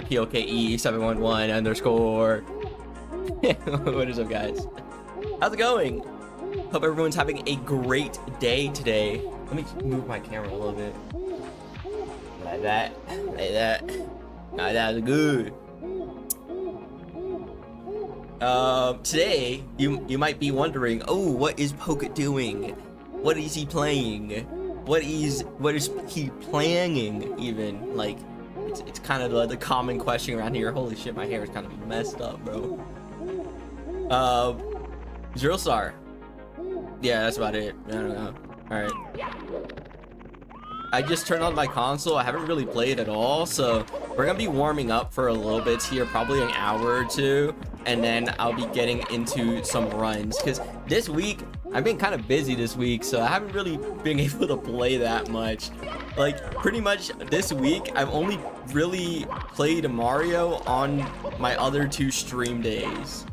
POKE711 underscore. What is up, guys? How's it going? Hope everyone's having a great day today. Let me move my camera a little bit. Like that. Like that. Now that's good. Today, you might be wondering, oh, what is Poke doing? What is he playing? What is he planning even? Like, it's kind of the common question around here. Holy shit, my hair is kind of messed up, bro. Zero Star. Yeah, that's about it. I don't know. Alright. I just turned on my console. I haven't really played at all, so we're gonna be warming up for a little bit here, probably an hour or two, and then I'll be getting into some runs, because this week I've been kind of busy this week, so I haven't really been able to play that much. Like, pretty much this week I've only really played Mario on my other two stream days,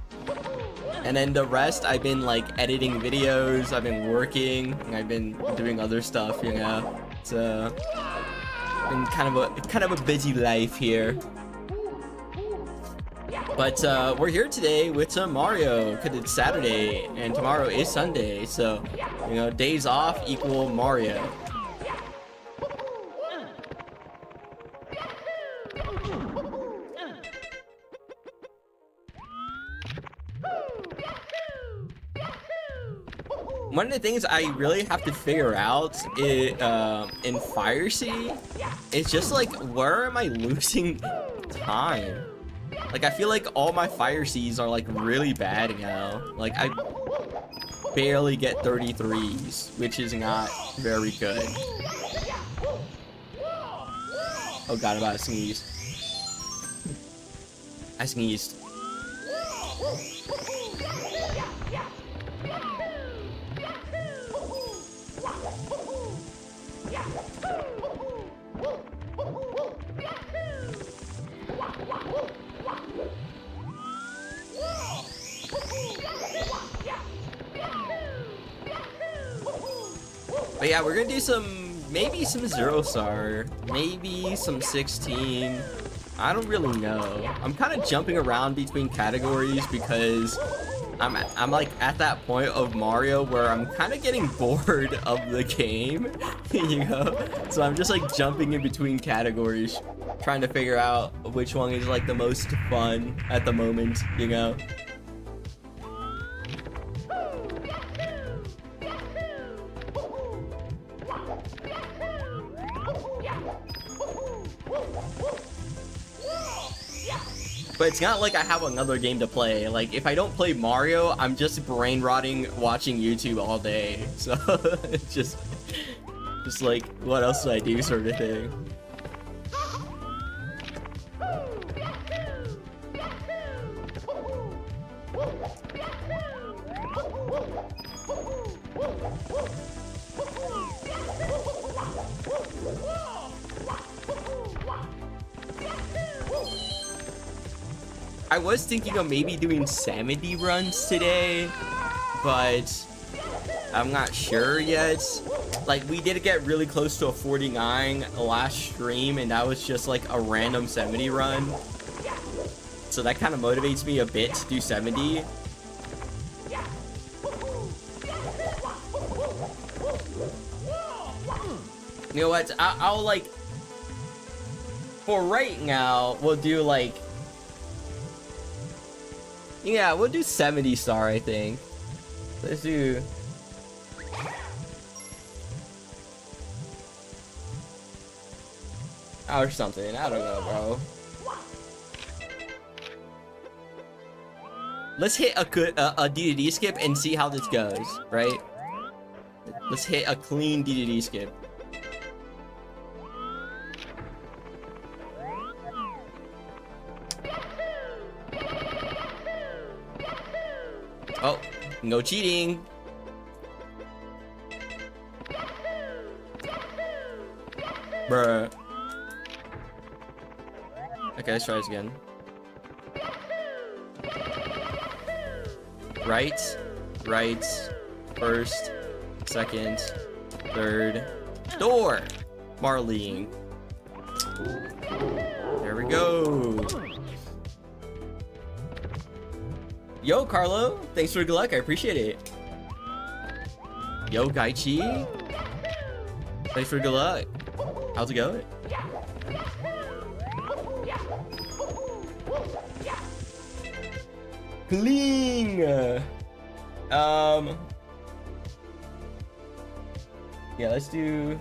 and then the rest I've been like editing videos, I've been working, I've been doing other stuff, you know. So been kind of a busy life here, but we're here today with some Mario because it's Saturday and tomorrow is Sunday, so you know, days off equal Mario. One of the things I really have to figure out is, in Fire Sea, it's just like, where am I losing time? Like, I feel like all my Fire Seas are like really bad now. Like, I barely get 33s, which is not very good. Oh god, I'm about to sneeze. I sneezed. But yeah, we're gonna do maybe some Zero Star, maybe some 16. I don't really know. I'm kind of jumping around between categories because I'm like at that point of Mario where I'm kind of getting bored of the game, you know? So I'm just like jumping in between categories, trying to figure out which one is like the most fun at the moment, you know? But it's not like I have another game to play. Like, if I don't play Mario, I'm just brain rotting watching YouTube all day. So it's just like, what else do I do, sort of thing. I was thinking of maybe doing 70 runs today, but I'm not sure yet. Like, we did get really close to a 49 last stream, and that was just like a random 70 run. So that kind of motivates me a bit to do 70. You know what? I'll like, for right now, we'll do like, yeah, we'll do 70 star, I think. Let's do... or something. I don't know, bro. Let's hit a DDD skip and see how this goes, right? Let's hit a clean DDD skip. Oh, no cheating. Bruh. Okay, let's try this again. Right, first, second, third, door. Marlene. There we Go. Yo, Carlo. Thanks for the good luck. I appreciate it. Yo, Gaichi. Thanks for the good luck. How's it going? Clean. Yeah, let's do.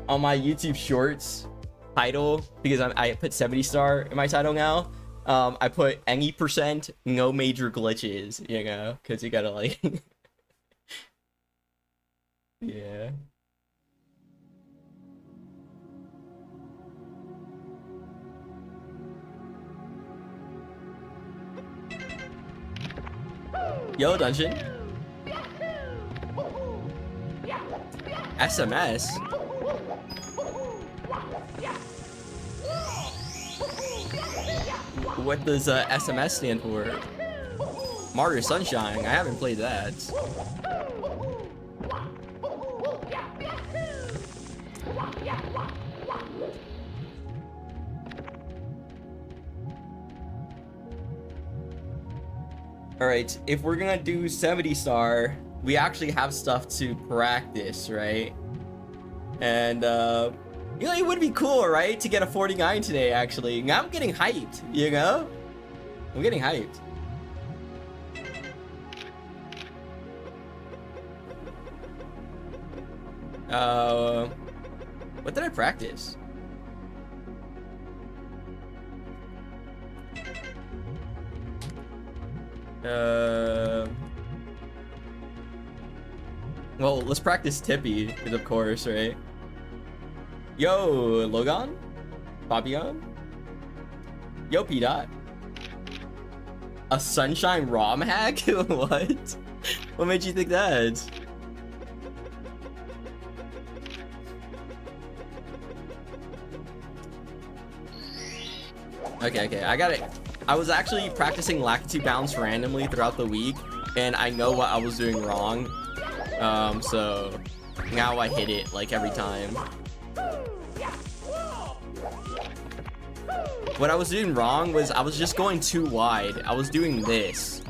On my YouTube Shorts title, because I put 70 star in my title now. I put any percent, no major glitches, you know, because you gotta like, yeah. Yo, Dungeon. SMS. What does SMS stand for? Mario Sunshine. I haven't played that. Alright, if we're gonna do 70 star, we actually have stuff to practice, right? And you know, it would be cool, right, to get a 49 today, actually. I'm getting hyped, you know? I'm getting hyped. What did I practice? Well, let's practice Tippy, because of course, right? Yo, Logan? Fabian? Yo, P-Dot. A Sunshine ROM hack? What? What made you think that? Okay, I got it. I was actually practicing Lakitu Bounce randomly throughout the week, and I know what I was doing wrong. So now I hit it like every time. What I was doing wrong was I was just going too wide. I was doing this.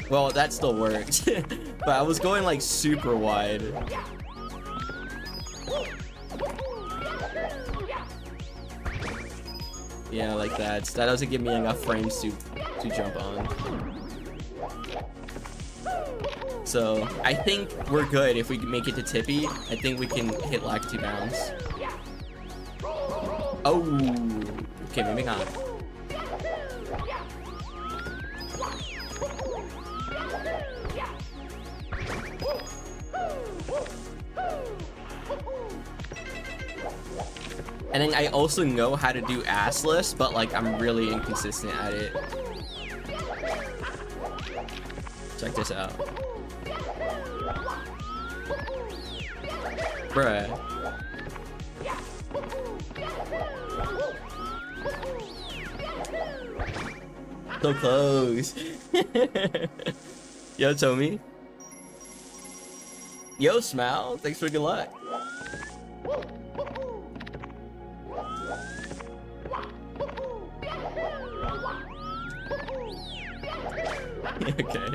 Well, that still worked. But I was going like super wide. Yeah, like that. That doesn't give me enough frames to jump on. So I think we're good if we make it to Tippy. I think we can hit Lakitu Bounce. Oh, okay, maybe not. And then I also know how to do assless, but like I'm really inconsistent at it. Check this out. Bruh. So close. Yo, Tommy. Yo, Smile. Thanks for good luck. Okay.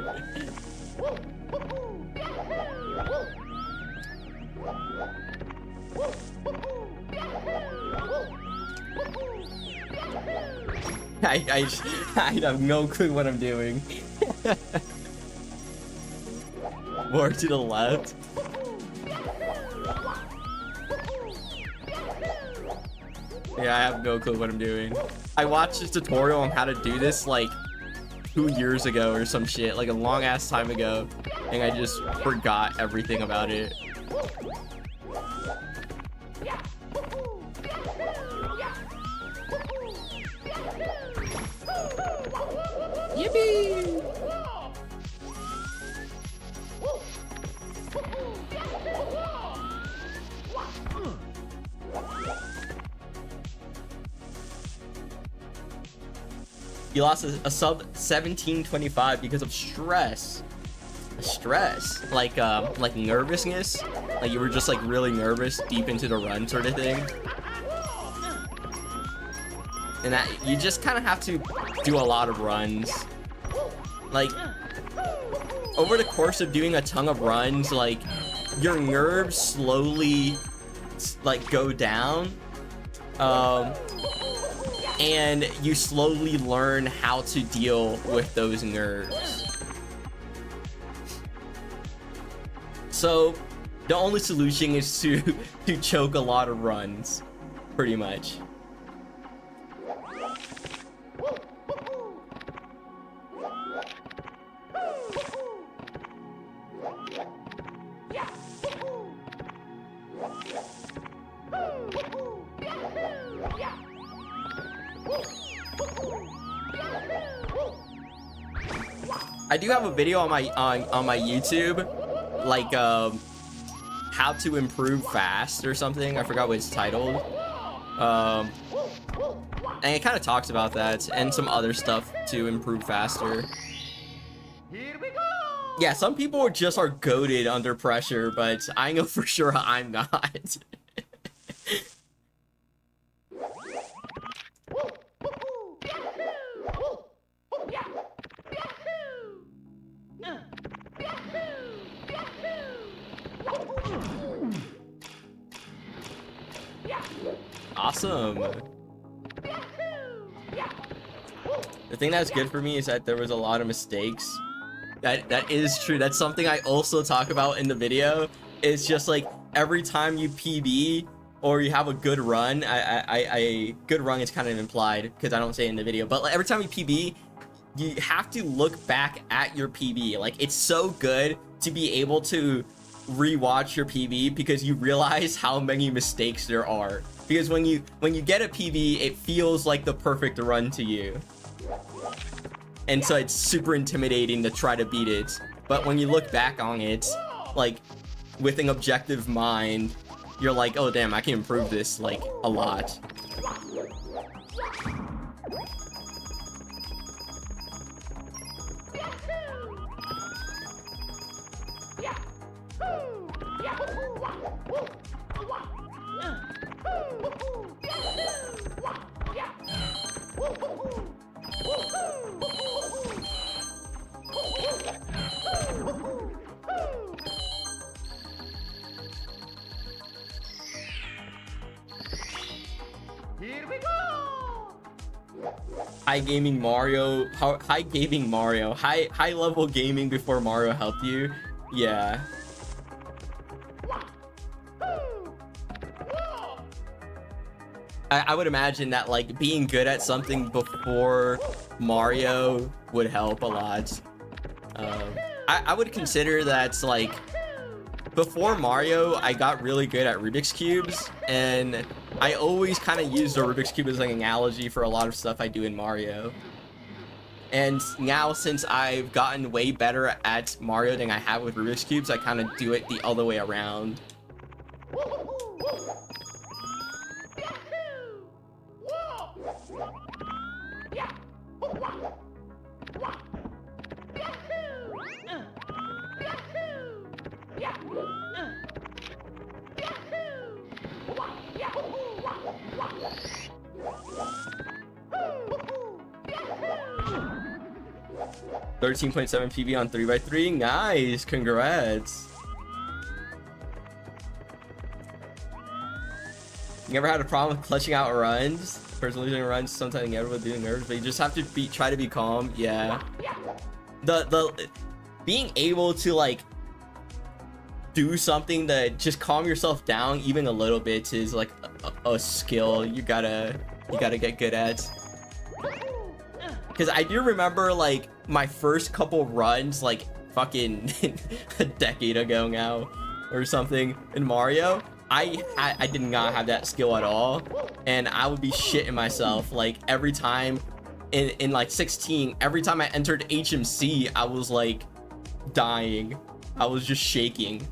I have no clue what I'm doing. More to the left. Yeah, I have no clue what I'm doing. I watched this tutorial on how to do this like 2 years ago or some shit, like a long ass time ago, and I just forgot everything about it. Yippee! You lost a sub 1725 because of stress. stress, like nervousness, like you were just like really nervous deep into the run sort of thing. And that you just kind of have to do a lot of runs. Like over the course of doing a ton of runs, like your nerves slowly like go down, and you slowly learn how to deal with those nerves. So the only solution is to choke a lot of runs, pretty much. I do have a video on my YouTube, like how to improve fast or something. I forgot what it's titled. And it kind of talks about that and some other stuff to improve faster. Here we go. Yeah, some people just are goated under pressure, but I know for sure I'm not. Awesome. The thing that's good for me is that there was a lot of mistakes. That is true. That's something I also talk about in the video. It's just like every time you PB or you have a good run, good run is kind of implied because I don't say it in the video, but like every time you PB, you have to look back at your PB. Like it's so good to be able to rewatch your PB because you realize how many mistakes there are. Because when you get a PB, it feels like the perfect run to you. And so it's super intimidating to try to beat it. But when you look back on it, like with an objective mind, you're like, oh damn, I can improve this like a lot. Here we go. High gaming Mario, high level gaming before Mario helped you. Yeah. I would imagine that like being good at something before Mario would help a lot. I would consider that like before Mario, I got really good at Rubik's Cubes, and I always kind of use the Rubik's Cube as like an analogy for a lot of stuff I do in Mario. And now since I've gotten way better at Mario than I have with Rubik's Cubes, I kind of do it the other way around. $13.7 PB on 3x3. Nice, congrats. You ever had a problem with clutching out runs? Person losing runs, sometimes everyone doing nerves, but you just have to try to be calm. Yeah. The being able to like do something to just calm yourself down even a little bit is like a skill you gotta get good at. Because I do remember like my first couple runs like fucking a decade ago now or something in Mario. I did not have that skill at all, and I would be shitting myself like every time in like 16, every time I entered HMC, I was like dying. I was just shaking.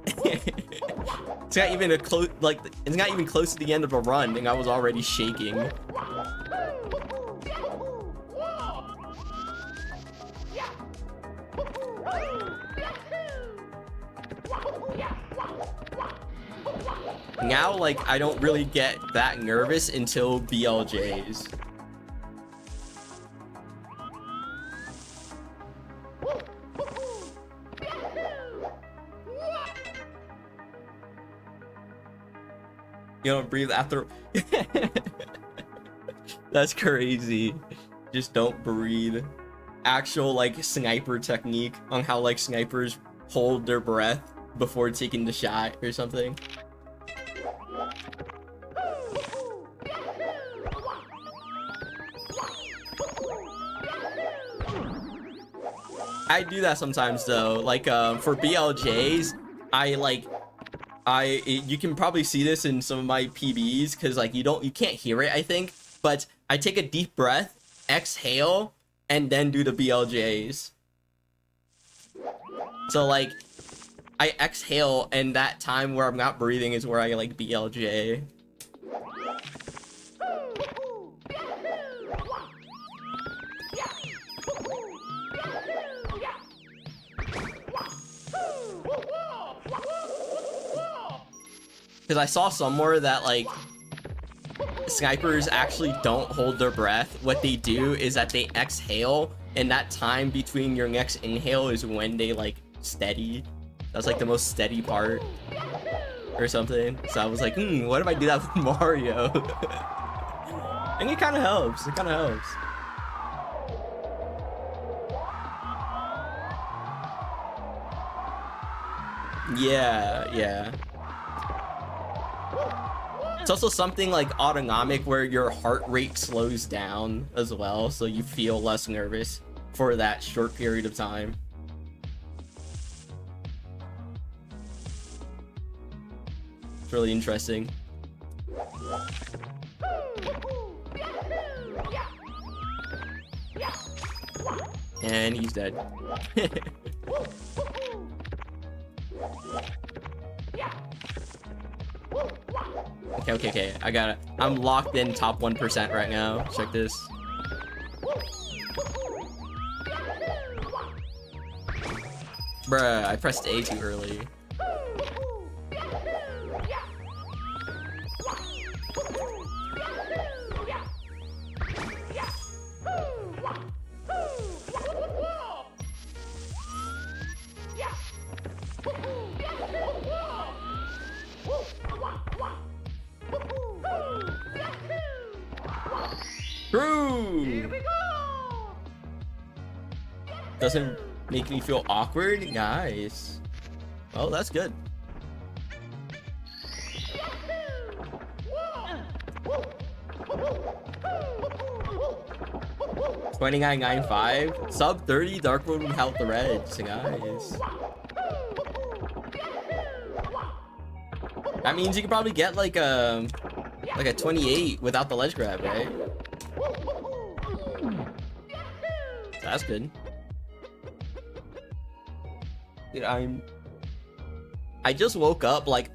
It's not even it's not even close to the end of a run and I was already shaking. Now, like, I don't really get that nervous until BLJs. You don't breathe after. That's crazy. Just don't breathe. Actual like sniper technique on how like snipers hold their breath before taking the shot or something. I do that sometimes though. Like for BLJs, you can probably see this in some of my PBs because like you can't hear it, I think, but I take a deep breath, exhale, and then do the BLJs. So like I exhale, and that time where I'm not breathing is where I like BLJ. Because I saw somewhere that like snipers actually don't hold their breath. What they do is that they exhale, and that time between your next inhale is when they like steady. That's like the most steady part or something. So I was like, what if I do that with Mario? And it kind of helps. It kind of helps. Yeah. It's also something like autonomic where your heart rate slows down as well, so you feel less nervous for that short period of time. It's really interesting. And he's dead. Okay. I got it. I'm locked in top 1% right now. Check this. Bruh, I pressed A too early. True. Doesn't make me feel awkward. Nice. Oh, that's good. $29.95 sub 30 Dark Road without the reds, guys. That means you can probably get like a 28 without the ledge grab, right? That's good. Dude, I just woke up like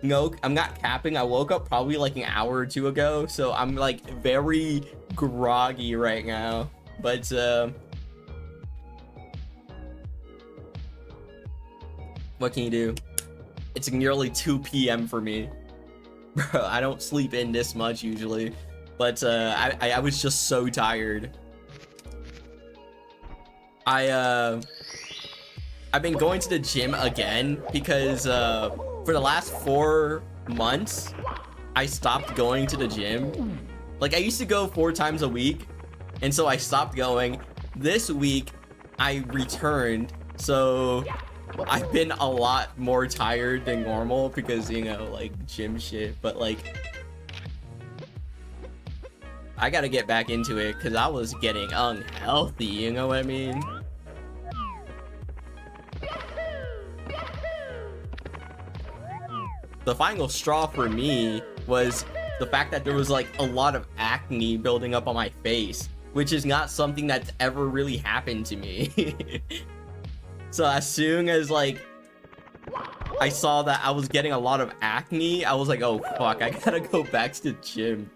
no, I'm not capping. I woke up probably like an hour or two ago, so I'm like very groggy right now. But what can you do? It's nearly 2 p.m. for me. Bro, I don't sleep in this much usually, but I was just so tired. I've been going to the gym again because for the last 4 months I stopped going to the gym. Like I used to go 4 times a week, and so I stopped going. This week I returned, so I've been a lot more tired than normal because, you know, like gym shit, but like I gotta get back into it because I was getting unhealthy, you know what I mean? The final straw for me was the fact that there was like a lot of acne building up on my face, which is not something that's ever really happened to me. So as soon as like I saw that I was getting a lot of acne, I was like, oh fuck, I gotta go back to the gym.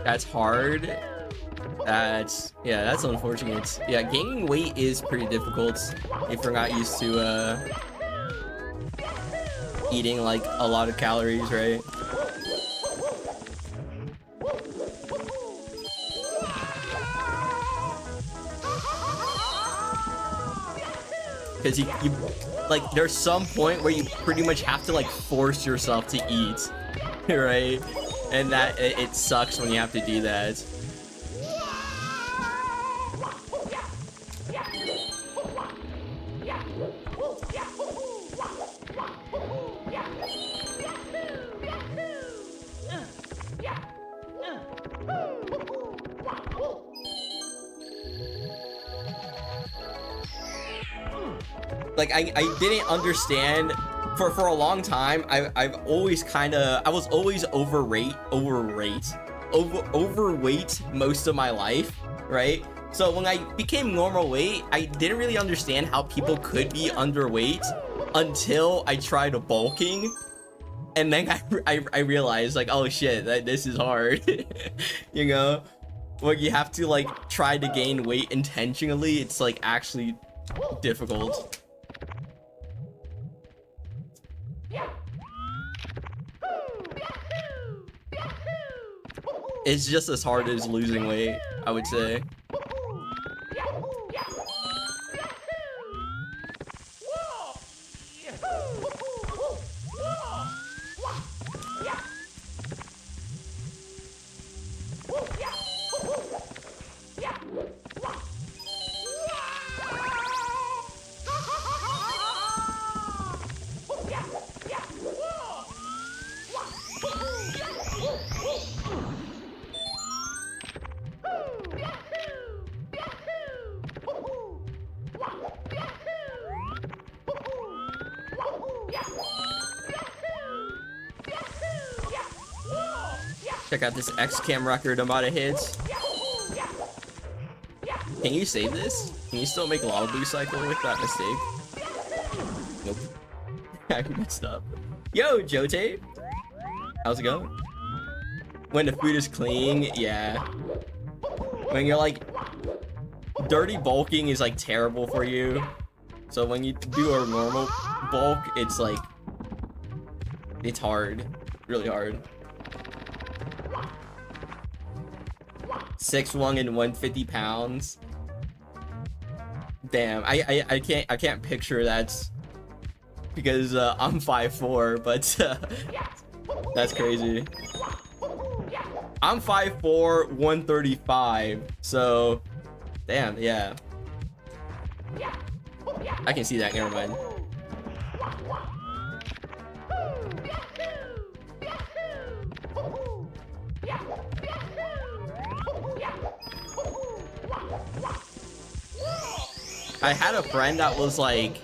That's hard. That's unfortunate. Yeah, gaining weight is pretty difficult if you're not used to eating like a lot of calories, right? Because you like, there's some point where you pretty much have to like force yourself to eat, right? And that it sucks when you have to do that. Like, I didn't understand for a long time. I was always overweight most of my life, right? So when I became normal weight, I didn't really understand how people could be underweight until I tried bulking, and then I realized, like, oh shit, this is hard. You know, when you have to like try to gain weight intentionally, it's like actually difficult. It's just as hard as losing weight, I would say. Check out this X-Cam record I'm about to hit. Can you save this? Can you still make Lava Boost Cycle with that mistake? Nope. I messed up. Yo, Jote! How's it going? When the food is clean, yeah. When you're like... Dirty bulking is like terrible for you. So when you do a normal bulk, it's like... It's hard. Really hard. 6'1" and 150 pounds. Damn, I can't picture that because I'm 5'4", but that's crazy. I'm 5'4", 135, so damn, yeah. I can see that, never mind. I had a friend that was like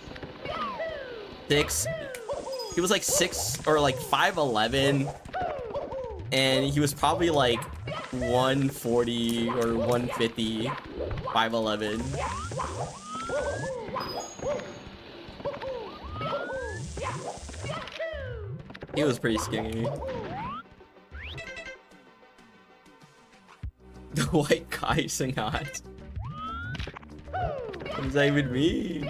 6, he was like 6 or like 5'11", and he was probably like 140 or 150, 5'11". He was pretty skinny. The white guy sing out. What does that even mean?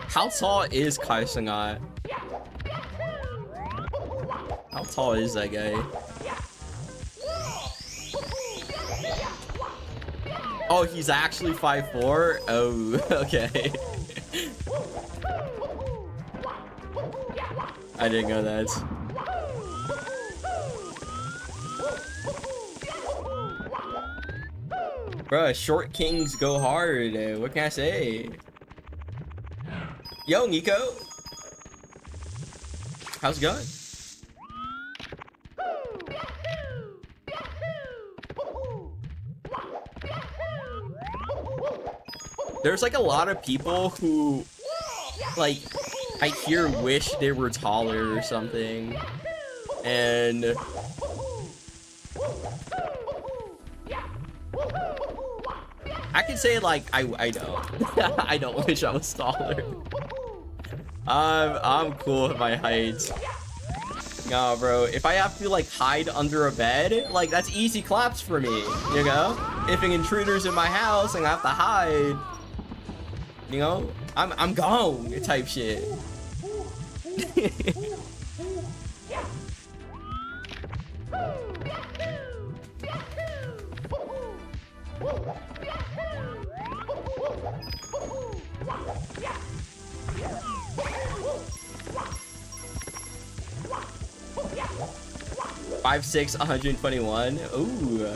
How tall is Kai Sangat? How tall is that guy? Oh, he's actually 5'4"? Oh, okay. I didn't know that. Bruh, short kings go hard. What can I say? Yo, Nico. How's it going? There's like a lot of people who, like, I hear wish they were taller or something, and I can say like I don't. I don't wish I was taller. I'm cool with my height. No, bro. If I have to like hide under a bed, like that's easy claps for me. You know, if an intruder's in my house and I have to hide, you know, I'm gone type shit. 5'6", 121. Ooh.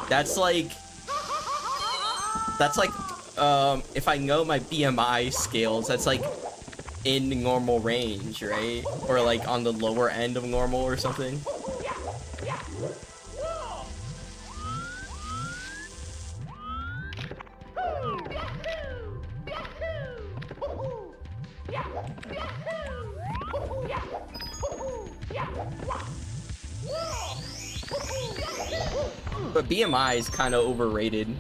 That's like if I know my BMI scales, that's like in normal range, right? Or like on the lower end of normal or something. But BMI is kind of overrated.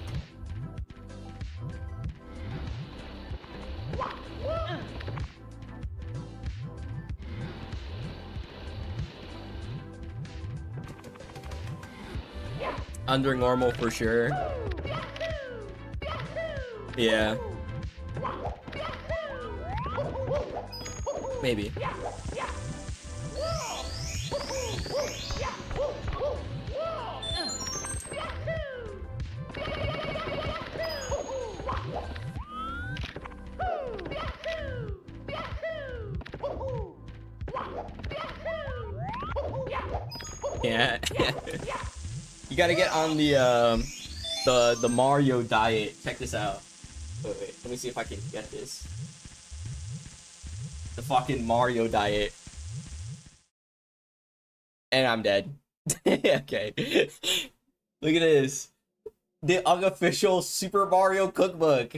Under normal for sure. Yeah. Maybe. Yeah. You gotta get on the Mario diet. Check this out. Wait, let me see if I can get this. The fucking Mario diet. And I'm dead. Okay. Look at this. The unofficial Super Mario cookbook.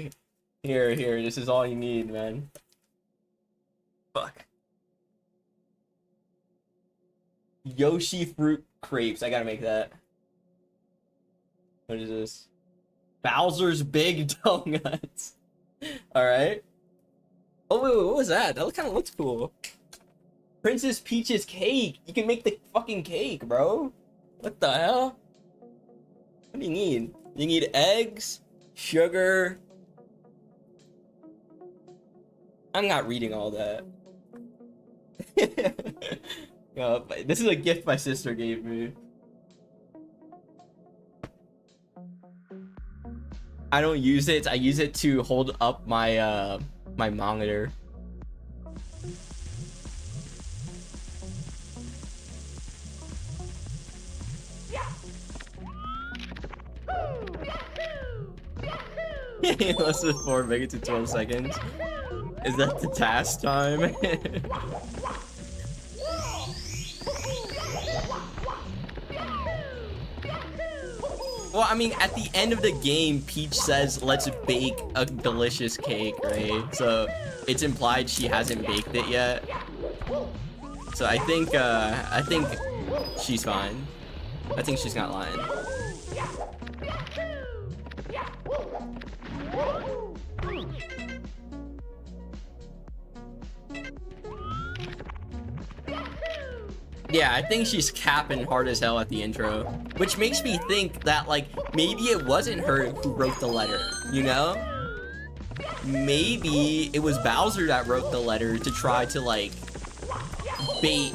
Here, this is all you need, man. Fuck. Yoshi fruit crepes. I gotta make that. What is this? Bowser's Big Donuts. Alright. Oh, wait, what was that? That kind of looks cool. Princess Peach's cake. You can make the fucking cake, bro. What the hell? What do you need? You need eggs, sugar. I'm not reading all that. This is a gift my sister gave me. I don't use it. I use it to hold up my my monitor. Less than 4, make it to 12 seconds. Is that the task time? Well, I mean, at the end of the game, Peach says, let's bake a delicious cake, right? So it's implied she hasn't baked it yet. So I think she's fine. I think she's not lying. Yeah, I think she's capping hard as hell at the intro, which makes me think that, like, maybe it wasn't her who wrote the letter, you know? Maybe it was Bowser that wrote the letter to try to, like, bait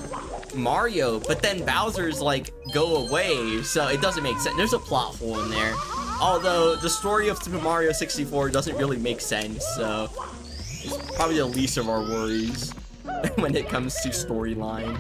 Mario, but then Bowser's, like, go away, so it doesn't make sense. There's a plot hole in there. Although, the story of Super Mario 64 doesn't really make sense, so it's probably the least of our worries when it comes to storyline.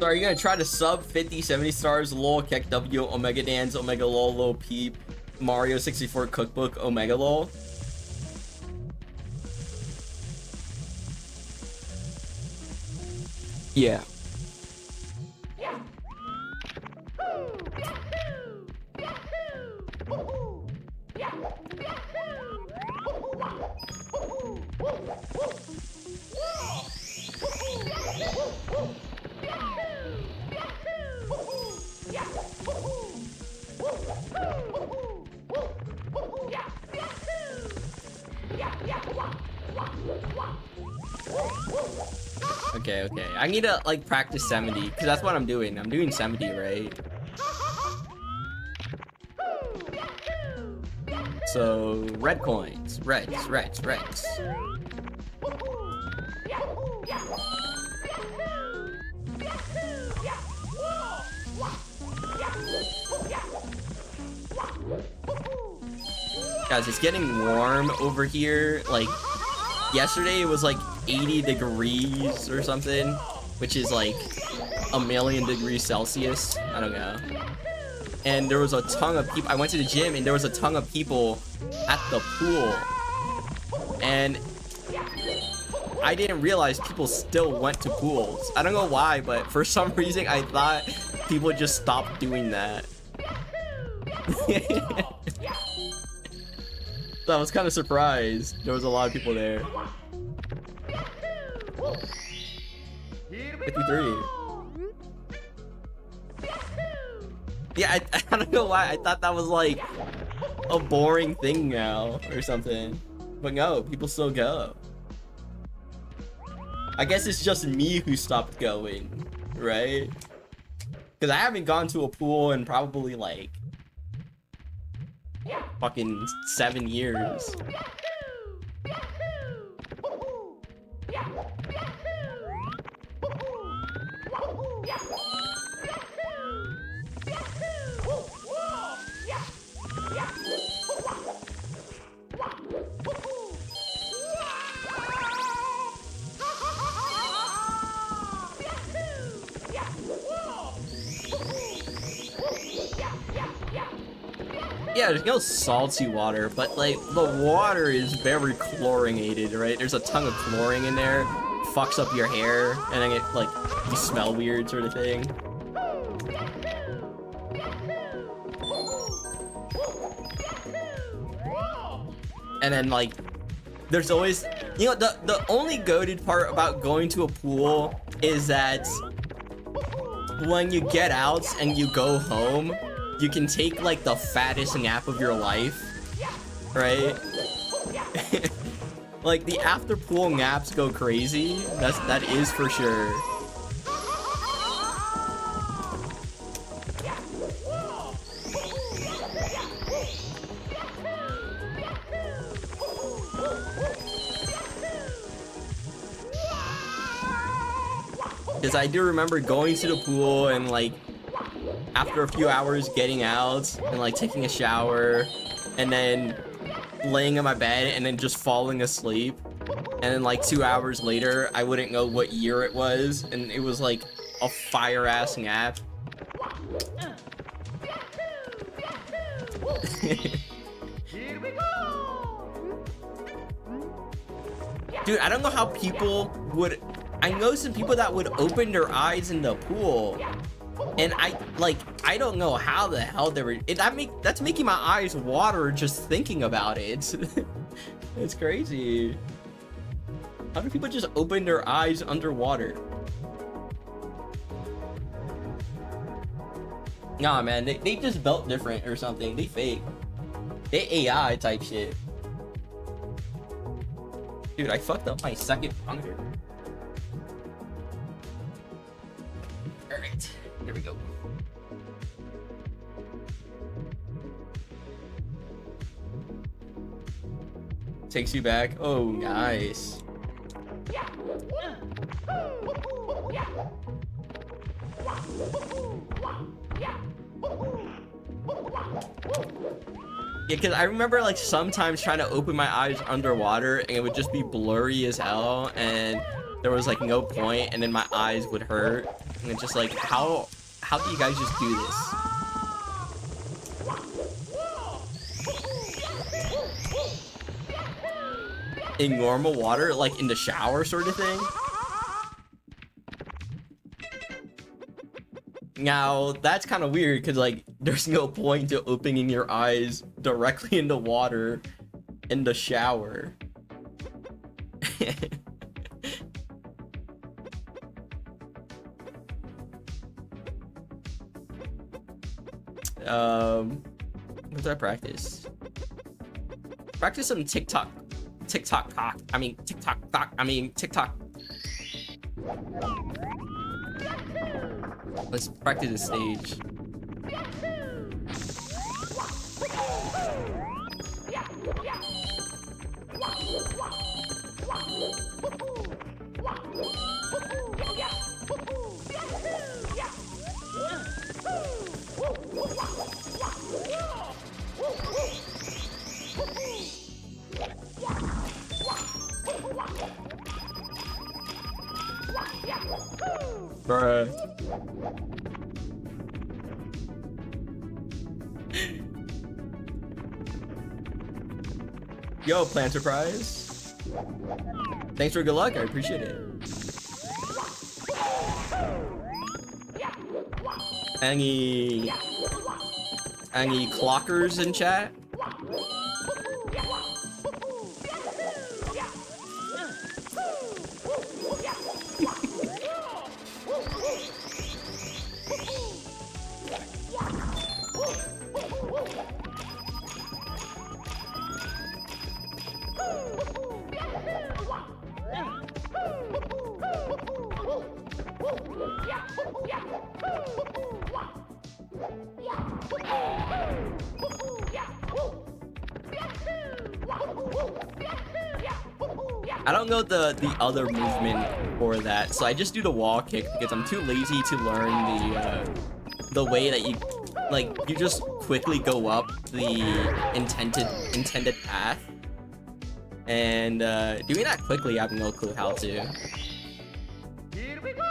So are you gonna try to sub 50, 70 stars, lol, Kek W, Omega Dance, Omega lol, lol peep, Mario 64 cookbook, Omega lol? Yeah. Okay, okay. I need to like practice 70 because that's what I'm doing. I'm doing 70, right? So red coins, reds. Guys, it's getting warm over here. Like yesterday it was like 80 degrees or something, which is like a million degrees Celsius. I don't know. And there was a ton of people. I went to the gym and there was a ton of people at the pool. And I didn't realize people still went to pools. I don't know why, but for some reason I thought people just stopped doing that. So I was kind of surprised. There was a lot of people there. 53. Yeah, I don't know why. I thought that was like a boring thing now or something. But no, people still go. I guess it's just me who stopped going, right? Because I haven't gone to a pool in probably like fucking 7 years. Yeah, there's no salty water, but like the water is very chlorinated, right? There's a ton of chlorine in there, fucks up your hair, and then it like you smell weird, sort of thing. And then like, there's always, you know, the only goated part about going to a pool is that when you get out and you go home, you can take like the fattest nap of your life, right? Like the after pool naps go crazy. That is for sure. Because I do remember going to the pool and like after a few hours getting out and like taking a shower and then laying in my bed and then just falling asleep, and then like 2 hours later I wouldn't know what year it was and it was like a fire ass nap. Dude, I don't know how people would. I know some people that would open their eyes in the pool, and I don't know how the hell they were. That's making my eyes water just thinking about it. It's crazy. How do people just open their eyes underwater? Nah, man, they just built different or something. They fake. They AI type shit. Dude, I fucked up my second hunger. Alright, here we go. Takes you back. Oh, nice. Yeah, because I remember like sometimes trying to open my eyes underwater and it would just be blurry as hell and there was like no point, and then my eyes would hurt. And it's just like, how do you guys just do this? In normal water, like in the shower sort of thing? Now, that's kind of weird because, like, there's no point to opening your eyes directly into water in the shower. What do I practice? Practice some TikTok. I mean, TikTok. Let's practice the stage. Bruh. Yo, Planter Prize. Thanks for good luck, I appreciate it. Any clockers in chat? I don't know the other movement for that, so I just do the wall kick because I'm too lazy to learn the way that you just quickly go up the intended path, and doing that quickly I have no clue how to. Here we go!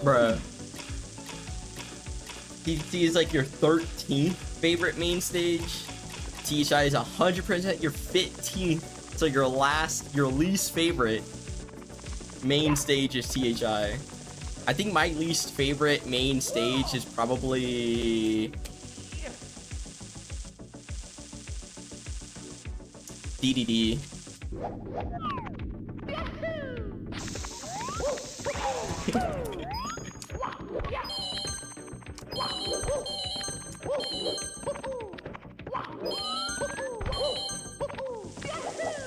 Bruh. DT is like your 13th favorite main stage. THI is 100% your 15th. So your least favorite main stage is THI. I think my least favorite main stage is probably DDD.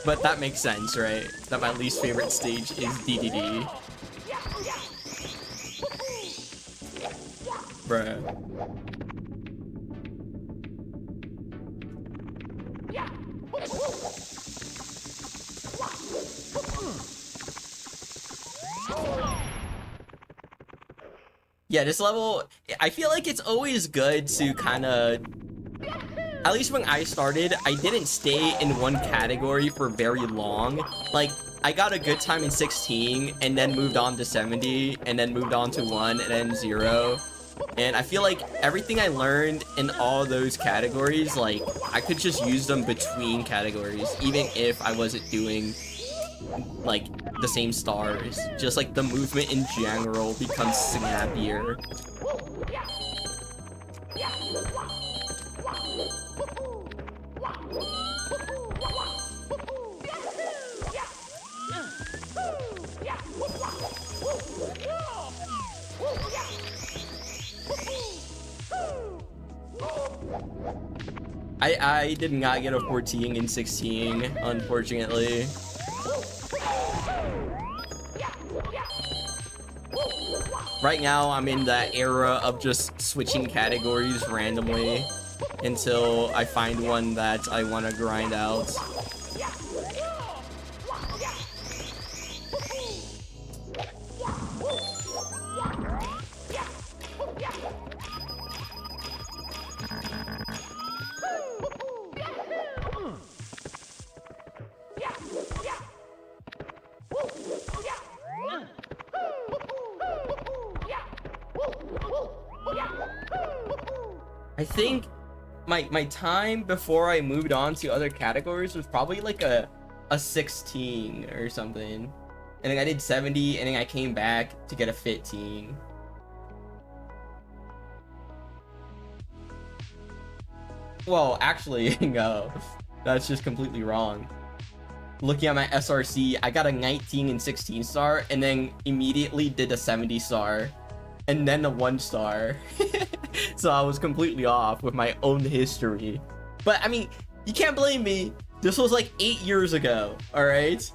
But that makes sense, right? That my least favorite stage is DDD. Bruh. Yeah, this level, I feel like it's always good to kind of, at least when I started, I didn't stay in one category for very long. Like, I got a good time in 16, and then moved on to 70, and then moved on to 1, and then 0. And I feel like everything I learned in all those categories, like, I could just use them between categories, even if I wasn't doing, like, the same stars. Just, like, the movement in general becomes snappier. I did not get a 14 in 16, unfortunately. right now I'm in that era of just switching categories randomly until I find one that I want to grind out. I think my time before I moved on to other categories was probably like a 16 or something. And then I did 70 and then I came back to get a 15. Well, actually, no. That's just completely wrong. Looking at my SRC, I got a 19 and 16 star and then immediately did a 70 star and then a 1 star. So I was completely off with my own history. But I mean, you can't blame me. This was like 8 years ago, alright?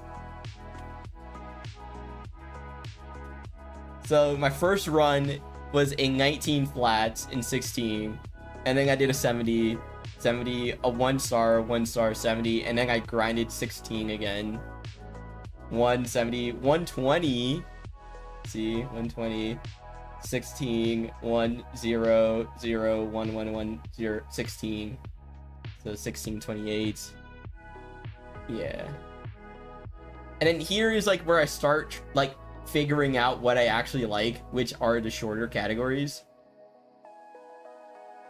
So my first run was a 19 flats in 16. And then I did a 70, a 1 star, 70, and then I grinded 16 again. 170, 120. See, 120. 16 1 0 0 1 1 1 0 16, so 16 28. Yeah, and then here is like where I start like figuring out what I actually like, which are the shorter categories.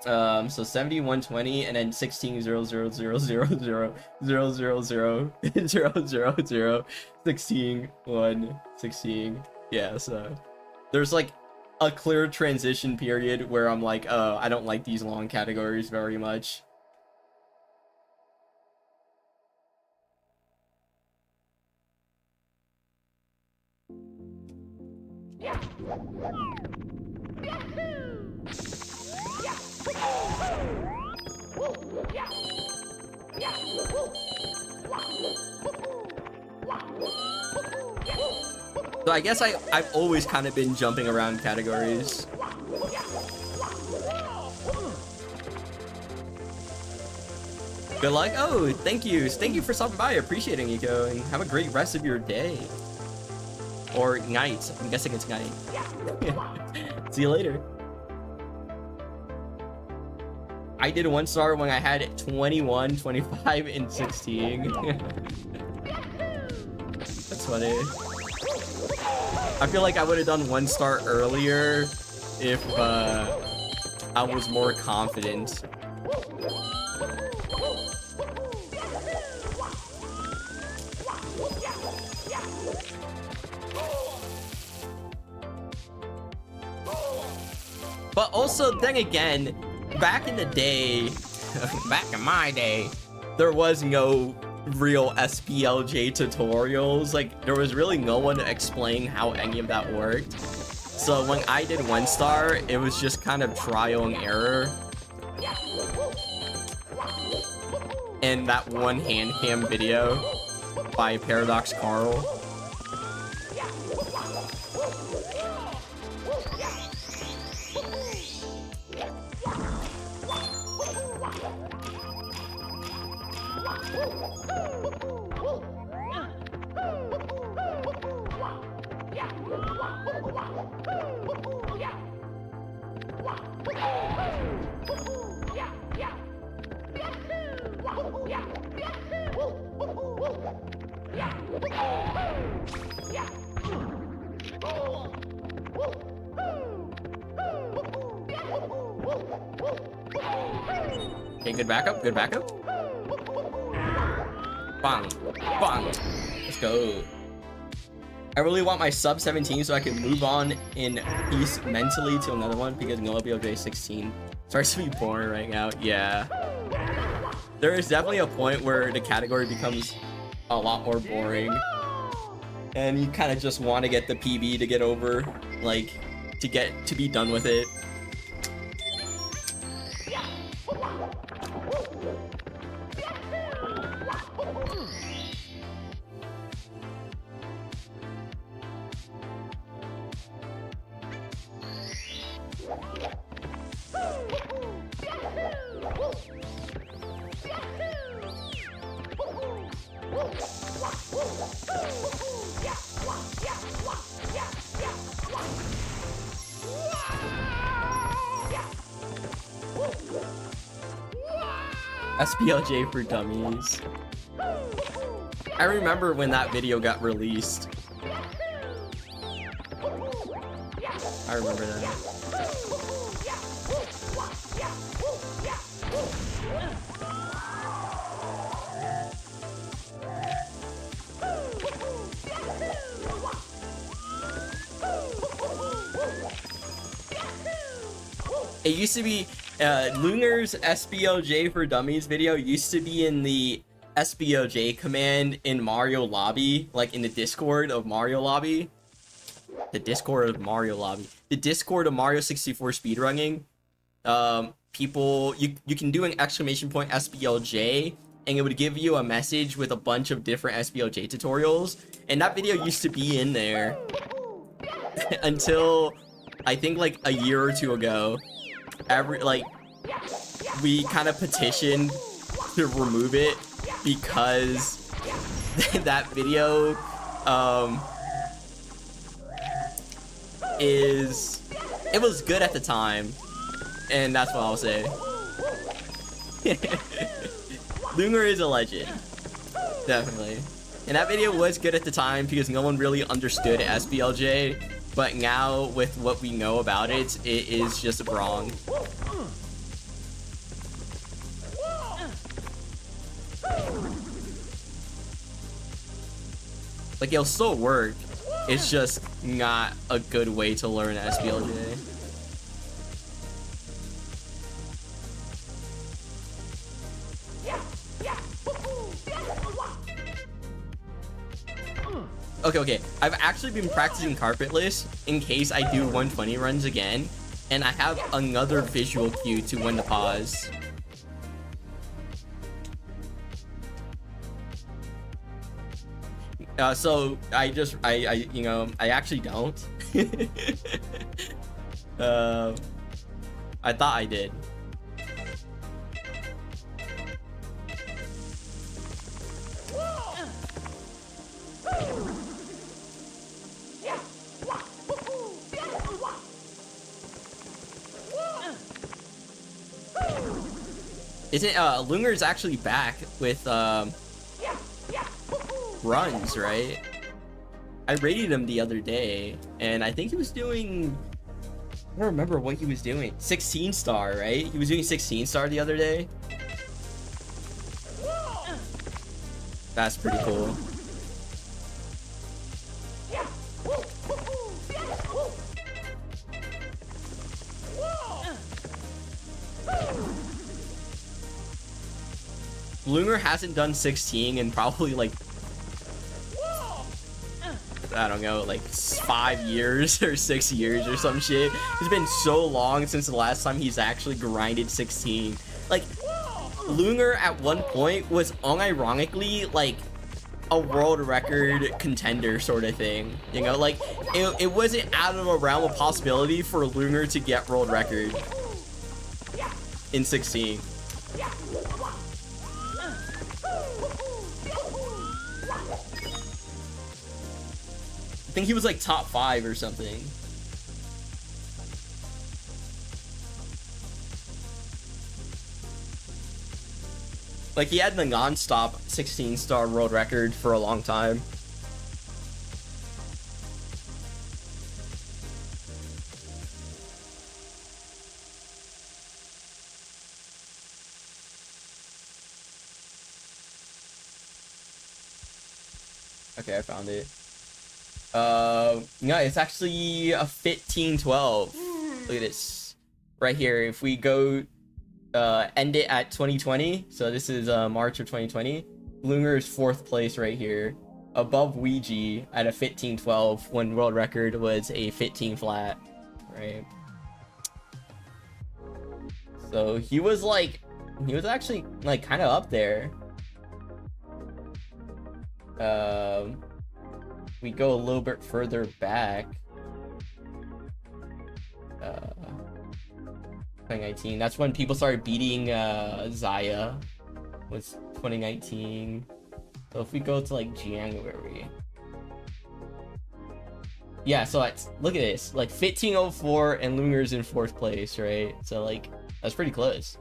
So 70 120 and then 16 0 0 0 0 0 0 0 0 0 0 0 16 1 16. Yeah, so there's like a clear transition period where I'm like, oh, I don't like these long categories very much. So I guess I've always kind of been jumping around categories. Good luck. Oh, thank you. Thank you for stopping by. Appreciating you, Nico, and have a great rest of your day. Or night. I'm guessing it's night. See you later. I did a 1 star when I had 21, 25, and 16. That's funny. I feel like I would have done 1 star earlier if I was more confident. But also, then again, back in the day, back in my day, there was no real SPLJ tutorials. Like, there was really no one to explain how any of that worked. So when I did 1 star, it was just kind of trial and error. And that one hand cam video by Paradox Carl. Okay, good backup, good backup. Bang, bang. Let's go. I really want my sub 17 so I can move on in peace mentally to another one, because no LBOJ 16 starts to be boring right now. Yeah. There is definitely a point where the category becomes a lot more boring. And you kind of just want to get the PB to get over, like, to be done with it. SPLJ for Dummies. I remember when that video got released. I remember that. It used to be Lunar's SPLJ for Dummies video used to be in the SPLJ command in Mario Lobby, like in the Discord of Mario Lobby. The Discord of Mario Lobby. The Discord of Mario 64 speedrunning. People, you can do an exclamation point SPLJ, and it would give you a message with a bunch of different SPLJ tutorials. And that video used to be in there until I think like a year or two ago. We kind of petitioned to remove it because that video it was good at the time, and that's what I'll say. Lunar is a legend, definitely, and that video was good at the time because no one really understood SPLJ. But now, with what we know about it, it is just wrong. Like, it'll still work. It's just not a good way to learn SPLJ. Okay. I've actually been practicing carpetless in case I do 120 runs again, and I have another visual cue to when to pause. So I actually don't. I thought I did. Isn't Lunar's actually back with runs, right? I rated him the other day, and I think he was doing, I don't remember what he was doing. 16 star, right? He was doing 16 star the other day. That's pretty cool. Lunar hasn't done 16 in probably like, I don't know, like 5 years or 6 years or some shit. It's been so long since the last time he's actually grinded 16. Like, Lunar at one point was unironically like a world record contender sort of thing. You know, like it wasn't out of a realm of possibility for Lunar to get world record in 16. I think he was like top 5 or something. Like, he had the non-stop 16-star world record for a long time. Okay, I found it. No, it's actually a 1512. Look at this right here. If we go end it at 2020, so this is March of 2020, Lunar is 4th place right here, above Ouija at a 1512 when world record was a 15 flat, right? So he was actually like kind of up there. We go a little bit further back. 2019. That's when people started beating Zaya. Was 2019. So if we go to like January. Yeah, so look at this. Like 1504 and Lunar's in 4th place, right? So like that's pretty close.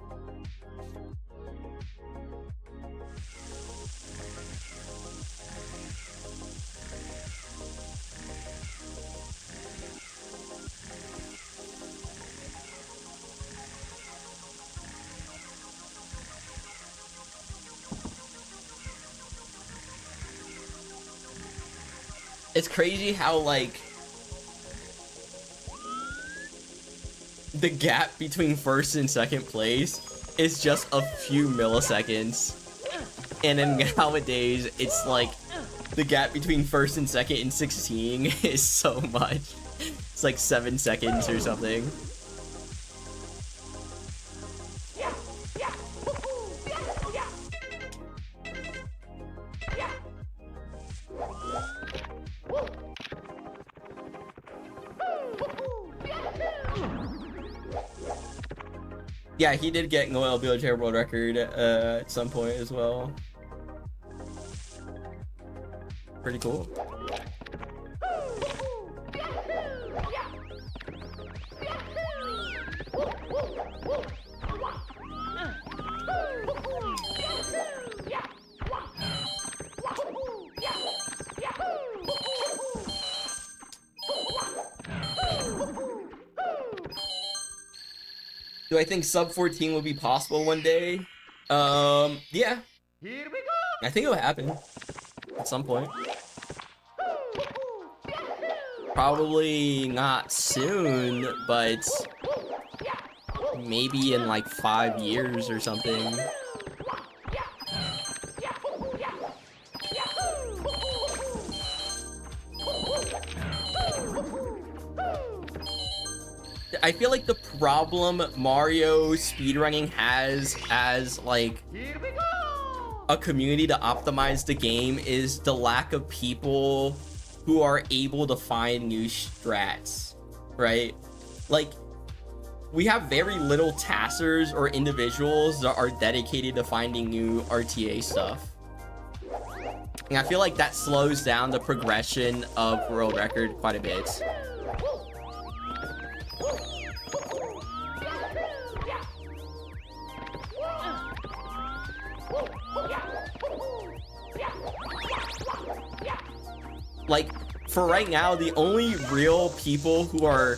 It's crazy how, like, the gap between first and second place is just a few milliseconds. And then nowadays, it's like the gap between first and second in 16 is so much. It's like 7 seconds or something. Yeah, he did get an LBJ world record at some point as well. Pretty cool. Do I think sub 14 will be possible one day? Yeah. Here we go. I think it'll happen at some point. Probably not soon, but maybe in like 5 years or something. I feel like the problem Mario speedrunning has as like a community to optimize the game is the lack of people who are able to find new strats, right? Like, we have very little taskers or individuals that are dedicated to finding new RTA stuff. And I feel like that slows down the progression of world record quite a bit. Like, for right now, the only real people who are,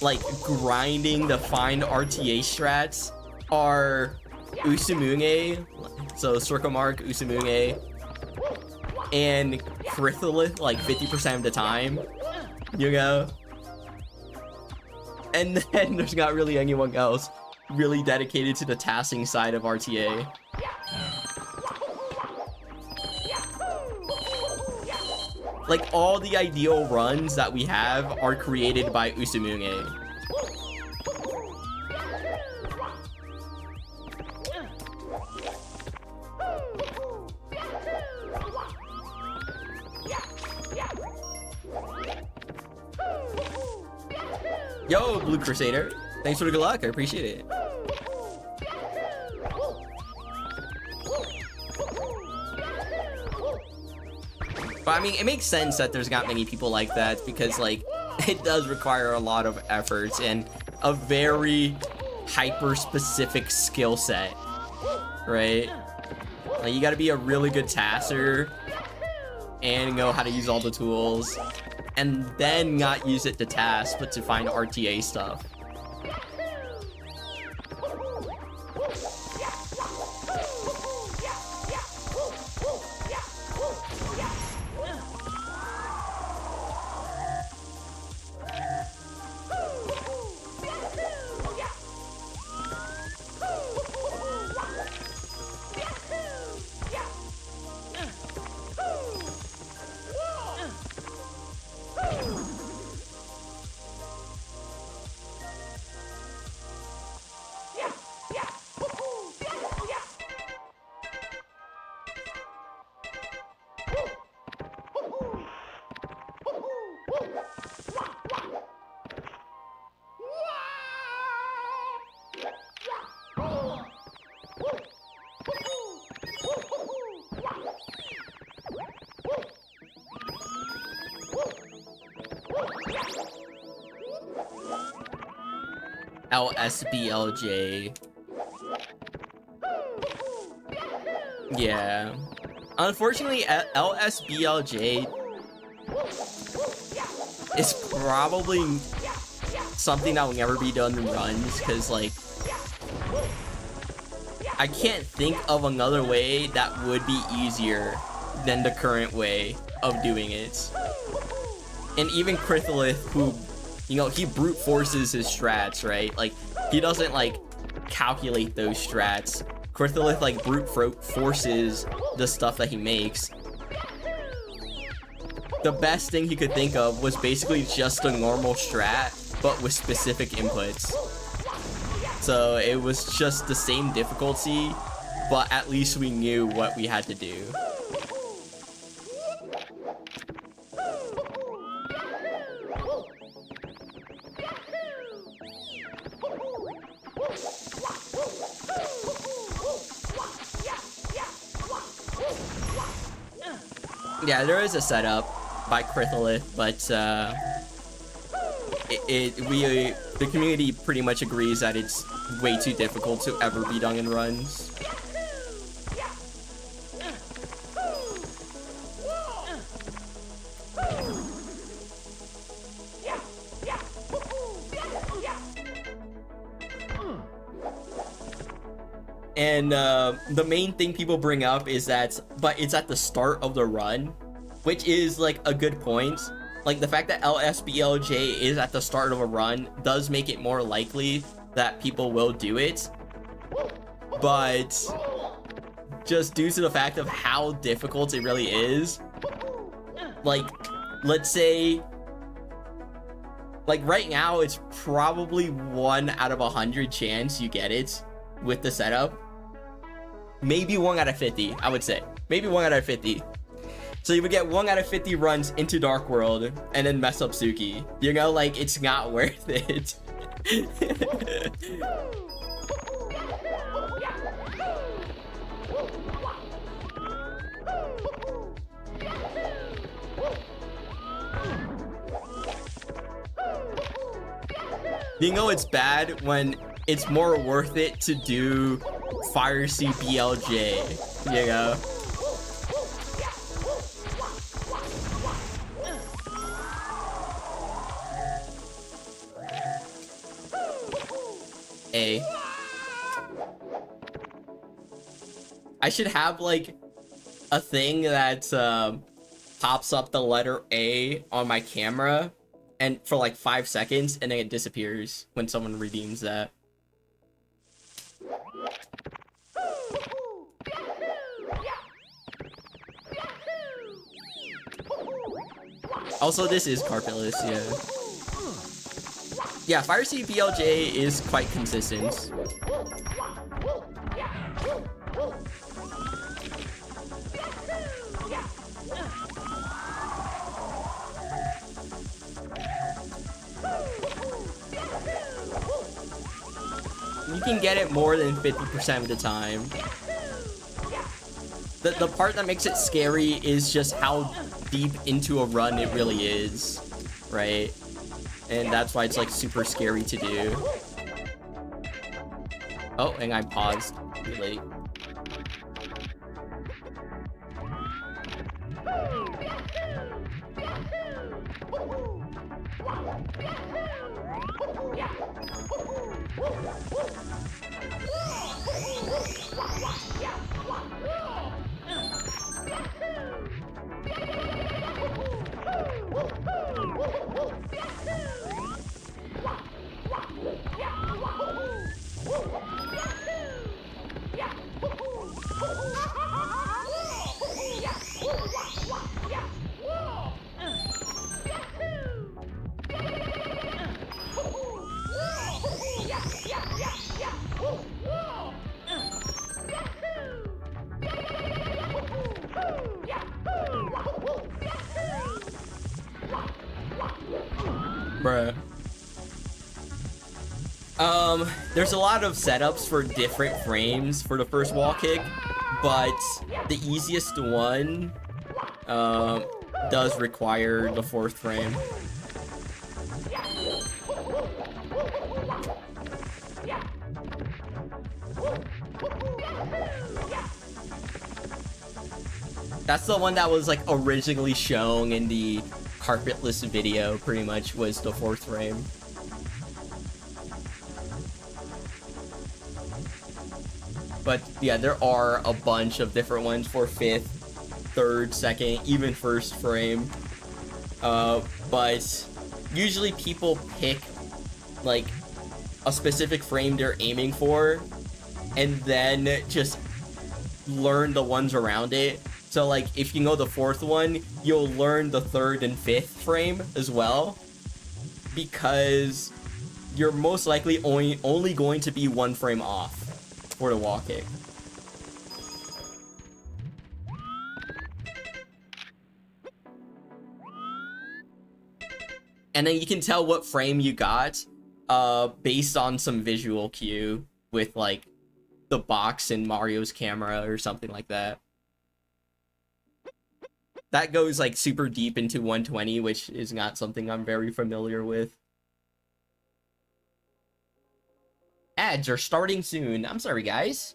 like, grinding to find RTA strats are Usamunge, so circle mark Usamunge, and Critholith, like, 50% of the time, you know? And then there's not really anyone else really dedicated to the tasking side of RTA. Like, all the ideal runs that we have are created by Usamunge. Yo, Blue Crusader. Thanks for the good luck. I appreciate it. But I mean, it makes sense that there's not many people like that because, like, it does require a lot of effort and a very hyper-specific skill set, right? Like, you gotta be a really good tasker and know how to use all the tools and then not use it to task, but to find RTA stuff. LSBLJ. Yeah. Unfortunately, LSBLJ is probably something that will never be done in runs, because, like, I can't think of another way that would be easier than the current way of doing it. And even Critholith, who, you know, he brute forces his strats, right? Like, he doesn't, like, calculate those strats. Critholith, like, brute forces the stuff that he makes. The best thing he could think of was basically just a normal strat, but with specific inputs. So it was just the same difficulty, but at least we knew what we had to do. Yeah, there is a setup by Critholith, but the community pretty much agrees that it's way too difficult to ever be done in runs. And the main thing people bring up is that, but it's at the start of the run, which is like a good point. Like the fact that LSBLJ is at the start of a run does make it more likely that people will do it. But just due to the fact of how difficult it really is, like, let's say, like right now it's probably 1 out of 100 chance you get it with the setup. Maybe 1 out of 50, I would say. Maybe 1 out of 50. So you would get 1 out of 50 runs into Dark World and then mess up Suki. You know, like, it's not worth it. You know it's bad when it's more worth it to do Fire C BLJ, you know? A. I should have like a thing that pops up the letter A on my camera and for like 5 seconds and then it disappears when someone redeems that. Also, this is carpetless, yeah. Yeah, Fire C BLJ is quite consistent. You can get it more than 50% of the time. The part that makes it scary is just how deep into a run it really is, right? And that's why it's like super scary to do. Oh, and I paused too late. Bruh. There's a lot of setups for different frames for the first wall kick, but the easiest one does require the 4th frame. That's the one that was like originally shown in the carpetless video, pretty much, was the 4th frame. But yeah, there are a bunch of different ones for 5th, 3rd, 2nd, even 1st frame. But usually people pick like a specific frame they're aiming for and then just learn the ones around it. So like if you know the fourth one, you'll learn the third and fifth frame as well, because you're most likely only going to be one frame off for the wall kick. And then you can tell what frame you got based on some visual cue with like the box in Mario's camera or something like that. That goes like super deep into 120, which is not something I'm very familiar with. Ads are starting soon. I'm sorry, guys.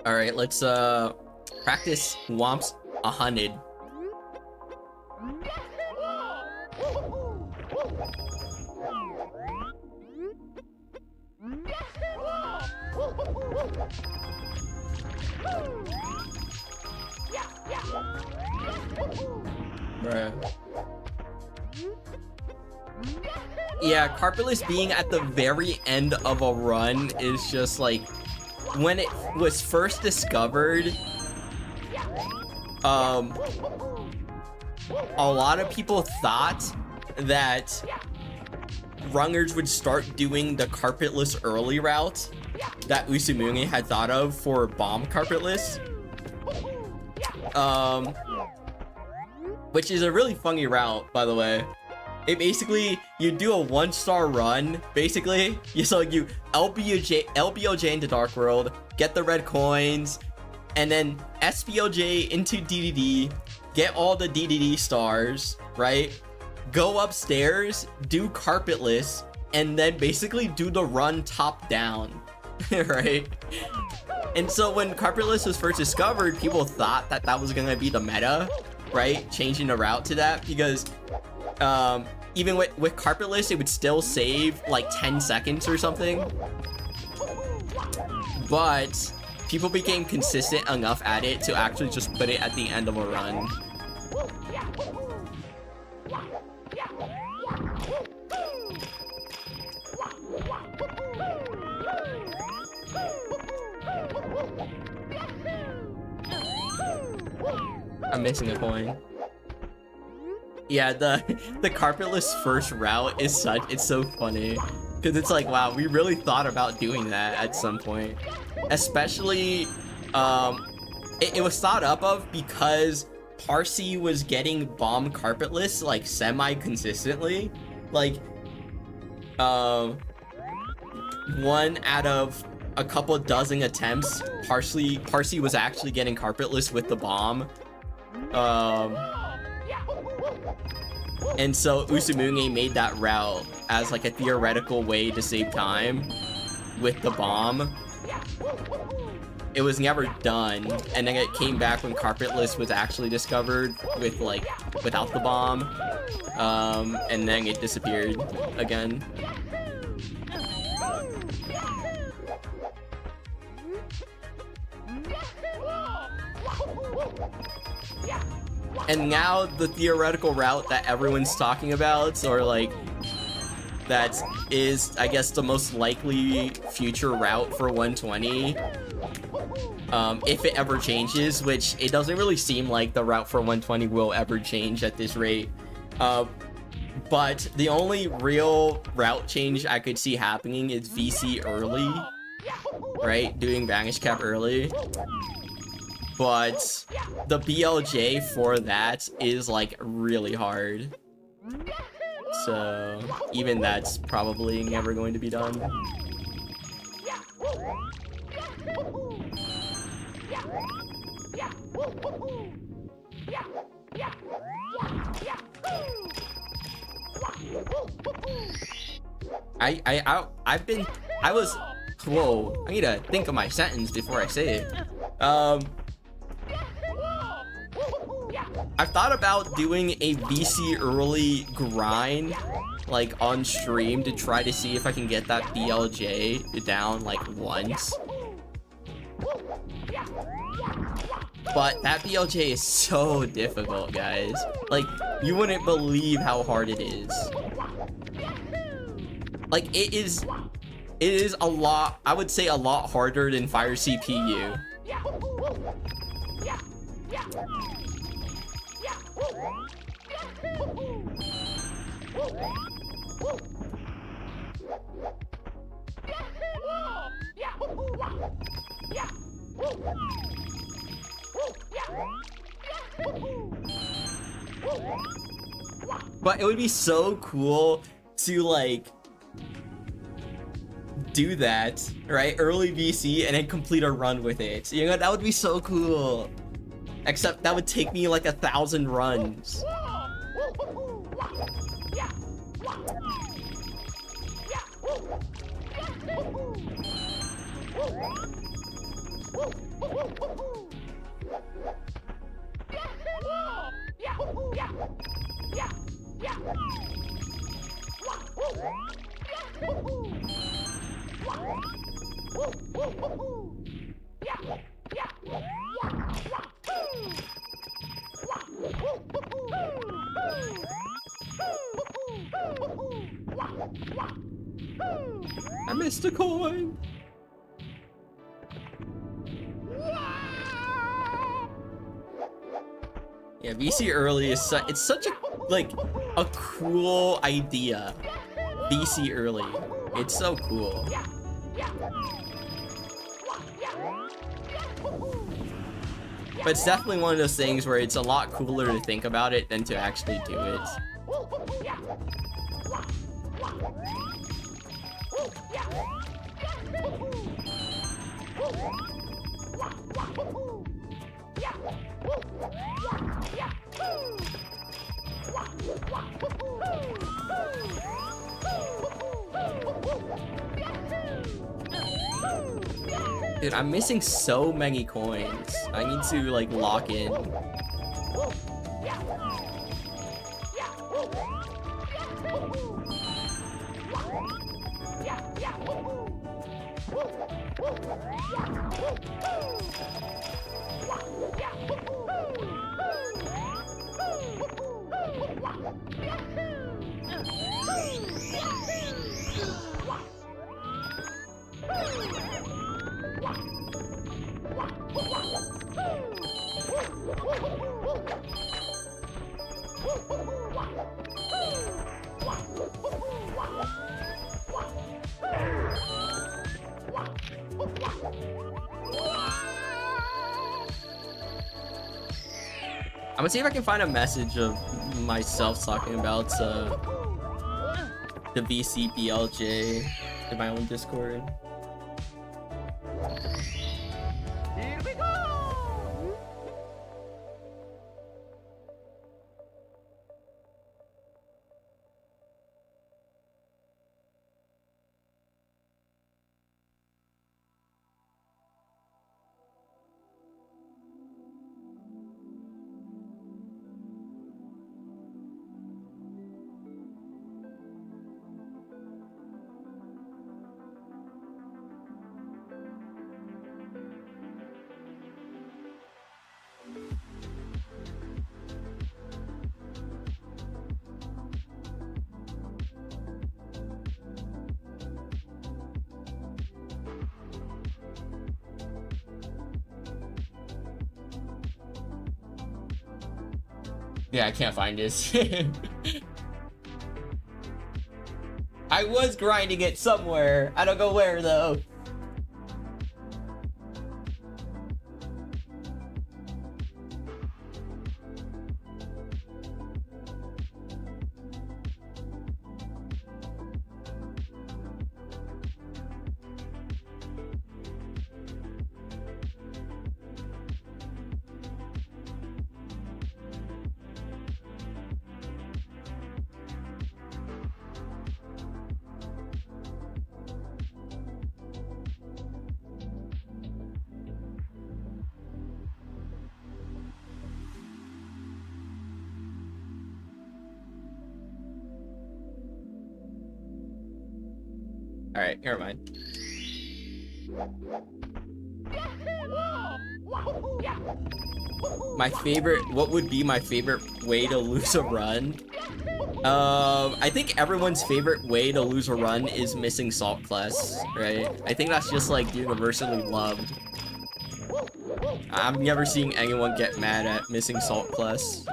All right, let's practice Womps 100. Bruh. Yeah, carpetless being at the very end of a run is just like, when it was first discovered, a lot of people thought that runners would start doing the carpetless early route that Usumungi had thought of for bomb carpetless. Which is a really funny route, by the way. It basically, you do a 1-star run, basically. So you LBOJ into Dark World, get the red coins, and then SBOJ into DDD, get all the DDD stars, right? Go upstairs, do carpetless, and then basically do the run top down, right? And so when carpetless was first discovered, people thought that that was gonna be the meta, right? Changing the route to that, because even with carpetless, it would still save like 10 seconds or something. But people became consistent enough at it to actually just put it at the end of a run. I'm missing a coin. Yeah, the carpetless first route is it's so funny, because it's like, wow, we really thought about doing that at some point. Especially, it was thought up of because Parsi was getting bomb carpetless like semi-consistently. Like, one out of a couple dozen attempts, Parsi was actually getting carpetless with the bomb. And so Usumungi made that route as like a theoretical way to save time with the bomb. It was never done, and then it came back when carpetless was actually discovered with like without the bomb, and then it disappeared again. And now the theoretical route that everyone's talking about, or like that is, I guess, the most likely future route for 120, if it ever changes, which it doesn't really seem like the route for 120 will ever change at this rate. But the only real route change I could see happening is VC early, right? Doing Vanish Cap early. But the BLJ for that is like really hard. So even that's probably never going to be done. Whoa, I need to think of my sentence before I say it. I've thought about doing a VC early grind, like on stream to try to see if I can get that BLJ down like once. But that BLJ is so difficult, guys. Like, you wouldn't believe how hard it is. Like, it is a lot, I would say a lot harder than Fire CPU. But it would be so cool to like do that, right? Early VC and then complete a run with it. You know, that would be so cool. Except that would take me like 1,000 runs. I missed a coin. Yeah, VC early is it's such a like a cool idea. VC early, it's so cool. But it's definitely one of those things where it's a lot cooler to think about it than to actually do it. Dude, I'm missing so many coins. I need to like lock in. I'm gonna see if I can find a message of myself talking about the VC BLJ in my own Discord. Here we go! Yeah, I can't find this. I was grinding it somewhere. I don't know where though. All right, never mind. My favorite, what would be my favorite way to lose a run? I think everyone's favorite way to lose a run is missing Salt Class, right? I think that's just like universally loved. I'm never seeing anyone get mad at missing Salt Class.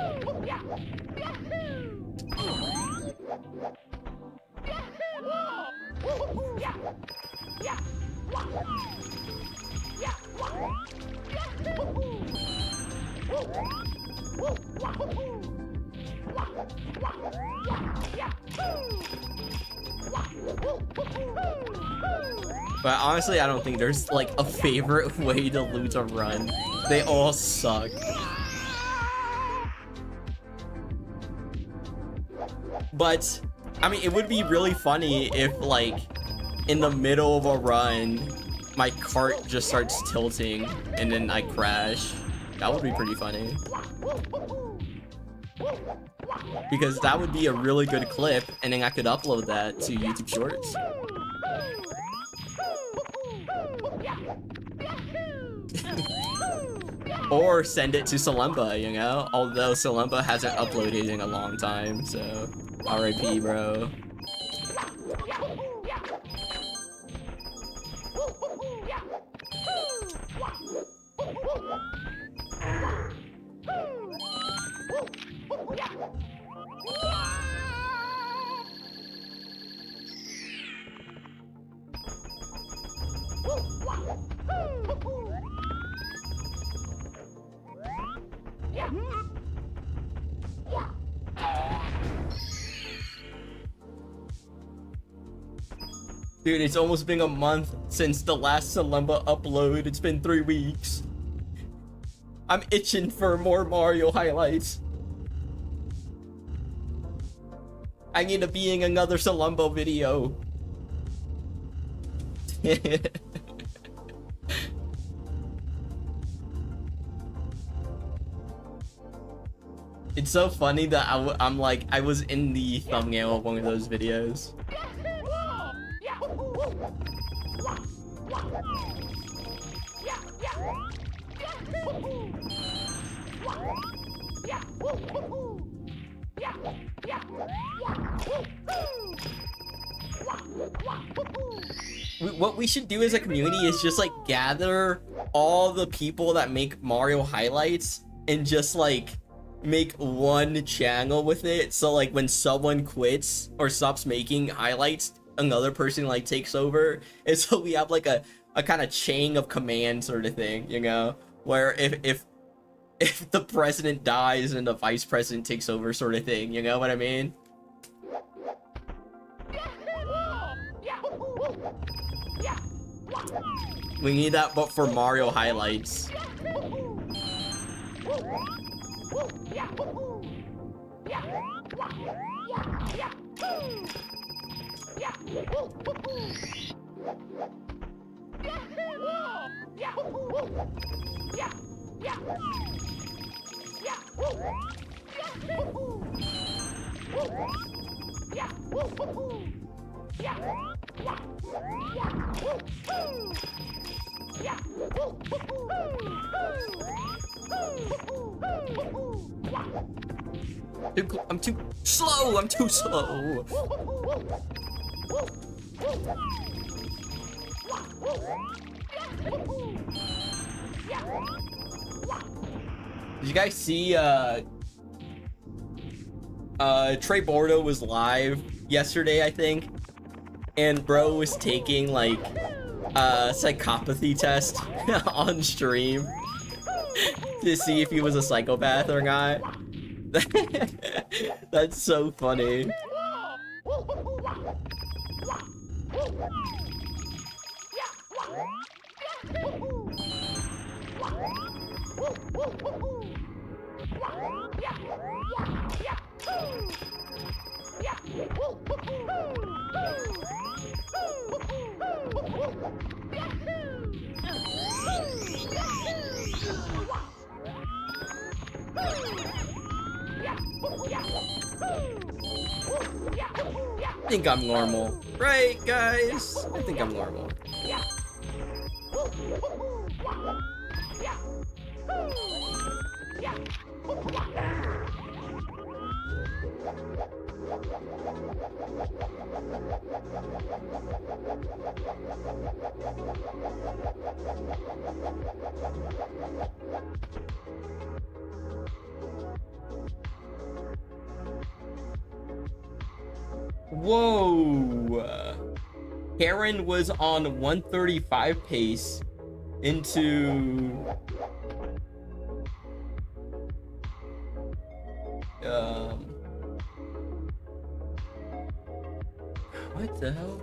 But honestly, I don't think there's like a favorite way to lose a run. They all suck. But I mean, it would be really funny if like in the middle of a run, my cart just starts tilting and then I crash. That would be pretty funny. Because that would be a really good clip and then I could upload that to YouTube Shorts. Or send it to Salemba, you know? Although Salemba hasn't uploaded in a long time, so RIP, bro. Dude, it's almost been a month since the last Salemba upload. It's been 3 weeks. I'm itching for more Mario highlights. I need to be in another Salemba video. It's so funny that I'm like, I was in the thumbnail of one of those videos. What we should do as a community is just like gather all the people that make Mario highlights and just like make one channel with it, so like when someone quits or stops making highlights, another person like takes over, and so we have like a kind of chain of command sort of thing, you know, where if the president dies and the vice president takes over sort of thing, you know what I mean? We need that, but for Mario highlights. I'm too slow. I'm too slow. Did you guys see Trey Bordo was live yesterday, I think, and bro was taking like a psychopathy test on stream to see if he was a psychopath or not. That's so funny. think I'm normal. Right, guys? I think I'm normal. Whoa! Karen was on 135 pace into what the hell?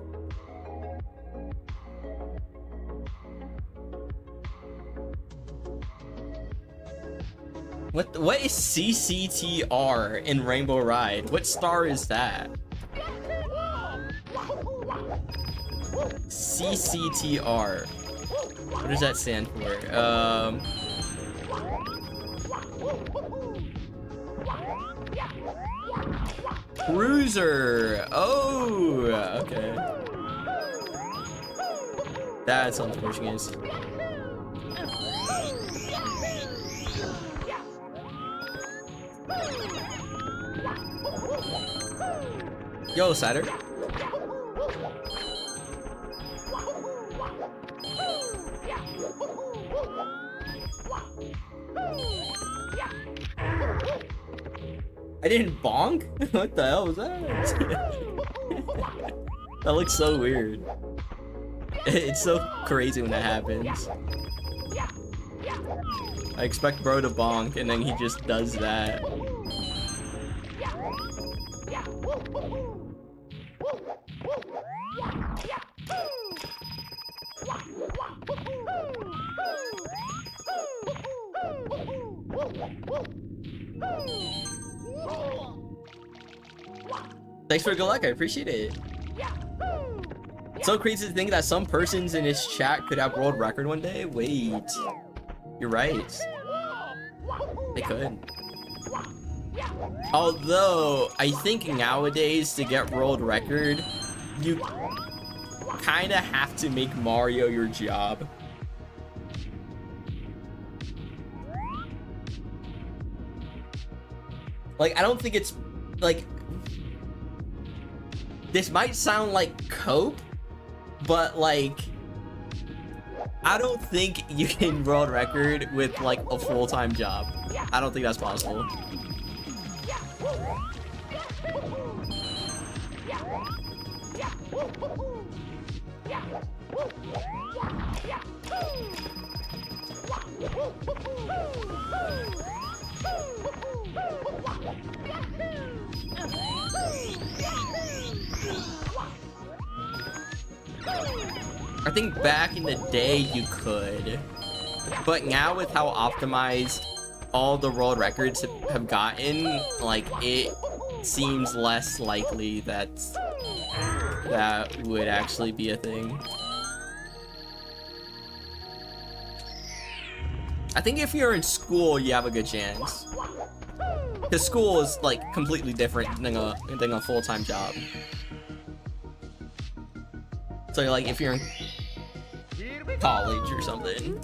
What is CCTR in Rainbow Ride? What star is that? CCTR. What does that stand for? Cruiser. Oh, okay. That's unfortunate. Yo, Cider. I didn't bonk? What the hell was that? That looks so weird. It's so crazy when that happens. I expect bro to bonk and then he just does that. Thanks for the good luck, I appreciate it. It's so crazy to think that some persons in his chat could have world record one day. Wait, you're right. They could. Although, I think nowadays to get world record, you kind of have to make Mario your job. Like, I don't think it's, like, this might sound like cope, but, like, I don't think you can world record with, like, a full-time job. I don't think that's possible. I think back in the day you could, but now with how optimized all the world records have gotten, like, it seems less likely that that would actually be a thing. I think if you're in school, you have a good chance. Because school is, like, completely different than a full-time job. So, like, if you're in college or something.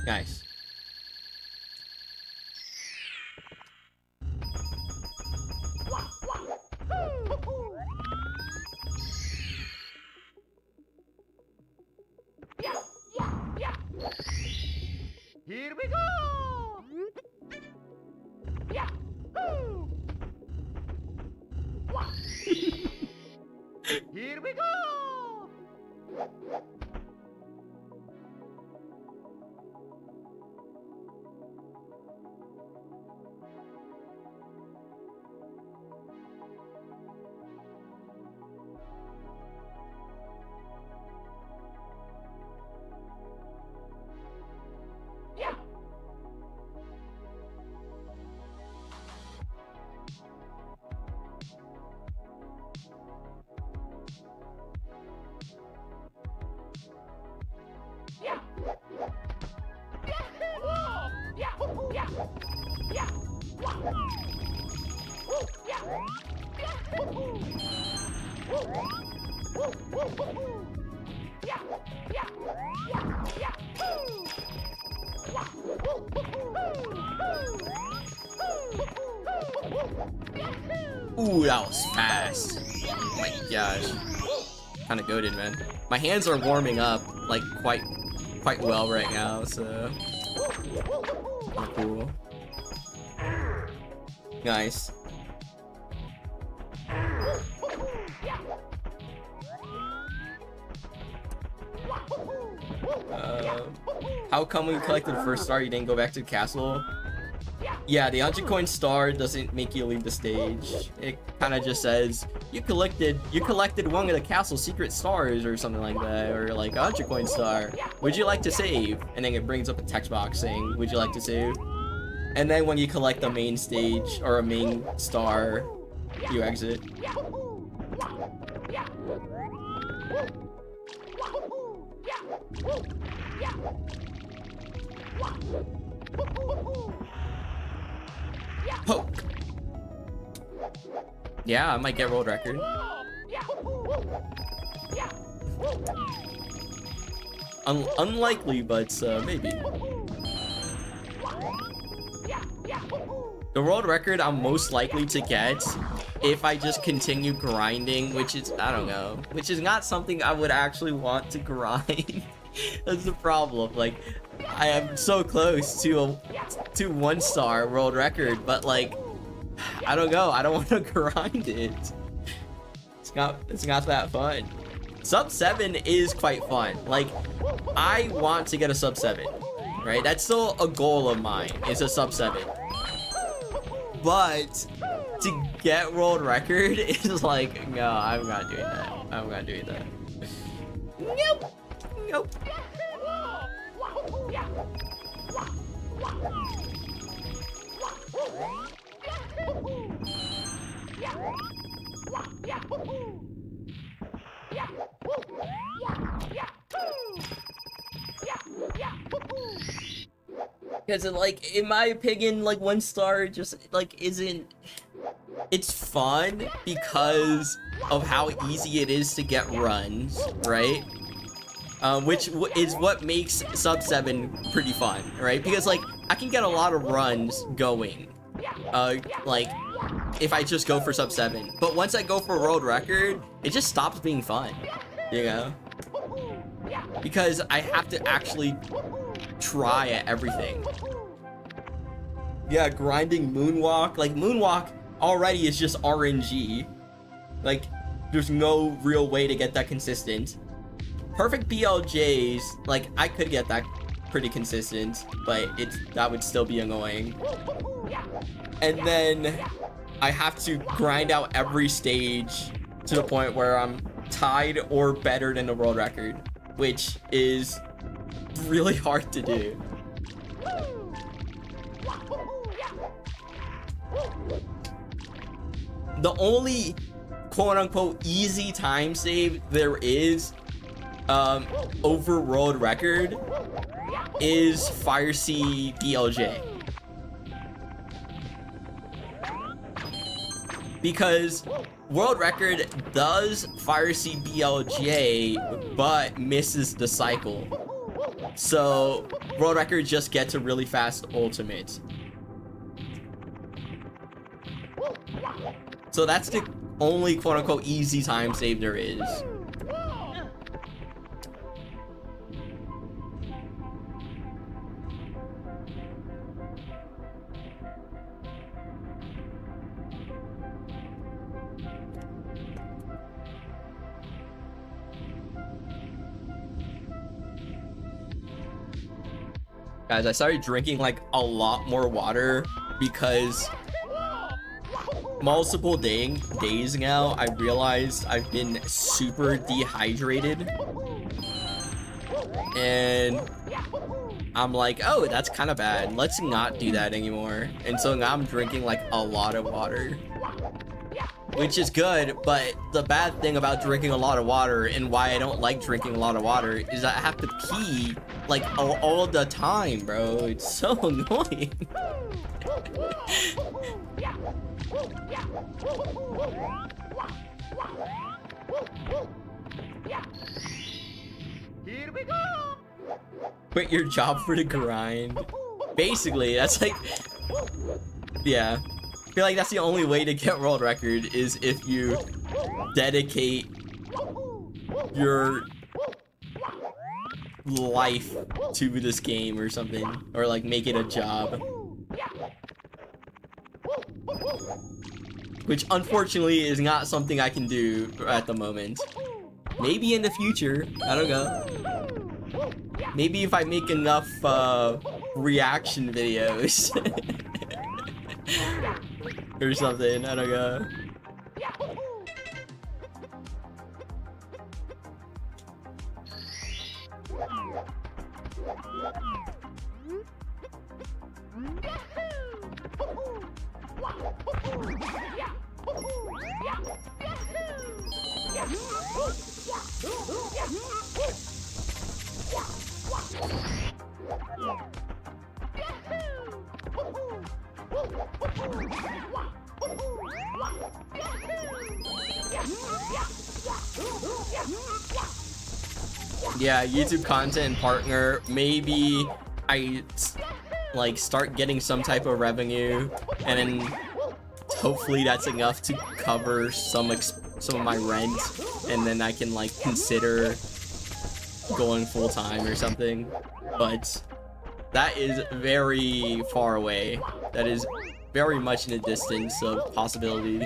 Nice. Here we go! Yeah! Here we go! Yeah! Yeah! Whoa! Yeah! Yeah! Yeah! Whoa! Woo! Yeah! Yeah! Woo! Woo! Woo! Woo! Yeah! Yeah! Yeah! Yeah! Woo! Wah! Woo! Ooh, that was fast. Oh my gosh. Kind of goated, man. My hands are warming up like quite well right now, so kinda cool. Nice. How come when you collected the first star you didn't go back to the castle? Yeah, the 100 coin star doesn't make you leave the stage. It kind of just says you collected one of the castle secret stars or something like that, or like a 100 coin star. Would you like to save? And then it brings up a text box saying, would you like to save? And then when you collect a main stage or a main star, you exit. Poke. Yeah, I might get world record. Unlikely, but maybe. The world record I'm most likely to get if I just continue grinding, which is, I don't know, which is not something I would actually want to grind. That's the problem. Like, I am so close to a 1-star world record, but like, I don't know. I don't want to grind it. It's not that fun. Sub 7 is quite fun. Like, I want to get a sub 7, right? That's still a goal of mine, is a sub 7. But to get world record is like, no, I'm not doing that. I'm not doing that. Nope. Nope. Because like, in my opinion, like 1 star just like isn't. It's fun because of how easy it is to get runs, right? Which is what makes sub 7 pretty fun, right? Because like, I can get a lot of runs going, like, if I just go for sub 7. But once I go for world record, it just stops being fun, you know? Because I have to actually try at everything. Yeah, grinding moonwalk. Like, moonwalk already is just RNG. Like, there's no real way to get that consistent. Perfect BLJs, like, I could get that pretty consistent, but that would still be annoying. And then I have to grind out every stage to the point where I'm tied or better than the world record, which is really hard to do. The only quote-unquote easy time save there is over world record is Fire Sea BLJ. Because world record does Fire Sea BLJ, but misses the cycle. So world record just gets a really fast ultimate. So that's the only quote-unquote easy time save there is. Guys, I started drinking like a lot more water because multiple days now I realized I've been super dehydrated, and I'm like, oh, that's kind of bad. Let's not do that anymore. And so now I'm drinking like a lot of water, which is good, but the bad thing about drinking a lot of water and why I don't like drinking a lot of water is that I have to pee like all the time, bro. It's so annoying. Here we go. Quit your job for the grind. Basically, that's like, yeah. I feel like that's the only way to get world record is if you dedicate your life to this game or something, or like make it a job. Which unfortunately is not something I can do at the moment. Maybe in the future, I don't know. Maybe if I make enough reaction videos or something, I don't know. Yeah, YouTube content partner, maybe I like start getting some type of revenue, and then hopefully that's enough to cover some of my rent, and then I can like consider going full time or something. But that is very far away. That is very much in the distance of possibility.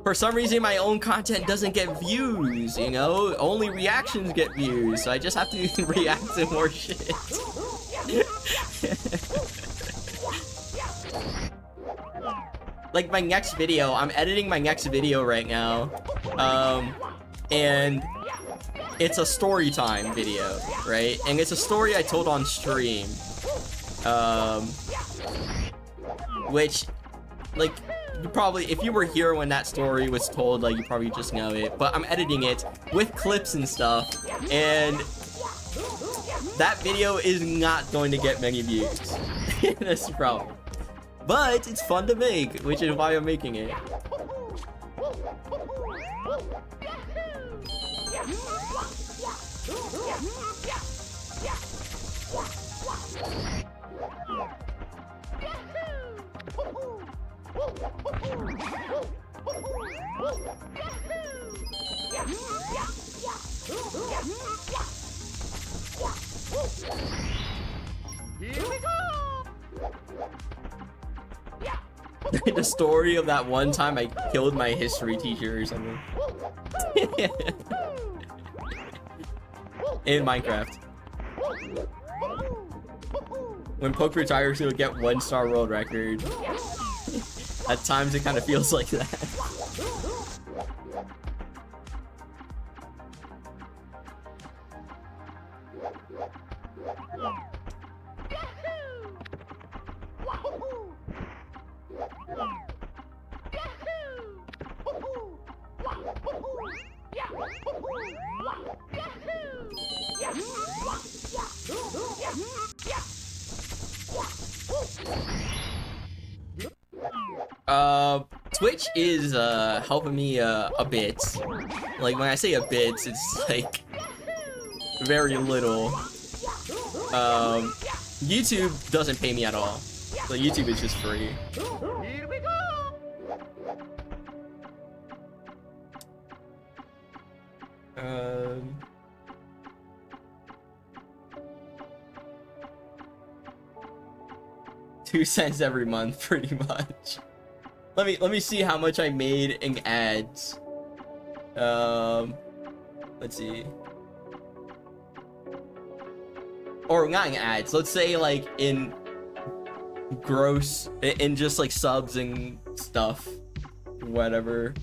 For some reason, my own content doesn't get views, you know? Only reactions get views, so I just have to react to more shit. Like my next video, I'm editing my next video right now. And it's a story time video, right? And it's a story I told on stream. Which, like, you probably, if you were here when that story was told, like, you probably just know it. But I'm editing it with clips and stuff, and that video is not going to get many views. That's the problem. But it's fun to make, which is why I'm making it. Here we go. The story of that one time I killed my history teacher or something. In Minecraft. When Poke retires, he'll get 1-star world record. At times, it kind of feels like that. Twitch is helping me a bit. Like when I say a bit, it's like very little. YouTube doesn't pay me at all. So YouTube is just free. Here we go. 2 cents every month, pretty much. let me see how much I made in ads. Let's see. Or not in ads. Let's say like in gross, in just like subs and stuff, whatever.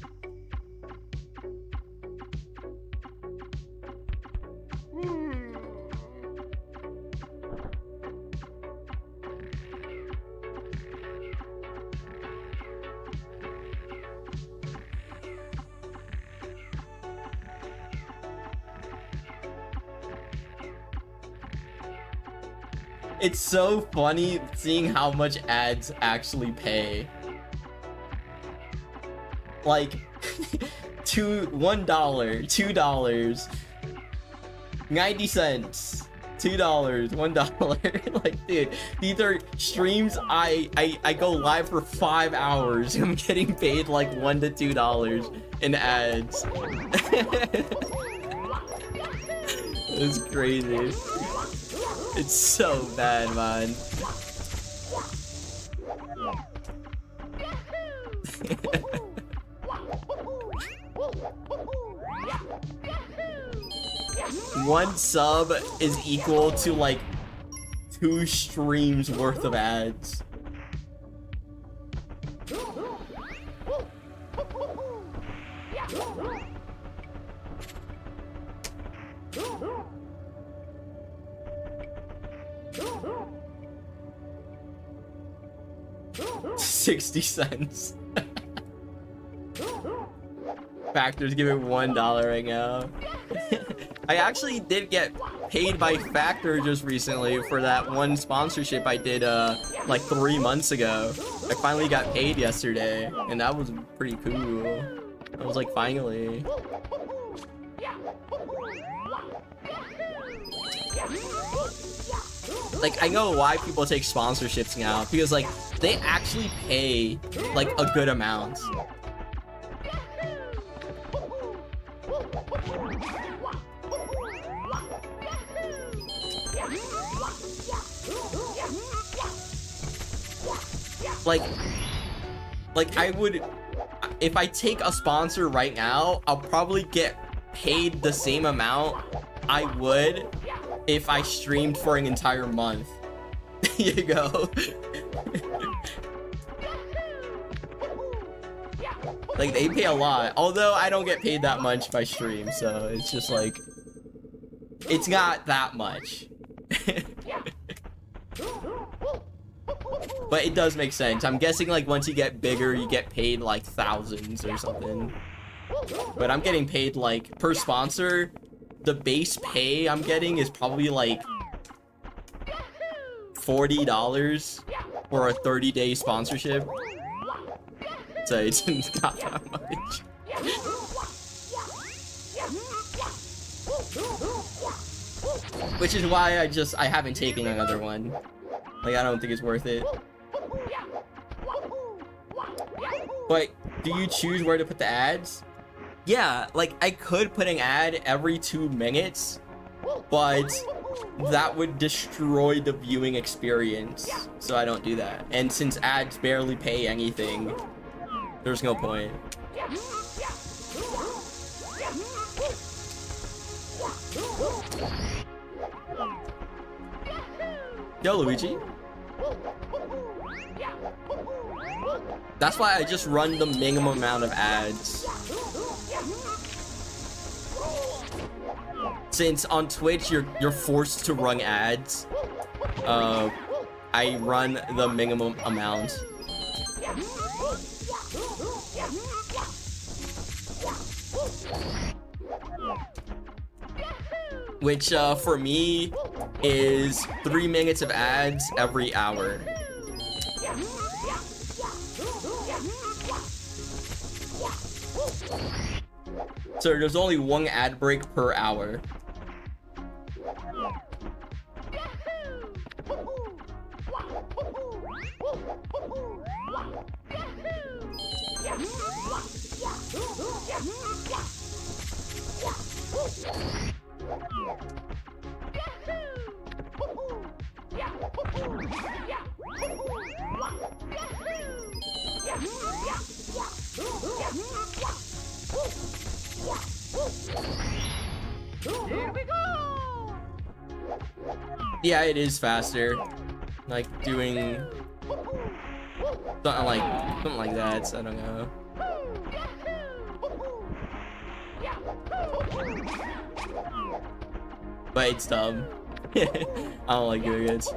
It's so funny seeing how much ads actually pay. Like, $1, $2, 90 cents, $2, $1. Like, dude, these are streams I go live for 5 hours. I'm getting paid like $1 to $2 in ads. It's crazy. It's so bad, man. One sub is equal to like 2 streams worth of ads. $0.60. Factors give it $1 right now. I actually did get paid by Factor just recently for that one sponsorship I did like 3 months ago. I finally got paid yesterday, and that was pretty cool. I was like, finally. Like, I know why people take sponsorships now, because like they actually pay like a good amount. Like I would, if I take a sponsor right now, I'll probably get paid the same amount I would if I streamed for an entire month. Here you go. Like, they pay a lot, although I don't get paid that much if I stream, so it's just like, it's not that much. But it does make sense. I'm guessing like once you get bigger, you get paid like thousands or something. But I'm getting paid like per sponsor. The base pay I'm getting is probably like $40 for a 30-day sponsorship. So it's not that much. Which is why I haven't taken another one. Like, I don't think it's worth it. But do you choose where to put the ads? Yeah, like I could put an ad every 2 minutes, but that would destroy the viewing experience. So I don't do that. And since ads barely pay anything, there's no point. Yo, Luigi. That's why I just run the minimum amount of ads. Since on Twitch you're forced to run ads, I run the minimum amount. Which for me is 3 minutes of ads every hour. So there's only 1 ad break per hour. Yeah, it is faster. Like doing something like that. So I don't know. But it's dumb. I don't like doing it.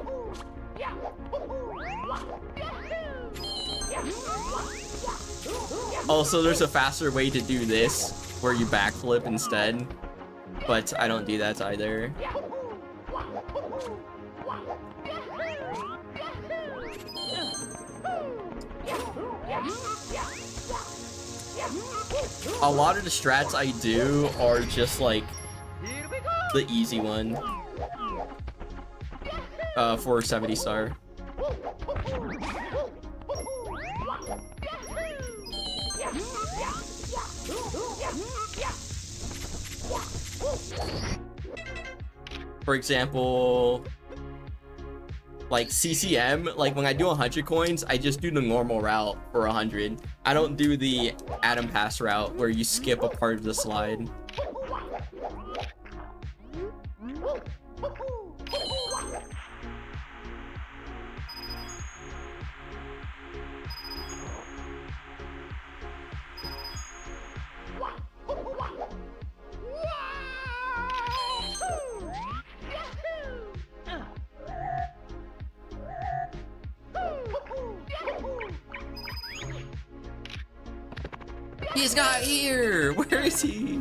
Also, there's a faster way to do this, where you backflip instead. But I don't do that either. A lot of the strats I do are just like the easy one for 70 star. For example, like CCM, like when I do 100 coins, I just do the normal route for 100. I don't do the Atom Pass route where you skip a part of the slide. He's not here! Where is he?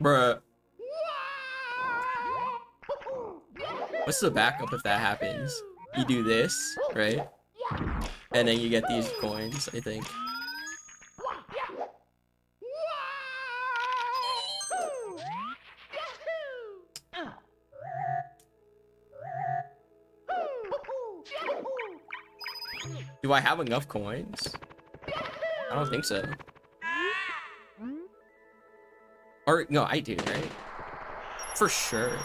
Bruh. What's the backup if that happens? You do this, right? And then you get these coins, I think. Do I have enough coins? I don't think so. Or, no, I do, right? For sure.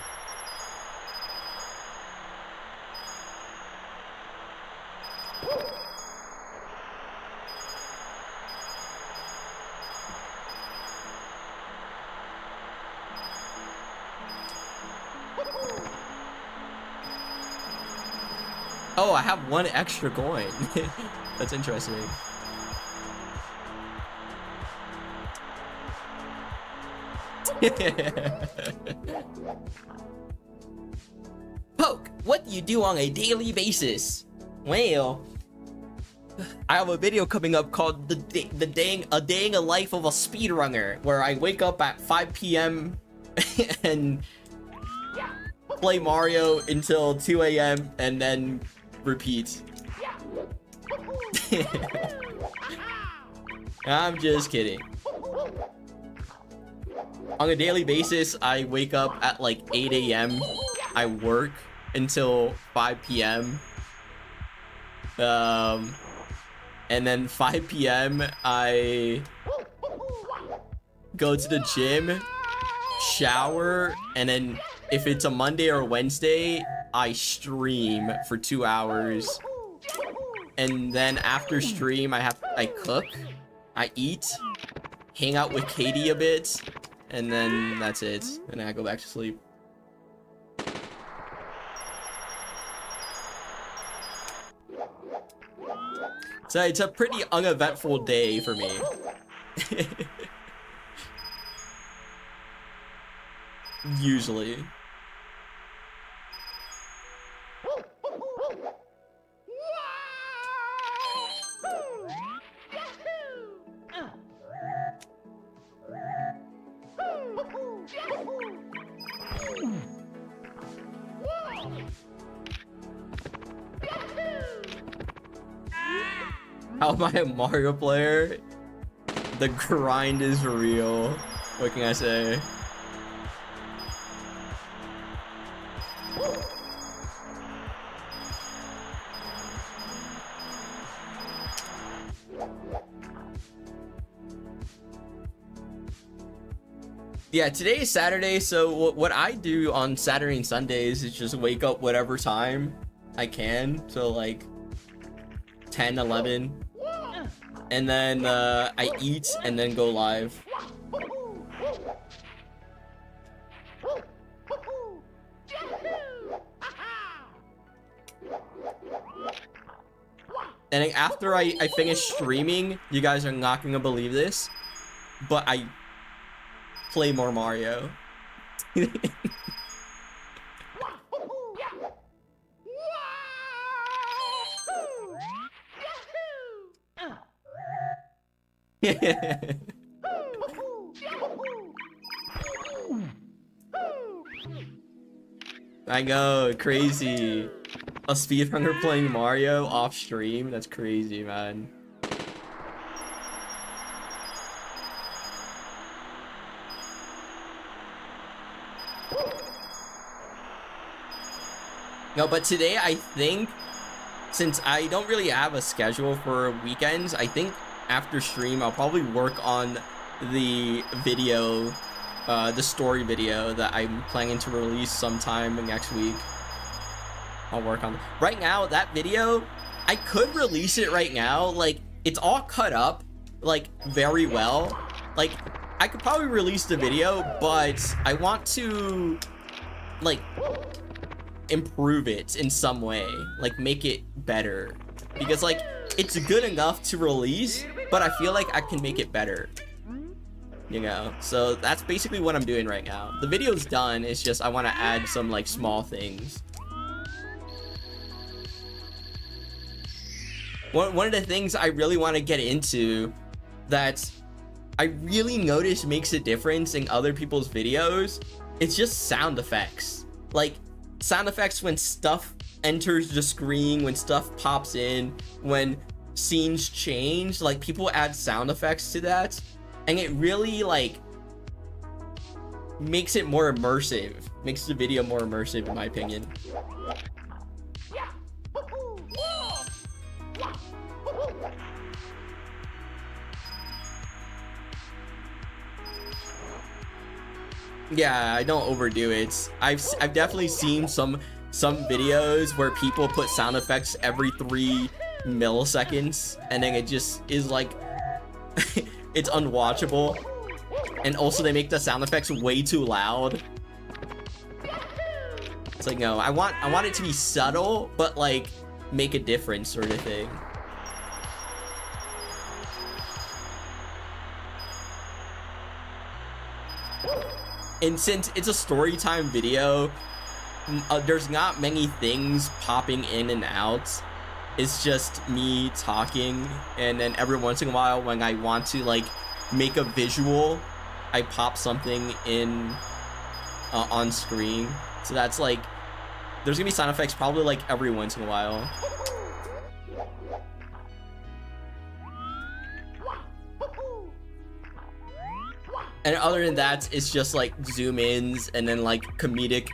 Oh, I have one extra coin. That's interesting. Poke, what do you do on a daily basis? Well, I have a video coming up called A Day in the Life of a Speedrunner, where I wake up at 5 p.m. and play Mario until 2 a.m. and then repeat. I'm just kidding. On a daily basis, I wake up at like 8 a.m. I work until 5 p.m. And then 5 p.m. I go to the gym, shower, and then if it's a Monday or Wednesday, I stream for 2 hours. And then after stream, I cook, I eat, hang out with Katie a bit, and then that's it. And then I go back to sleep. So it's a pretty uneventful day for me. Usually. How am I a Mario player? The grind is real. What can I say? Yeah, today is Saturday, so what I do on Saturday and Sundays is just wake up whatever time I can, so like 10, 11, and then I eat and then go live. And then after I finish streaming, you guys are not gonna believe this, but I play more Mario. I know, crazy. A speedrunner playing Mario off stream? That's crazy, man. No, but today I think, since I don't really have a schedule for weekends, I think after stream I'll probably work on the video, the story video that I'm planning to release sometime next week. I'll work on. Right now, that video, I could release it right now. Like, it's all cut up, like, very well. Like, I could probably release the video, but I want to, like, improve it in some way. Like, make it better. Because, like, it's good enough to release, but I feel like I can make it better. You know? So, that's basically what I'm doing right now. The video's done, it's just I want to add some, like, small things. One of the things I really want to get into that I really notice makes a difference in other people's videos, it's just sound effects. Like, sound effects when stuff enters the screen, when stuff pops in, when scenes change, like, people add sound effects to that, and it really, like, makes it more immersive. Makes the video more immersive, in my opinion. Yeah, I don't overdo it. I've definitely seen some videos where people put sound effects every 3 milliseconds, and then it just is like it's unwatchable. And also they make the sound effects way too loud. It's like, no, I want it to be subtle, but like make a difference, sort of thing. And since it's a story time video, there's not many things popping in and out. It's just me talking, and then every once in a while when I want to like make a visual, I pop something in on screen. So that's like, there's gonna be sound effects probably like every once in a while. And other than that, it's just like zoom ins and then like comedic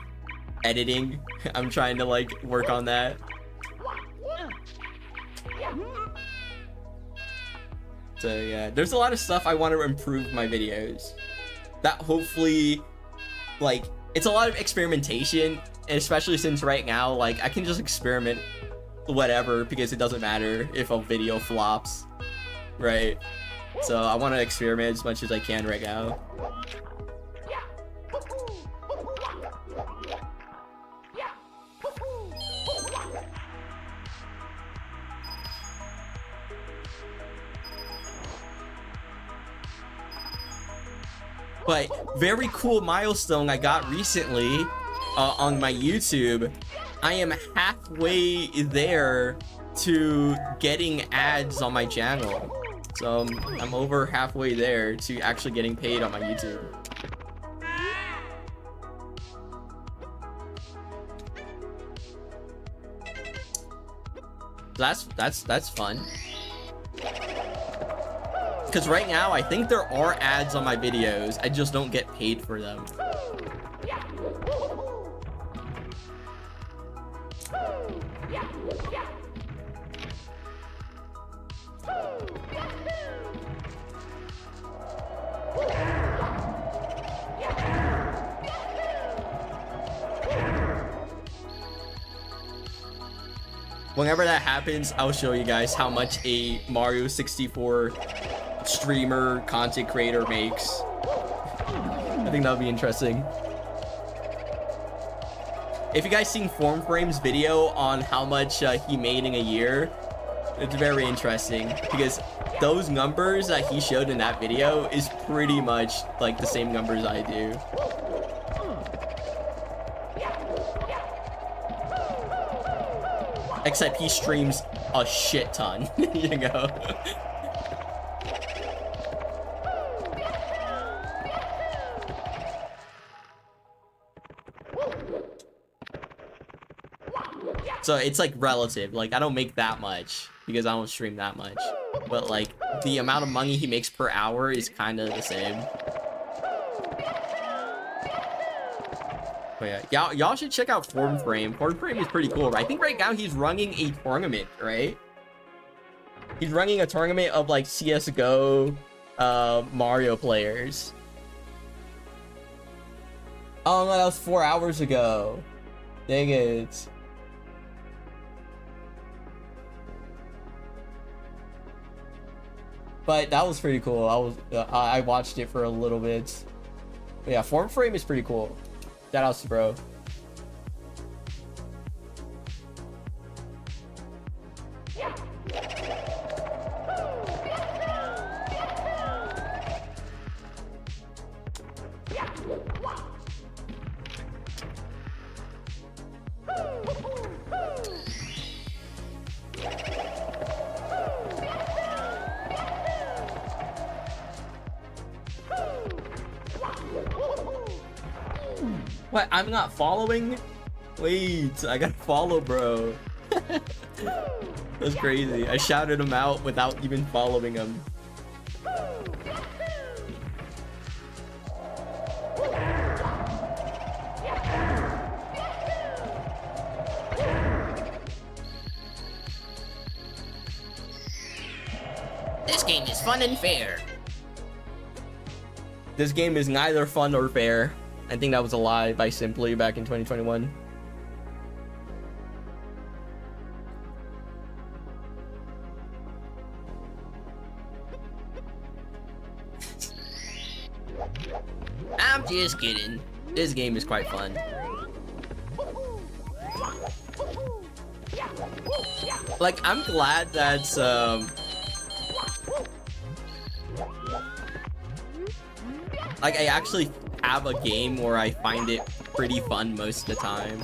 editing. I'm trying to like work on that. So yeah, there's a lot of stuff I want to improve my videos. That hopefully, like, it's a lot of experimentation, and especially since right now, like, I can just experiment whatever because it doesn't matter if a video flops, right? So I want to experiment as much as I can right now. But very cool milestone I got recently on my YouTube. I am halfway there to getting ads on my channel. So I'm over halfway there to actually getting paid on my YouTube. That's fun. Because right now, I think there are ads on my videos. I just don't get paid for them. Whenever that happens, I'll show you guys how much a Mario 64 streamer, content creator makes. I think that'll be interesting. If you guys seen Formframe's video on how much he made in a year, it's very interesting because those numbers that he showed in that video is pretty much like the same numbers I do. Except he streams a shit ton, you know? So it's like relative, like I don't make that much because I don't stream that much. But like the amount of money he makes per hour is kind of the same. But yeah, y'all should check out Formframe. Formframe is pretty cool. I think right now he's running a tournament, right? He's running a tournament of like CSGO Mario players. Oh no, that was 4 hours ago. Dang it. But that was pretty cool. I watched it for a little bit. But yeah, Formframe is pretty cool. Shout out to bro. What? I'm not following? Wait, I gotta follow, bro. That's crazy. I shouted him out without even following him. This game is fun and fair. This game is neither fun or fair. I think that was a lie by Simply back in 2021. I'm just kidding. This game is quite fun. Like, I'm glad that like I actually have a game where I find it pretty fun most of the time.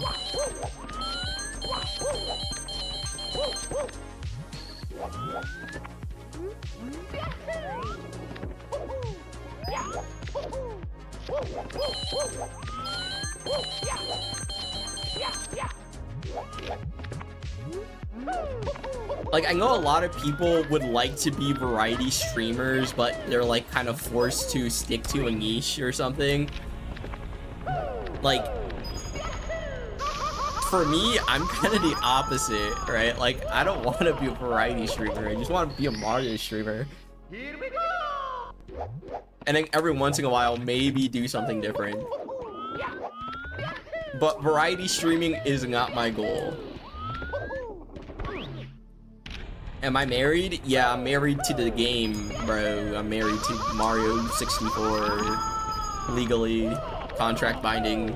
Like, I know a lot of people would like to be variety streamers, but they're like kind of forced to stick to a niche or something. Like, for me, I'm kind of the opposite, right? Like, I don't want to be a variety streamer. I just want to be a Mario streamer. Here we go! And then every once in a while, maybe do something different. But variety streaming is not my goal. Am I married? Yeah, I'm married to the game, bro. I'm married to Mario 64. Legally. Contract binding.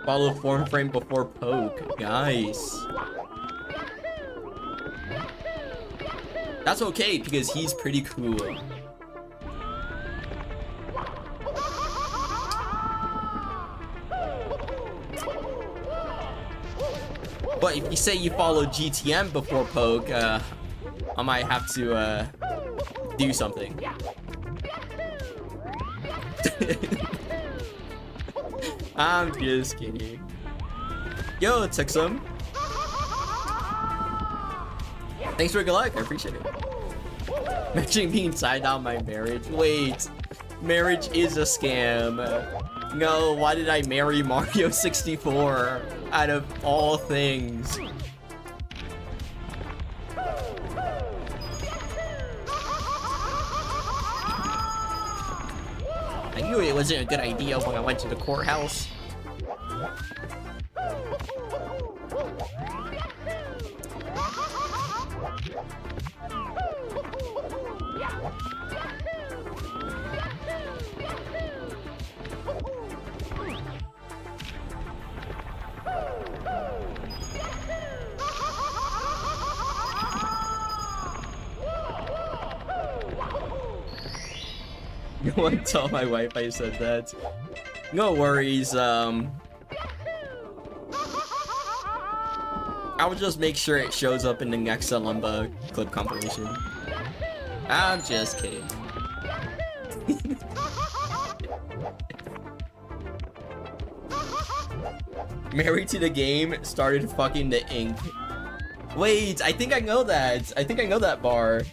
Follow Formframe before poke. Nice. That's okay, because he's pretty cool. But if you say you follow GTM before poke, I might have to do something. I'm just kidding. Yo, Tixum. Thanks for good luck, I appreciate it. Imagine being tied down my marriage. Wait, marriage is a scam. No, why did I marry Mario 64 out of all things? I knew it wasn't a good idea when I went to the courthouse. Won't tell my wife I said that. No worries, I will just make sure it shows up in the next Lumba clip compilation. I'm just kidding. Married to the game, started fucking the ink. Wait, I think I know that. I think I know that bar.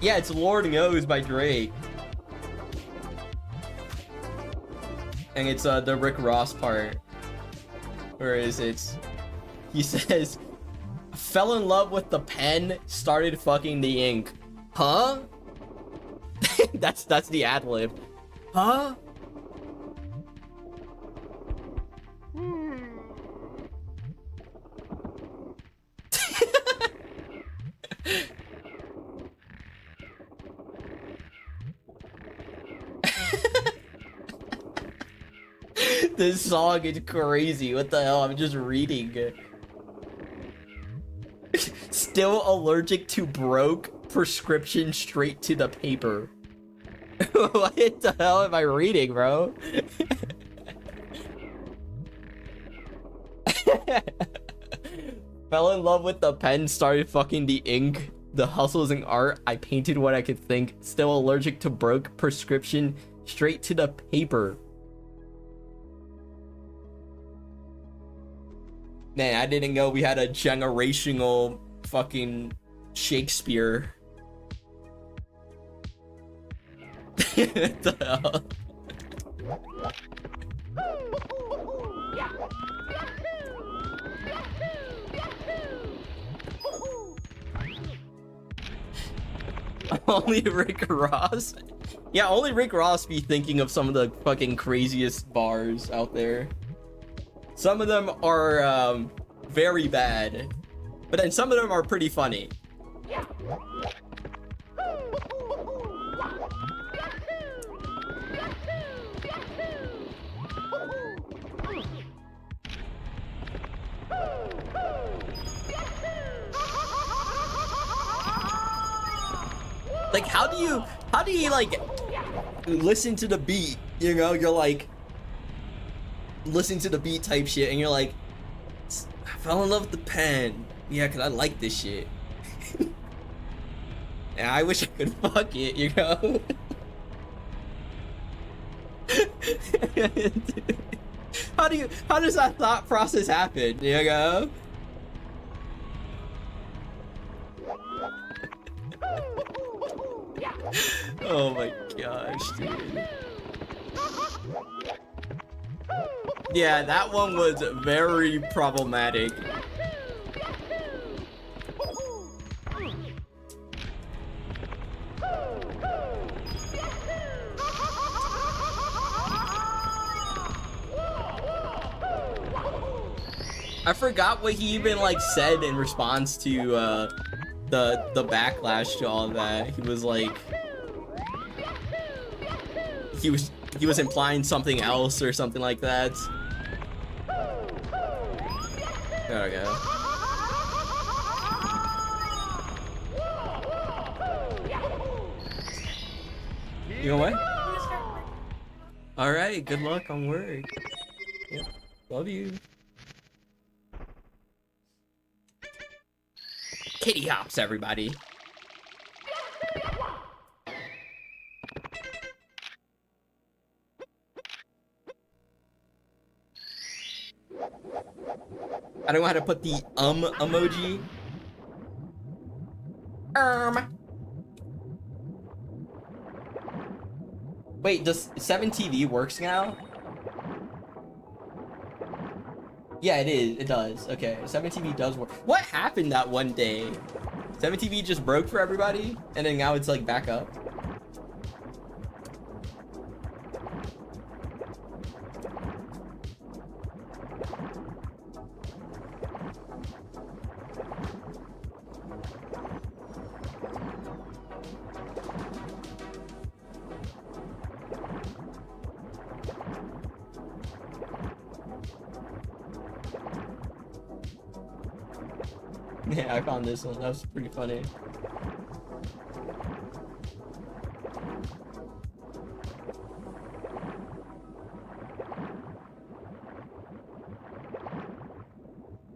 Yeah, it's Lord Knows by Drake. And it's the Rick Ross part. Where is it? He says, fell in love with the pen, started fucking the ink. Huh? that's the ad lib. Huh? This song is crazy. What the hell? I'm just reading. Still allergic to broke, prescription straight to the paper. What the hell am I reading, bro? Fell in love with the pen, started fucking the ink. The hustles in art, I painted what I could think. Still allergic to broke, prescription straight to the paper. Man, I didn't know we had a generational fucking Shakespeare. What the hell? Only Rick Ross? Yeah, only Rick Ross be thinking of some of the fucking craziest bars out there. Some of them are very bad, but then some of them are pretty funny. Like, how do you like listen to the beat, you know? You're like listen to the beat type shit and you're like, I fell in love with the pen. Yeah, cause I like this shit. And I wish I could fuck it, you know? How does that thought process happen, you know? Oh my gosh, dude. Yeah, that one was very problematic. I forgot what he even like said in response to the backlash to all that. He was like, he was implying something else or something like that. There we go. You know what? All right, good luck on work. Yep. Love you. Kitty hops, everybody. I don't know how to put the emoji. Wait, does 7TV works now? Yeah, it is. It does. Okay, 7TV does work. What happened that one day? 7TV just broke for everybody, and then now it's like back up. Yeah, I found this one. That was pretty funny.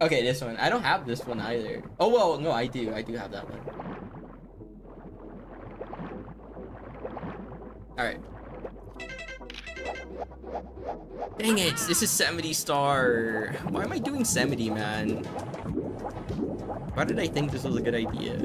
Okay, this one. I don't have this one either. Oh, well, no, I do. I do have that one. Alright. Dang it, this is 70 star. Why am I doing 70, man? Why did I think this was a good idea?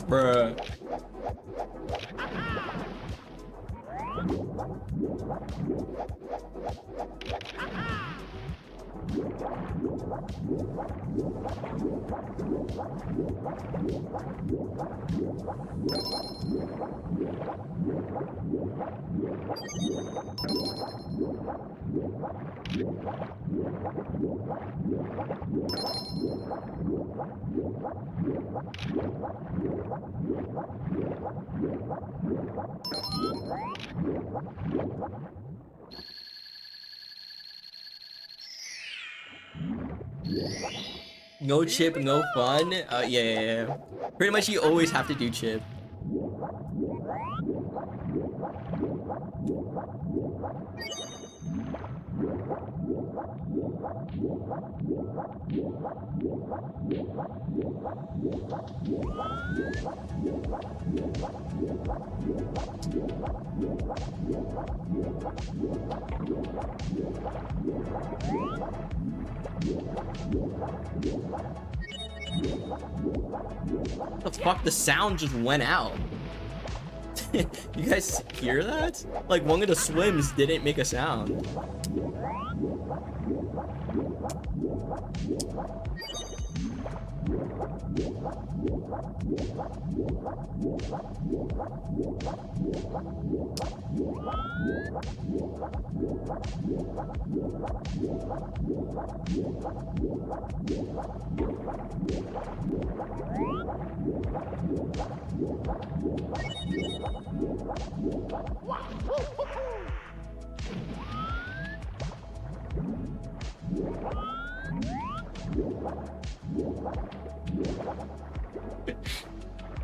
Bruh. No chip, no fun. Yeah. Pretty much you always have to do chip. What the fuck? The sound just went out. You guys hear that? Like one of the swims didn't make a sound.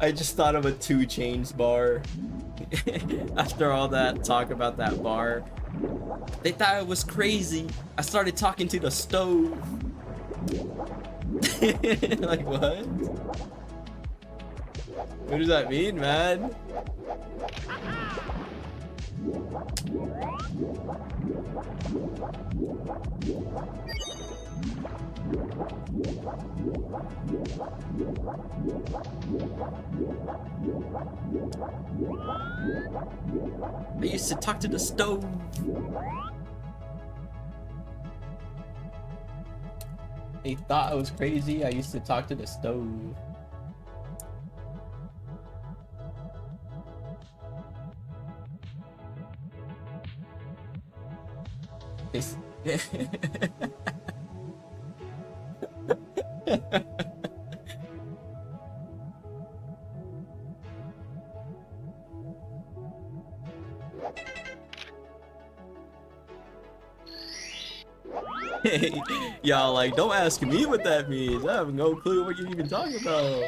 I just thought of a 2 Chainz bar. After all that talk about that bar, they thought it was crazy. I started talking to the stove. Like what? What does that mean, man? I used to talk to the stove. They thought I was crazy. I used to talk to the stove. It's y'all like, don't ask me what that means. I have no clue what you're even talking about.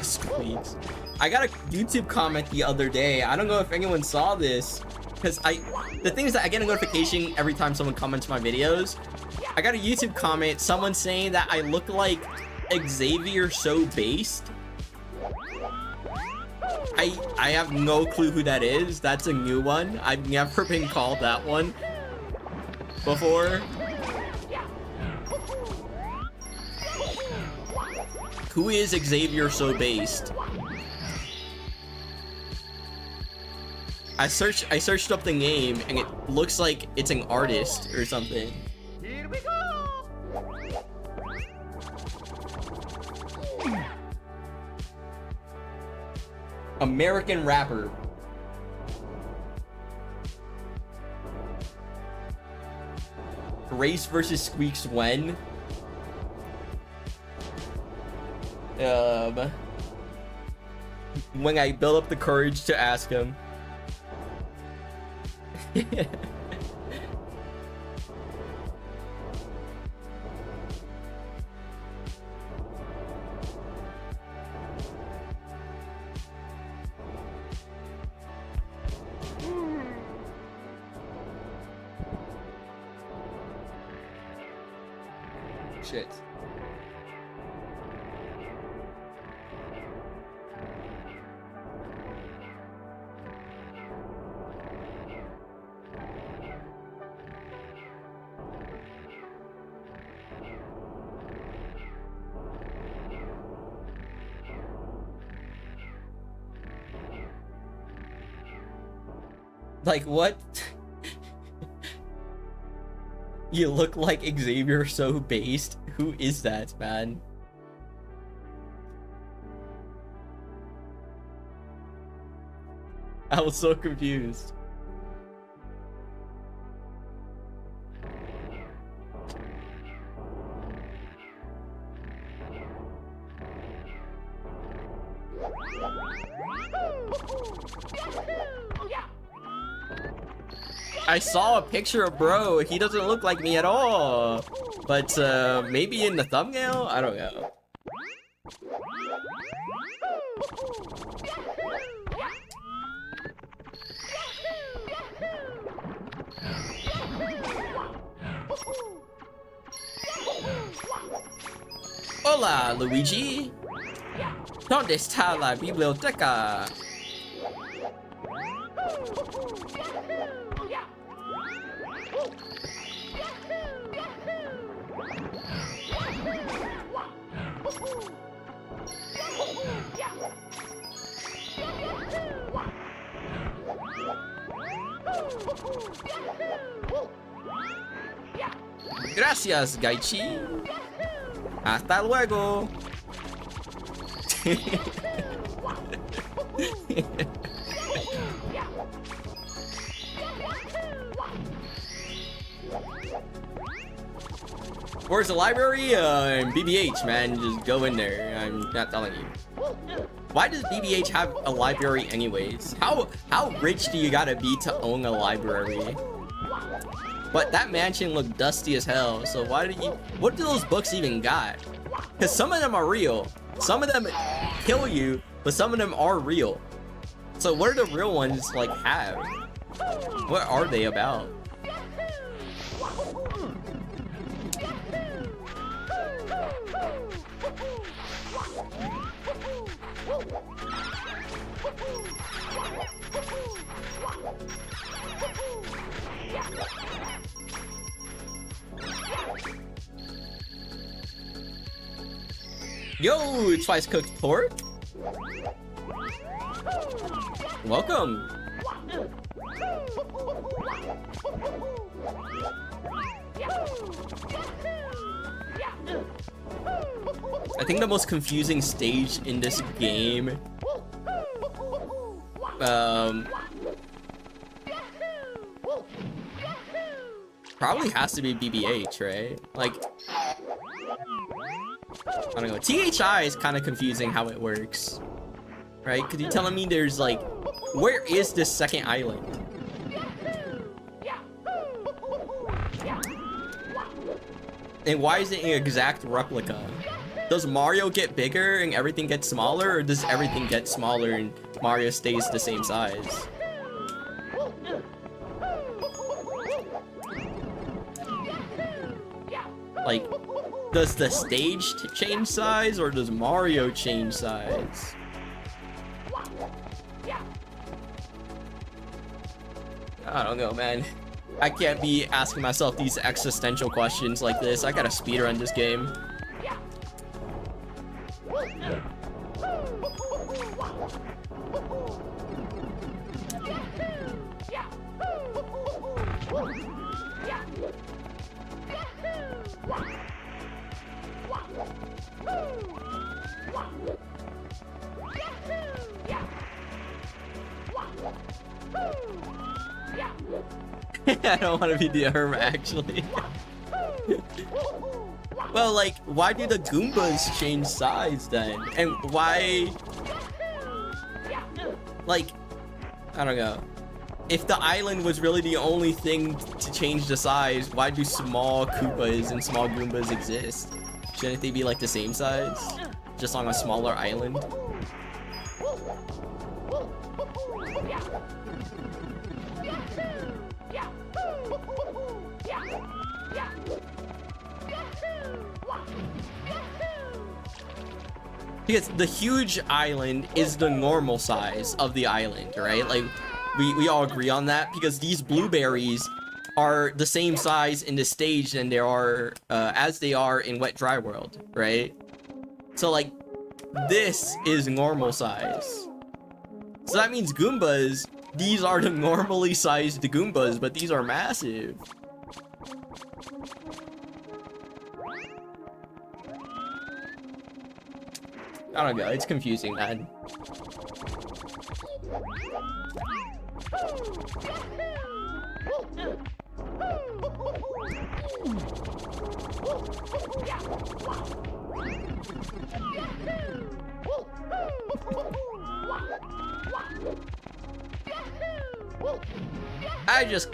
Squeaks. I got a YouTube comment the other day. I don't know if anyone saw this, because the thing is that I get a notification every time someone comments my videos. I got a YouTube comment, someone saying that I look like Xavier So Based. I have no clue who that is. That's a new one. I've never been called that one before. Who is Xavier so based? I searched up the name and it looks like it's an artist or something. Here we go. American rapper. Race versus Squeaks when? When I build up the courage to ask him. Shit. Like what? You look like Xavier so based. Who is that, man? I was so confused. I saw a picture of bro. He doesn't look like me at all. But maybe in the thumbnail? I don't know. Hola, Luigi. ¿Dónde está la biblioteca? Gracias, Gaichi. Hasta luego. Where's the library? BBH, man. Just go in there. I'm not telling you. Why does BBH have a library anyways? How rich do you gotta be to own a library? But that mansion looked dusty as hell, so what do those books even got? Because some of them are real. Some of them kill you, but some of them are real. So what do the real ones like have? What are they about? Yo, twice cooked pork. Welcome. I think the most confusing stage in this game probably has to be BBH, right? Like, I don't know. THI is kind of confusing how it works, right? Because you're telling me there's like, where is this second island? And why is it an exact replica? Does Mario get bigger and everything gets smaller, or does everything get smaller and Mario stays the same size? Like, does the stage change size, or does Mario change size? I don't know, man. I can't be asking myself these existential questions like this. I gotta speedrun this game. I don't want to be the hermit, actually. Well, like, why do the Goombas change size then? And why... Like, I don't know. If the island was really the only thing to change the size, why do small Koopas and small Goombas exist? Shouldn't they be like the same size? Just on a smaller island? Because the huge island is the normal size of the island, right? Like, we all agree on that, because these blueberries are the same size in the stage than they are, as they are in Wet Dry World, right? So, like, this is normal size. So that means Goombas, these are the normally sized Goombas, but these are massive. I don't know, it's confusing, man. I just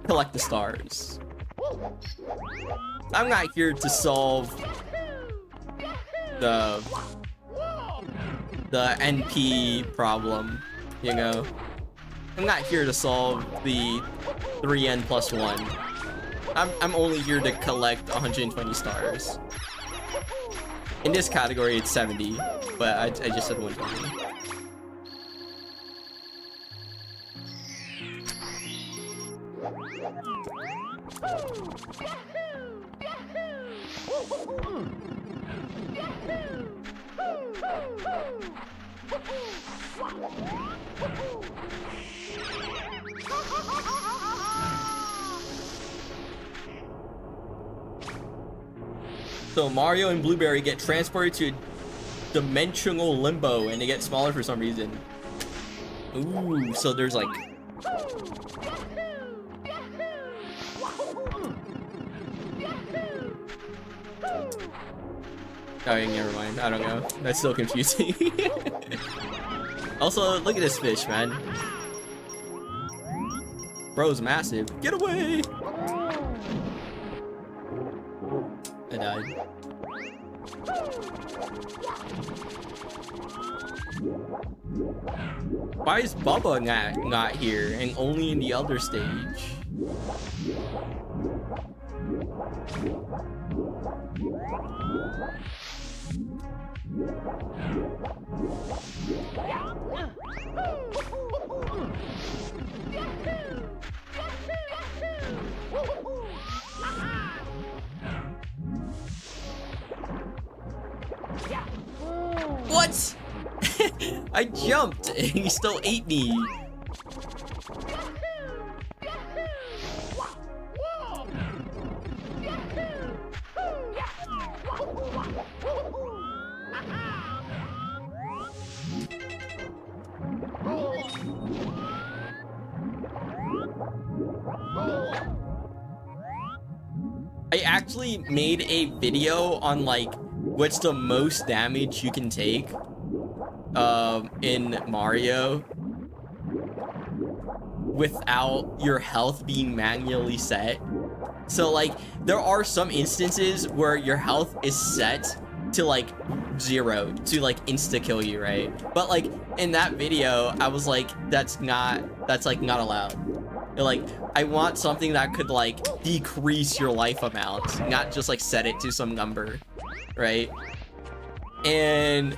collect the stars. I'm not here to solve the NP problem, you know? I'm not here to solve the 3n plus 1. I'm only here to collect 120 stars. In this category, it's 70, but I just said 120. So Mario and Blueberry get transported to dimensional limbo and they get smaller for some reason. Ooh, so there's like... Oh, never mind. I don't know. That's still confusing. Also, look at this fish, man. Bro's massive. Get away! I died. Why is Bubba not here and only in the other stage? What? I jumped and he still ate me. I actually made a video on like what's the most damage you can take in Mario without your health being manually set. So like there are some instances where your health is set to like 0 to like insta kill you, right? But like in that video I was like that's like not allowed. Like I want something that could like decrease your life amount, not just like set it to some number, right? And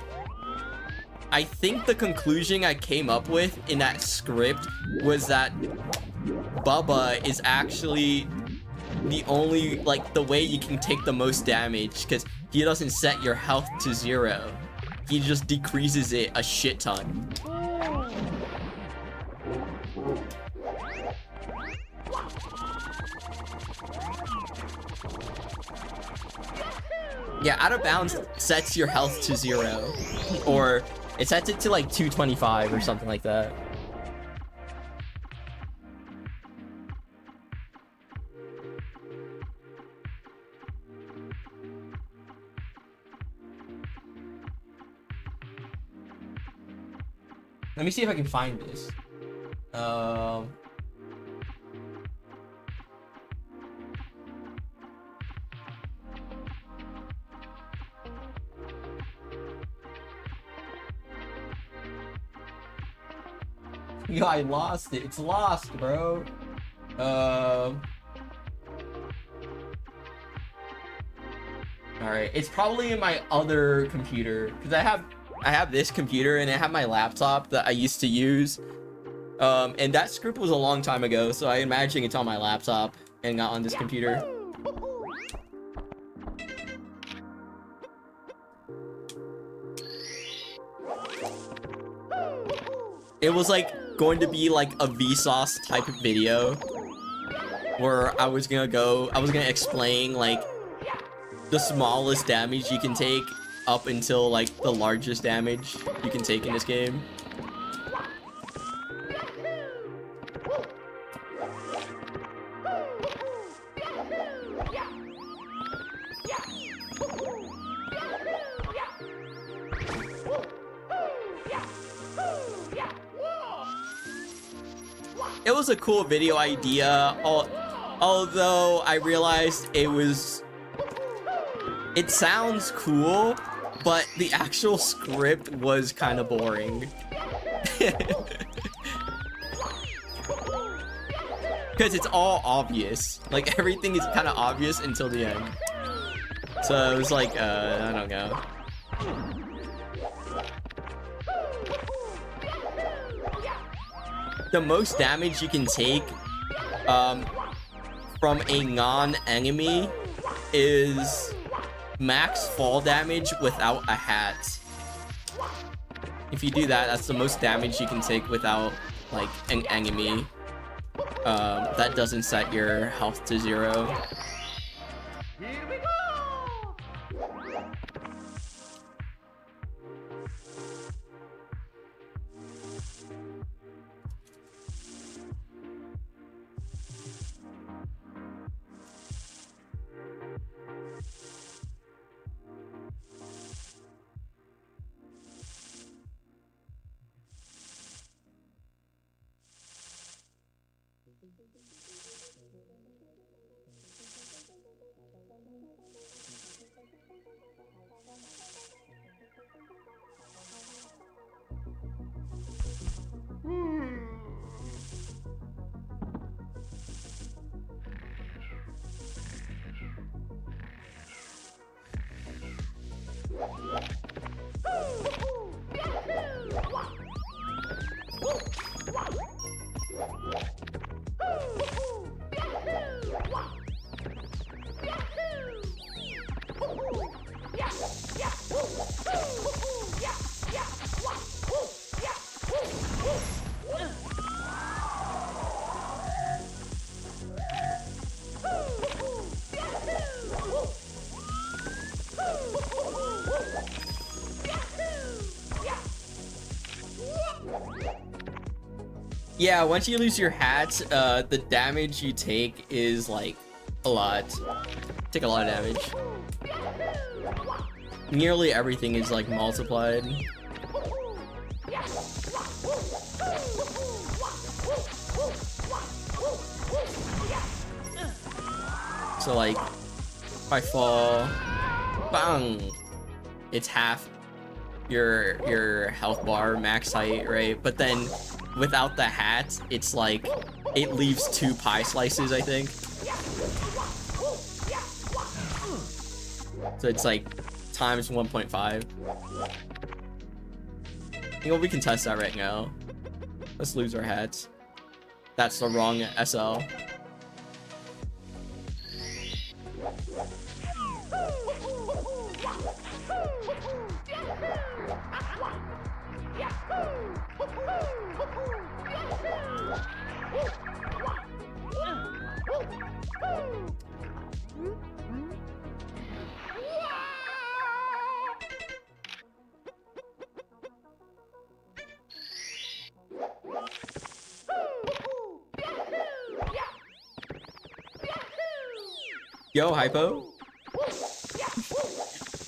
I think the conclusion I came up with in that script was that Bubba is actually the only, like, the way you can take the most damage, because he doesn't set your health to 0. he just decreases it a shit ton. Yeah, out of bounds sets your health to 0. Or it sets it to like 225 or something like that. Let me see if I can find this. Yo, I lost it. It's lost, bro. Alright, it's probably in my other computer because I have this computer and I have my laptop that I used to use. And that script was a long time ago, so I imagine it's on my laptop and not on this computer. It was like going to be like a Vsauce type of video where I was gonna explain like the smallest damage you can take up until like the largest damage you can take in this game. It was a cool video idea, although I realized it sounds cool, but the actual script was kind of boring. Because it's all obvious. Like, everything is kind of obvious until the end. So it was like, I don't know. The most damage you can take from a non-enemy is max fall damage without a hat. If you do that, that's the most damage you can take without like an enemy that doesn't set your health to 0. Here we go! Yeah, once you lose your hat, the damage you take is like a lot. Take a lot of damage. Nearly everything is like multiplied. So like, if I fall, bang, it's half your health bar max height, right? But then without the hat, it's like it leaves 2 pie slices, I think. So it's like times 1.5. You know, we can test that right now. Let's lose our hats. That's the wrong SL. Go, Hypo.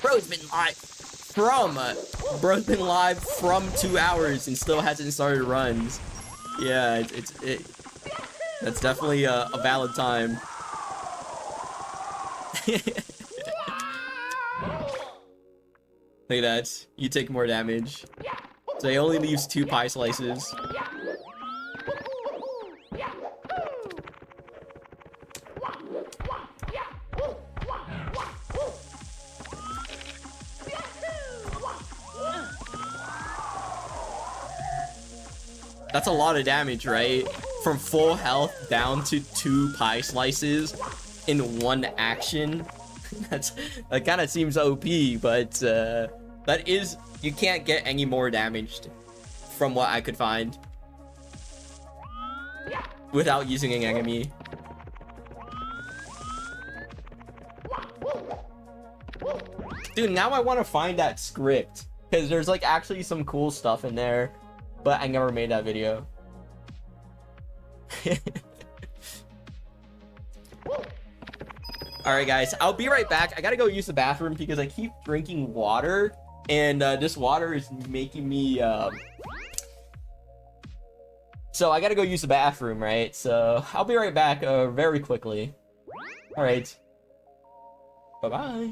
Bro's been live. Bro's been live from 2 hours and still hasn't started runs. Yeah, that's definitely a valid time. Look at that. You take more damage. So he only leaves 2 pie slices. That's a lot of damage, right? From full health down to 2 pie slices in one action. That kind of seems OP, but that is, you can't get any more damaged from what I could find without using an enemy. Dude, now I want to find that script because there's like actually some cool stuff in there, but I never made that video. Alright guys, I'll be right back. I gotta go use the bathroom because I keep drinking water and this water is making me so I gotta go use the bathroom, right? So I'll be right back very quickly. Alright, bye bye.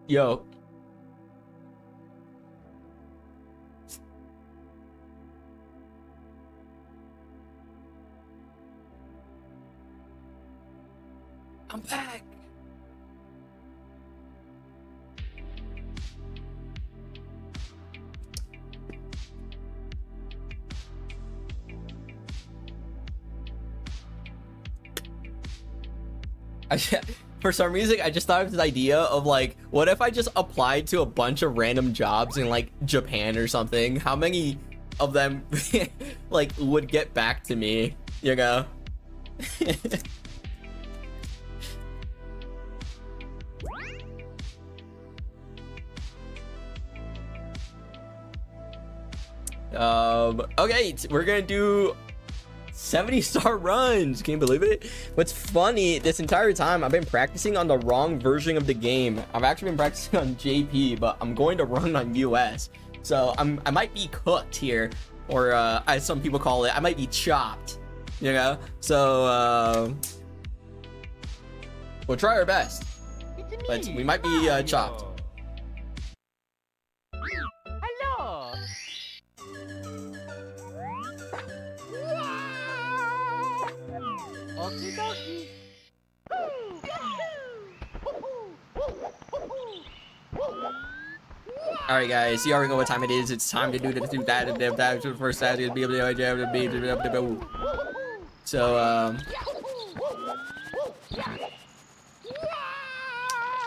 Yo. I'm back. For some reason, I just thought of this idea of like, what if I just applied to a bunch of random jobs in like Japan or something? How many of them like would get back to me, you know? Okay, we're gonna do 70-star runs. Can you believe it? What's funny, this entire time I've been practicing on the wrong version of the game. I've actually been practicing on JP, but I'm going to run on US. So I might be cooked here, or as some people call it, I might be chopped, you know? So we'll try our best, but we might be chopped. Hello. Okie dokie. All right, guys, you already know what time it is. It's time to do this, do that, and that. First, that is be able to. So,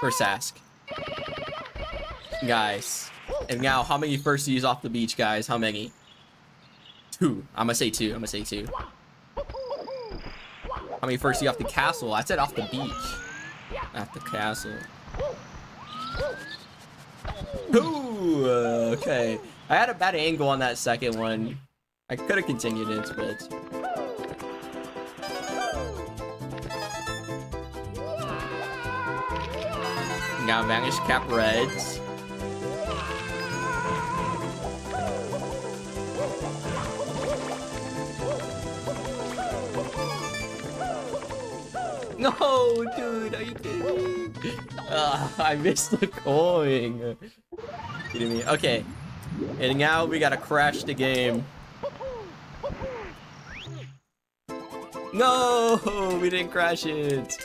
first ask, guys. And now, how many firsties off the beach, guys? How many? 2. I'm gonna say 2. I'm gonna say 2. How many firsties off the castle? I said off the beach. At the castle. Ooh, okay. I had a bad angle on that second one. I could have continued it, but now Vanish Cap Reds. No, dude, are you kidding me? I missed the coin. Kidding me? Okay, and now we gotta crash the game. No, we didn't crash it.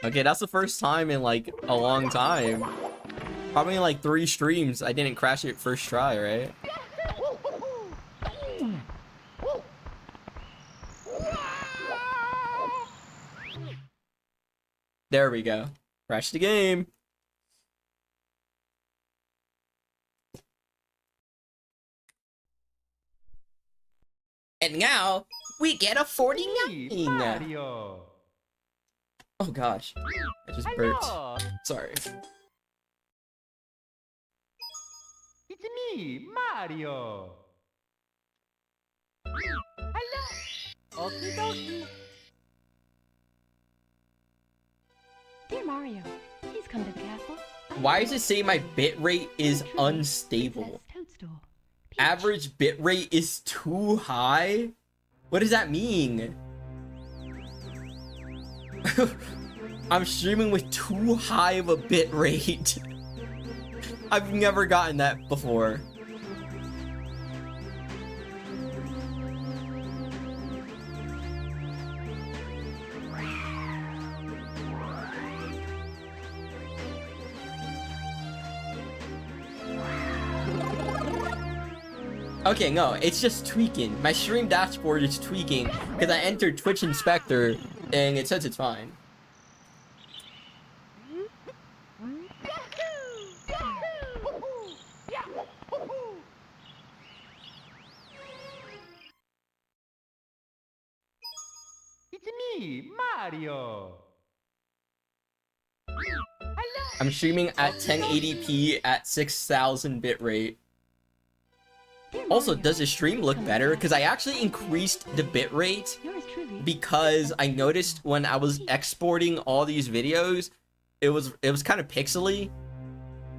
Okay, that's the first time in like a long time. Probably in like 3 streams I didn't crash it first try, right? There we go. Crash the game. And now we get a 49. Mario. Oh gosh, I just burped. Hello. Sorry. It's me, Mario. Hello. Okie dokie. Dear Mario, please come to the castle. Why does it say my bitrate is unstable? Average bitrate is too high? What does that mean? I'm streaming with too high of a bitrate. I've never gotten that before. Okay, no, it's just tweaking. My stream dashboard is tweaking because I entered Twitch Inspector and it says it's fine. It's me, Mario. I'm streaming at 1080p at 6,000 bitrate. Also, does the stream look better? Because I actually increased the bitrate because I noticed when I was exporting all these videos, it was kind of pixely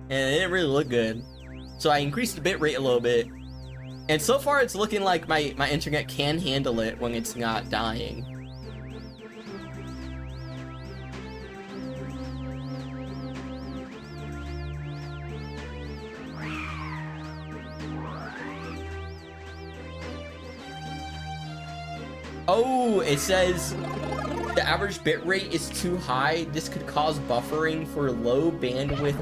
and it didn't really look good. So I increased the bitrate a little bit. And so far it's looking like my internet can handle it when it's not dying. Oh, it says the average bitrate is too high. This could cause buffering for low bandwidth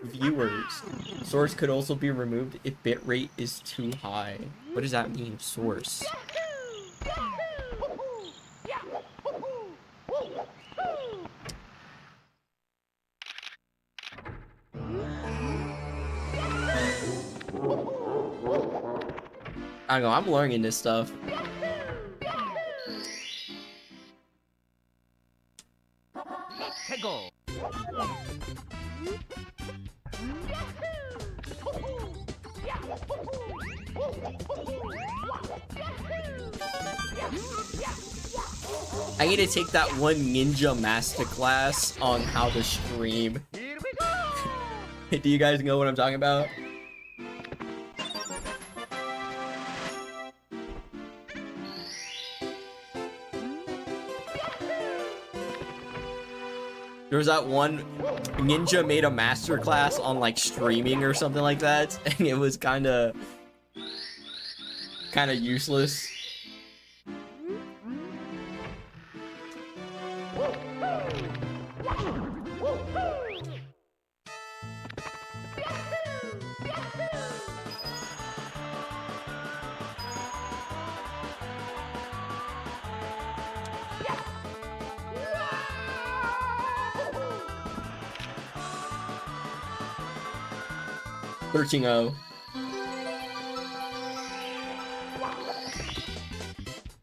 viewers. Source could also be removed if bitrate is too high. What does that mean, source? I don't know, I'm learning this stuff. Go. I need to take that one ninja masterclass on how to stream. Here we go. Do you guys know what I'm talking about? There was that one ninja made a masterclass on like streaming or something like that, and it was kind of useless. Searching O.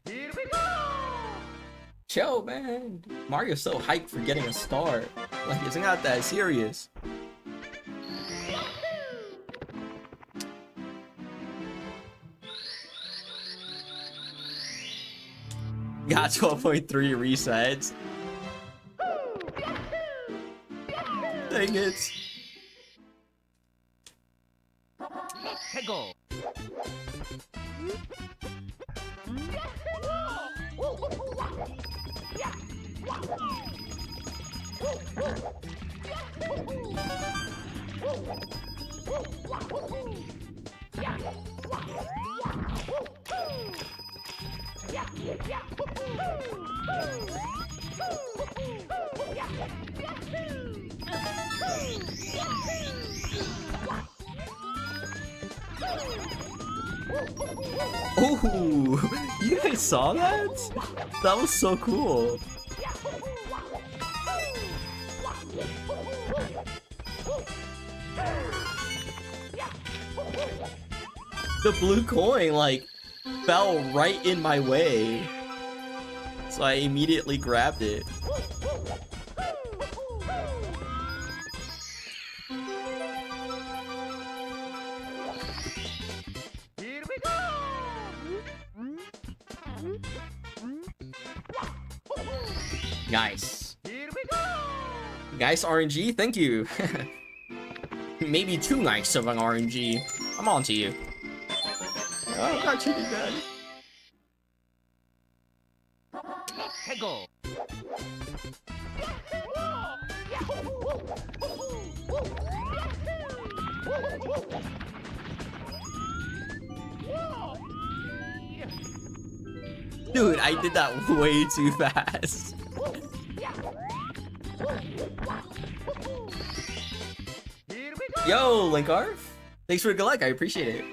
Here we go. Chill, man. Mario's so hyped for getting a star. Like, it's not that serious. Got 12.3 resets. Dang it. Go. Ooh, you guys saw that? That was so cool. The blue coin, like, fell right in my way. So I immediately grabbed it. Here we go. Nice. Here we go. Nice RNG, thank you. Maybe too nice of an RNG. I'm on to you. Oh, I'm not cheating, man. Go. Dude, I did that way too fast. Here we go. Yo, Linkarf. Thanks for the good luck, I appreciate it.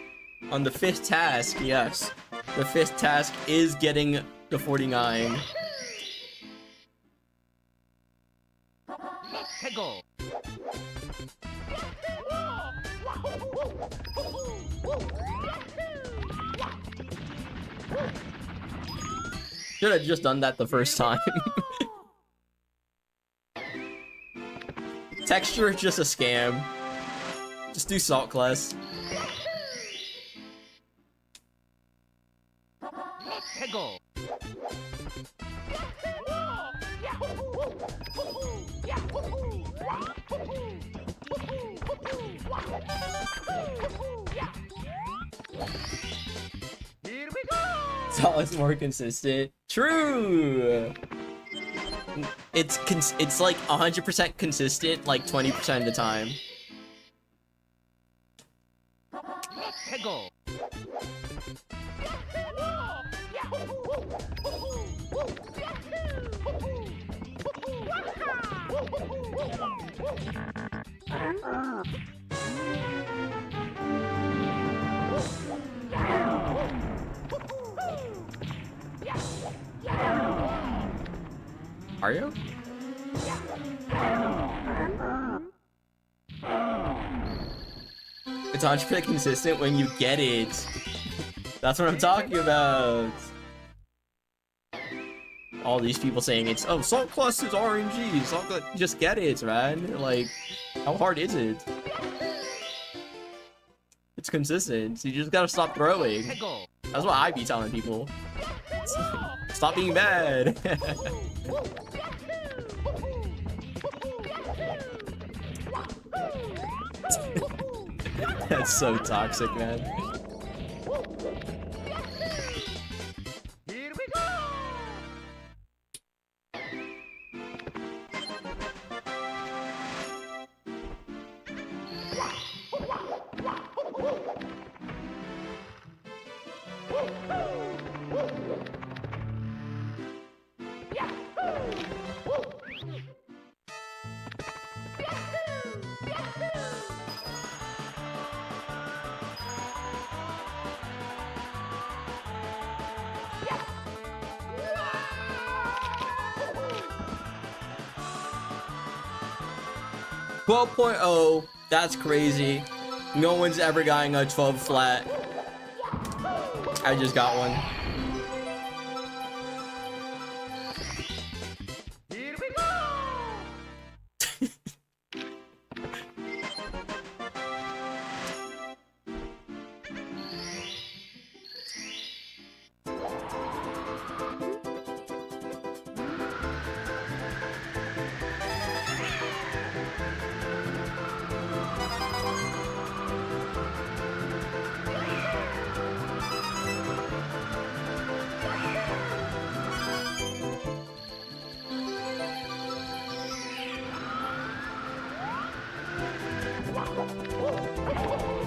On the 5th task, yes. The 5th task is getting the 49. Go. Should have just done that the first time. Texture is just a scam. Just do Salt Class. Go. Here we go. Salt is more consistent. True. It's like 100% consistent, like 20% of the time. Go. Mario? It's 100% consistent when you get it. That's what I'm talking about. All these people saying it's, oh, Salt Plus is RNG. Just get it, man. Like, how hard is it? It's consistent. You just gotta stop throwing. That's what I be telling people. Stop being bad. That's so toxic, man. Here we go. 12.0, that's crazy. No one's ever gotten a 12 flat. I just got one. Here we go.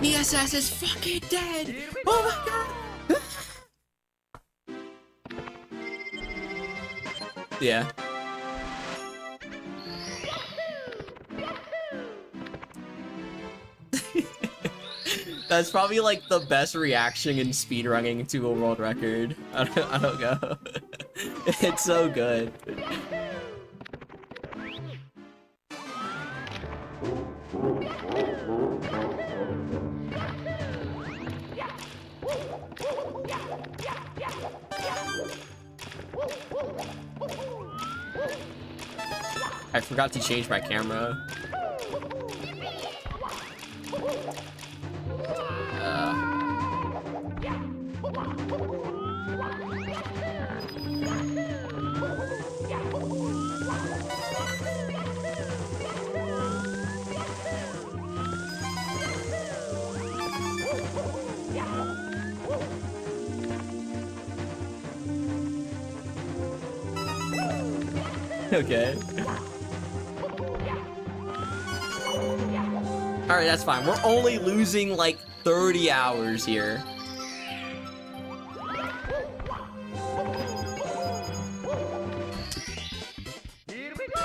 The SS is fucking dead! Oh my god! Yeah. That's probably like the best reaction in speedrunning to a world record. I don't know. It's so good. I forgot to change my camera. Okay. Alright, that's fine. We're only losing like 30 hours here. Here we go.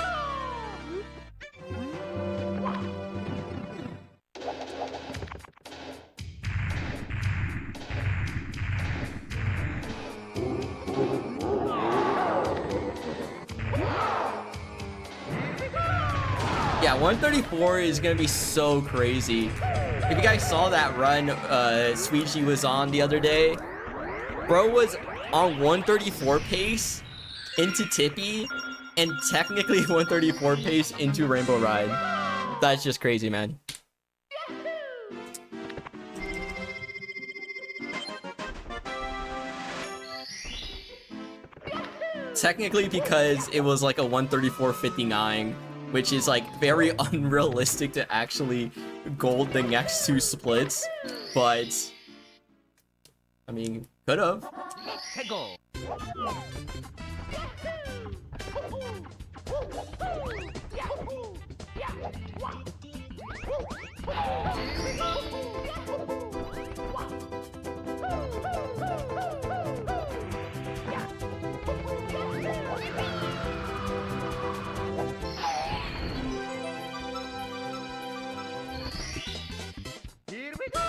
Yeah, 134 is gonna be so crazy. If you guys saw that run Sweetie was on the other day, bro was on 134 pace into Tippy and technically 134 pace into Rainbow Ride. That's just crazy, man. Technically because it was like a 134.59, which is like very unrealistic to actually gold the next two splits, but I mean, could have. Go.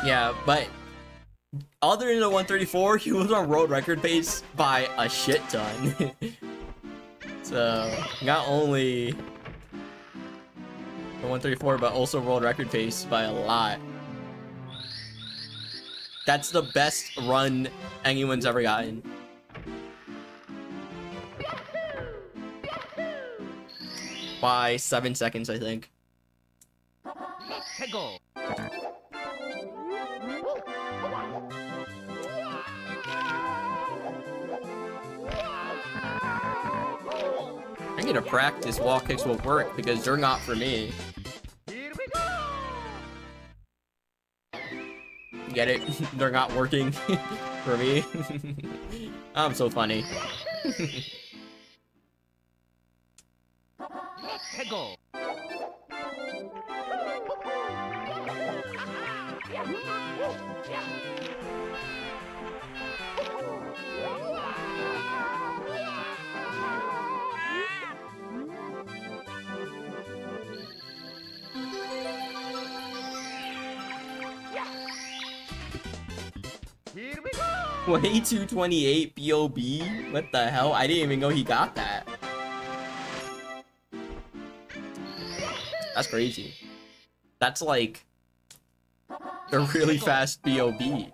Yeah, but other than the 134, he was on world record pace by a shit ton. So, not only the 134, but also world record pace by a lot. That's the best run anyone's ever gotten. By 7 seconds, I think. 해고. I need to practice wall kicks will work because they're not for me. Here we go. Get it? They're not working for me. I'm so funny. 해고. Here we go. Way 228 BOB? What the hell? I didn't even know he got that. That's crazy. That's like a really fast BOB.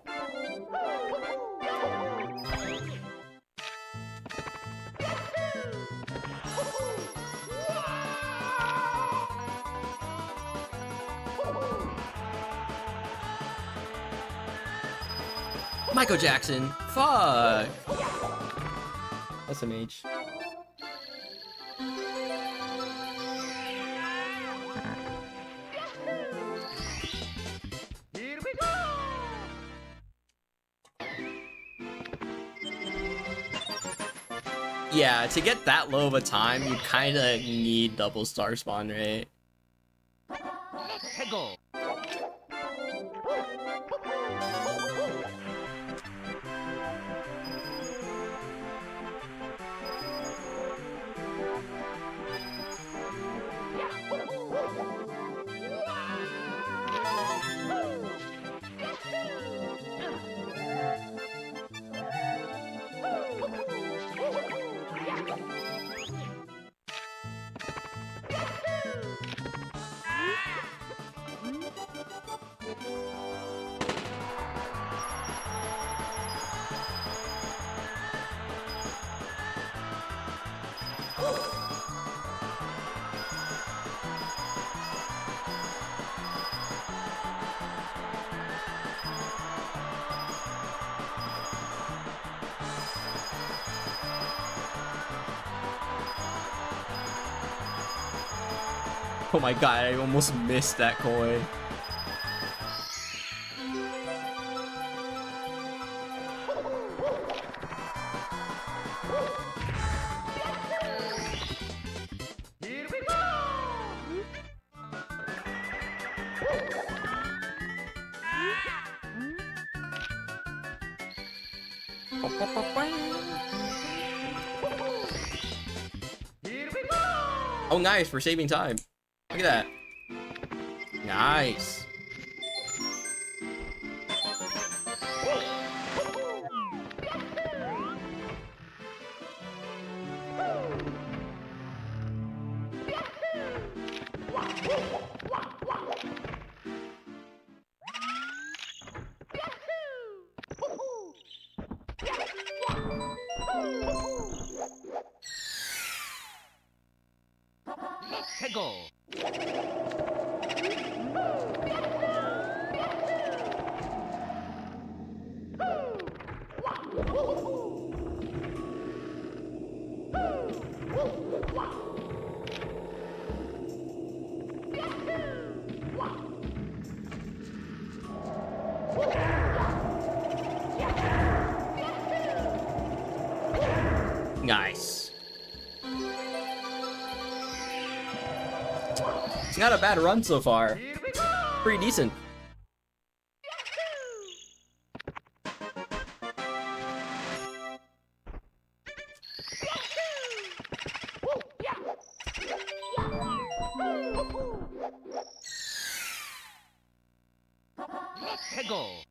Michael Jackson. Fuck. SMH. Here we go. Yeah, to get that low of a time, you kind of need double star spawn rate. 해고. Oh my god, I almost missed that coin. Here we go. Here we go. Oh, nice, for saving time. Look at that. Nice. 해고. Nice. It's not a bad run so far. Here we go. Pretty decent. 해고.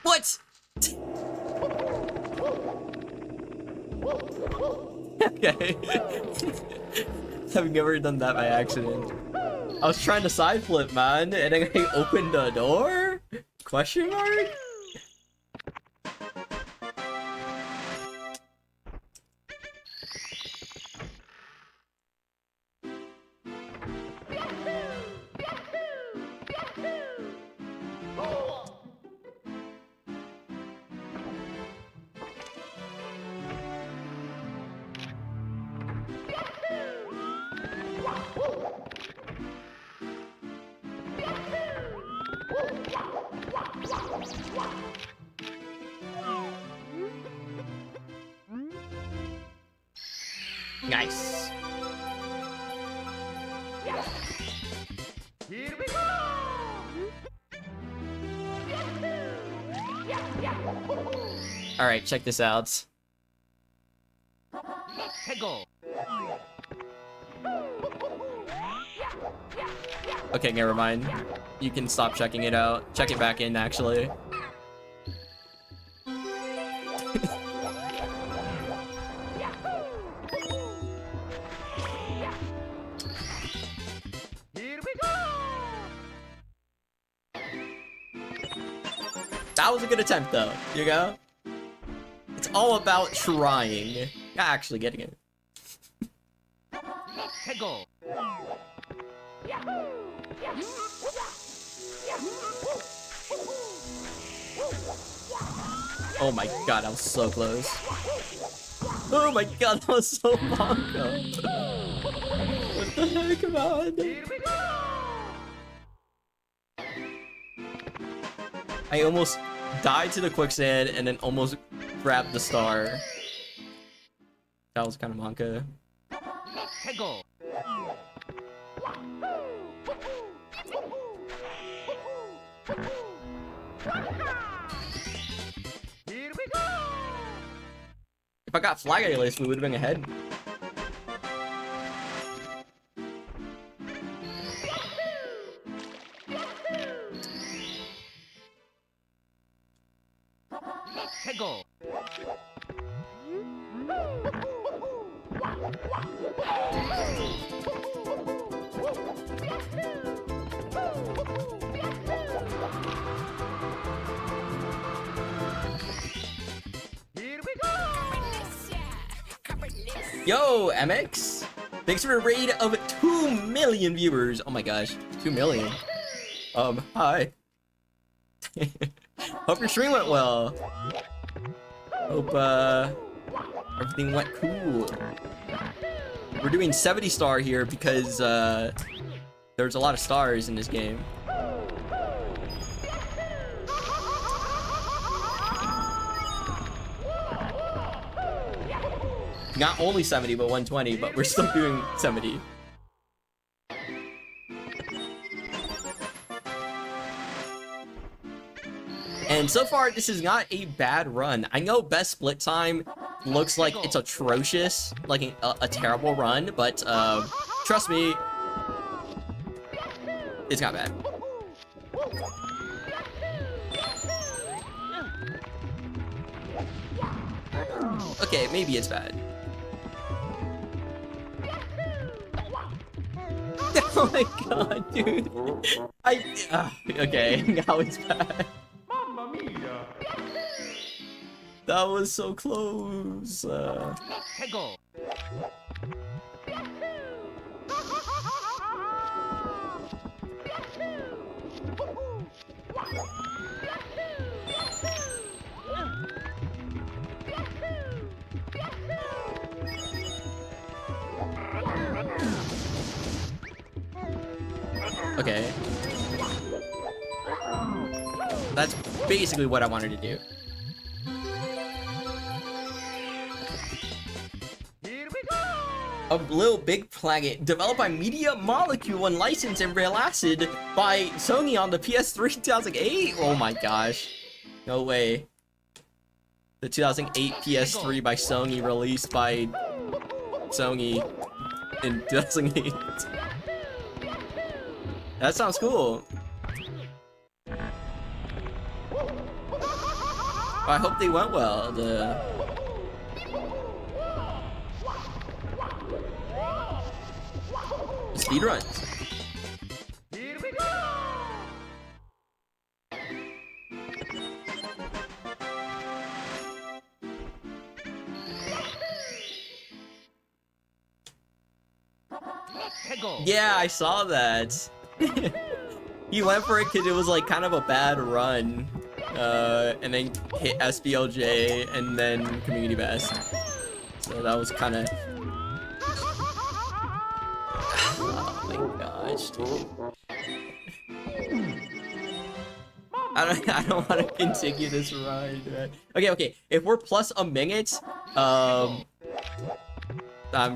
What? Okay. I've never done that by accident. I was trying to side flip, man, and then I opened the door? Question mark? Nice. Here we go. All right, check this out. 해고. Okay, never mind. You can stop checking it out. Check it back in, actually. Here we go. That was a good attempt, though. You go. It's all about trying. Not actually getting it. 해고. Oh my god, that was so close. Oh my god, that was so bongo. What the heck, come on. Here we go. I almost died to the quicksand and then almost grabbed the star. That was kind of bonka. 해고. Here we go. If I got flag at least, we would have been ahead. 해고. Here we go. Yo, MX! Thanks for a raid of 2 million viewers. Oh my gosh, 2 million. Hi. Hope your stream went well. Hope, everything went cool. We're doing 70 star here because, there's a lot of stars in this game. Not only 70, but 120, but we're still doing 70. And so far, this is not a bad run. I know best split time looks like it's atrocious, like a terrible run, but trust me, it's not bad. Okay, maybe it's bad. Oh my god, dude. Okay, now it's bad. Mamma mia. That was so close. 해고. Okay. That's basically what I wanted to do. Here we go. A Little Big Planet, developed by Media Molecule and licensed and real-acid by Sony on the PS3 2008? Oh my gosh. No way. The 2008 PS3 by Sony, released by Sony. in 2008. That sounds cool. I hope they went well. The speed runs. Here we go! Let's go! Yeah, I saw that. He went for it because it was like kind of a bad run. And then hit SBLJ and then community best. So that was kind of. Oh my gosh, dude. I don't want to continue this ride. Man. Okay. If we're plus a minute, I'm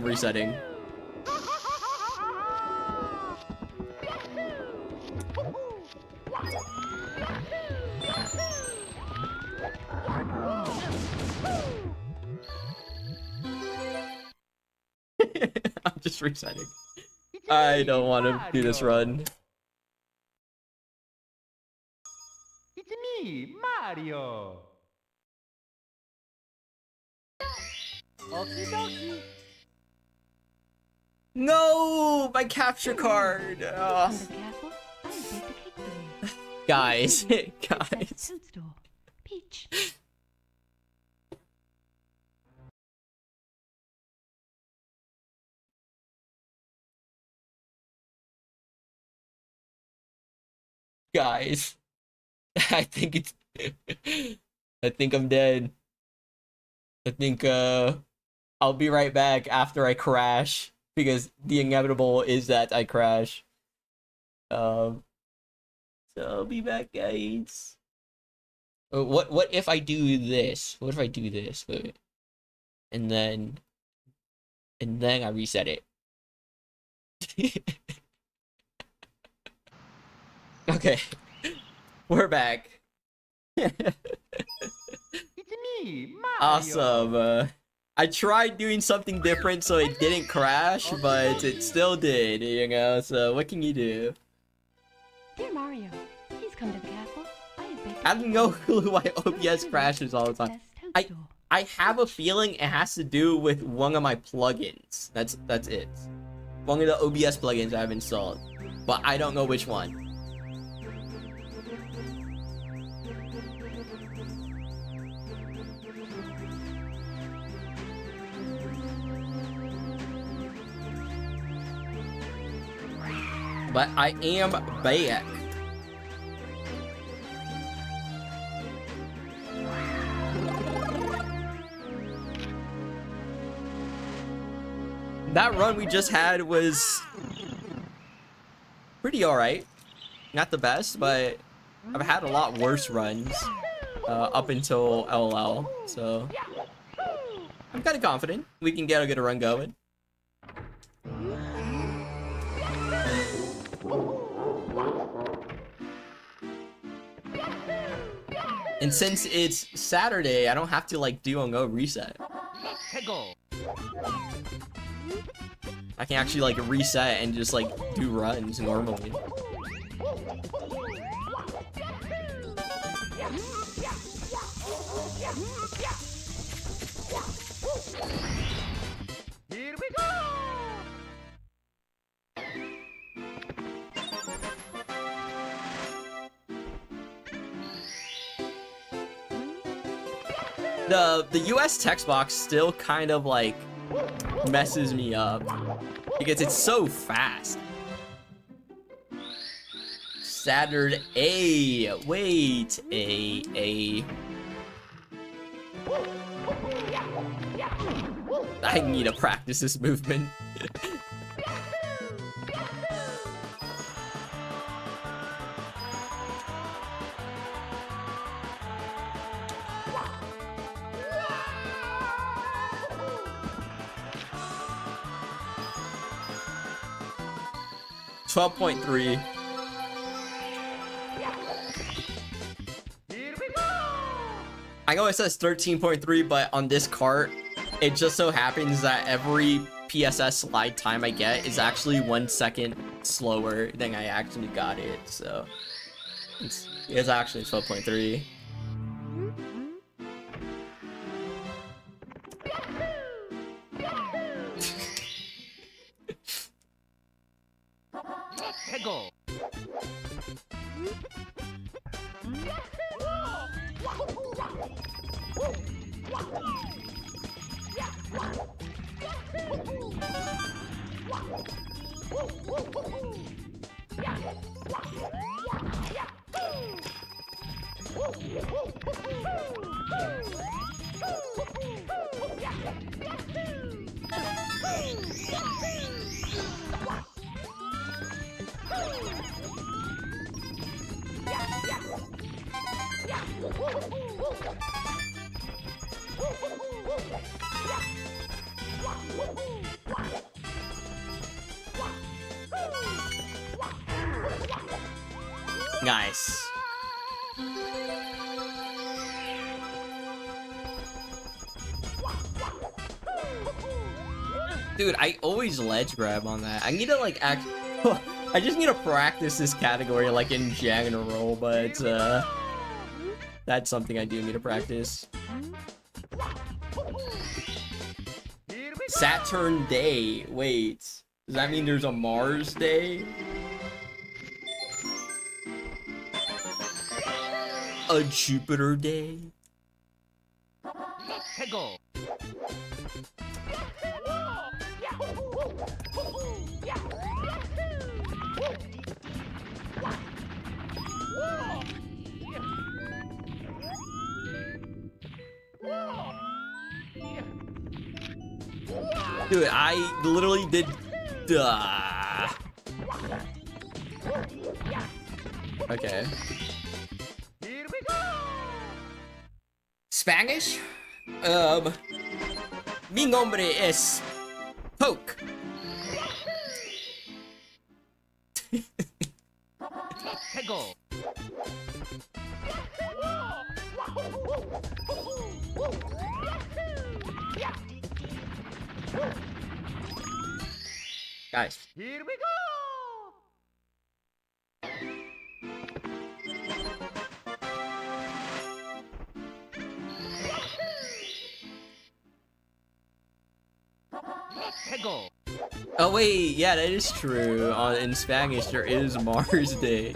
resetting. I'm just resetting. I don't want to do this run. It's me, Mario. Okie dokie. No, my capture card. Come to the castle. I will bake the cake for you. Guys, That's guys. Toadstool. Peach. Guys, I think it's. I think I'm dead. I think I'll be right back after I crash because the inevitable is that I crash. So I'll be back, guys. What if I do this? What if I do this? Wait. And then I reset it. Okay. We're back. It's me, Mario. Awesome. I tried doing something different so it didn't crash, but it still did, you know, so what can you do? Dear Mario, please come to the castle. I have baked I have no clue why OBS crashes all the time. Best Toadstool. I have a feeling it has to do with one of my plugins. That's it. One of the OBS plugins I have installed, but I don't know which one. But I am back. That run we just had was pretty alright. Not the best, but I've had a lot worse runs up until LLL, so I'm kind of confident we can get a good run going. And since it's Saturday, I don't have to like do a no reset. Let's go. I can actually like reset and just like do runs normally. Here we go. The US text box still kind of like messes me up because it's so fast. Saturday. Wait, a. I need to practice this movement. $12.3. Here we go. I know it says 13.3, but on this cart, it just so happens that every PSS slide time I get is actually 1 second slower than I actually got it. So it's actually 12.3. 해고. Nice. Dude, I always ledge grab on that. I need to like act. I just need to practice this category like in general, but that's something I do need to practice. Saturn Day. Wait, does that mean there's a Mars Day? A Jupiter Day? 해고. Dude, I literally did. Okay. Here we go. Spanish? Mi nombre es Poke. 해고. Guys. Here we go. 해고. Oh wait, yeah, that is true. In Spanish, there is Mars Day.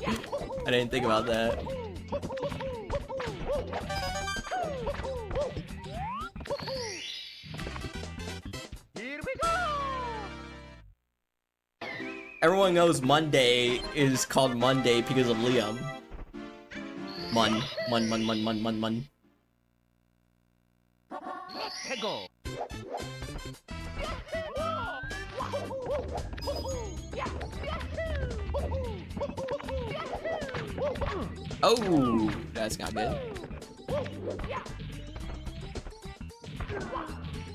I didn't think about that. Here we go. Everyone knows Monday is called Monday because of Liam. Mun. 해고. Oh, that's not good.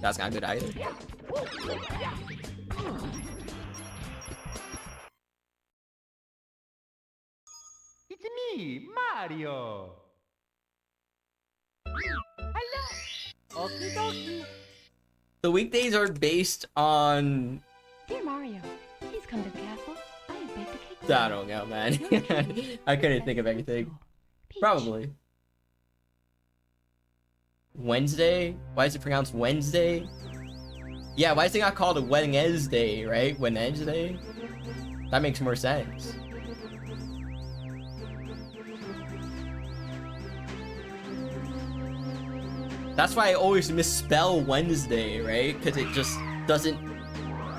That's not good either. It's me, Mario. Hello. Okie dokie. The weekdays are based on. Dear Mario, please come to the castle. I have baked a cake. for I you. don't know, man. Your cake. I couldn't think of anything. Peach. Probably. Wednesday? Why is it pronounced Wednesday? Yeah, why is it not called a Wednesday, right? Wednesday? That makes more sense. That's why I always misspell Wednesday, right? Because it just doesn't...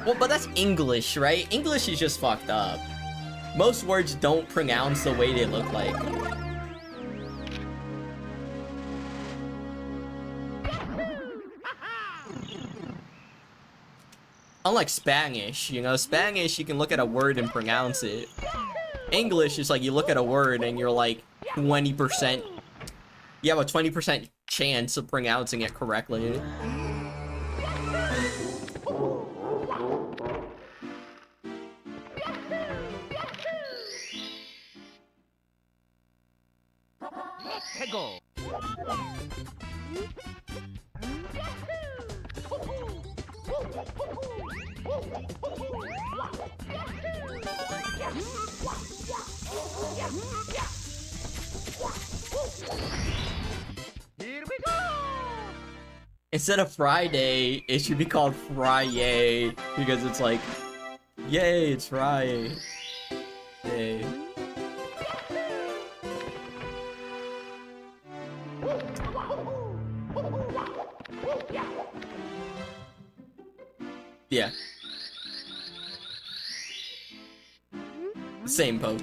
Well, but that's English, right? English is just fucked up. Most words don't pronounce the way they look like. Unlike Spanish, you know, Spanish you can look at a word and pronounce it. English is like you look at a word and you're like 20%. You have a 20% chance of pronouncing it correctly. 해고. Here we go! Instead of Friday, it should be called Fry-yay, because it's like, yay, it's Friday. Yay. Yeah. Same poke.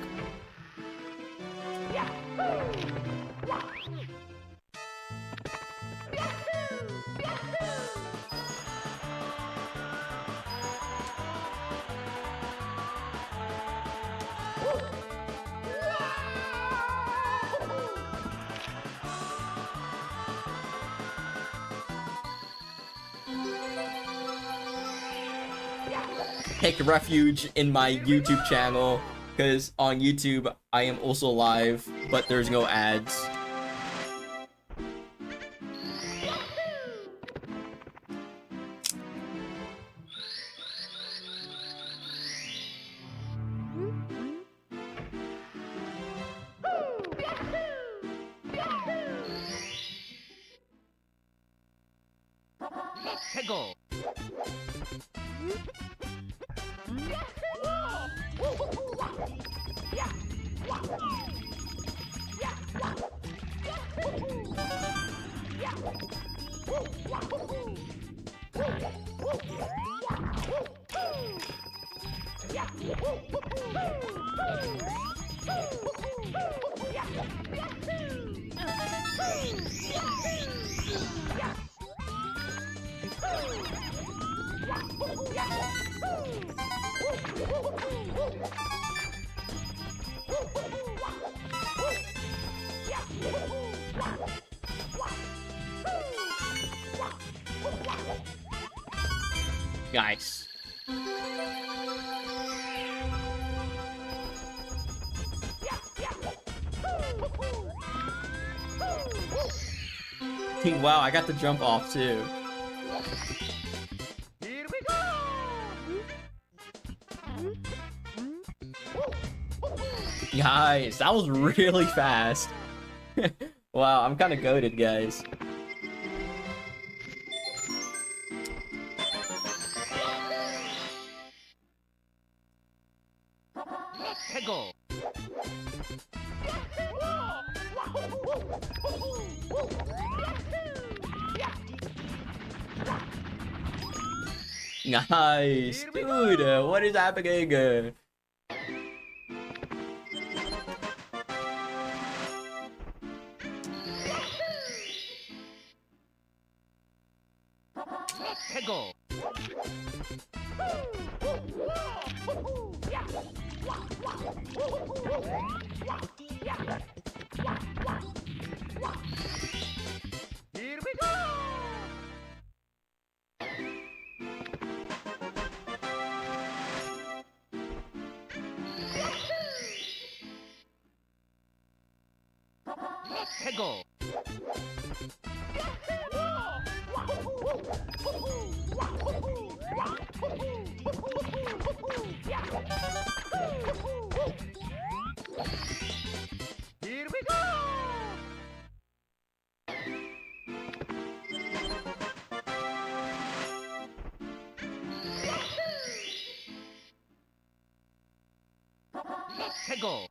Take refuge in my YouTube channel, because on YouTube I am also live, but there's no ads. Tego! Nice. Wow, I got the jump off too. Here we go! Guys, that was really fast. Wow, I'm kind of goated, guys. Tego! Nice, dude. What is happening? Tego! Here we go! Tego! Here we go! Tego!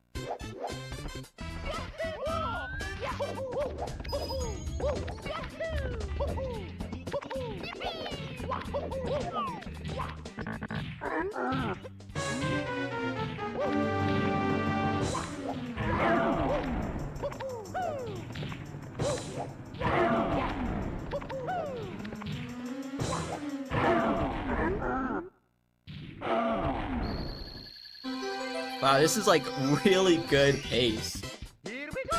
Wow, this is like really good pace. Here we go!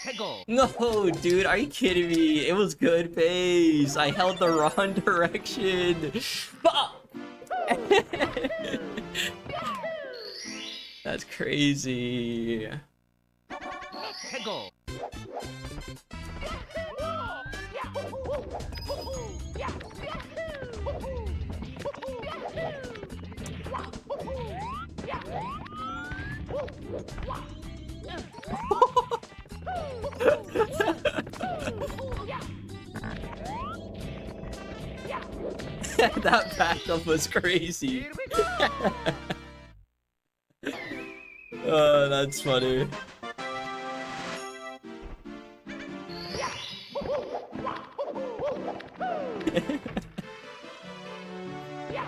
Tego! No, dude, are you kidding me? It was good pace. I held the wrong direction. Fuck! That's crazy. Let go. That backup was crazy. Here we go. Oh, that's funny.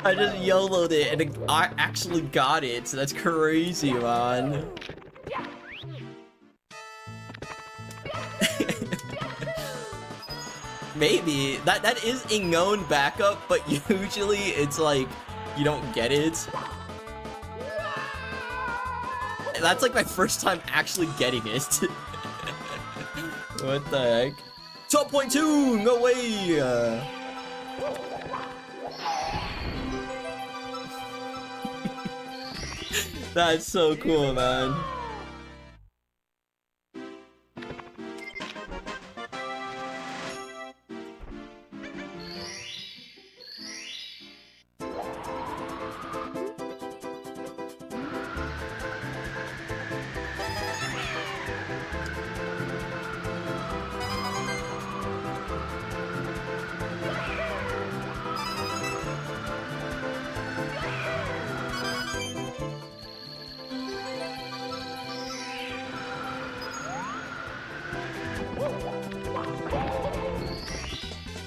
I just YOLO'd it and I actually got it, so that's crazy, man. Maybe that is a known backup, but usually it's like you don't get it. That's like my first time actually getting it. What the heck? 12.2! No way! That's so cool, man.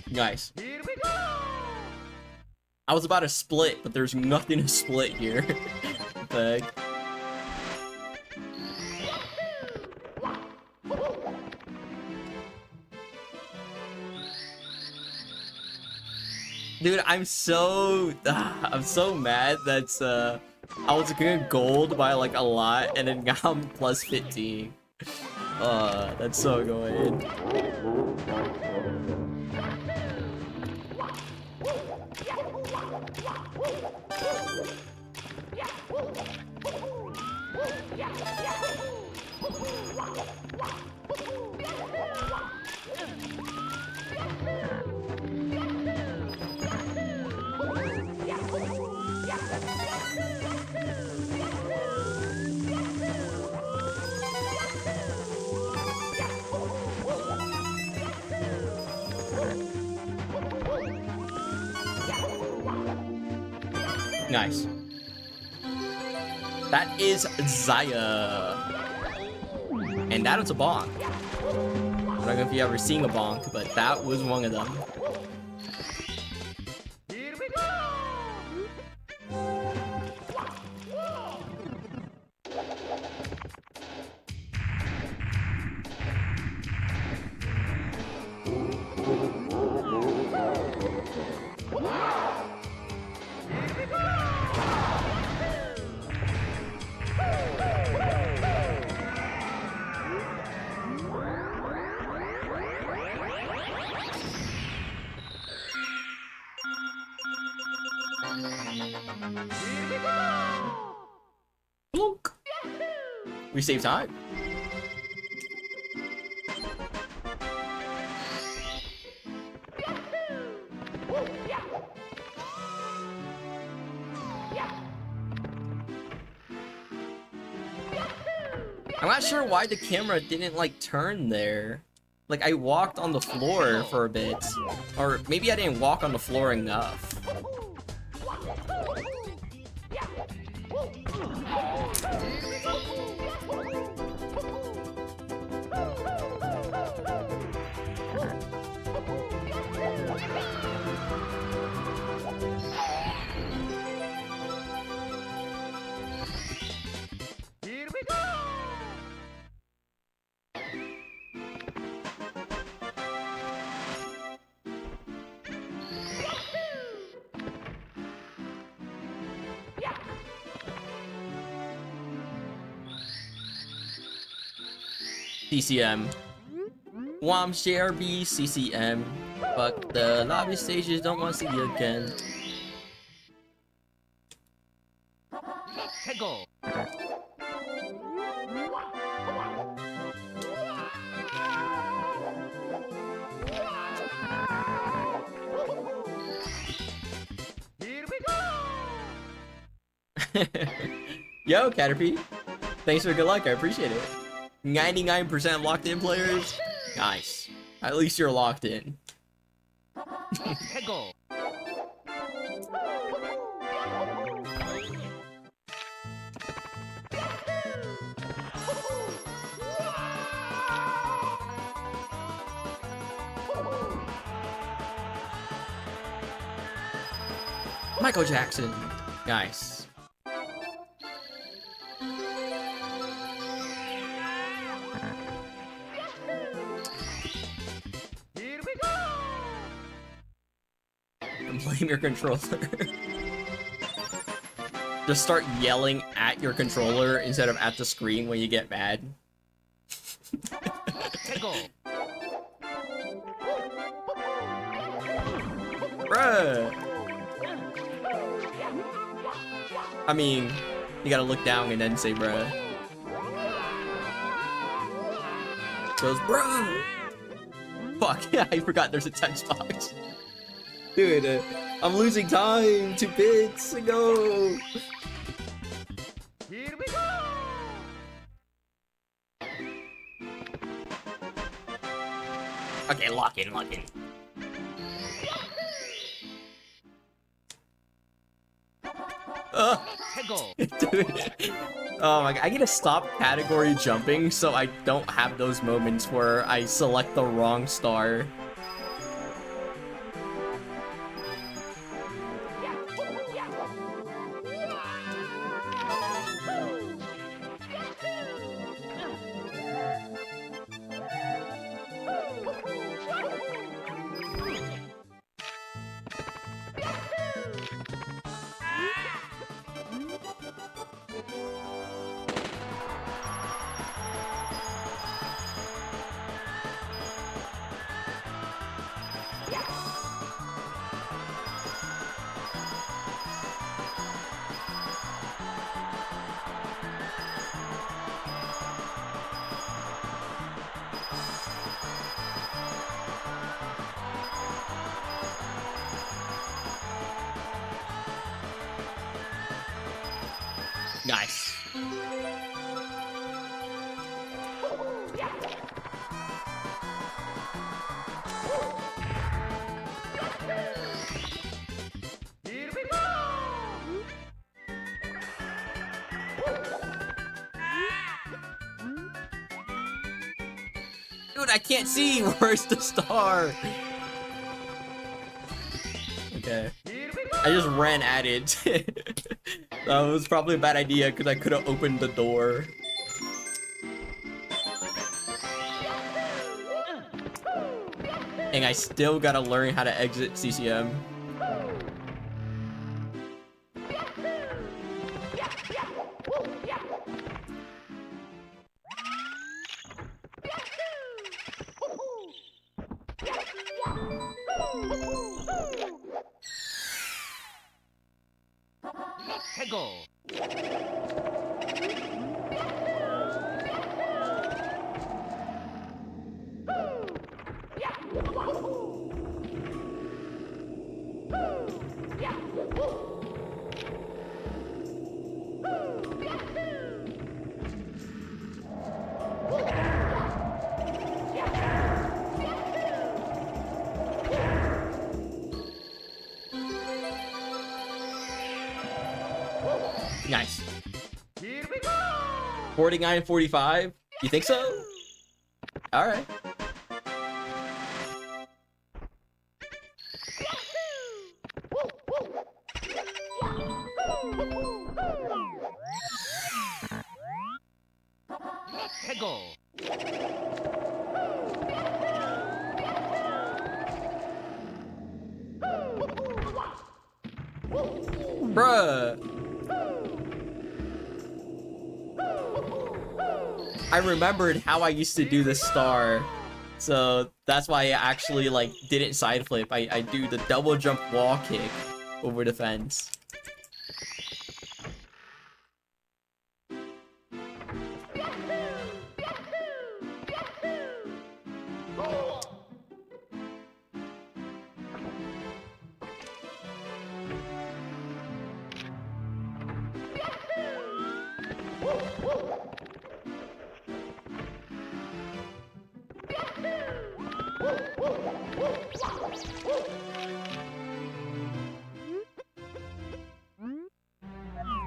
Nice. Here we go. I was about to split, but there's nothing to split here. What the heck? Dude, I'm so mad that I was getting gold by like a lot and then now I'm plus 15. That's so annoying. Nice. That is Zaya. And that is a bonk. I don't know if you ever seen a bonk, but that was one of them. Here we go. Plunk. We save time. I'm not sure why the camera didn't like turn there. Like I walked on the floor for a bit. Or maybe I didn't walk on the floor enough. Here we go. CCM. Wom share B CCM. Fuck the lobby stages, don't want to see you again. Let go. Yo, Caterpie. Thanks for the good luck. I appreciate it. 99% locked in players. Nice. At least you're locked in. 해고. Michael Jackson. Nice. Here we go. And blame your controller. Just start yelling at your controller instead of at the screen when you get mad. 해고. Bruh. I mean, you gotta look down and then say bruh. Goes bruh. Fuck, yeah, I forgot there's a text box. Dude, I'm losing time. 2 bits. Go. Here we go. Okay, lock in. 해고. Dude. Oh my god, I gotta stop category jumping so I don't have those moments where I select the wrong star. Nice. Here we go. Dude, I can't see. Where's the star? Okay. Here we go. I just ran at it. That was probably a bad idea because I could have opened the door. And I still gotta learn how to exit CCM. 해고. Nice. Here we go. 49, 45? You think so? Alright. 해고. Bruh. I remembered how I used to do the star. So that's why I actually like didn't side flip. I do the double jump wall kick over the fence.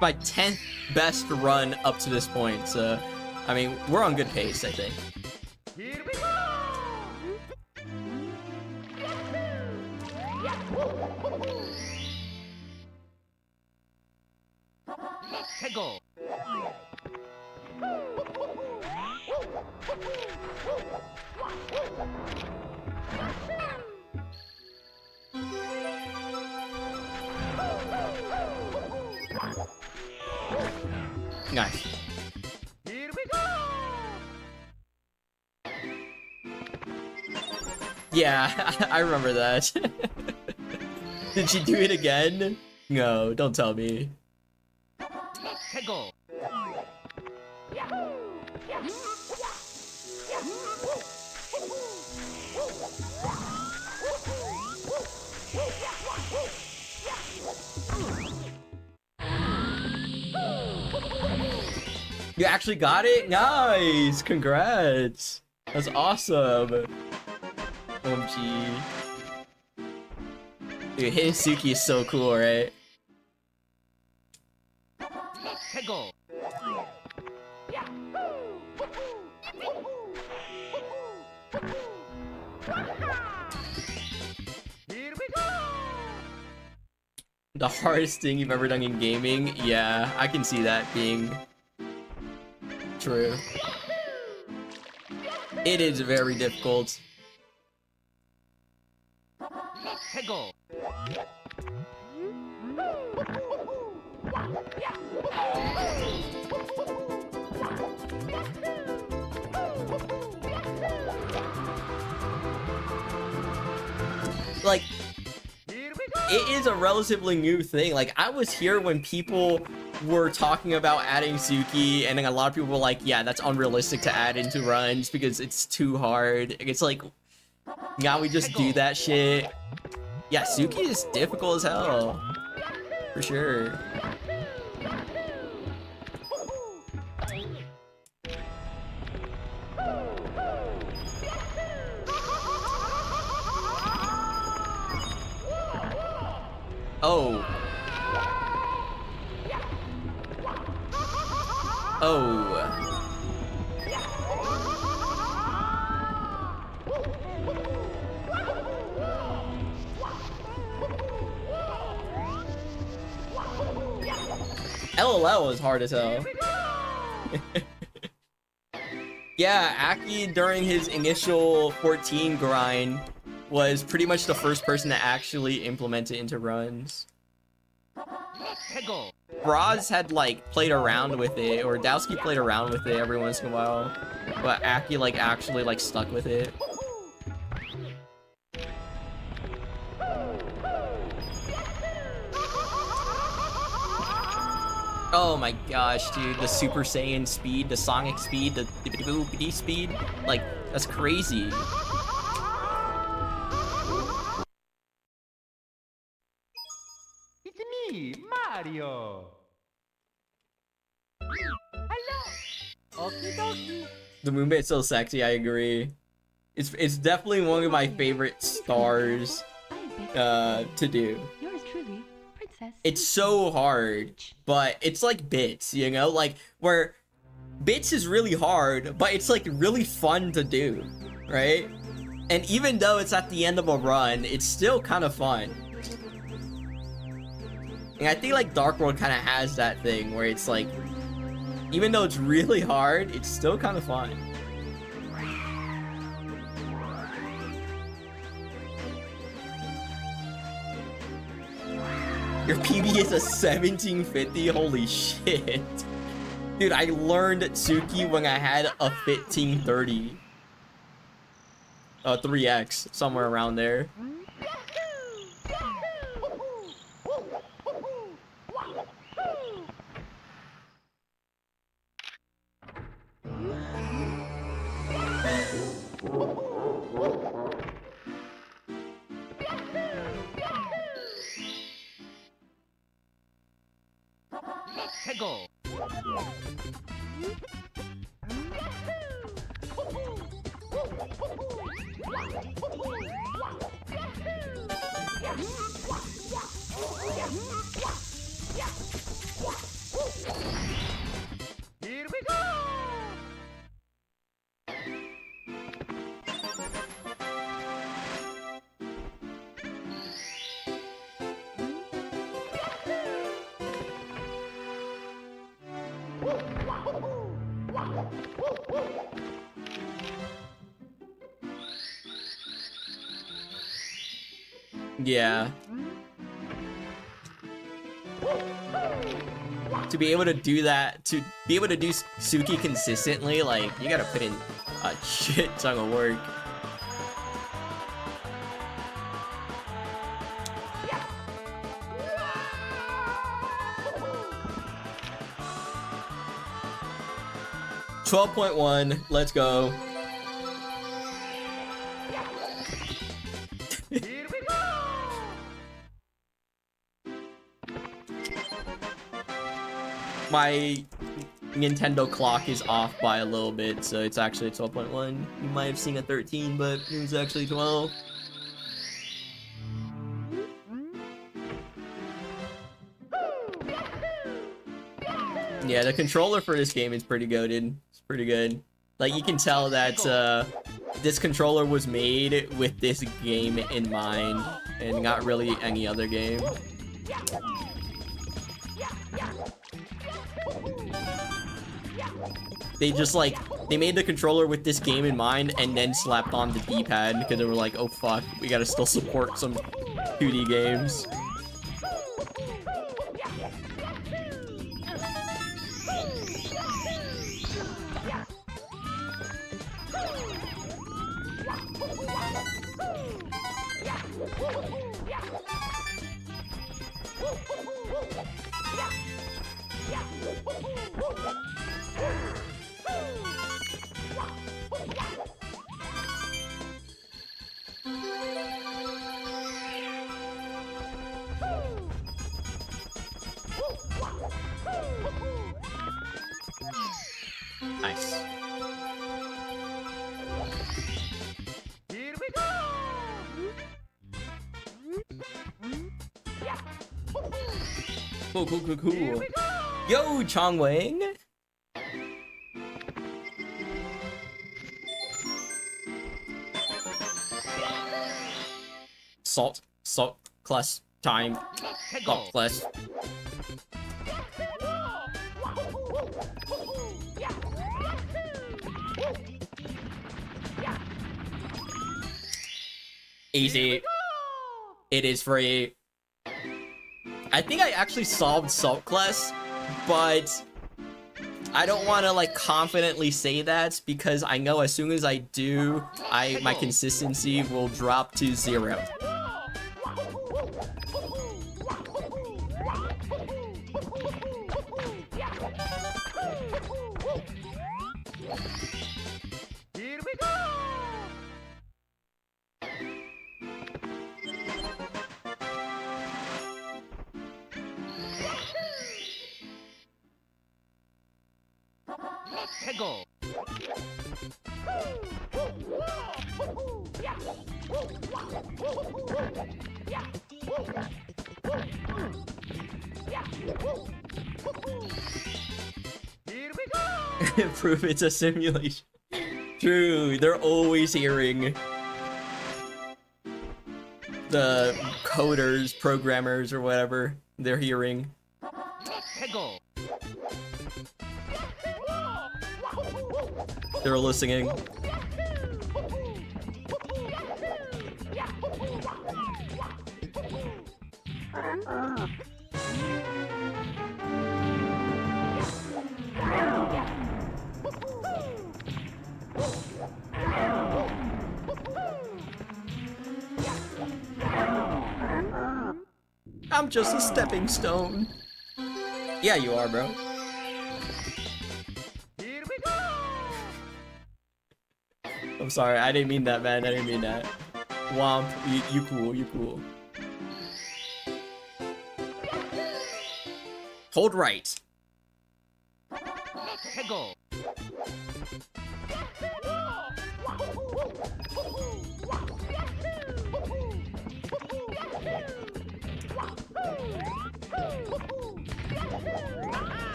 My 10th best run up to this point, so I mean, we're on good pace, I think. Here we go! Hego! Nice. Here we go! Yeah, I remember that. Did she do it again? No, don't tell me. Hego! You actually got it? Nice! Congrats! That's awesome! OMG. Dude, hitting Suki is so cool, right? Hego! Here we go! The hardest thing you've ever done in gaming? Yeah, I can see that being true. It is very difficult. Hego! Like, Here we go! it is a relatively new thing. Like, I was here when people were talking about adding Suki, and then a lot of people were like, yeah, that's unrealistic to add into runs because it's too hard. It's like, now we just do that shit. Yeah, Suki is difficult as hell. For sure. Oh. Oh. LLL is hard as hell. Yeah, Aki during his initial 14 grind was pretty much the first person to actually implement it into runs. Hego! Braz had like played around with it, or Dowski played around with it every once in a while, but Aki like actually like stuck with it. Oh my gosh, dude, the Super Saiyan speed, the Sonic speed, the bippity speed, like, that's crazy. It's me, Mario! Hello! Okie dokie! The moonbait's so sexy, I agree. It's definitely one of my favorite stars to do. Yours truly, Princess. It's so hard, but it's like Bits, you know? Like, where Bits is really hard, but it's like really fun to do, right? And even though it's at the end of a run, it's still kind of fun. And I think like Dark World kind of has that thing where it's like, even though it's really hard, it's still kind of fun. Your PB is a 1750? Holy shit. Dude, I learned Tsuki when I had a 1530. 3x, somewhere around there. Hego! Yeah. To be able to do that, to be able to do Suki consistently, like, you gotta put in a shit ton of work. $12.1, let's go. Here we go. My Nintendo clock is off by a little bit, so it's actually 12.1. You might have seen a 13, but it was actually 12. Yeah, the controller for this game is pretty goated. It's pretty good. Like, you can tell that this controller was made with this game in mind, and not really any other game. They just, like, they made the controller with this game in mind and then slapped on the D-pad because they were like, oh fuck, we gotta still support some 2D games. Nice. Here we go. Cool, cool, cool, cool. Yo, Chongwang! Salt class time. Salt class. Easy. It is free. I think I actually solved Salt Class, but I don't want to like confidently say that because I know as soon as I do, my consistency will drop to 0. Here we go. Let's go. Here we go. Prove it's a simulation. True, they're always hearing the coders, programmers, or whatever they're hearing. Let's go. They're listening. I'm just a stepping stone. Yeah, you are, bro. Here we go. I'm sorry, I didn't mean that, man. I didn't mean that. Womp, you cool, you cool. Hold right. Let's go.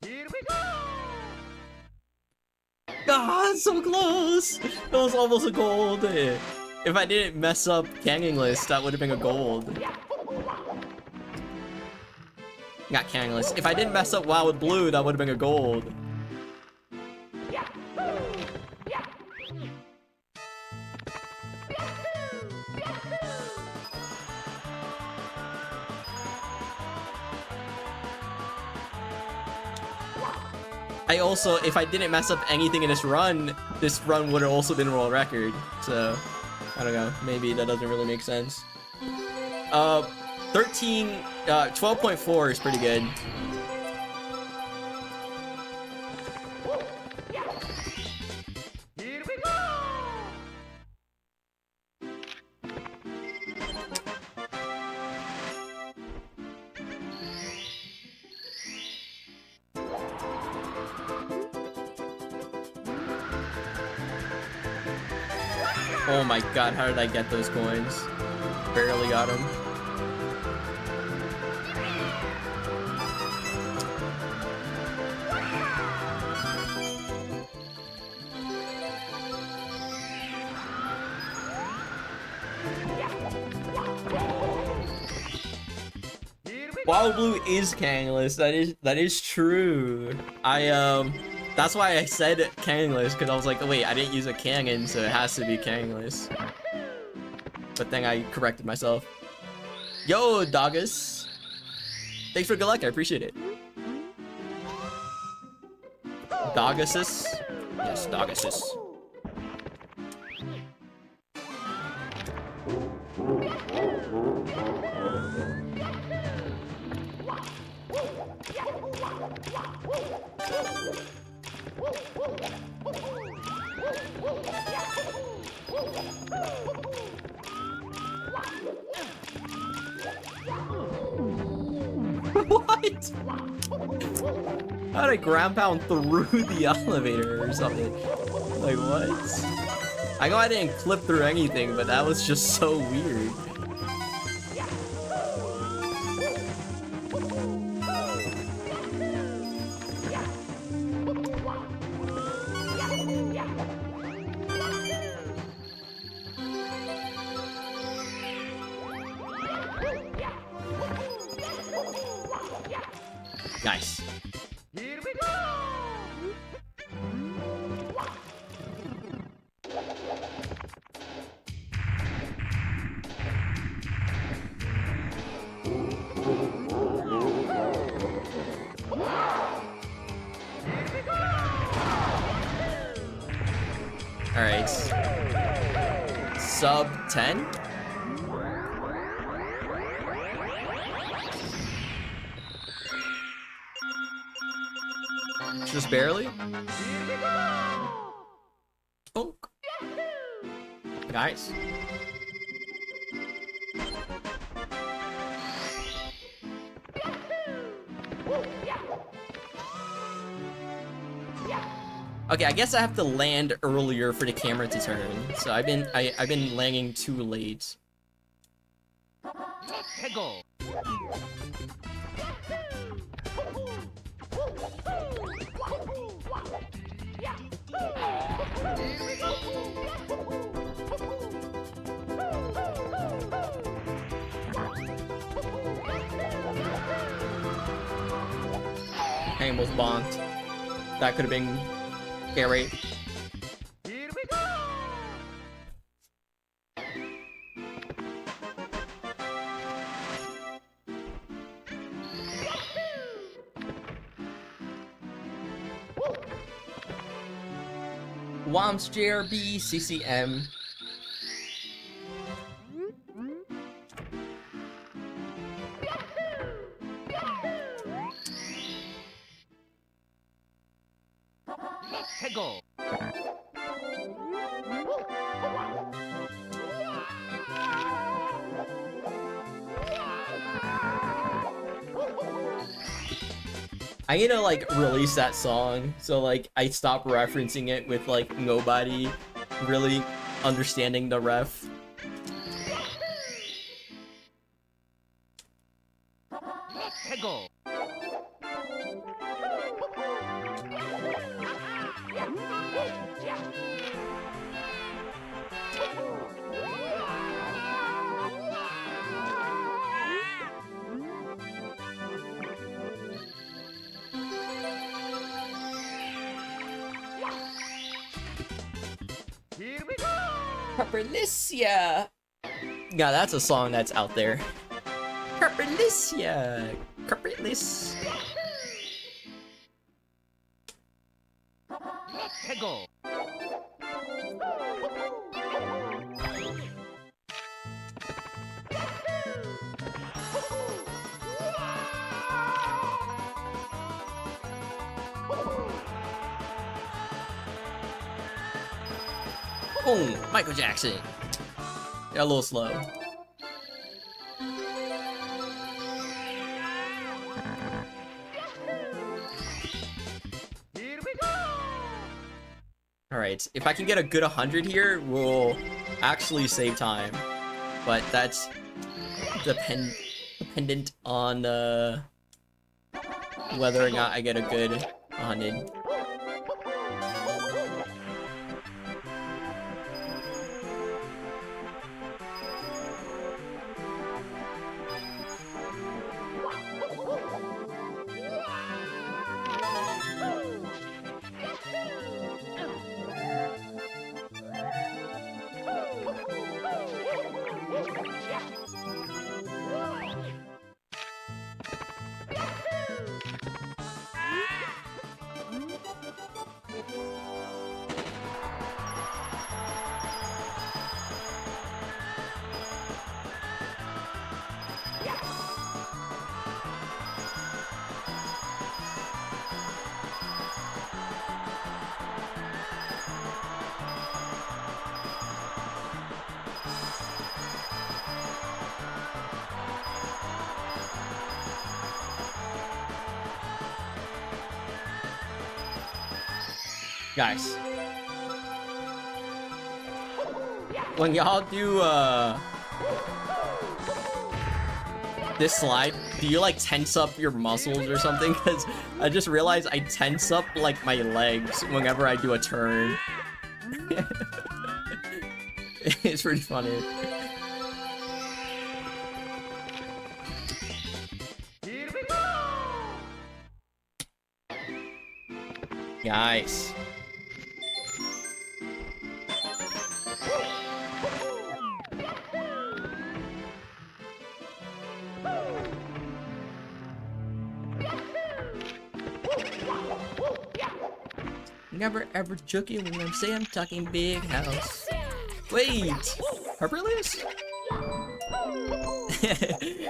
Here we go. Ah, so close! That was almost a gold. If I didn't mess up Ganging List, that would have been a gold. Got Kangless. If I didn't mess up WoW with blue, that would have been a gold. I also, if I didn't mess up anything in this run would have also been a world record. So, I don't know. Maybe that doesn't really make sense. 12.4 is pretty good. Here we go! Oh my god, how did I get those coins? Barely got them. Wild Blue is Kangless. That is true. That's why I said Kangless, because I was like, oh, wait, I didn't use a cannon, so it has to be Kangless. But then I corrected myself. Yo, Doggus. Thanks for good luck, I appreciate it. Dogguses? Yes, Dogguses. What? How did I ground pound through the elevator or something? Like, what? I know I didn't clip through anything, but that was just so weird. Nice. Here we go! All right. Sub 10? Just barely? Bonk. Nice. Okay, I guess I have to land earlier for the camera to turn. So I've been landing too late. Go! I almost bonked. That could have been scary. Here we go! Womps JRB CCM. Go! I need to like release that song so like I stop referencing it with like nobody really understanding the ref. Go! Carpelicia. Yeah, that's a song that's out there. Carpelicia. Carpelis. 해고. Boom, Michael Jackson. Yeah, a little slow. Here we go. Alright, if I can get a good 100 here, we'll actually save time. But that's dependent on whether or not I get a good 100. Guys, when y'all do this slide, do you like tense up your muscles or something? Because I just realized I tense up like my legs whenever I do a turn. It's pretty funny. Here we go. Nice. Never ever joking when I'm saying I'm talking big house. Wait, Harperless?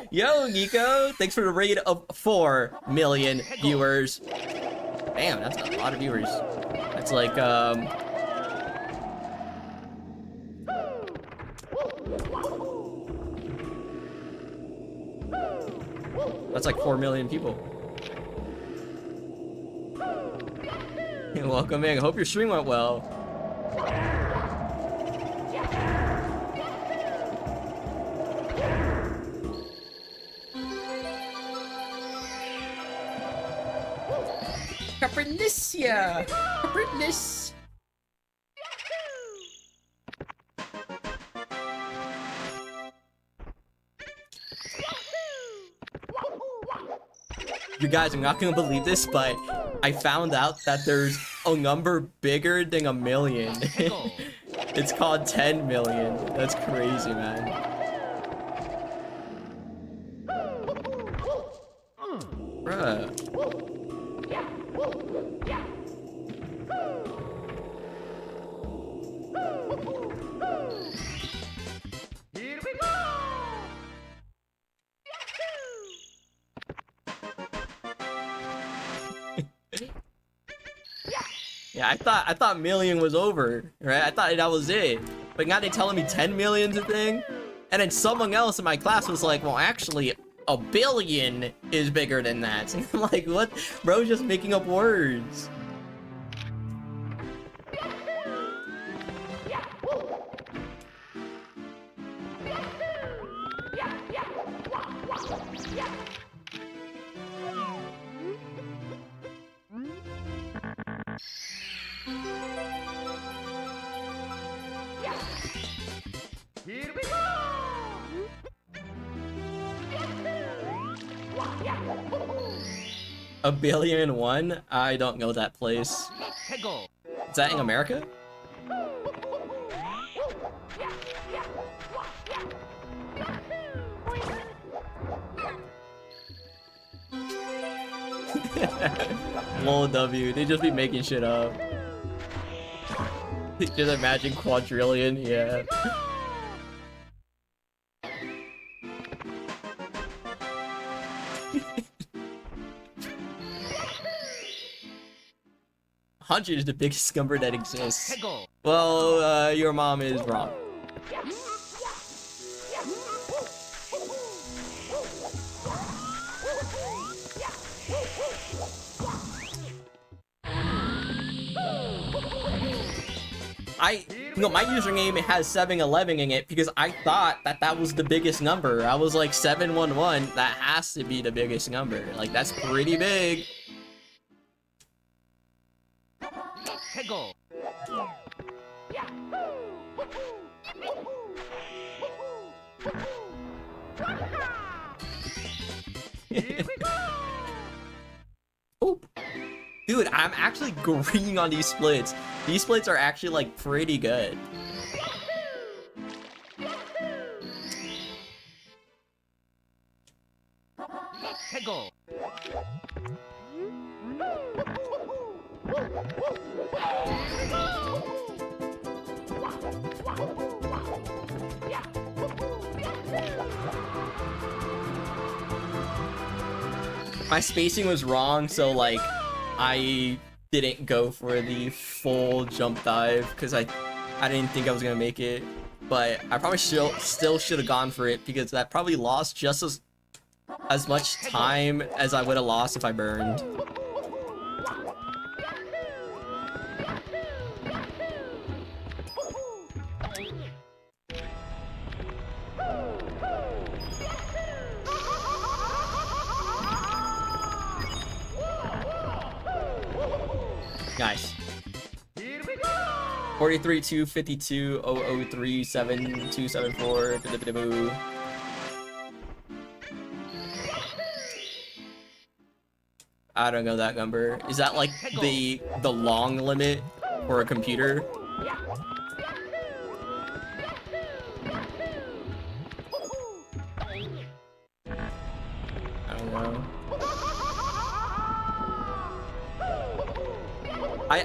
Yo, Nico, thanks for the raid of 4 million viewers. Damn, that's a lot of viewers. That's like, that's like 4 million people. Welcome in. I hope your stream went well. Caprilicia! Caprilis! You guys are not gonna believe this, but I found out that there's a number bigger than 1 million. It's called 10 million. That's crazy, man. Bruh. Here we go. Yeah, I thought million was over, right? I thought that was it. But now they telling me 10 million's a thing? And then someone else in my class was like, well, actually, 1 billion is bigger than that. And I'm like, what? Bro's just making up words. Here we go. 1,000,000,001? I don't know that place. 해고. Is that in America? Lol W. They just be making shit up. Just imagine quadrillion, yeah. Hundred is the biggest number that exists. Well, your mom is wrong. My username has 711 in it because I thought that was the biggest number. I was like 711. That has to be the biggest number. Like that's pretty big. Oop. Dude, I'm actually green on these splits. These splits are actually like pretty good. My spacing was wrong, so like I didn't go for the full jump dive because I didn't think I was gonna make it, but I probably still should have gone for it because that probably lost just as much time as I would have lost if I burned. Nice. 43 252 003 7274. I don't know that number. Is that like the long limit for a computer? I don't know.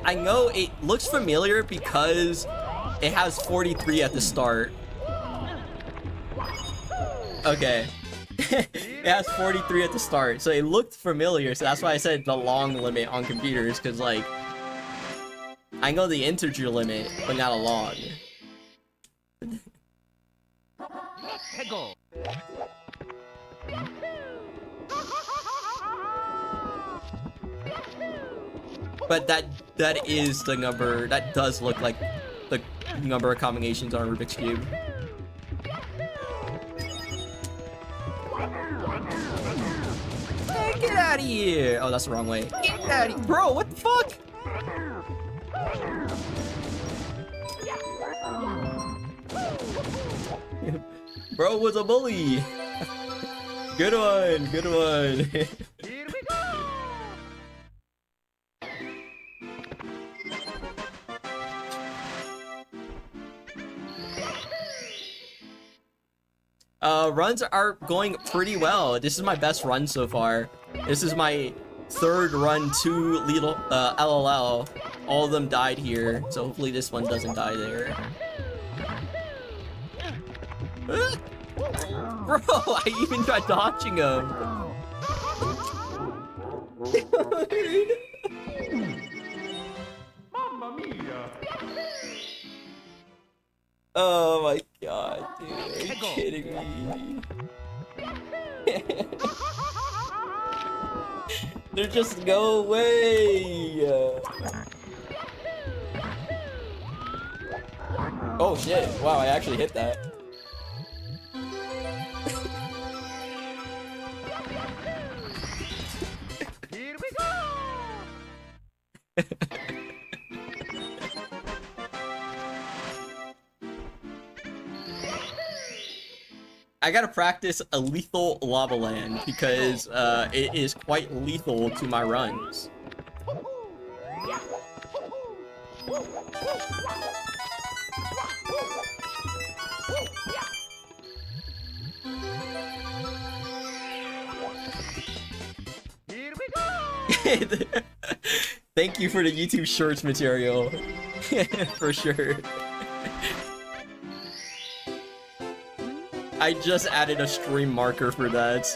I know it looks familiar because it has 43 at the start. Okay. It has 43 at the start, so it looked familiar, so that's why I said the long limit on computers, because like I know the integer limit, but not a long. But that is the number. That does look like the number of combinations on a Rubik's Cube. Hey, get out of here! Oh, that's the wrong way. Get out of here, bro! What the fuck? Bro was a bully. Good one. Good one. Runs are going pretty well. This is my best run so far. This is my third run to LLL. All of them died here, so hopefully this one doesn't die there. Bro, I even tried dodging him. Mamma mia! Oh my god, dude. Are you kidding me? There's just no way. Oh shit. Wow, I actually hit that. Here we go! I gotta practice a lethal lava land because it is quite lethal to my runs. Here we go! Thank you for the YouTube Shorts material. For sure. I just added a stream marker for that.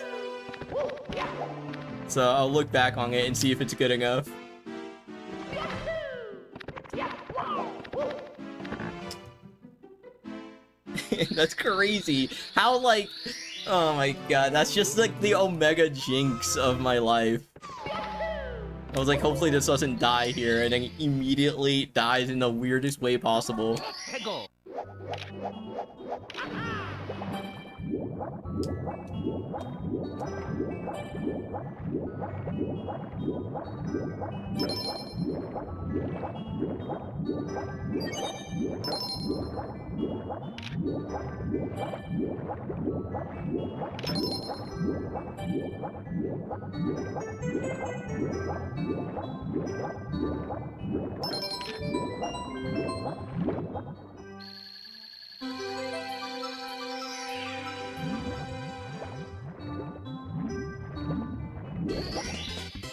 So I'll look back on it and see if it's good enough. That's crazy. How, like, oh my god, that's just like the omega jinx of my life. I was like, hopefully this doesn't die here, and then immediately dies in the weirdest way possible.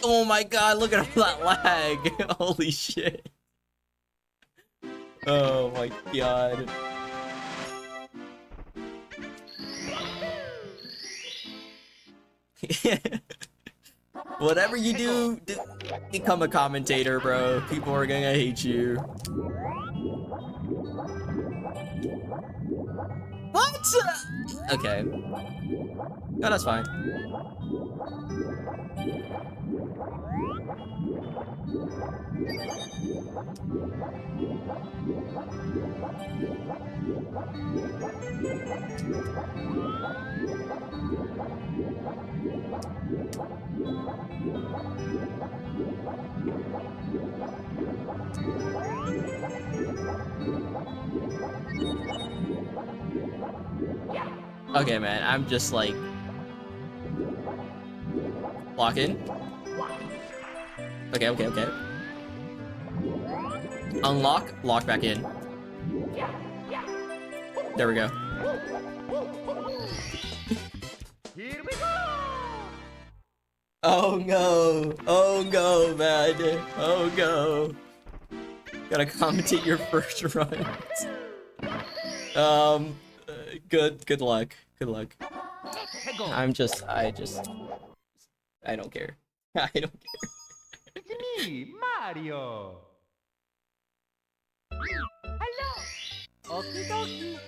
Oh my god, look at all that lag. Holy shit. Oh my god. Whatever you do, become a commentator, bro. People are gonna hate you. What? Okay. No, that's fine. Okay, man, I'm just like... Lock in. Okay, okay, okay. Unlock, lock back in. There we go. Here we go! Oh no! Oh no, man! Oh no! Gotta commentate your first runs. Good luck. Good luck. I don't care. I don't care. It's me, Mario! Hello! Okie dokie!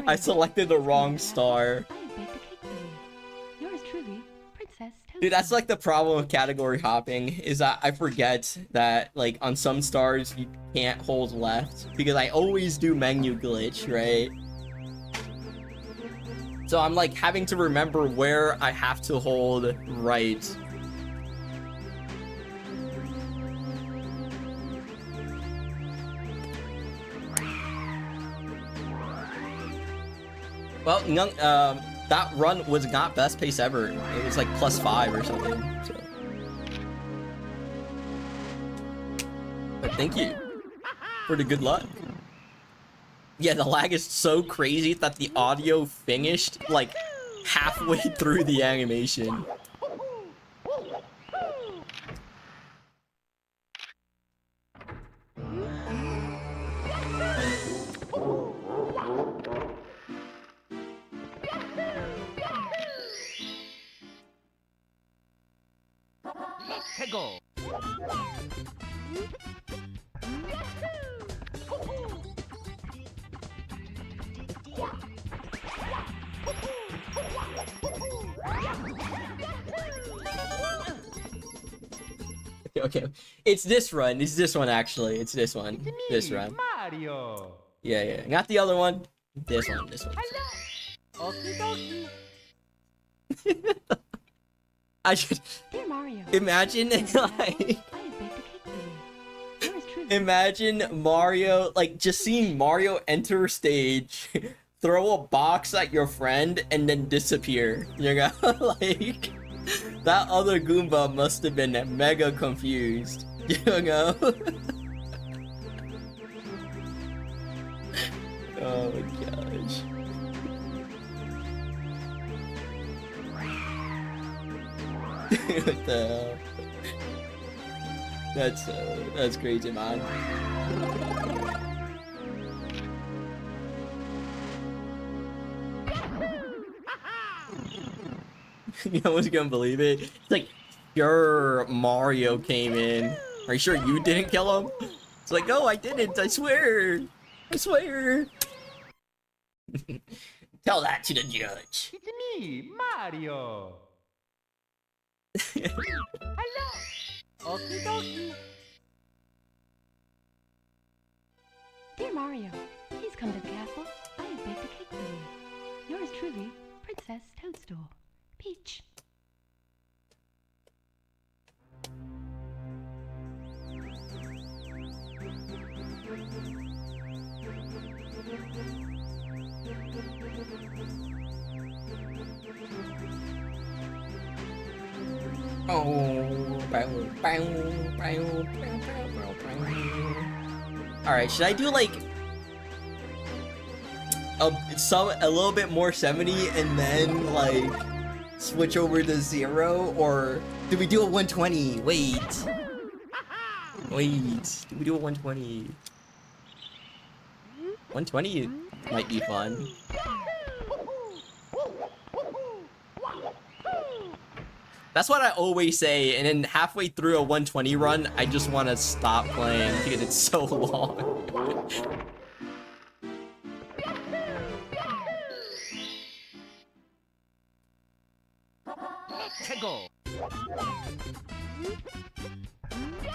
I selected the wrong star. I baked a cake for you. Yours truly, Princess Toasty. Dude, that's like the problem with category hopping, is that I forget that, like, on some stars you can't hold left, because I always do menu glitch, right? So I'm like having to remember where I have to hold right. Well, that run was not best pace ever. It was like +5 or something. So. But thank you for the good luck. Yeah, the lag is so crazy that the audio finished like halfway through the animation. Go! Okay. It's this run. It's this one, actually. It's this one. It's me, This run. Mario! Yeah. Not the other one. This one. Hello! Okie dokie! I should Dear Mario, imagine, like... I have baked a cake for you. Yours truly. Imagine Mario, like, just seeing Mario enter stage, throw a box at your friend, and then disappear. You know? Like, that other Goomba must have been mega confused. You know? Oh my gosh. What the hell? That's crazy, man. No one's gonna believe it. It's like, sure, Mario came in. Are you sure you didn't kill him? It's like, no, I didn't. I swear. I swear. Tell that to the judge. It's me, Mario. Hello. Okie dokie. Dear Mario, please come to the castle. I have baked a cake for you. Yours truly, Princess Toadstool. Peach. Alright, should I do like a little bit more 70 and then like switch over to 0, or do we do a 120? Wait, do we do a 120? 120 might be fun. That's what I always say, and then halfway through a 120 run, I just want to stop playing because it's so long. Tego.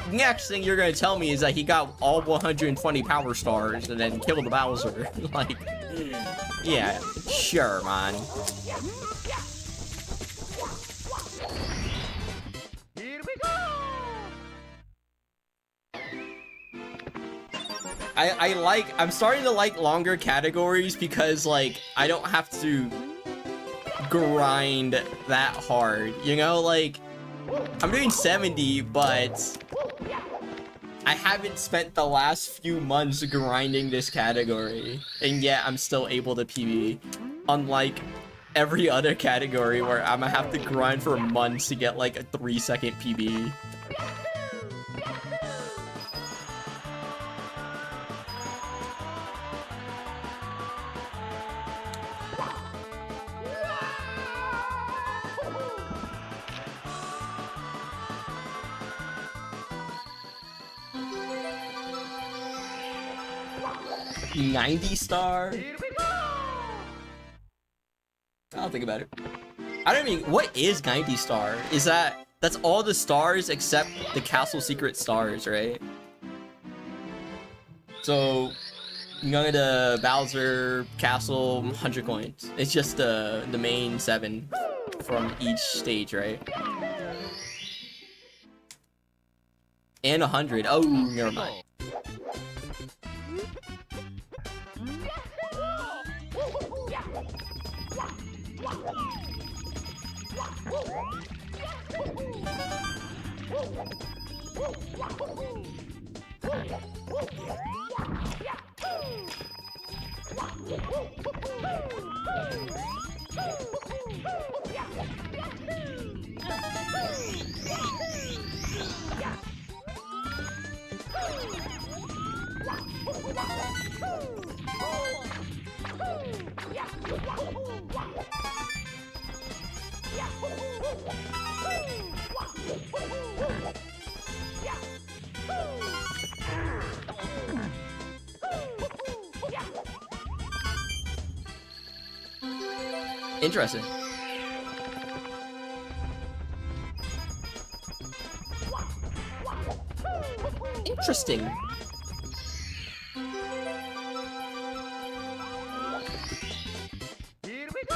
The next thing you're gonna tell me is that he got all 120 power stars and then killed the Bowser. Like, yeah, sure, man. Here we go. I'm starting to like longer categories because like I don't have to grind that hard, you know? Like, I'm doing 70, but I haven't spent the last few months grinding this category, and yet I'm still able to PB, unlike every other category where I'm gonna have to grind for months to get like a 3-second PB. $90 star? Here we go. I'll think about it. I don't mean, what is 90 star? Is that's all the stars except the castle secret stars, right? So, you go to Bowser Castle, 100 coins. It's just the main 7 from each stage, right? And 100. Oh, never mind. Interesting. Interesting. Here we go.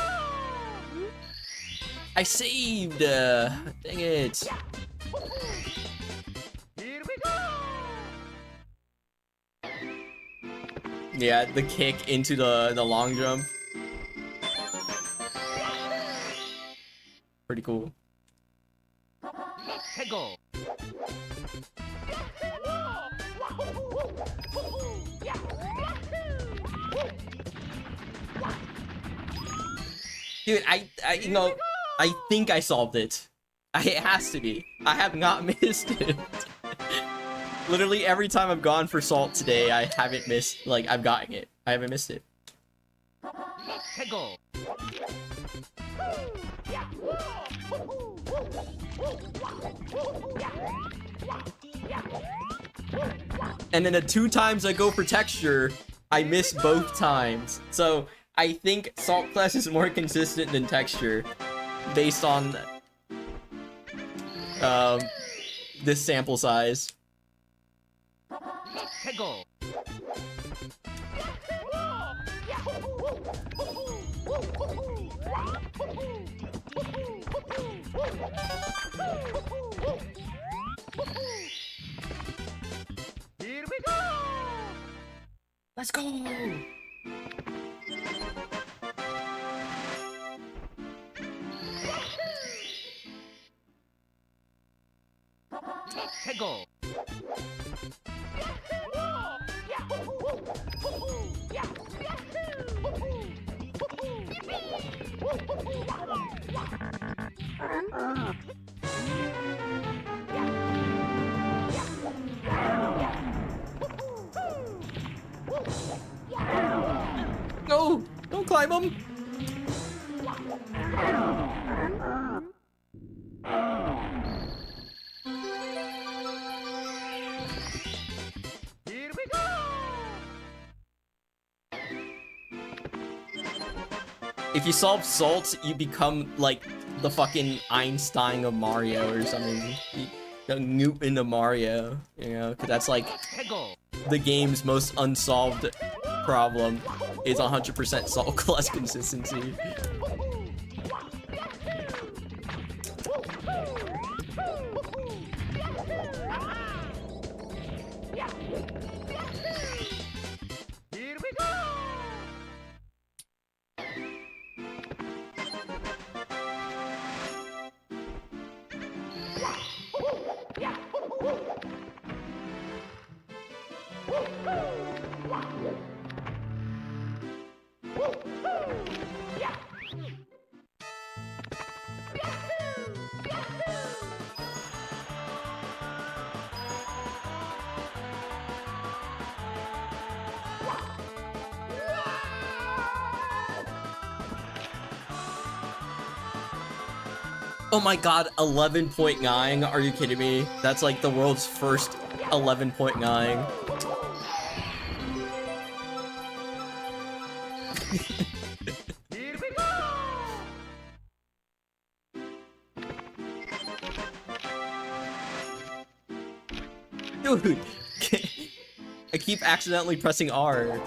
I saved. Dang it. Here we go. Yeah, the kick into the long jump. Pretty cool. Tego. Dude, I you know, I think I solved it. It has to be. I have not missed it. Literally every time I've gone for salt today, I haven't missed, like, I've gotten it. I haven't missed it. Let's go. And then the 2 times I go for texture, I miss both times. So I think salt class is more consistent than texture based on this sample size. Let's go. Here we go. Let's go! Let's go. No! Don't climb them! Here we go. If you solve salt, you become like the fucking Einstein of Mario or something. The Newton of Mario, you know? Because that's like Let's go. the game's most unsolved problem is 100% salt class consistency. Here we go. Oh my god, 11.9? Are you kidding me? That's like the world's first 11.9. Here we go. Dude, I keep accidentally pressing R.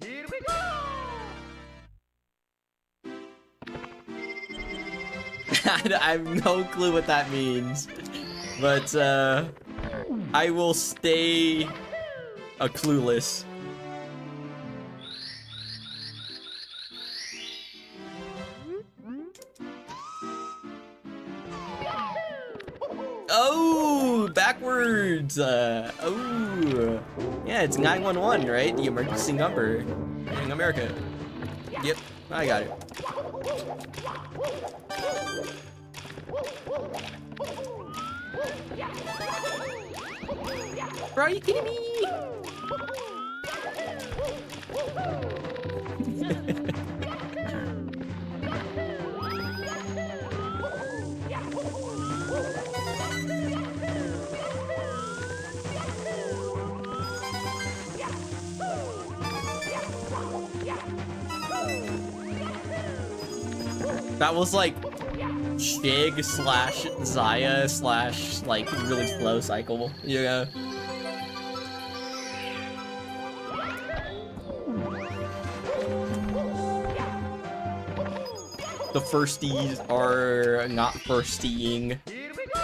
Here we go. I have no clue what that means. But, I will stay clueless. Oh, backwards. Oh, yeah, it's 911, right? The emergency number in America. Yep, I got it. Bro, are you kidding me? That was like Shig slash Zaya slash like really slow cycle, you know? The firsties are not firstying. Here we go.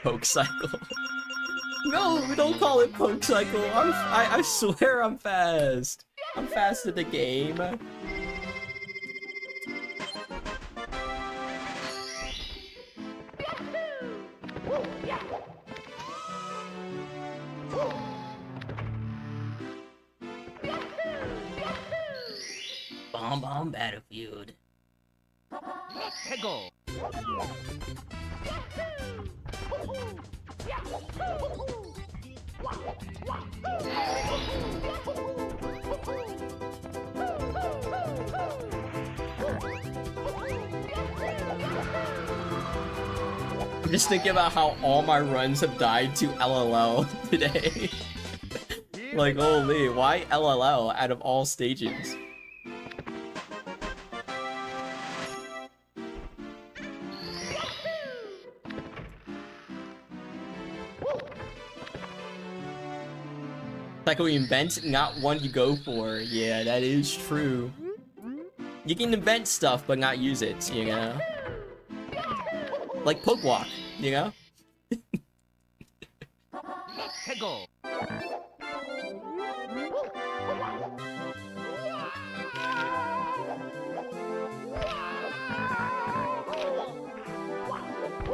Poke cycle. No, don't call it poke cycle. I swear I'm fast. I'm fast at the game. Bomb battlefield. 해고. I'm just thinking about how all my runs have died to LLL today. Like, holy, why LLL out of all stages? Like we invent, not one you go for. Yeah, that is true. You can invent stuff, but not use it, you know? Like Poke Walk, you know? 해고.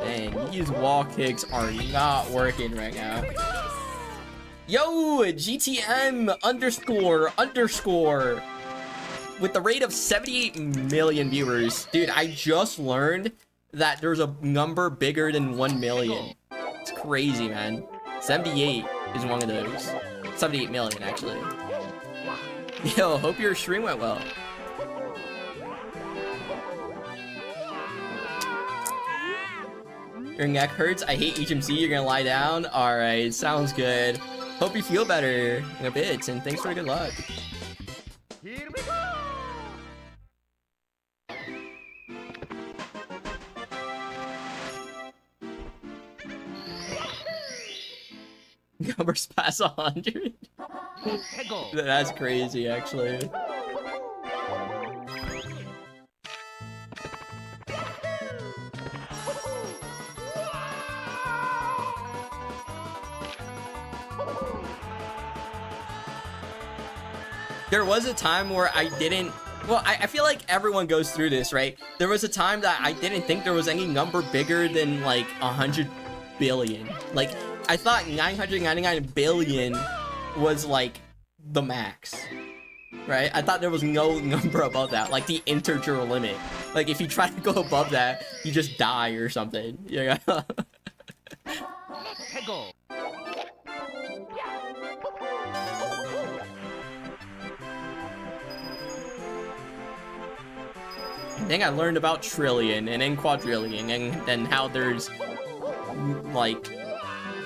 Dang, these wall kicks are not working right now. Yo, GTM __ with the rate of 78 million viewers. Dude, I just learned that there's a number bigger than 1 million. It's crazy, man. 78 is one of those. 78 million, actually. Yo, hope your stream went well. Your neck hurts? I hate HMC. You're gonna lie down? Alright, sounds good. Hope you feel better in a bit, and thanks for the good luck. Here we go. Numbers pass 100. 해고. That's crazy, actually. There was a time where I didn't... Well, I feel like everyone goes through this, right? There was a time that I didn't think there was any number bigger than, like, 100 billion. Like, I thought 999 billion was, like, the max. Right? I thought there was no number above that. Like, the integer limit. Like, if you try to go above that, you just die or something. Yeah. 해고. Then I learned about trillion and then quadrillion and then how there's like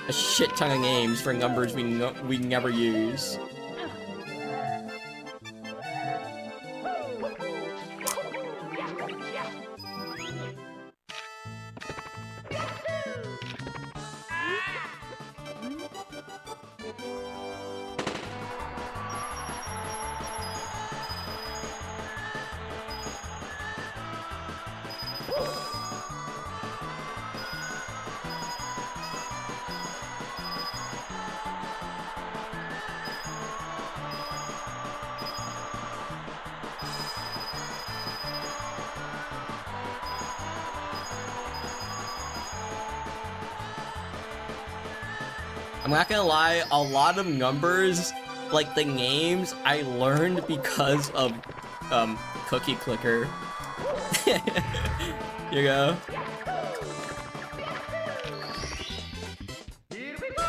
a shit ton of names for numbers we never use. I'm not gonna lie, a lot of numbers, like the names, I learned because of Cookie Clicker. Here you go. Here we go.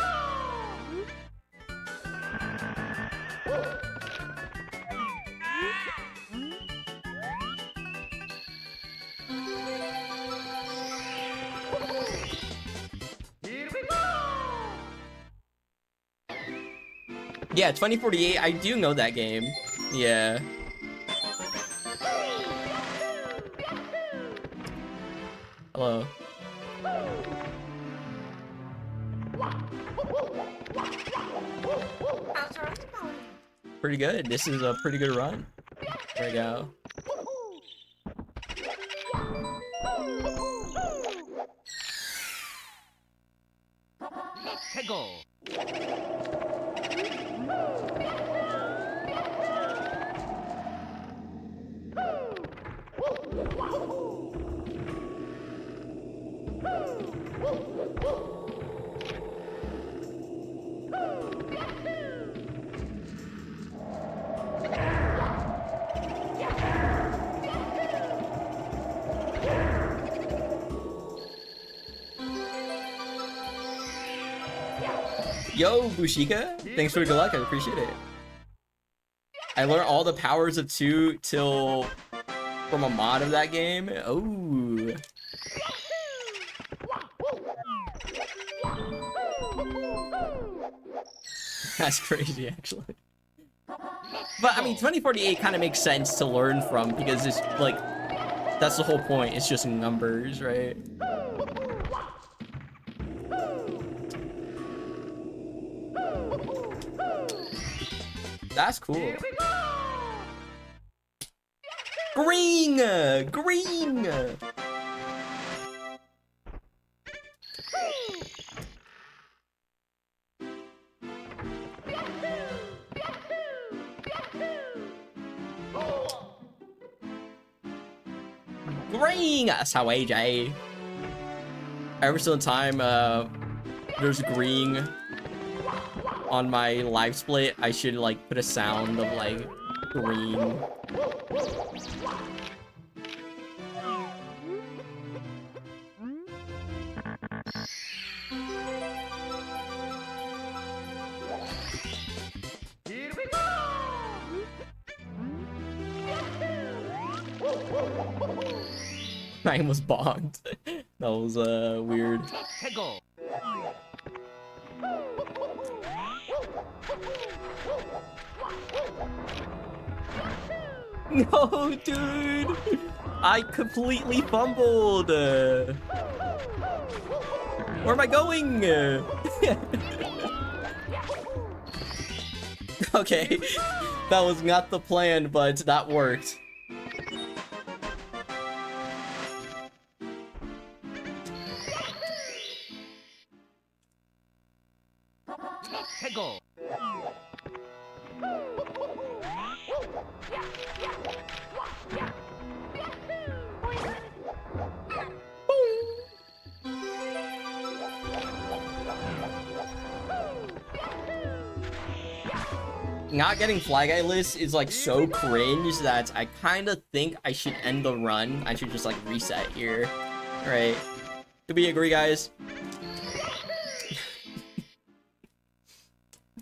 Here we go. Yeah, 2048, I do know that game. Yeah. Hello. Pretty good. This is a pretty good run. There we go. 해고. Yo, Bushika, thanks for the good luck. I appreciate it. I learned all the powers of 2 till from a mod of that game. Oh, that's crazy, actually. But I mean, 2048 kind of makes sense to learn from because it's like that's the whole point. It's just numbers, right? That's cool. Green! Green! Green! That's how AJ. Every single time there's green on my live split, I should like put a sound of like green. I almost bogged. That was weird. 해고. No, dude! I completely fumbled! Where am I going? Okay, that was not the plan, but that worked. 해고. Not getting Fly Guy list is like so cringe that I kind of think I should end the run. I should just like reset here. Right. Do we agree, guys?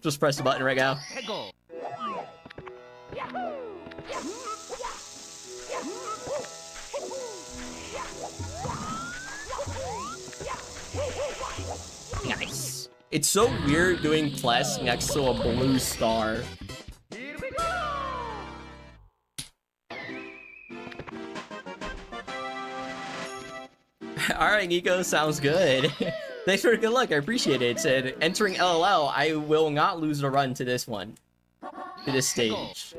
Just press the button right now. 해고. Nice. It's so weird doing Pless next to a blue star. Here we go. Alright, Nico, sounds good. Thanks for the good luck, I appreciate it. It said, entering LLL, I will not lose the run to this one. To this stage.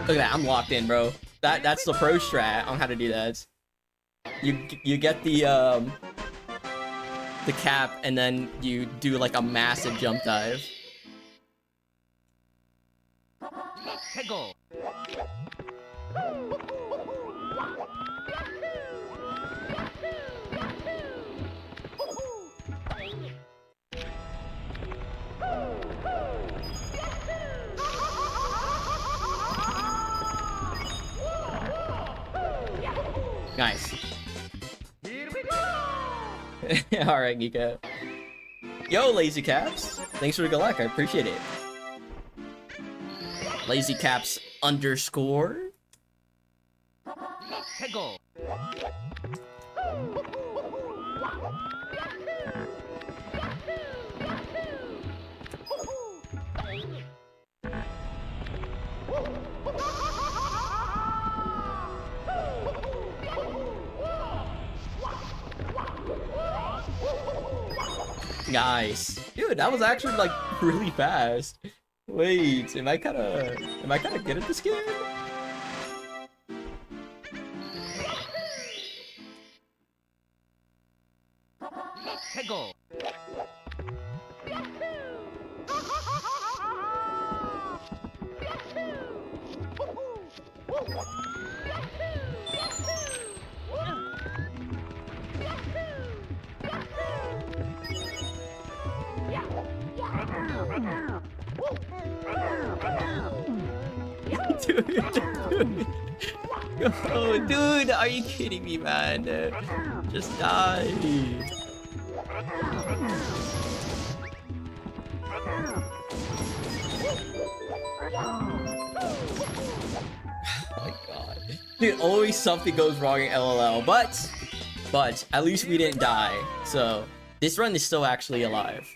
Look at that, I'm locked in, bro. That's the pro strat on how to do that. You get the cap and then you do like a massive jump dive. 해고. Nice. Here we go. Alright, Nico. Yo, Lazy Caps. Thanks for the good luck, I appreciate it. Lazy Caps underscore. 해고. Nice. Dude, that was actually like really fast. Wait, am I kind of good at this game? 해고. Dude. Oh, dude, are you kidding me, man? Just die. Oh my god. Dude, always something goes wrong in LLL, but at least we didn't die. So this run is still actually alive.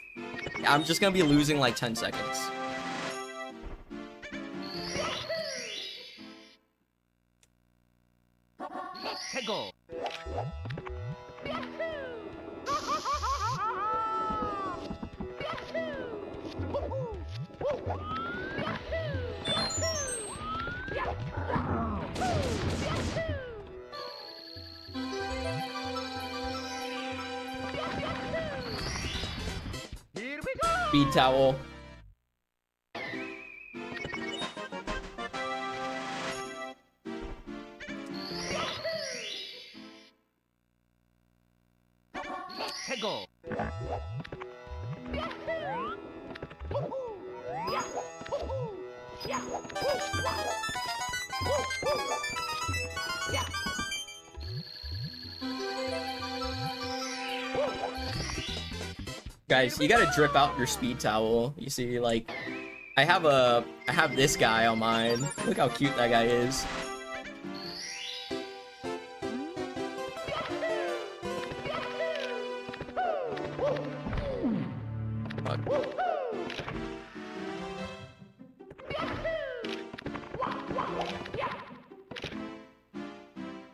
I'm just gonna be losing like 10 seconds. 해고. Speed towel. 해고. Guys, you gotta drip out your speed towel. You see, like, I have this guy on mine. Look how cute that guy is.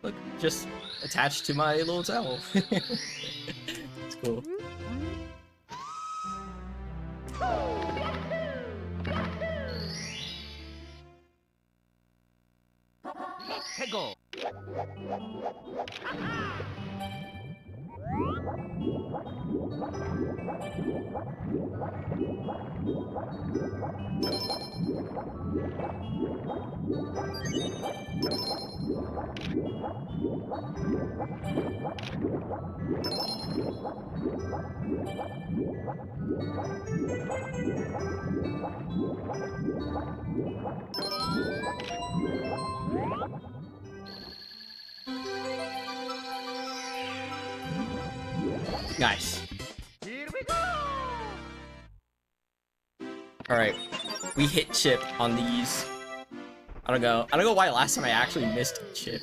Look, just attached to my little towel. It's cool. 해고. Nice. Here we go. All right, we hit chip on these. I don't know why last time I actually missed chip.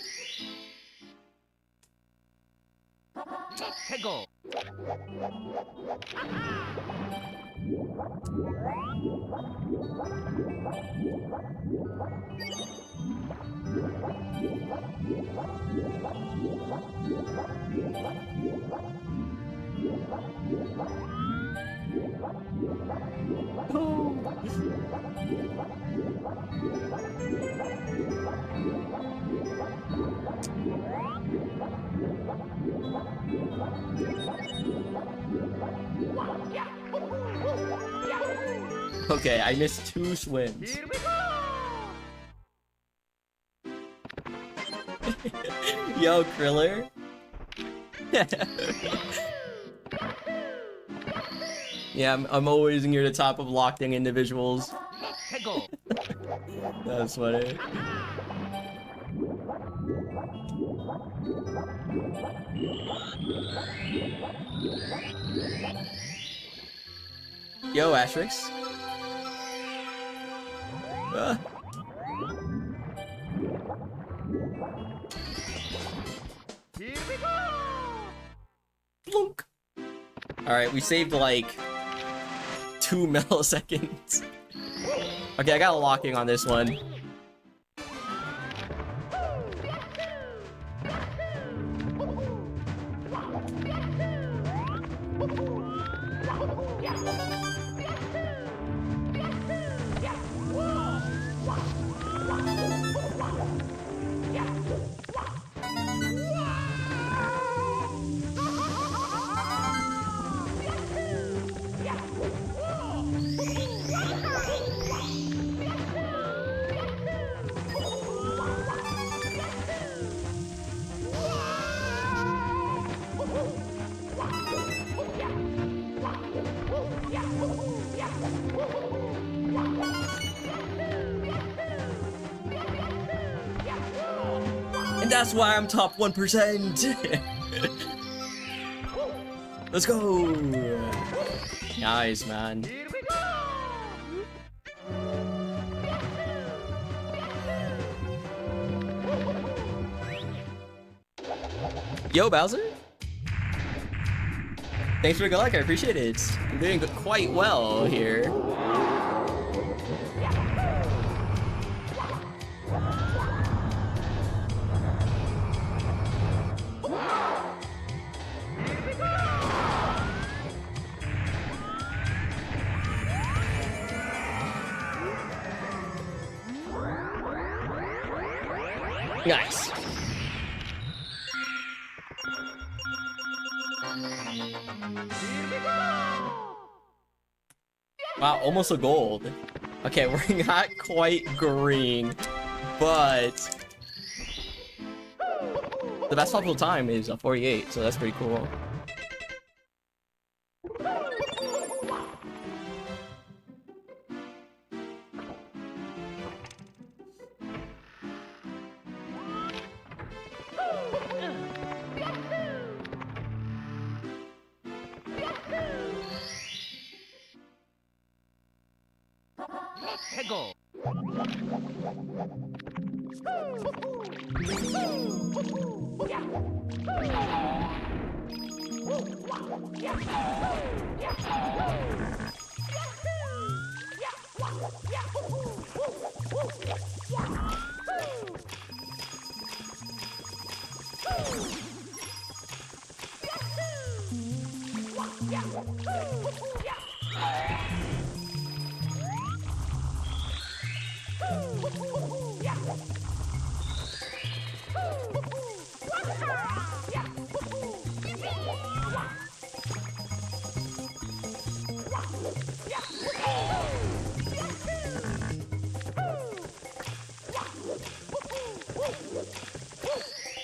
해고. Okay, I missed 2 swims. Here we go. Yo, Kriller. Yeah, I'm always near the top of locked-in individuals. 해고. That's funny. Yo, Asterix. Here we go. Plunk. All right, we saved like 2 milliseconds. Okay, I got a locking on this one. That's why I'm top 1%. Let's go. Nice, man. Here we go! Yo, Bowser. Thanks for the good luck. I appreciate it. I'm doing quite well here. Nice. Wow, almost a gold. Okay, we're not quite green, but the best possible time is a 48, so that's pretty cool. 해고.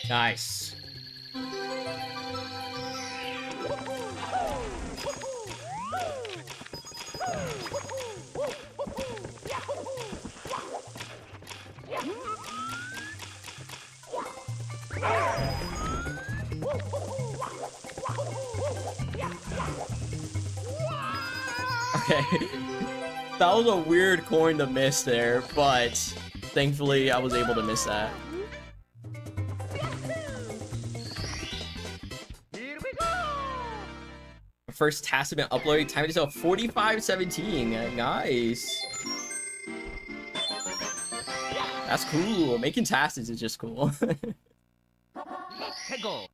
Nice. Okay. That was a weird coin to miss there, but thankfully I was able to miss that. First task has been uploaded. Time to sell 45:17. Nice. That's cool. Making tasks is just cool. 해고.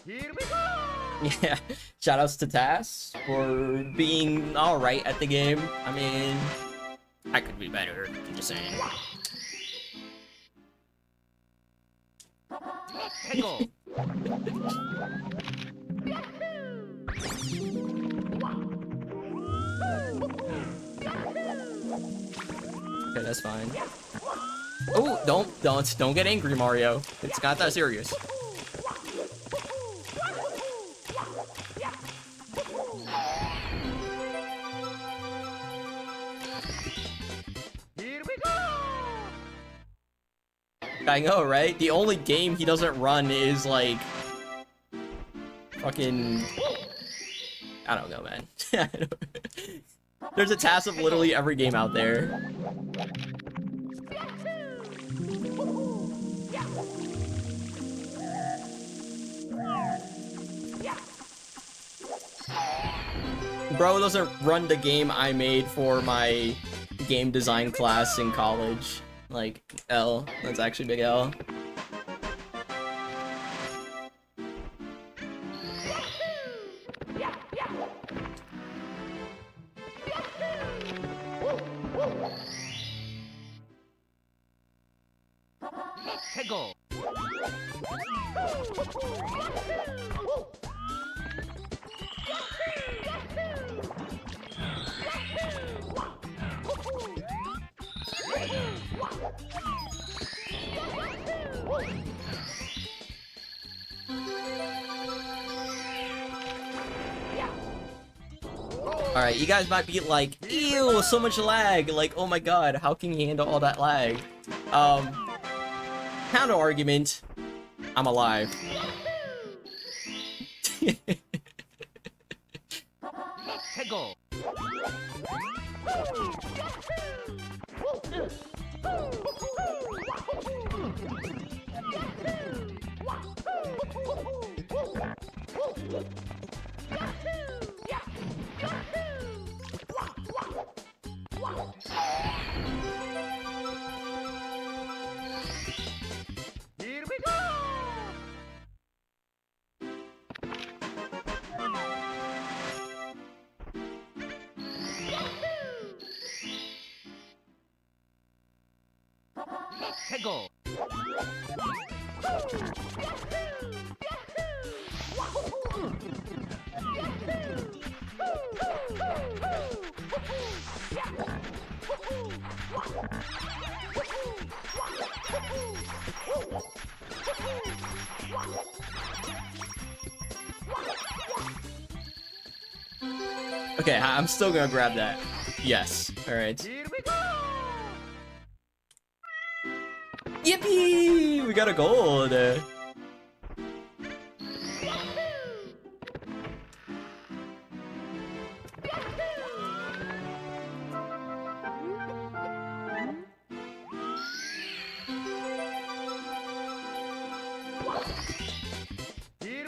Here we go. Yeah. Shoutouts to Tass for being alright at the game. I mean, I could be better. I'm just saying. 해고. Okay, that's fine. Oh, don't get angry, Mario. It's not that serious. Here we go. I know, right? The only game he doesn't run is like fucking I don't know, man. There's a task of literally every game out there. Bro doesn't run the game I made for my game design class in college. Like, L. That's actually big L. 해고. Alright, you guys might be like, ew, so much lag. Like, oh my god, how can you handle all that lag? Counter argument. I'm alive. 해고. Here we go. 해고. Okay, I'm still gonna grab that. Yes. Alright. Here we go. Yippee! We got a gold! Here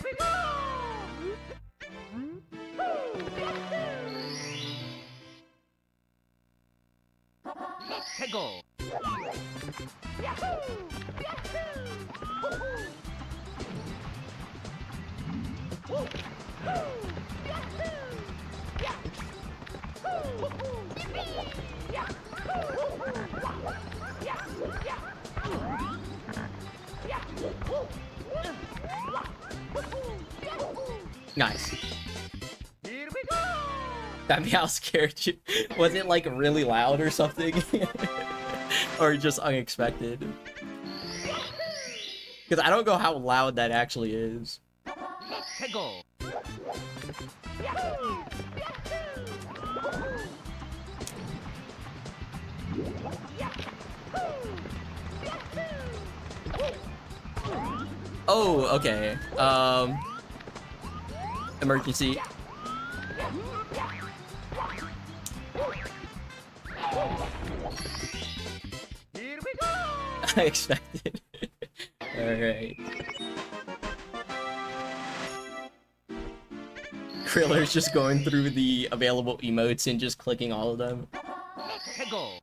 we go. 해고. Nice. Here we go. That meow scared you. Was it like really loud or something? Or just unexpected? Because I don't know how loud that actually is. 해고. Oh, okay. Emergency. Here we go. I expected. Alright. Kriller's just going through the available emotes and just clicking all of them. 해고.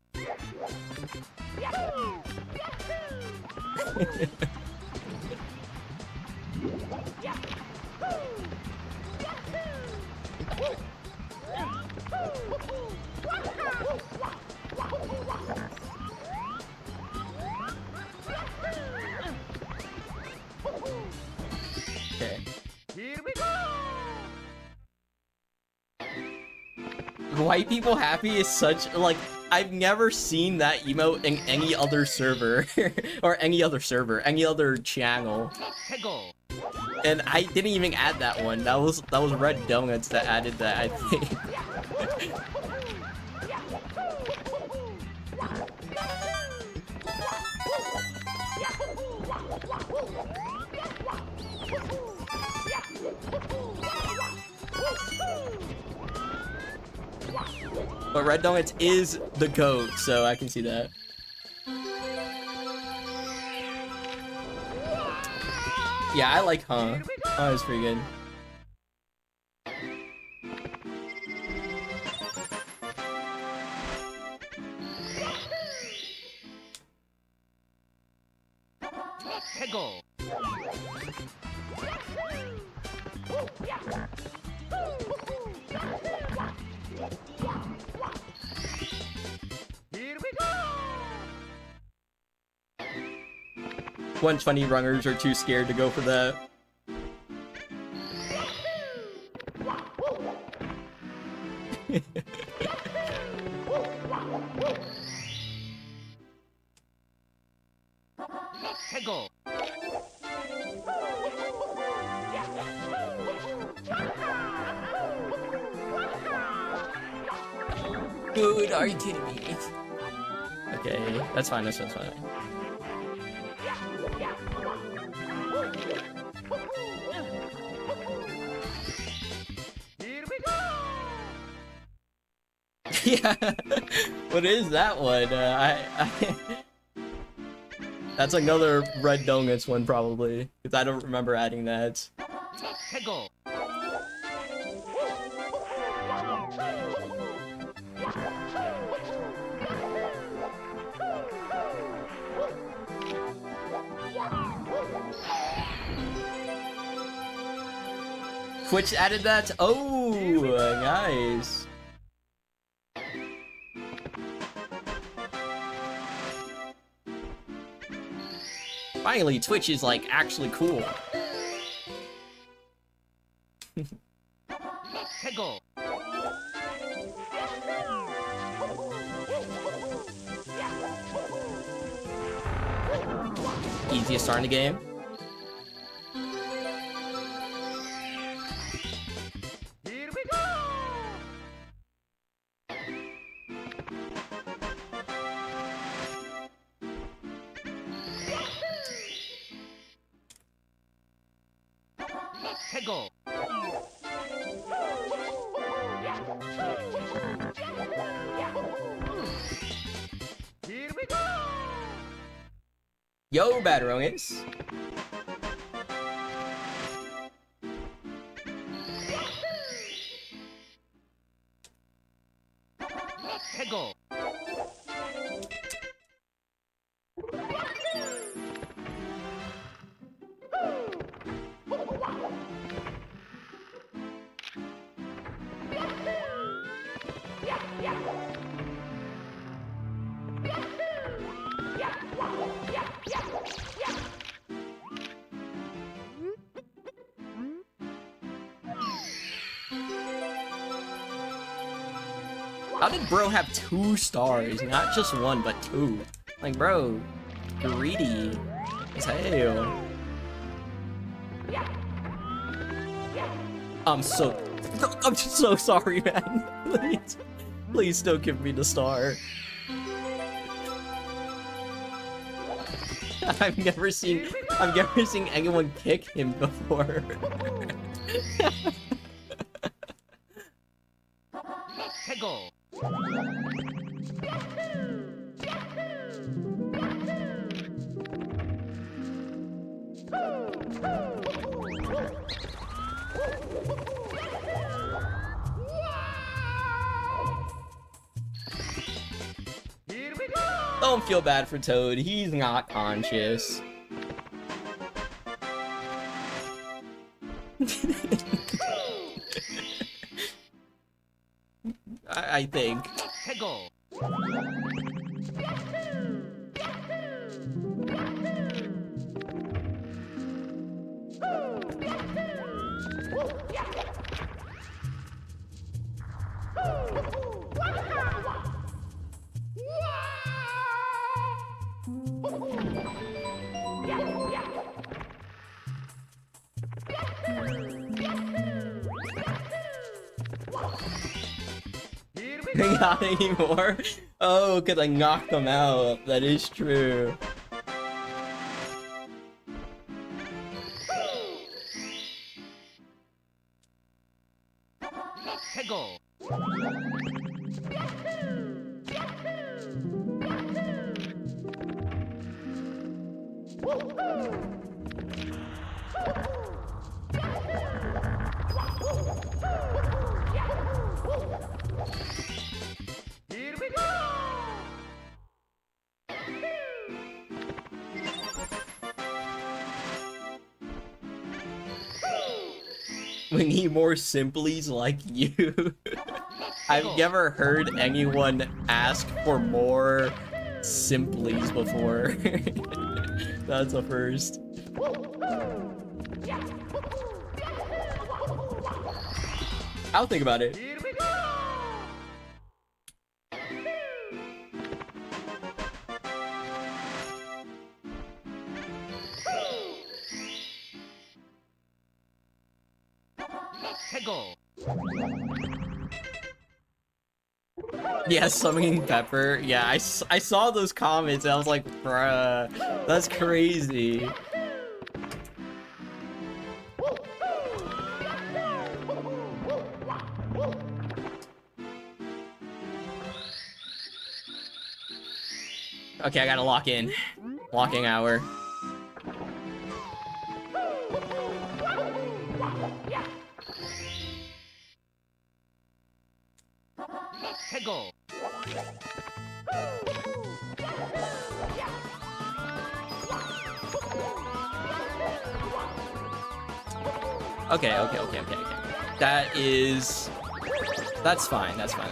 Okay. Here we go. White people happy is such, like, I've never seen that emote in any other server. Or any other channel. 해고. And I didn't even add that one. That was Red Donuts that added that, I think. But Red Donuts is the GOAT, so I can see that. Yeah, I like Huh. Huh is pretty good. 해고. Here we go. Bunch funny runners are too scared to go for that. 해고. Dude, are you kidding me? Okay, that's fine, that's fine. Here we go. Yeah, what is that one? That's another Red Donuts one probably, because I don't remember adding that. 해고. Twitch added that? Oh, nice. Finally, Twitch is like actually cool. 해고. Easiest start in the game. Here we go. 해고. Here we go. Yo, Batarongis. 해고. How did bro have 2 stars? Not just 1, but 2. Like, bro, greedy as hell. I'm just so sorry, man. Please don't give me the star. I've never seen anyone kick him before. 해고. Here we go. Don't feel bad for Toad, he's not conscious. I think. 해고. Not anymore? Oh, because I knocked them out. That is true. 해고. Here we go. We need more simplies like you. I've never heard anyone ask for more simplies before. That's a first. I'll think about it. Here we go. 해고. Yeah, summoning Pepper. Yeah, I saw those comments and I was like, bruh, that's crazy. Okay, I gotta lock in. Locking hour. 해고. Okay. That's fine. That's fine.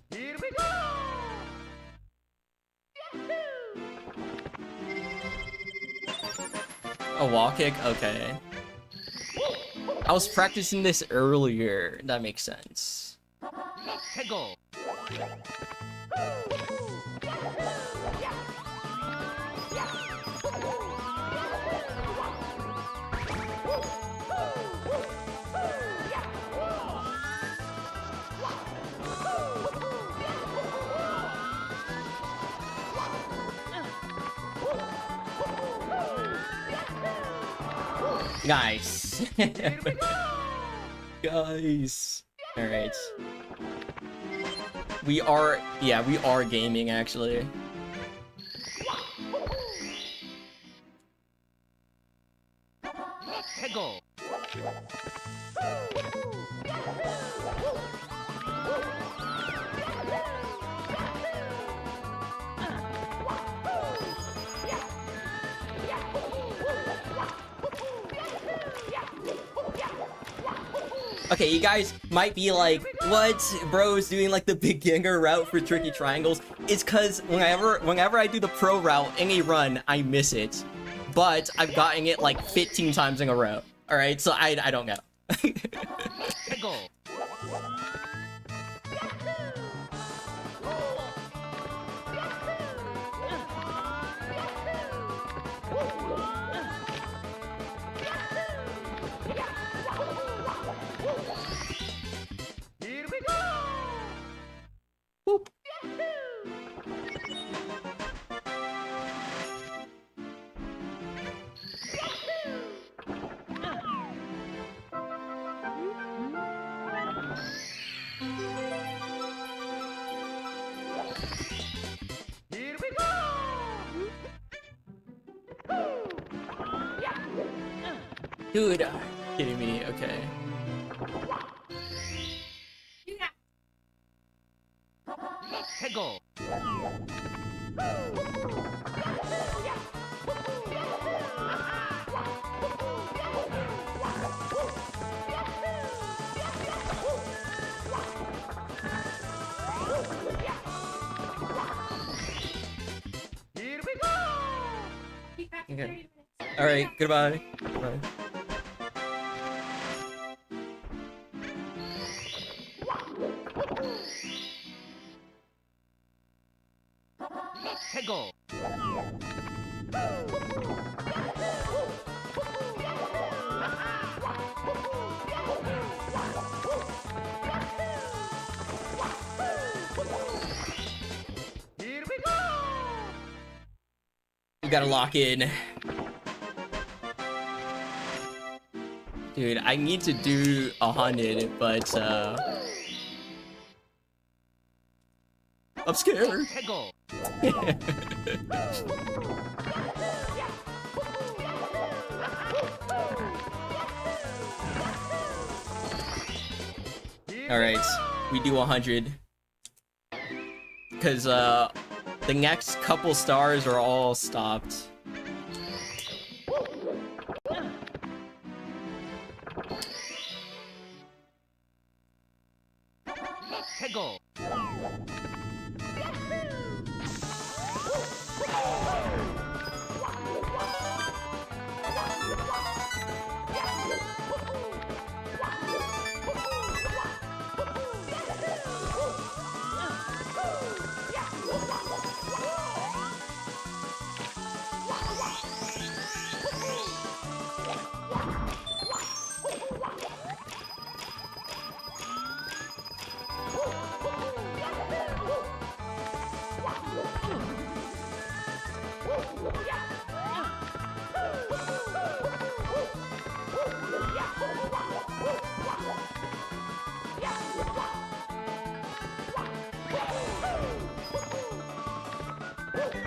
Here we go. A wall kick? Okay. I was practicing this earlier. That makes sense. 해고. Nice. Guys. Alright. We are gaming actually. 해고. Okay, you guys might be like, what? Bro's doing like the beginner route for tricky triangles. It's cause whenever I do the pro route in a run, I miss it. But I've gotten it like 15 times in a row. Alright, so I don't know. 해고. Here we go. Boop. Here we go. Dude, kidding me, okay. 해고. Here we go. Okay. Alright, goodbye. Goodbye. 해고. Here we go. We gotta lock in. Dude, I need to do 100, but I'm scared. 해고. Alright, we do 100. Because the next couple stars are all stopped. 해고.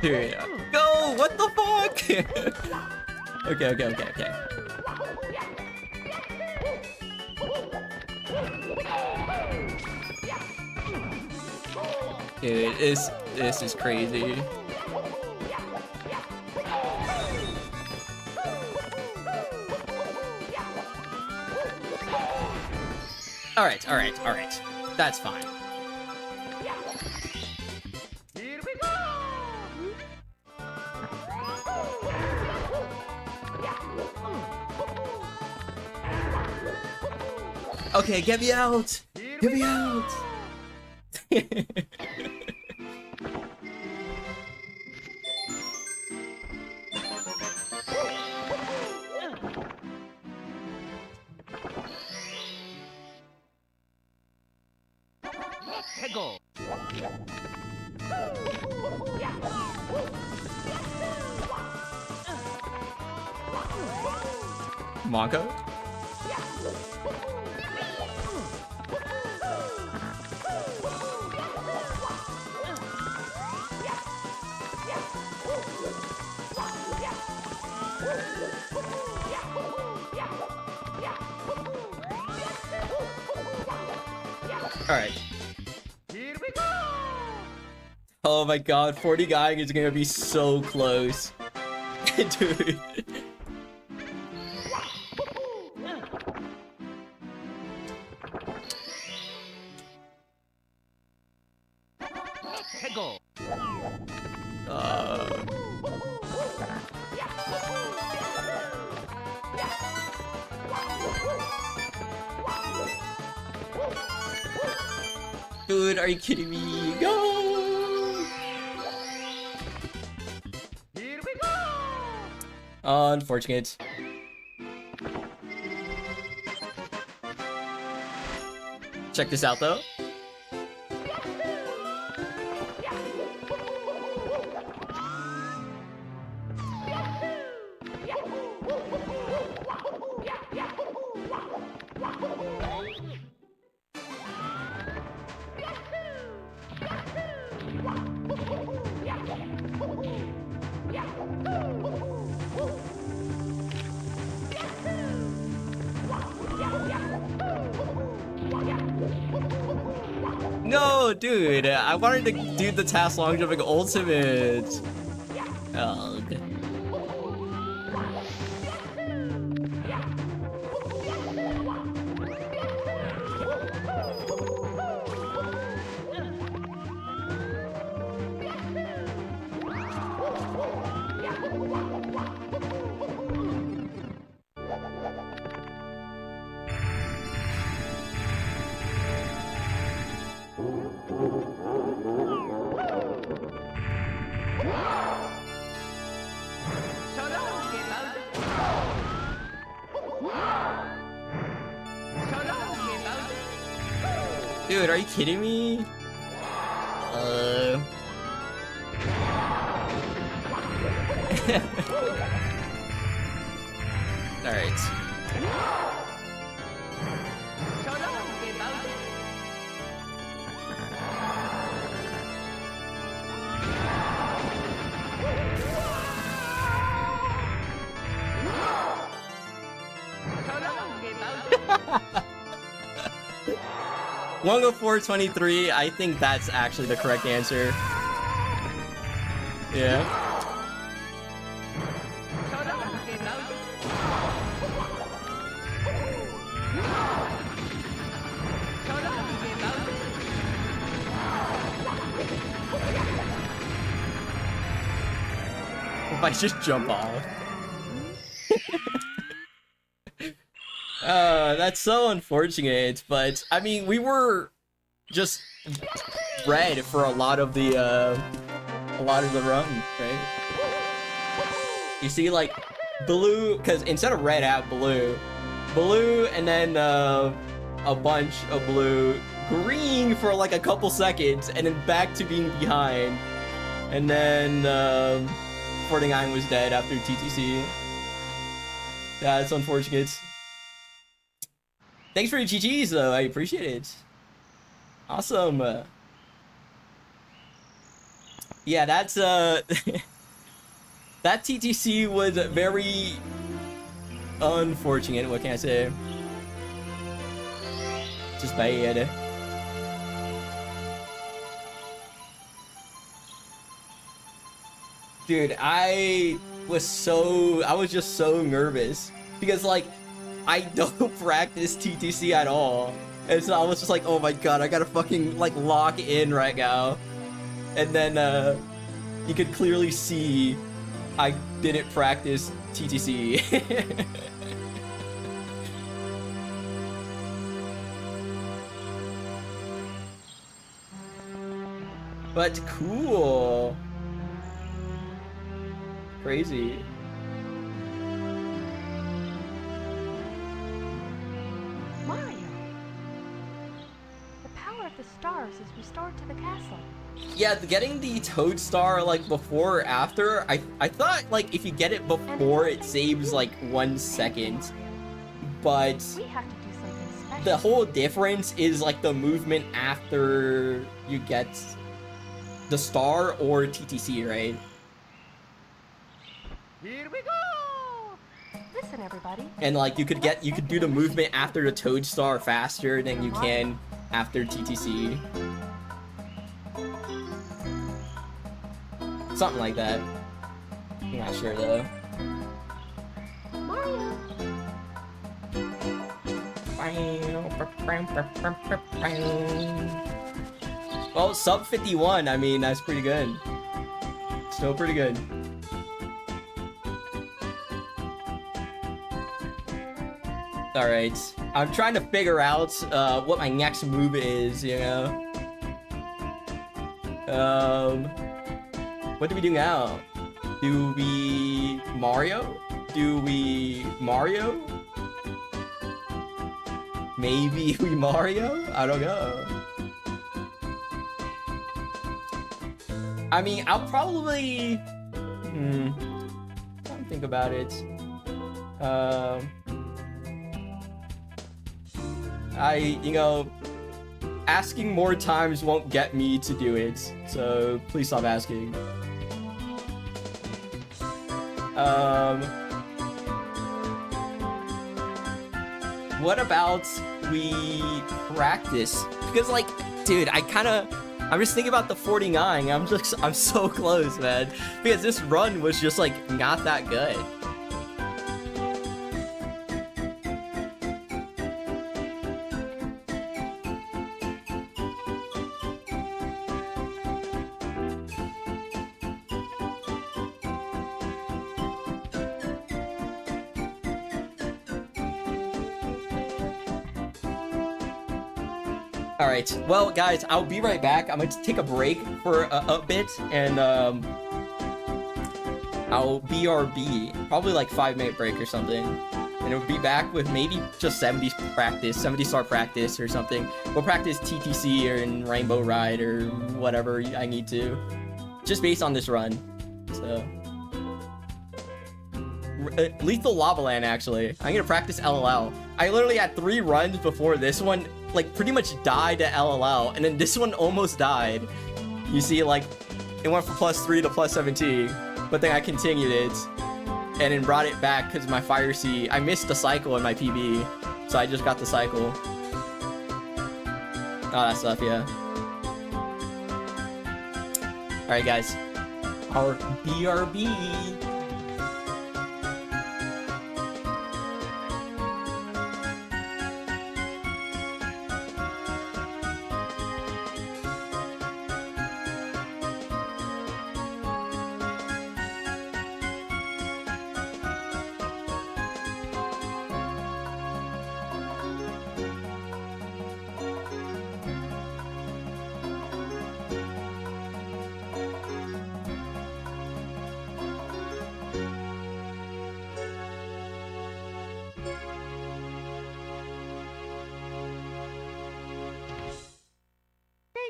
Dude, go! What the fuck? Okay. Dude, this is crazy. All right. That's fine. Here we go! Okay, get me out! Get me out! 해고. Monko? Alright. Here we go! Oh my god, 40 Gang is gonna be so close. Dude. 해고. Dude, are you kidding me? Go! Here we go! Unfortunate. Check this out though. No, dude, I wanted to do the task long jumping ultimate. Ugh. Dude, are you kidding me? Alright. Wongo 423, I think that's actually the correct answer. Yeah. If I just jump off. That's so unfortunate, but I mean, we were just red for a lot of the run, right? You see, like, blue, because instead of red, I have blue, and then a bunch of blue, green for like a couple seconds, and then back to being behind, and then 49 was dead after TTC. Yeah, it's unfortunate. Thanks for your GGs though, I appreciate it. Awesome. Yeah, that's that TTC was very unfortunate. What can I say? Just bad. Dude, I was just so nervous because like I don't practice TTC at all. And so I was just like, oh my god, I gotta fucking like lock in right now. And then you could clearly see I didn't practice TTC. But cool. Crazy. Mario! The power of the stars is restored to the castle. Yeah, getting the Toad Star like before or after, I thought like if you get it before it saves like 1 second. But We have to do something special. the whole difference is like the movement after you get the star or TTC, right? Here we go! Listen, everybody. And like you could do the movement after the Toad Star faster than you can after TTC. Something like that. I'm not sure though. Mario! Well, sub 51, I mean, that's pretty good. Still pretty good. Alright, I'm trying to figure out what my next move is, you know? What do we do now? Do we Mario? Do we Mario? Maybe we Mario? I don't know. I mean, I'll probably... Don't think about it. You know, asking more times won't get me to do it, so please stop asking. What about we practice? Because like, dude, I'm just thinking about the 49. I'm so close, man. Because this run was just like not that good. Alright, well guys, I'll be right back. I'm going to take a break for a bit, and I'll BRB, probably like 5-minute break or something. And it'll be back with maybe just 70 star practice or something. We'll practice TTC or in Rainbow Ride or whatever I need to. Just based on this run. So. Lethal Lava Land, actually. I'm gonna practice LLL. I literally had 3 runs before this one, like pretty much died to LLL, and then this one almost died. You see, like, it went from +3 to +17, but then I continued it, and then brought it back because my Fire Sea, I missed the cycle in my PB, so I just got the cycle. All that stuff, yeah. Alright guys, our BRB.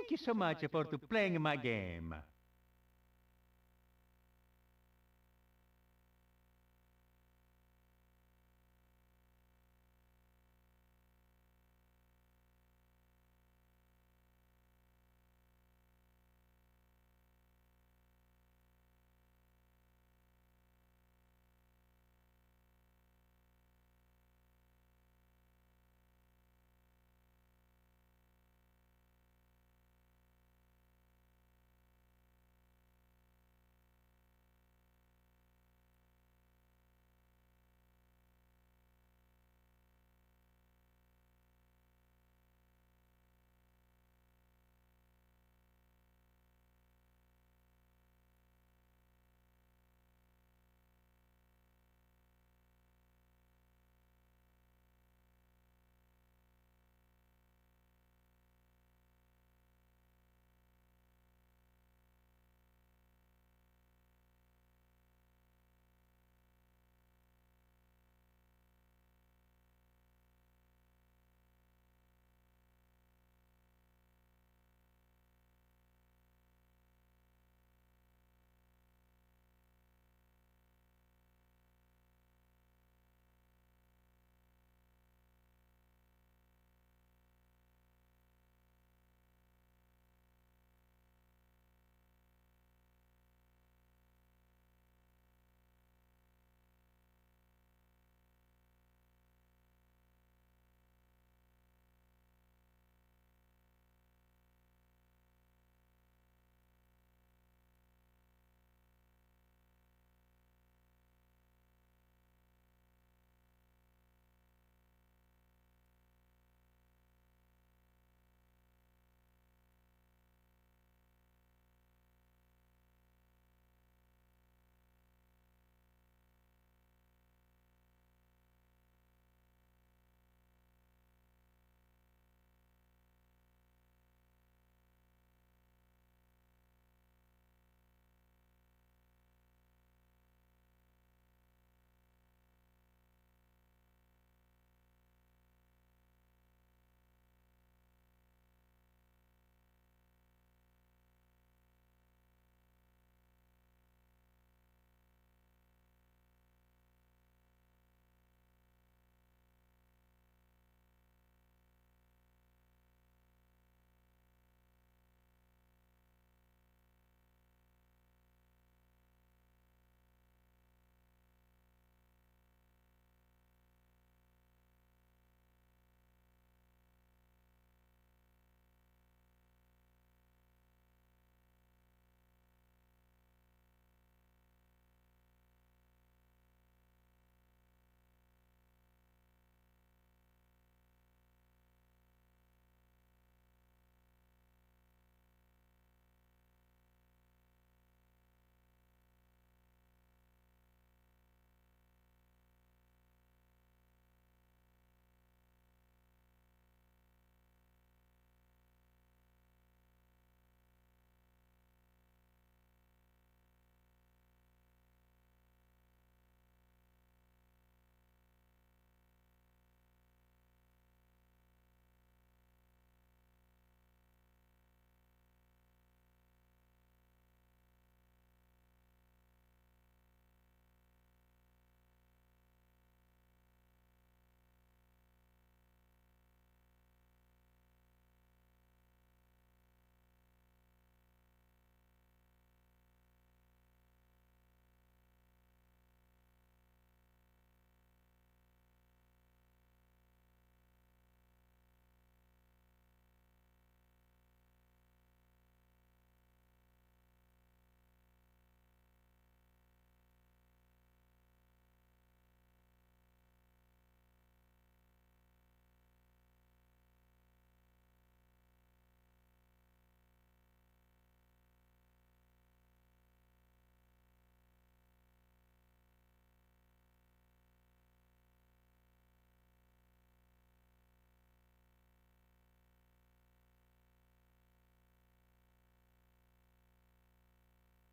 Thank you so much for playing my game.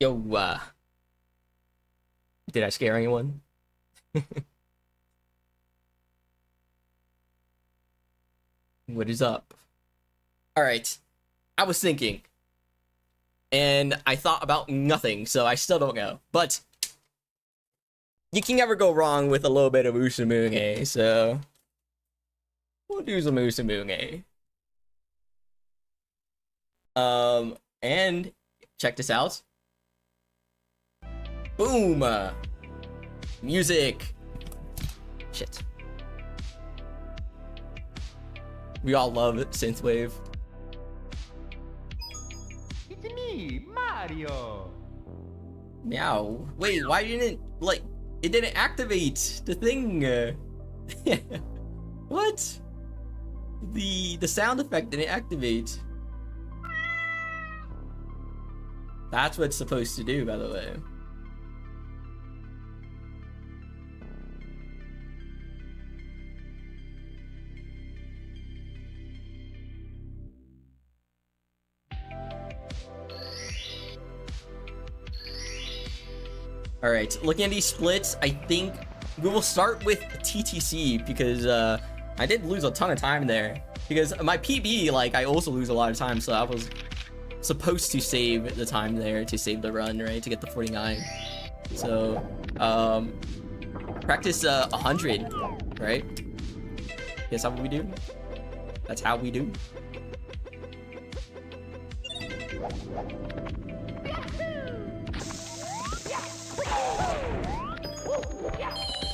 Yo, did I scare anyone? What is up? All right, I was thinking, and I thought about nothing, so I still don't know. But you can never go wrong with a little bit of Usamunge, so we'll do some Usamunge. And check this out. Boom! Music! Shit. We all love synthwave. It's me, Mario. Meow. Wait, why didn't, like, it didn't activate the thing? What? The sound effect didn't activate. That's what it's supposed to do, by the way. All right, looking at these splits, I think we will start with TTC because I did lose a ton of time there. Because my PB, like, I also lose a lot of time, so I was supposed to save the time there to save the run, right, to get the 49. So, practice 100, right? Guess how we do? That's how we do.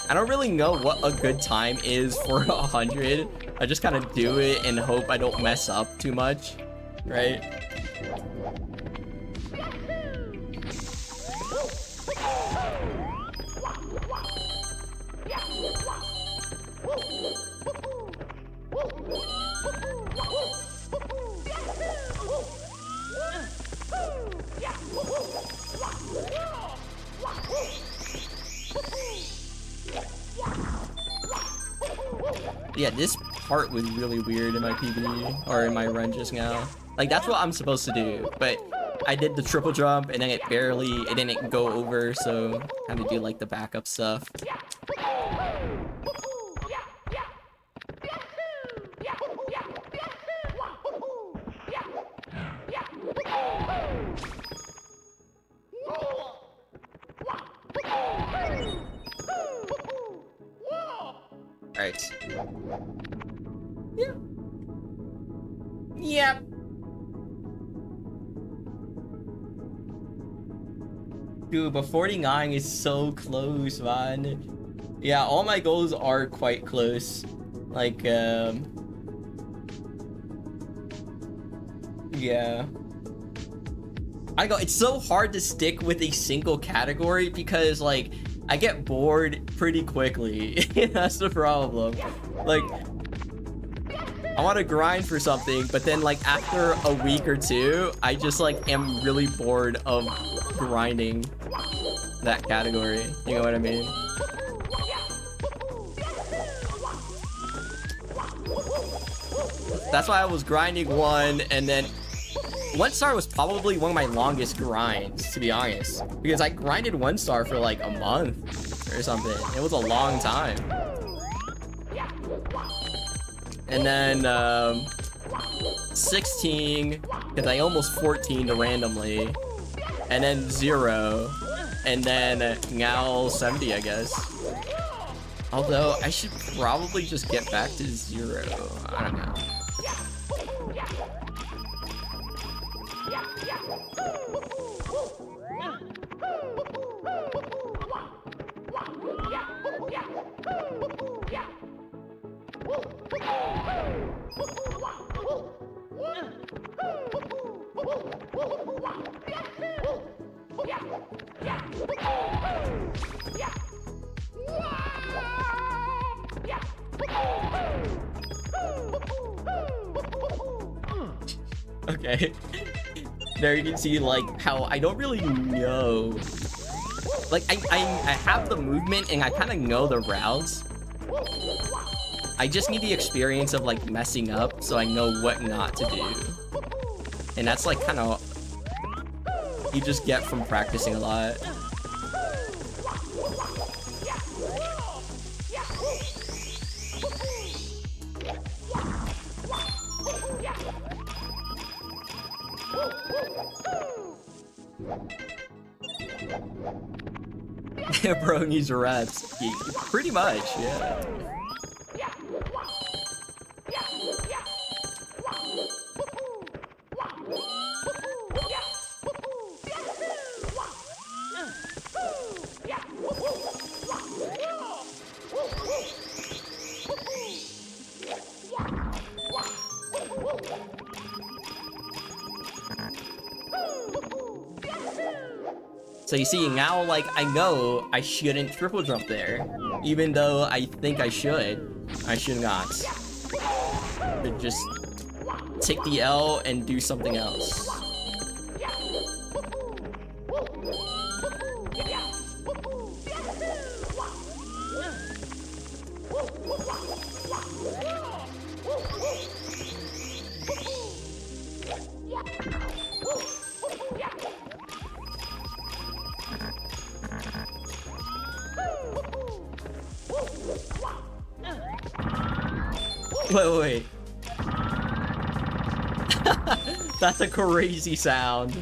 I don't really know what a good time is for 100. I just kind of do it and hope I don't mess up too much, right? Yeah, this part was really weird in my PB, or in my run just now. Like, that's what I'm supposed to do, but I did the triple jump, and then it didn't go over, so I had to do, like, the backup stuff. Alright. Yeah. Yep. Dude, but 49 is so close, man. Yeah, all my goals are quite close. Like, yeah. It's so hard to stick with a single category because, like, I get bored pretty quickly. That's the problem. Like, I want to grind for something, but then, like, after a week or two, I just, like, am really bored of grinding that category. You know what I mean? That's why I was grinding one, and then 1 star was probably one of my longest grinds, to be honest. Because I grinded 1 star for like a month or something. It was a long time. And then 16, because I almost 14'd randomly. And then 0. And then now 70, I guess. Although, I should probably just get back to 0. I don't know. Okay. There you can see, like, how I don't really know. Like, I have the movement and I kind of know the routes. I just need the experience of, like, messing up so I know what not to do. And that's, like, kind of you just get from practicing a lot. Bro needs reps. Yeah, pretty much, yeah. So you see, now, like, I know I shouldn't triple jump there. Even though I think I should not. But just take the L and do something else. Wait. That's a crazy sound.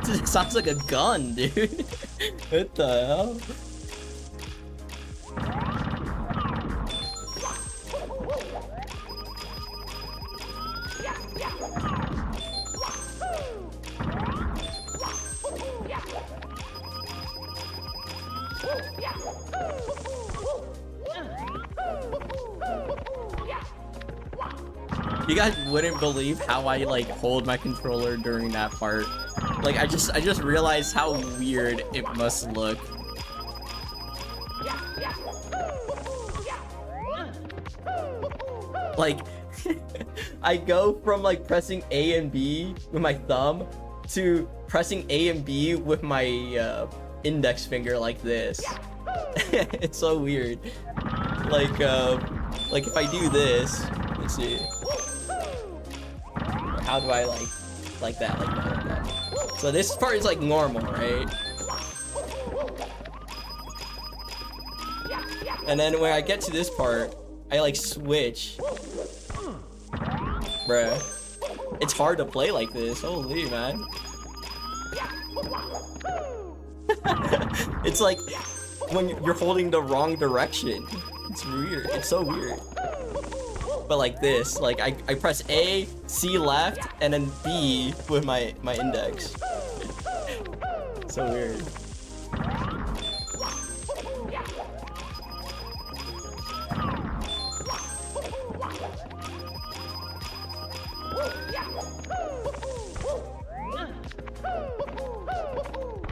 It sounds like a gun, dude. What the hell? You guys wouldn't believe how I like hold my controller during that part. Like I just realized how weird it must look. Like I go from like pressing A and B with my thumb to pressing A and B with my index finger like this. It's so weird. Like if I do this, let's see. How do I like that? So this part is like normal, right? And then when I get to this part, I like switch. Bruh. It's hard to play like this. Holy man. It's like when you're holding the wrong direction. It's weird. It's so weird. But like this, like I press A, C left, and then B with my index. So weird.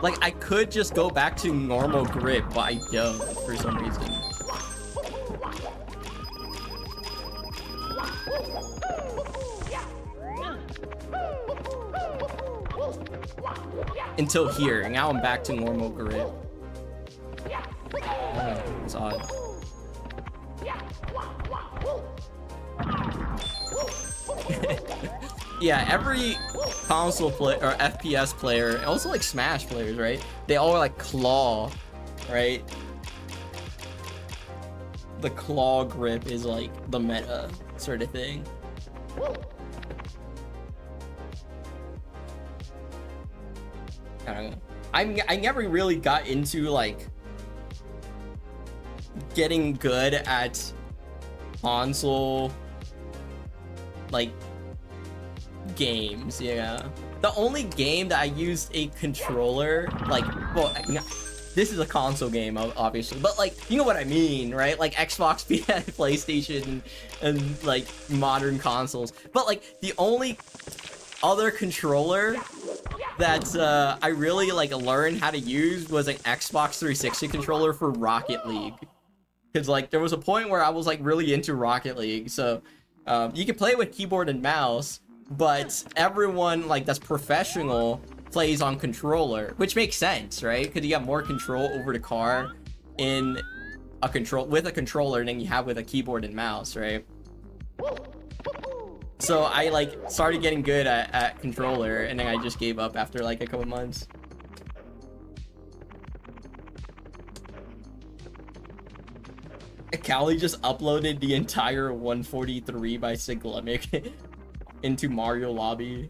Like I could just go back to normal grip, but I don't for some reason. Until here, and now I'm back to normal grip. Oh, it's odd. Yeah, every console player or FPS player, and also like Smash players, right? They all like claw, right? The claw grip is like the meta sort of thing. I don't know. I never really got into like getting good at console like games, yeah. The only game that I used a controller, like, well, this is a console game, obviously, but like, you know what I mean, right? Like Xbox, PlayStation, and like modern consoles. But like, the only other controller that I really like learned how to use was an Xbox 360 controller for Rocket League. Because like, there was a point where I was like really into Rocket League, so you can play with keyboard and mouse, but everyone like that's professional plays on controller, which makes sense, right? Because you have more control over the car in a controller than you have with a keyboard and mouse, right? So I like started getting good at controller, and then I just gave up after like a couple months. Callie just uploaded the entire 143 by Siglemic into Mario Lobby.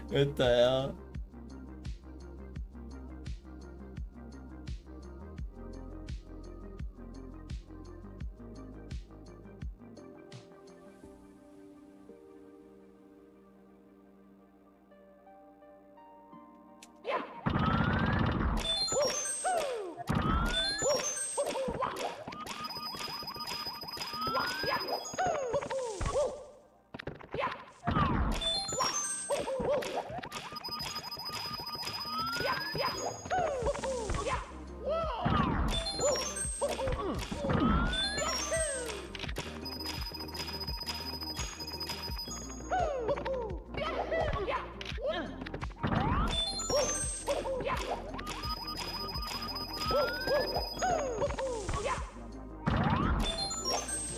What the hell?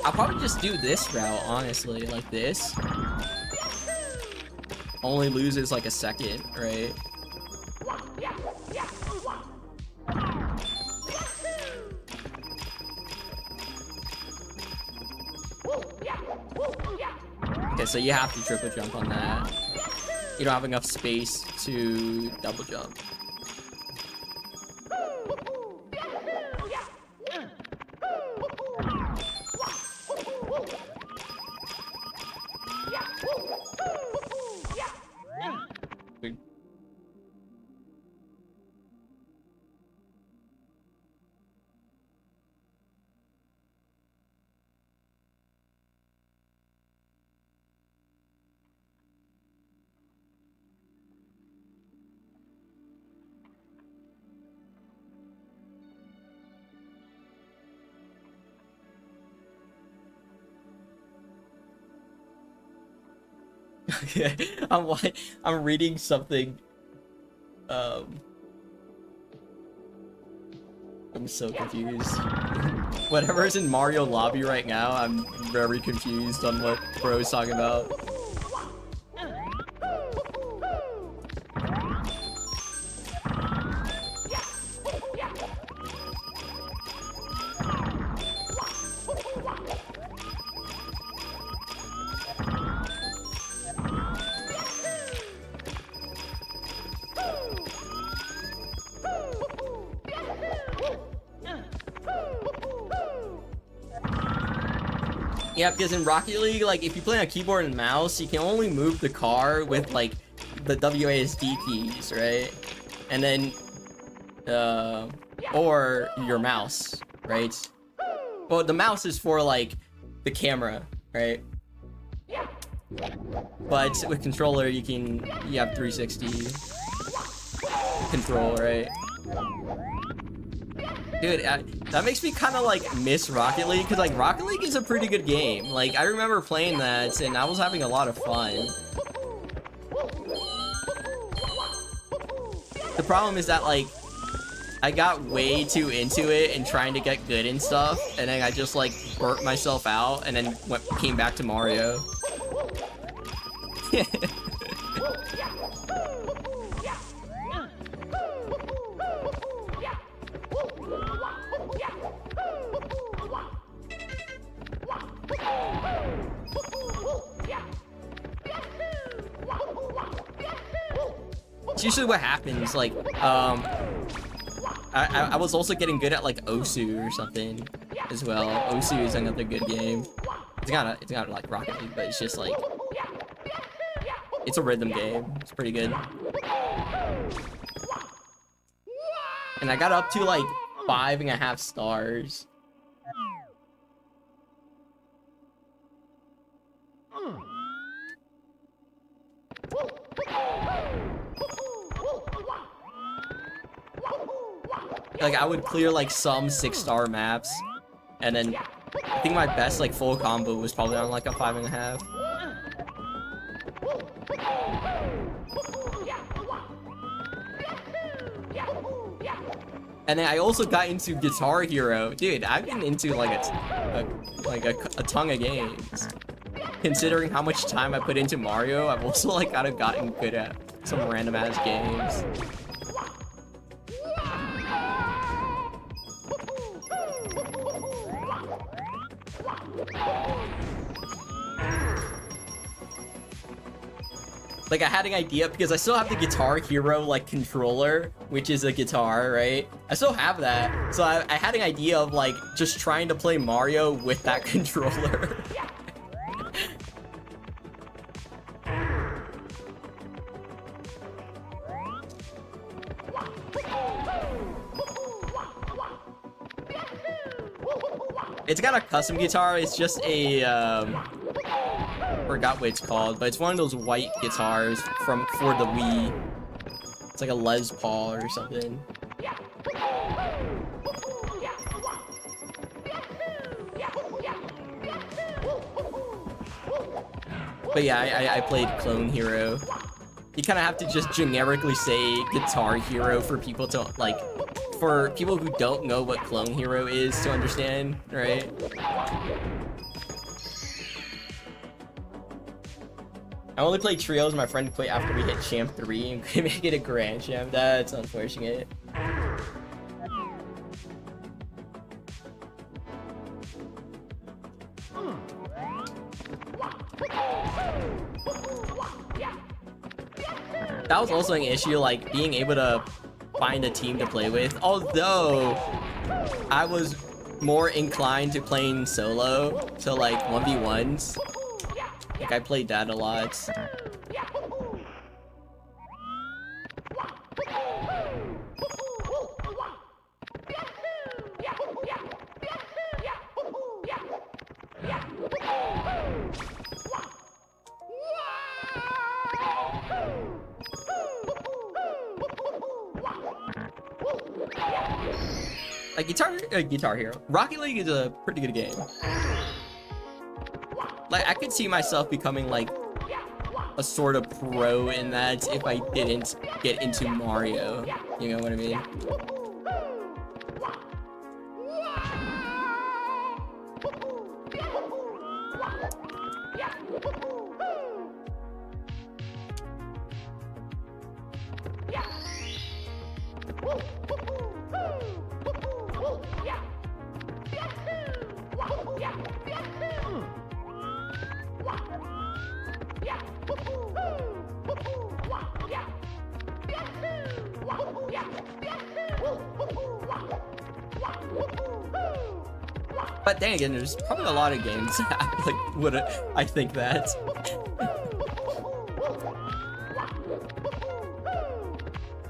I'll probably just do this route, honestly, like this. Only loses like a second, right? Okay, so you have to triple jump on that. You don't have enough space to double jump. Okay, I'm reading something. I'm so confused. Whatever's in Mario Lobby right now, I'm very confused on what bro's talking about. Yeah, because in Rocket League, like, if you play on keyboard and mouse, you can only move the car with, like, the WASD keys, right? And then, or your mouse, right? Well, the mouse is for, like, the camera, right? But with controller, you have 360 control, right? Dude, that makes me kind of like miss Rocket League, because like Rocket League is a pretty good game. Like I remember playing that and I was having a lot of fun. The problem is that like I got way too into it and trying to get good and stuff, and then I just like burnt myself out and then came back to Mario. It's usually what happens. Like, I was also getting good at like Osu or something as well. Osu is another good game. It's not like Rocket League, but it's just like it's a rhythm game. It's pretty good. And I got up to like 5.5 stars. Like I would clear like some 6-star maps, and then I think my best like full combo was probably on like a 5.5. And then I also got into Guitar Hero. Dude, I've been into like a ton of games. Considering how much time I put into Mario, I've also like kind of gotten good at some random ass games. Like, I had an idea because I still have the Guitar Hero like controller, which is a guitar, right? I still have that. So I had an idea of like just trying to play Mario with that controller. It's got a custom guitar. It's just a forgot what it's called, but it's one of those white guitars for the Wii. It's like a Les Paul or something. But yeah, I played Clone Hero. You kind of have to just generically say Guitar Hero for people to like, for people who don't know what Clone Hero is to understand, right? I only played trios. My friend quit after we hit Champ 3 and couldn't make it a Grand Champ. That's unfortunate. That was also an issue, like being able to find a team to play with. Although I was more inclined to playing solo, so like 1v1s. Like I played that a lot. Like Guitar Hero. Rocket League is a pretty good game. Like I could see myself becoming like a sort of pro in that if I didn't get into Mario. You know what I mean? But then again, there's probably a lot of games that like would I think that.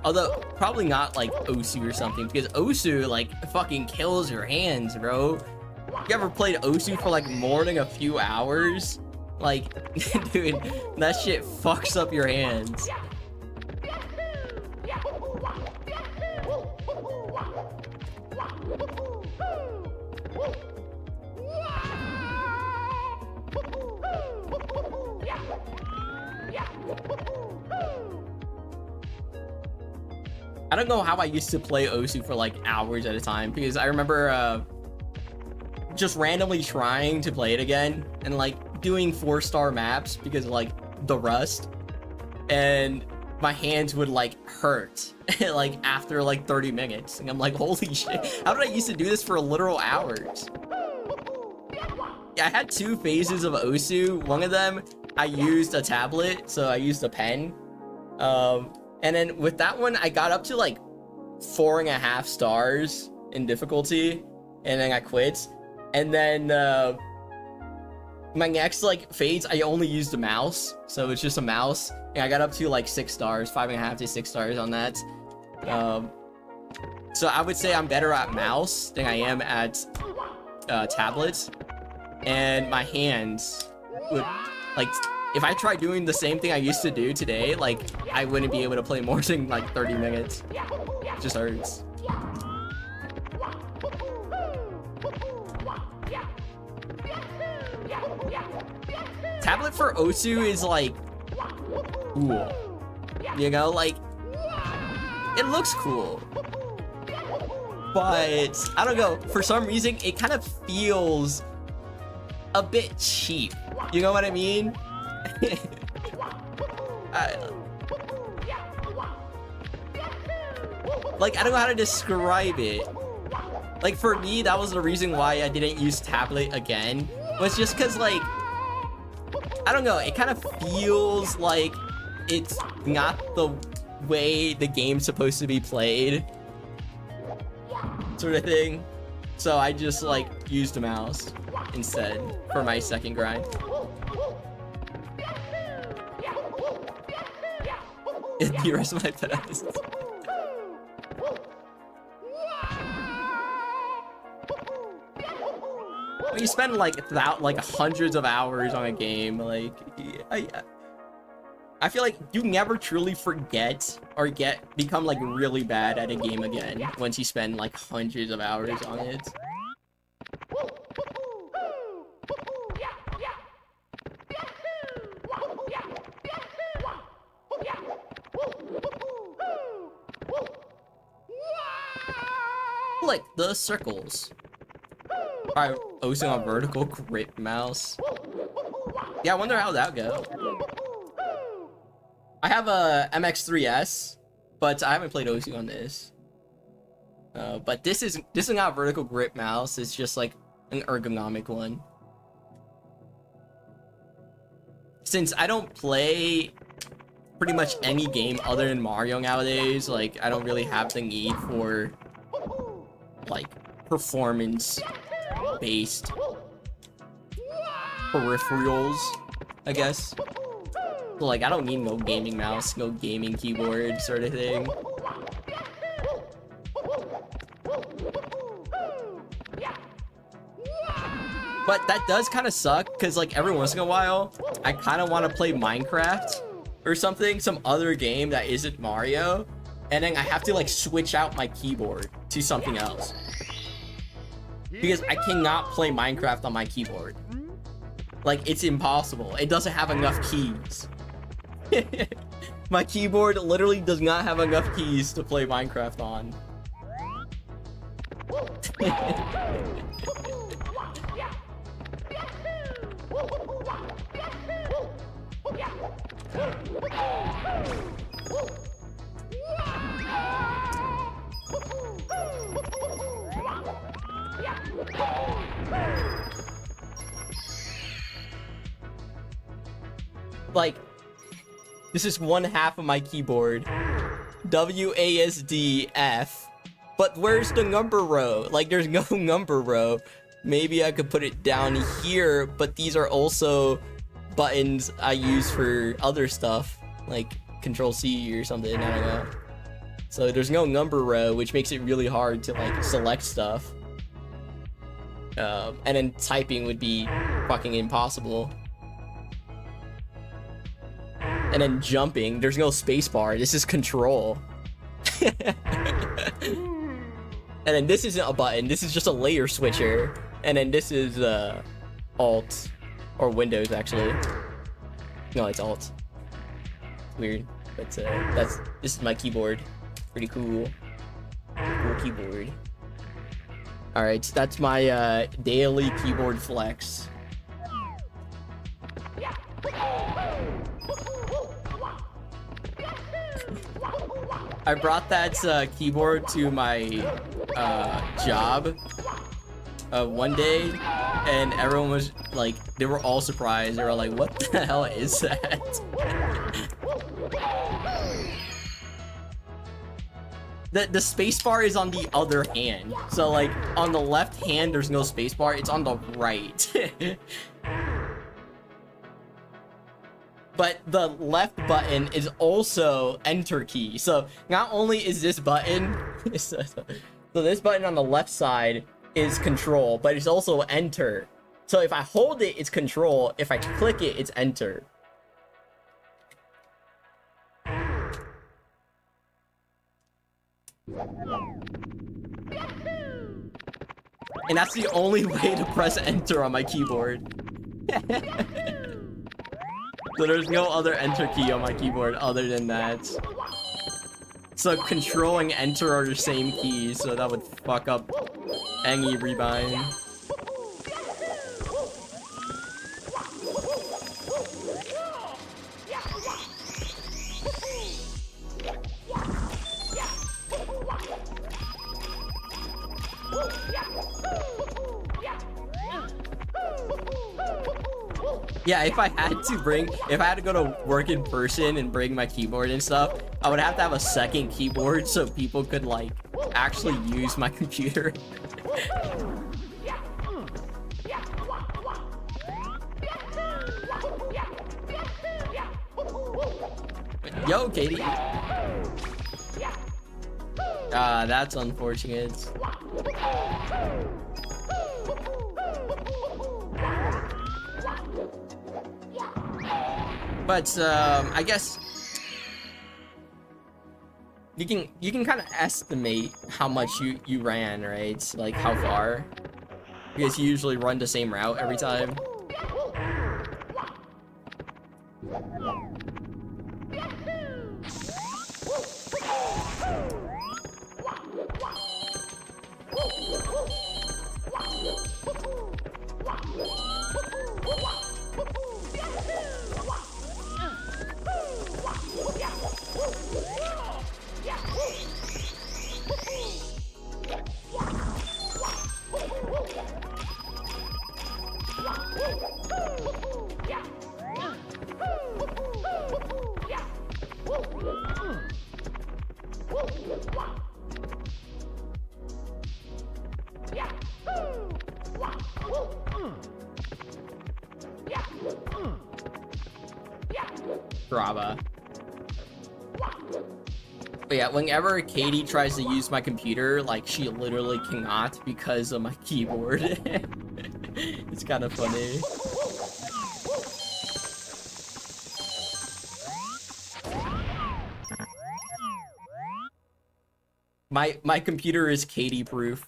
Although probably not like Osu or something, because Osu like fucking kills your hands, bro. You ever played Osu for like more than a few hours? Like, dude, that shit fucks up your hands. I don't know how I used to play Osu for like hours at a time, because I remember just randomly trying to play it again and like doing 4-star maps because of like the rust, and my hands would like hurt like after like 30 minutes, and I'm like, holy shit, how did I used to do this for literal hours? Yeah, I had 2 phases of Osu. One of them I used a tablet, so I used a pen. And then with that one, I got up to like 4.5 stars in difficulty, and then I quit. And then my next like phase, I only used a mouse, so it's just a mouse, and I got up to like 6 stars, 5.5 to 6 stars on that. So I would say I'm better at mouse than I am at tablets, and my hands would like. If I tried doing the same thing I used to do today, like, I wouldn't be able to play more than, like, 30 minutes. It just hurts. Tablet for Osu is, like, cool. You know, like, it looks cool. but I don't know, for some reason it kind of feels a bit cheap. You know what I mean? Like, I don't know how to describe it. Like, for me, that was the reason why I didn't use tablet again, was just because, like, I don't know, it kind of feels like it's not the way the game's supposed to be played, sort of thing. So I just, like, used a mouse instead for my second grind. The rest of my pets. When you spend like hundreds of hours on a game, like I feel like you never truly forget or become like really bad at a game again once you spend like hundreds of hours on it. Like the circles. Alright, using a vertical grip mouse. Yeah, I wonder how that go. I have a MX3S, but I haven't played OC on this. But this is not a vertical grip mouse. It's just like an ergonomic one. Since I don't play pretty much any game other than Mario nowadays, like I don't really have the need for like performance based peripherals, I guess. So, like, I don't need no gaming mouse, no gaming keyboard sort of thing. But that does kind of suck, because, like, every once in a while, I kind of want to play Minecraft or something, some other game that isn't Mario, and then I have to, like, switch out my keyboard to something else. Because I cannot play Minecraft on my keyboard. Like, it's impossible. It doesn't have enough keys. My keyboard literally does not have enough keys to play Minecraft on. Like, this is one half of my keyboard. WASD But where's the number row? Like, there's no number row. Maybe I could put it down here, but these are also buttons I use for other stuff, like Control C or something, I don't know. So there's no number row, which makes it really hard to like select stuff. And then typing would be fucking impossible. And then jumping, there's no spacebar, this is control. And then this isn't a button, this is just a layer switcher. And then this is Alt, or Windows actually. No, it's Alt. It's weird, but this is my keyboard. Pretty cool. Cool keyboard. Alright, so that's my daily keyboard flex. I brought that keyboard to my job one day, and everyone was like, they were all surprised. They were like, what the hell is that? The spacebar is on the other hand. So like on the left hand there's no spacebar, it's on the right. But the left button is also enter key. So not only is this button, so this button on the left side is control, but it's also enter. So if I hold it, it's control. If I click it, it's enter. And that's the only way to press enter on my keyboard. So there's no other enter key on my keyboard other than that. So So control and enter are the same keys, so that would fuck up any rebind. Yeah, if I had to go to work in person and bring my keyboard and stuff, I would have to have a second keyboard so people could like actually use my computer. Yo, Katie. That's unfortunate. But I guess you can kind of estimate how much you ran, right? Like how far, because you usually run the same route every time. Brava. But yeah, whenever Katie tries to use my computer, like, she literally cannot because of my keyboard. It's kind of funny. My computer is Katie proof.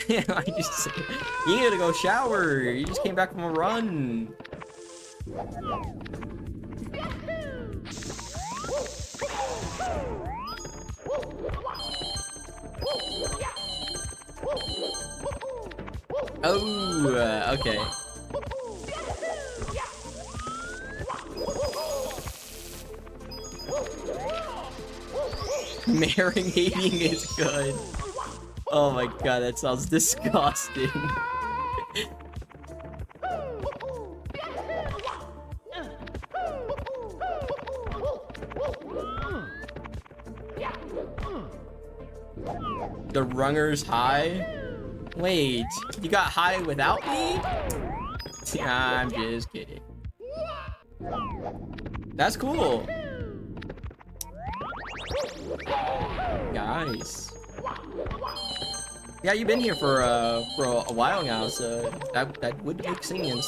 I just, you need to go shower. You just came back from a run. Oh, okay. Marinating is good. Oh my god, that sounds disgusting. The runger's high? Wait, you got high without me? I'm just kidding. That's cool. Nice. Yeah, you've been here for a while now, so that would make sense.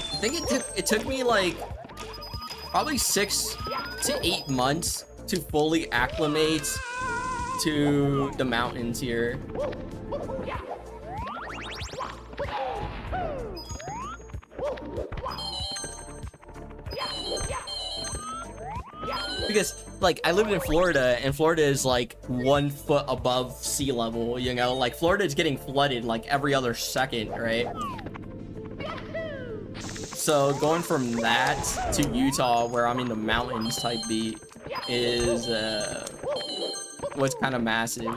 I think it took me like probably 6 to 8 months to fully acclimate to the mountains here. Because, like, I lived in Florida, and Florida is, like, 1 foot above sea level, you know? Like, Florida is getting flooded, like, every other second, right? So, going from that to Utah, where I'm in the mountains type beat, is, what's kind of massive.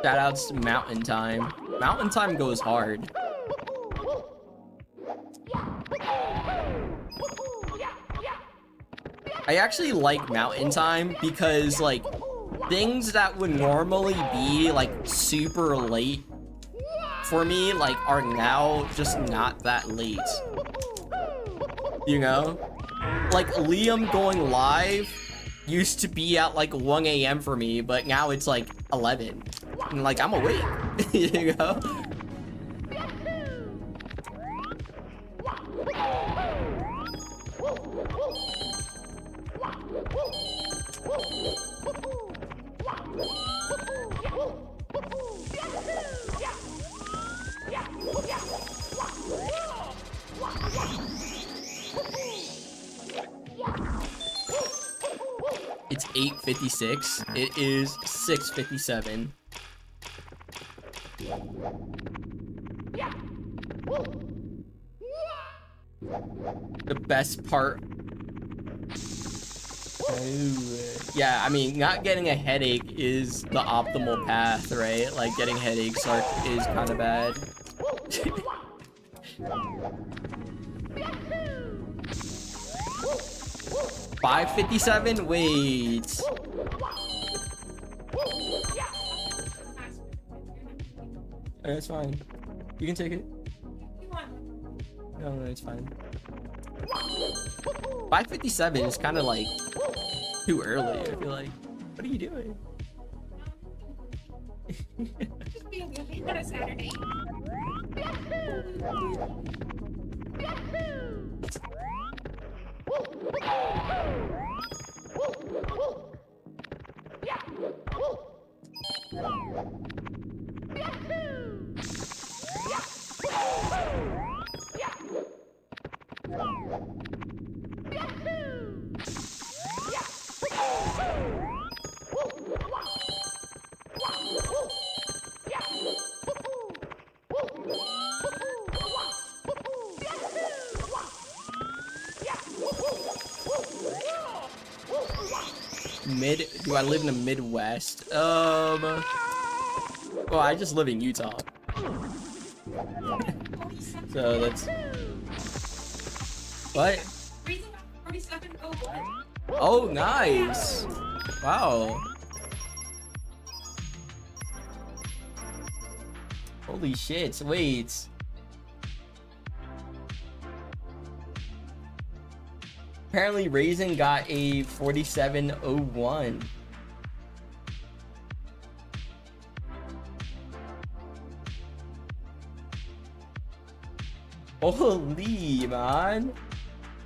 Shoutouts to Mountain Time. Mountain Time goes hard. I actually like mountain time because like things that would normally be like super late for me like are now just not that late. You know? Like Liam going live used to be at like 1 a.m. for me, but now it's like 11. And like I'm awake. You know? It's 8:56. It is 6:57. The best part. Yeah, I mean, not getting a headache is the optimal path, right? Like getting headaches is kind of bad. 5:57? Wait. That's fine. You can take it. No, it's fine. 5:57 is kind of like too early, I feel like. What are you doing? Just being goofy on a Saturday. Do I live in the Midwest? Well, I just live in Utah. So that's... What? Oh, nice! Wow. Holy shit, wait. Apparently Raisin got a 4701. Holy man.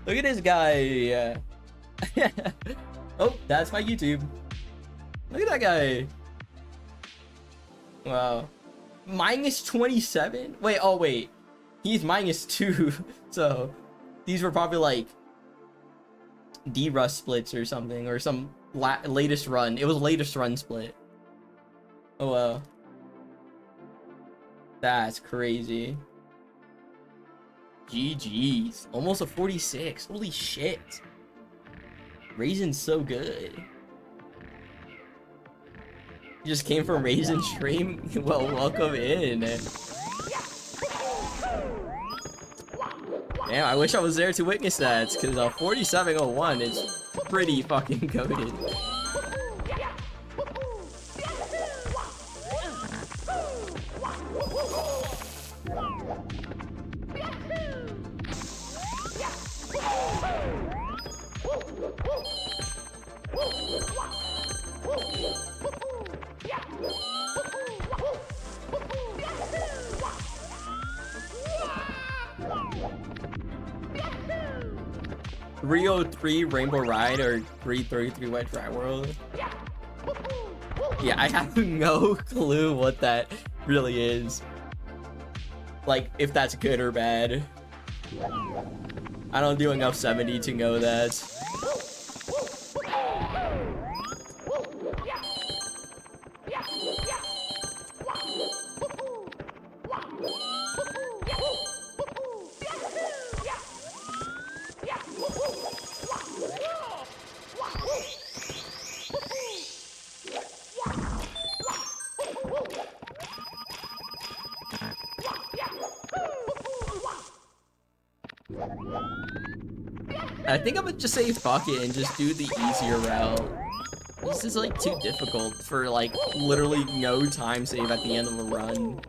Look at this guy. Oh, that's my YouTube. Look at that guy. Wow. Minus 27? Wait, oh wait. He's minus 2. So these were probably like D-Rust splits or something, or some latest run. It was latest run split. Oh wow. That's crazy. GG's. Almost a 46. Holy shit. Raisin's so good. You just came from Raisin stream? Well, welcome in. Damn, I wish I was there to witness that, because 4701 is pretty fucking goated. Rio 3 Rainbow Ride or 333 Wet Dry World. Yeah, I have no clue what that really is. Like, if that's good or bad. I don't do enough 70 to know that. I think I'm gonna just say fuck it and just do the easier route. This is like too difficult for like literally no time save at the end of a run.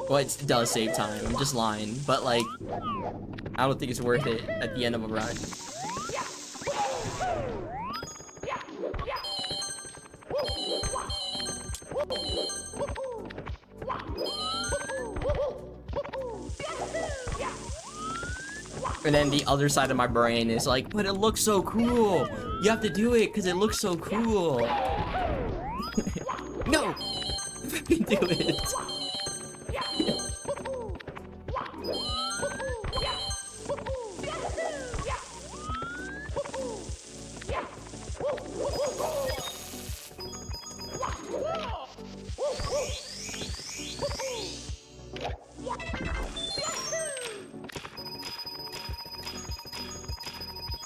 Well, it does save time, I'm just lying, but like, I don't think it's worth it at the end of a run. And then the other side of my brain is like, but it looks so cool. You have to do it because it looks so cool. No! Fucking do it.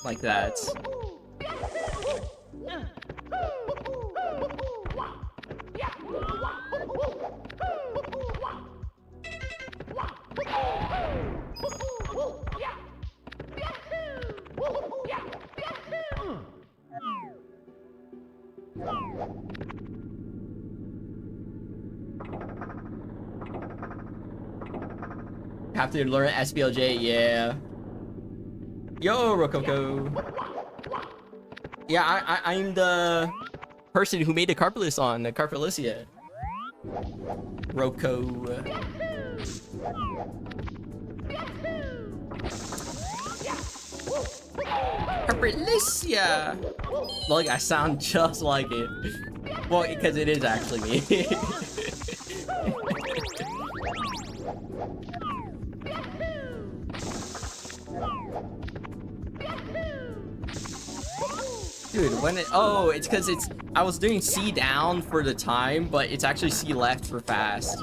Like that. Have to learn SBLJ, yeah. Yo, Rococo. Yeah, I'm the person who made the carpet list on the Carpelicia. Roco. Carpelicia. Look, I sound just like it. Well, because it is actually me. Dude, when it, oh, it's because it's, I was doing C down for the time, but it's actually C left for fast.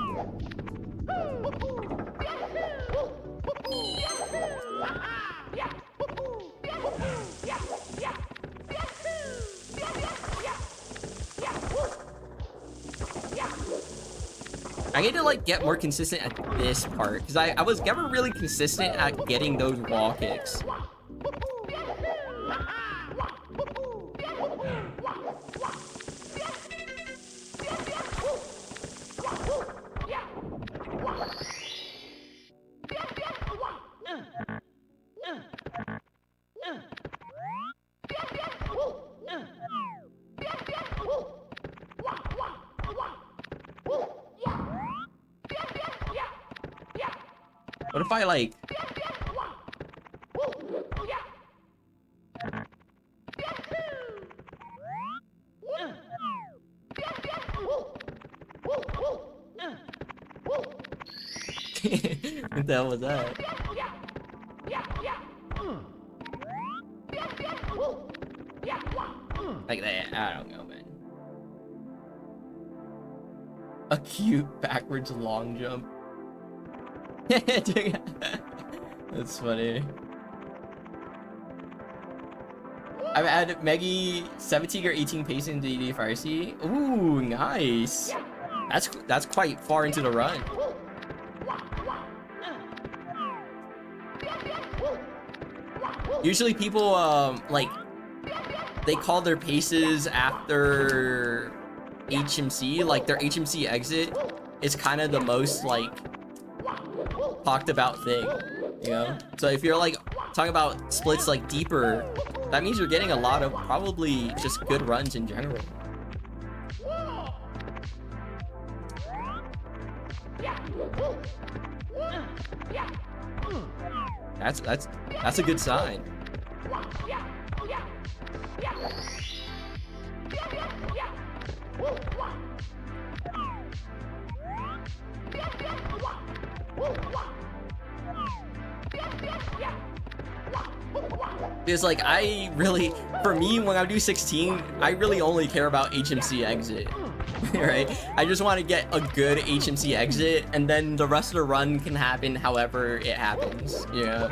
I need to like get more consistent at this part, because I was never really consistent at getting those wall kicks. What if I like... What the hell was that? Like that, I don't know, man. A cute backwards long jump. That's funny. I've added Maggie 17 or 18 pace in DD Farsi. Ooh, nice. That's quite far into the run. Usually people like they call their paces after HMC, like their HMC exit is kind of the most like talked about thing, you know? So if you're like talking about splits like deeper, that means you're getting a lot of probably just good runs in general. That's a good sign. Because like I really, for me, when I do 16, I really only care about HMC exit, right? I just want to get a good HMC exit, and then the rest of the run can happen however it happens, you know?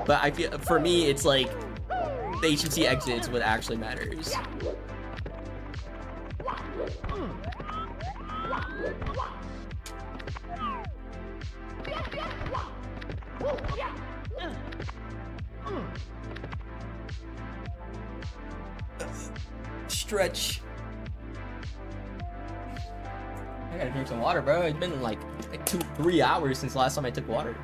But I feel, for me, it's like the HMC exit is what actually matters. stretch. I gotta drink some water, bro. It's been like 2-3 hours since the last time I took water.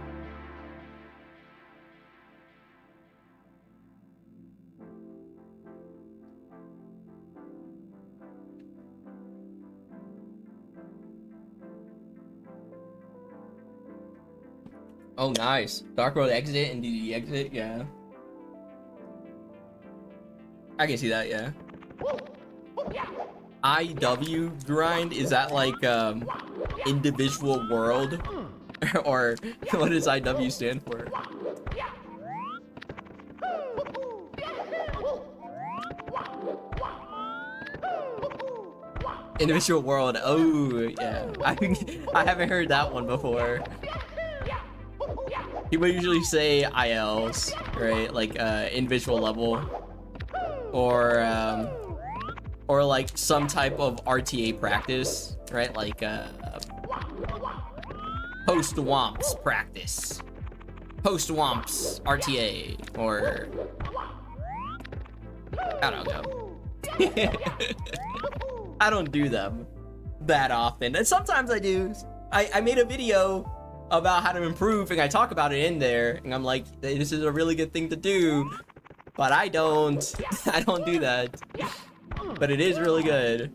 Oh, nice. Dark Road exit and DD exit, yeah. I can see that, yeah. IW grind, is that like individual world? Or what does IW stand for? Individual world. Oh yeah, I haven't heard that one before. People usually say ILs, right? Like individual level, or like some type of RTA practice, right? Like post womps practice, post womps RTA, or I don't know. I don't do them that often, and sometimes I do. I made a video about how to improve, and I talk about it in there, and I'm like, this is a really good thing to do, but I don't do that, but it is really good.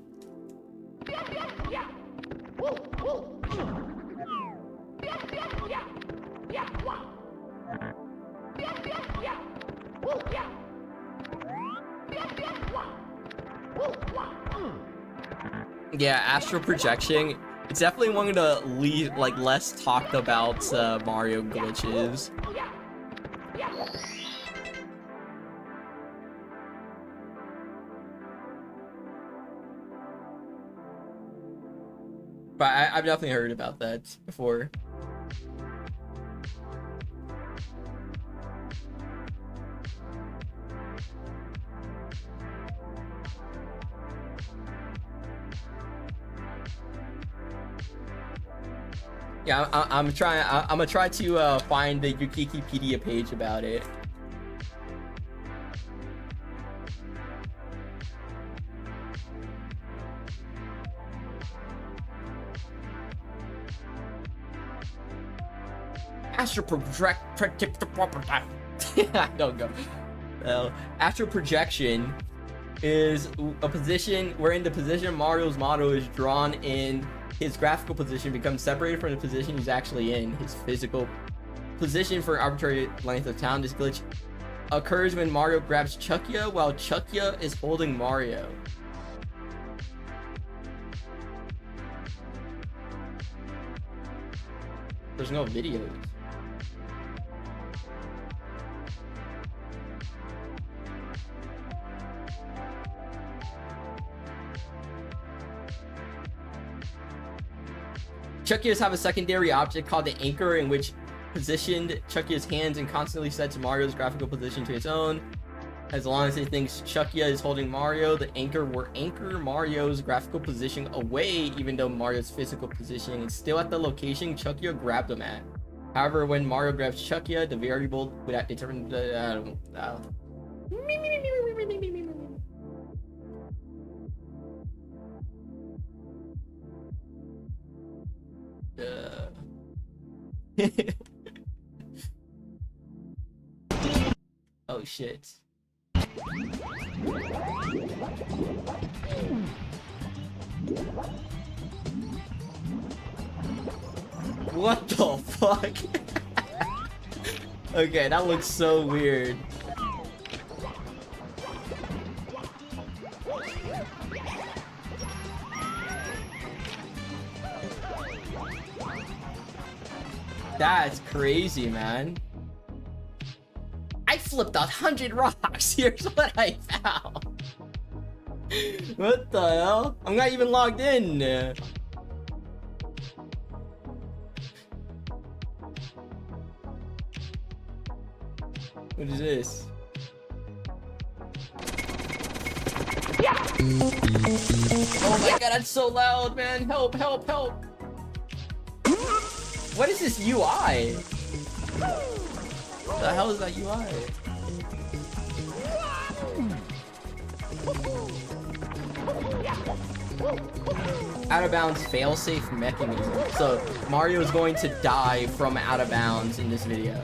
Yeah, astral projection. It's definitely one of the less talked about Mario glitches. But I've definitely heard about that before. Yeah, I'm gonna try to find the Wikipedia page about it. Astral don't go. Well, astral projection is a position wherein the position Mario's model is drawn in. His graphical position becomes separated from the position he's actually in, his physical position for an arbitrary length of time. This glitch occurs when Mario grabs Chuckya while Chuckya is holding Mario. There's no videos. Chuckyas have a secondary object called the anchor, in which positioned Chuckyas hands and constantly sets Mario's graphical position to its own. As long as it thinks Chuckya is holding Mario, the anchor will anchor Mario's graphical position away, even though Mario's physical position is still at the location Chuckya grabbed him at. However, when Mario grabs Chuckya, the variable would determine the oh shit. What the fuck? Okay, that looks so weird. That's crazy, man. I flipped 100 rocks. Here's what I found. What the hell? I'm not even logged in. What is this? Oh my god, that's so loud, man. Help, help, help. What is this UI? What the hell is that UI? Out of bounds failsafe mechanism. So Mario is going to die from out of bounds in this video.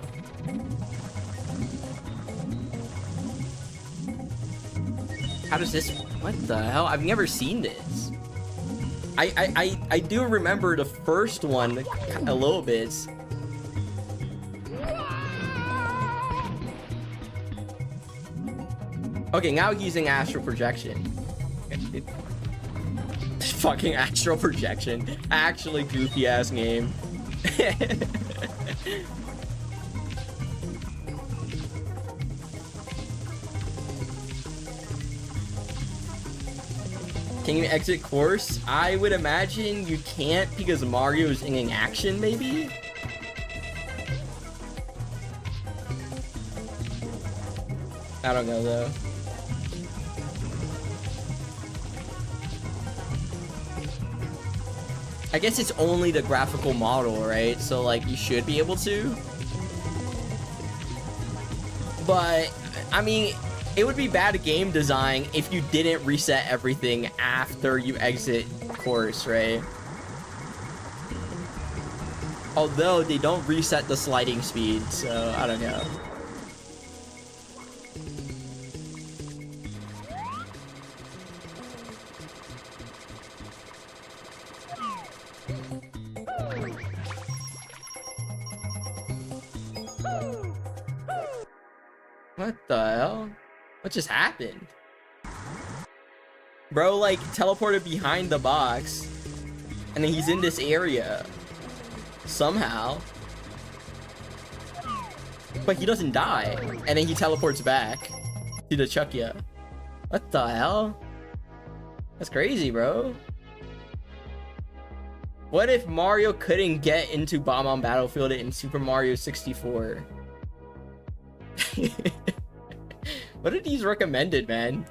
How does this? What the hell? I've never seen this. I do remember the first one a little bit. Okay, now he's using astral projection. Fucking astral projection. Actually goofy ass game. Can you exit course? I would imagine you can't because Mario is in action, maybe? I don't know though. I guess it's only the graphical model, right? So like you should be able to. But I mean, it would be bad game design if you didn't reset everything after you exit course, right? Although they don't reset the sliding speed, so I don't know. What the hell? What just happened? Bro, like, teleported behind the box. And then he's in this area. Somehow. But he doesn't die. And then he teleports back to the Chuckya. What the hell? That's crazy, bro. What if Mario couldn't get into Bomb on Battlefield in Super Mario 64? What are these recommended, man?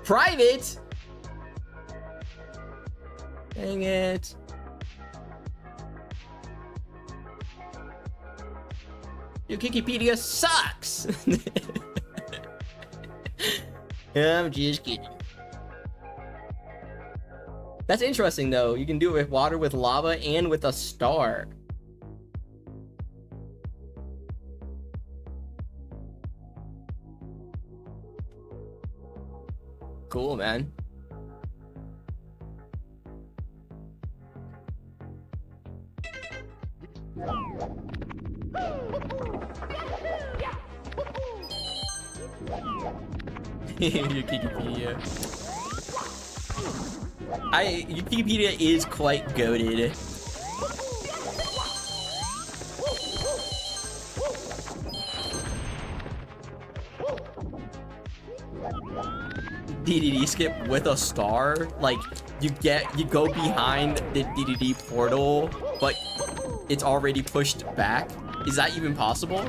Private? Dang it. Your Wikipedia sucks. I'm just kidding. That's interesting though. You can do it with water, with lava, and with a star. Cool, man. Wikipedia. Wikipedia is quite goated. DDD skip with a star, like you go behind the DDD portal, but it's already pushed back. Is that even possible?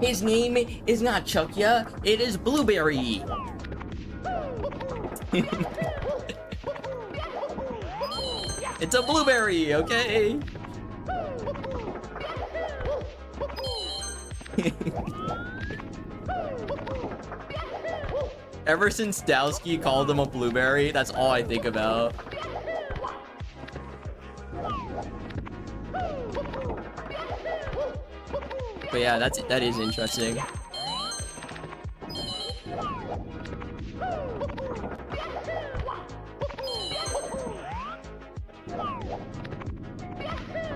His name is not Chuckya, it is Blueberry. It's a blueberry, okay? Ever since Dowski called him a blueberry, that's all I think about. But yeah, that is interesting.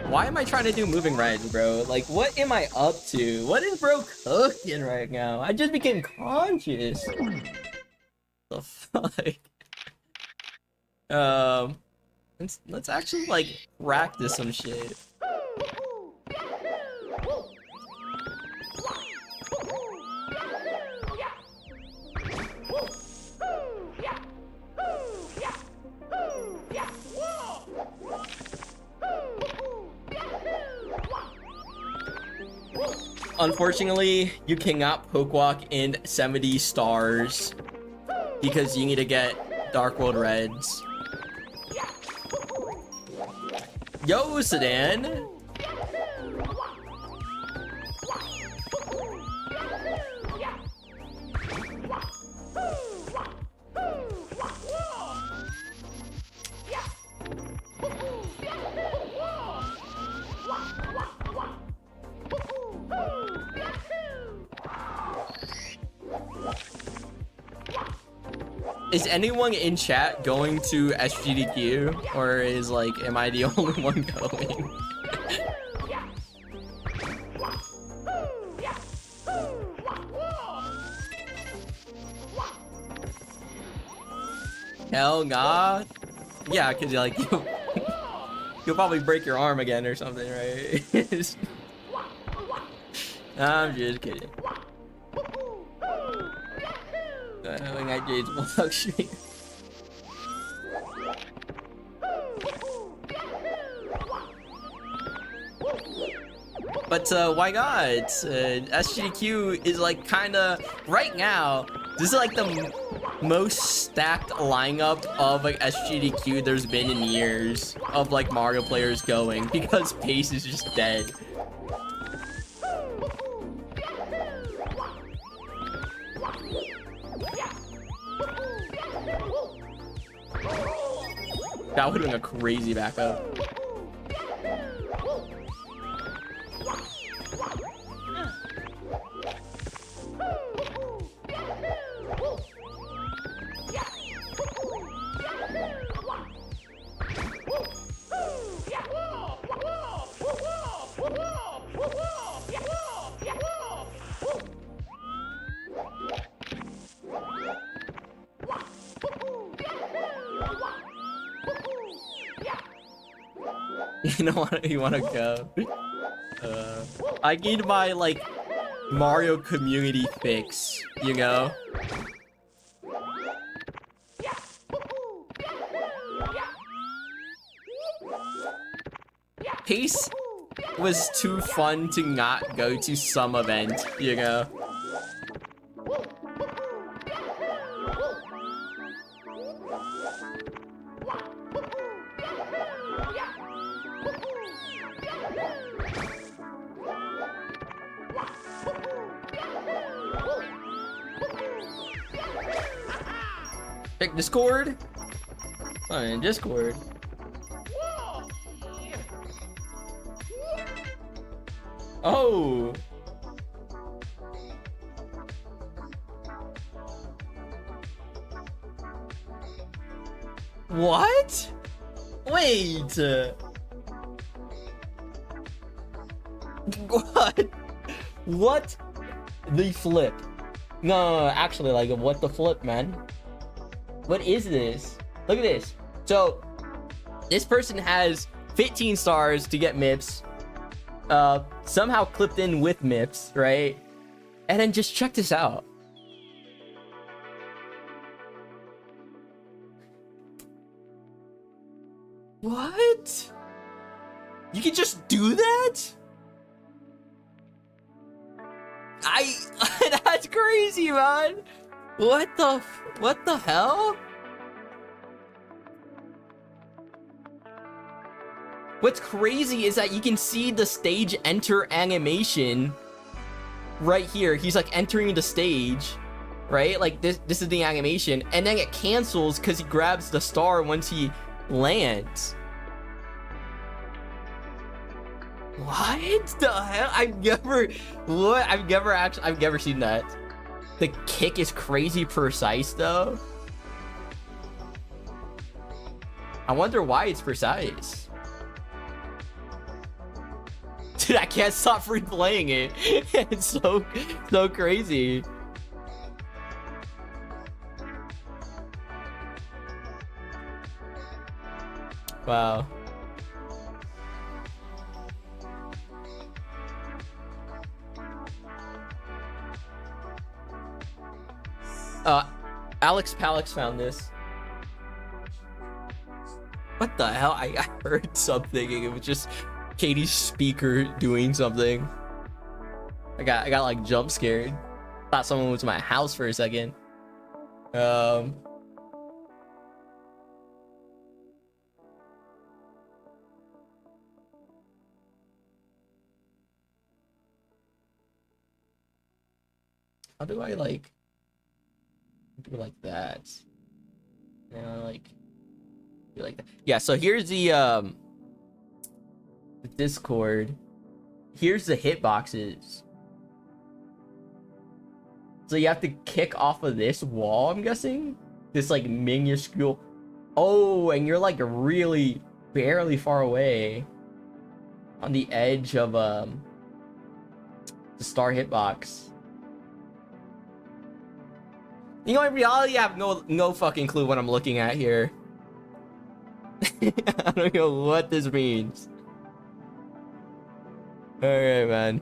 Why am I trying to do moving rides, bro? Like, what am I up to? What is bro cooking right now? I just became conscious. The fuck? Let's actually like practice some shit. unfortunately, you cannot poke walk in 70 stars because you need to get Dark World Reds. Yo, Sedan. Is anyone in chat going to SGDQ, or is like, am I the only one going? Hell nah. Yeah, cause like you'll probably break your arm again or something, right? I'm just kidding. I got Jade's Bulldog stream. But why not? SGDQ is like kinda right now. This is like the most stacked lineup of like SGDQ there's been in years of like Mario players going because pace is just dead. That would have been a crazy backup. You wanna go? I need my like Mario community fix, you know? Pace was too fun to not go to some event, you know? Check Discord. Fine, Discord. Oh. What? Wait. What? What the flip? No, actually, like, what the flip, man? What is this? Look at this. So, this person has 15 stars to get MIPS. Somehow clipped in with MIPS, right? And then just check this out. What? You can just do that? That's crazy, man. What the hell? What's crazy is that you can see the stage enter animation right here. He's like entering the stage, right? Like this is the animation, and then it cancels because he grabs the star once he lands. What the hell? I've never seen that. The kick is crazy precise though. I wonder why it's precise. Dude, I can't stop replaying it. It's so crazy. Wow. Alex Palix found this. What the hell? I heard something and it was just Katie's speaker doing something. I got like jump scared. Thought someone was in my house for a second. How do I like do like that? You know, like do like that. Yeah, so here's the Discord. Here's the hitboxes. So you have to kick off of this wall, I'm guessing? This like minuscule. Oh, and you're like really barely far away on the edge of the star hitbox. You know, in reality, I have no fucking clue what I'm looking at here. I don't know what this means. Alright, man.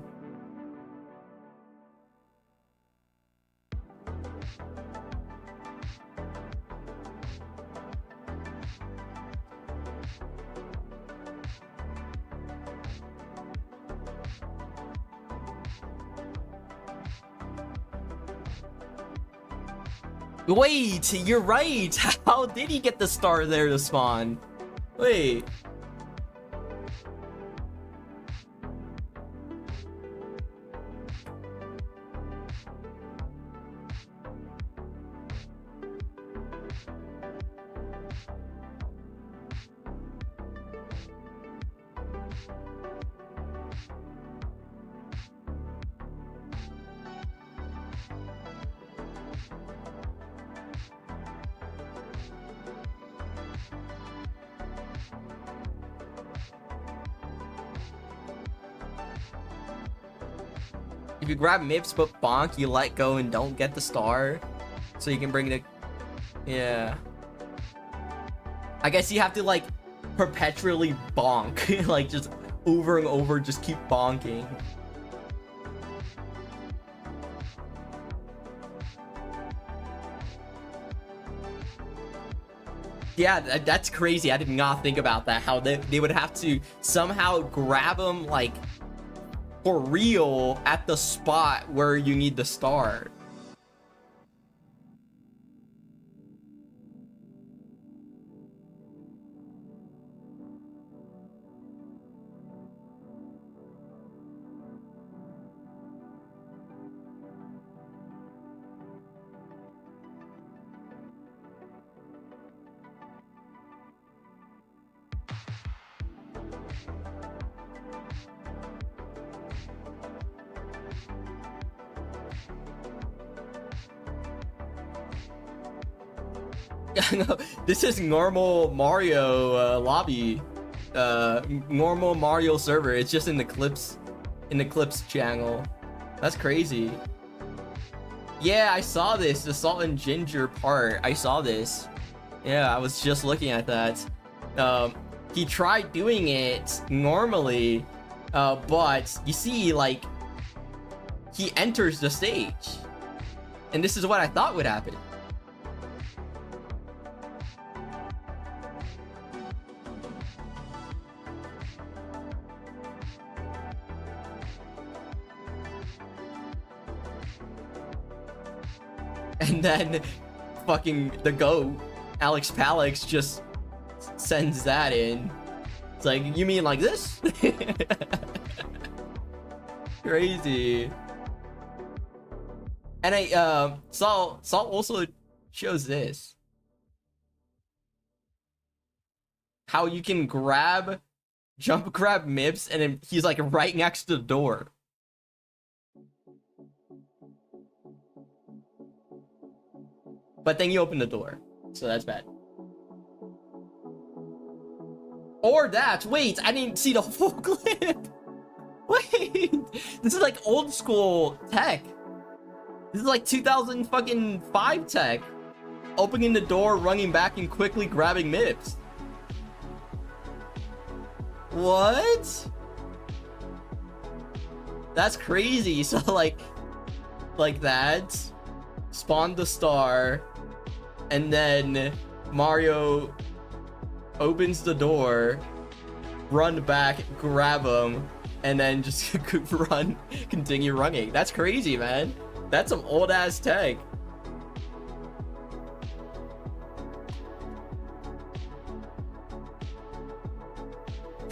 Wait, you're right. How did he get the star there to spawn? Wait. If you grab Mips but bonk, you let go and don't get the star. So you can bring the... Yeah. I guess you have to like perpetually bonk. Like just over and over, just keep bonking. Yeah, that's crazy. I did not think about that. How they would have to somehow grab him like for real at the spot where you need the star. No, this is normal Mario lobby, normal Mario server. It's just in the clips channel. That's crazy. Yeah, I saw this, the salt and ginger part. I saw this. Yeah, I was just looking at that. He tried doing it normally, but you see, like, he enters the stage, and this is what I thought would happen. And then fucking the GOAT, Alex Palix, just sends that in. It's like, you mean like this? Crazy. And Salt also shows this. How you can jump grab Mips, and then he's like right next to the door. But then you open the door, so that's bad. Or that, wait, I didn't see the whole clip. Wait, this is like old school tech. This is like 2005 tech. Opening the door, running back, and quickly grabbing Mips. What? That's crazy. So like that, spawn the star, and then Mario opens the door, run back, grab him, and then just run, continue running. That's crazy, man. That's some old ass tech.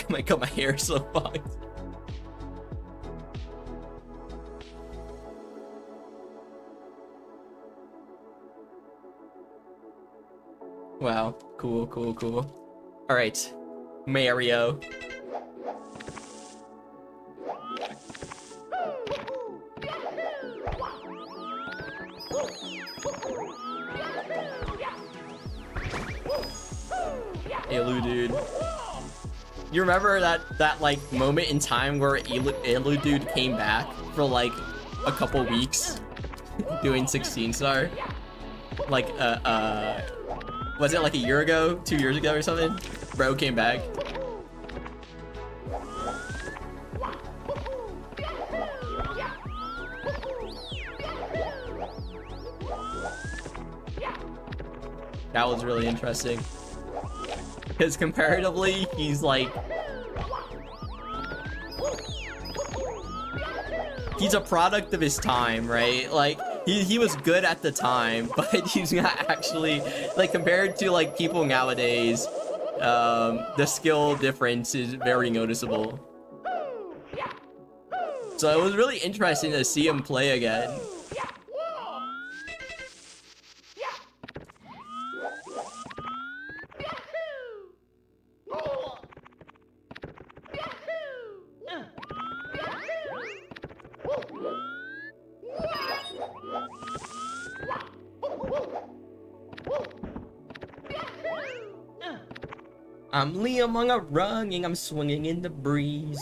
My god, my hair is so fucked. Wow, cool, cool, cool. All right, Mario. Elu, dude. You remember that like moment in time where Elu dude came back for like a couple weeks doing 16 star? Like was it like a year ago, 2 years ago or something? Bro came back. That was really interesting. Because comparatively, he's like... he's a product of his time, right? Like, he was good at the time, but he's not actually... like, compared to, like, people nowadays, the skill difference is very noticeable. So it was really interesting to see him play again. I'm Liam on a run and I'm swinging in the breeze.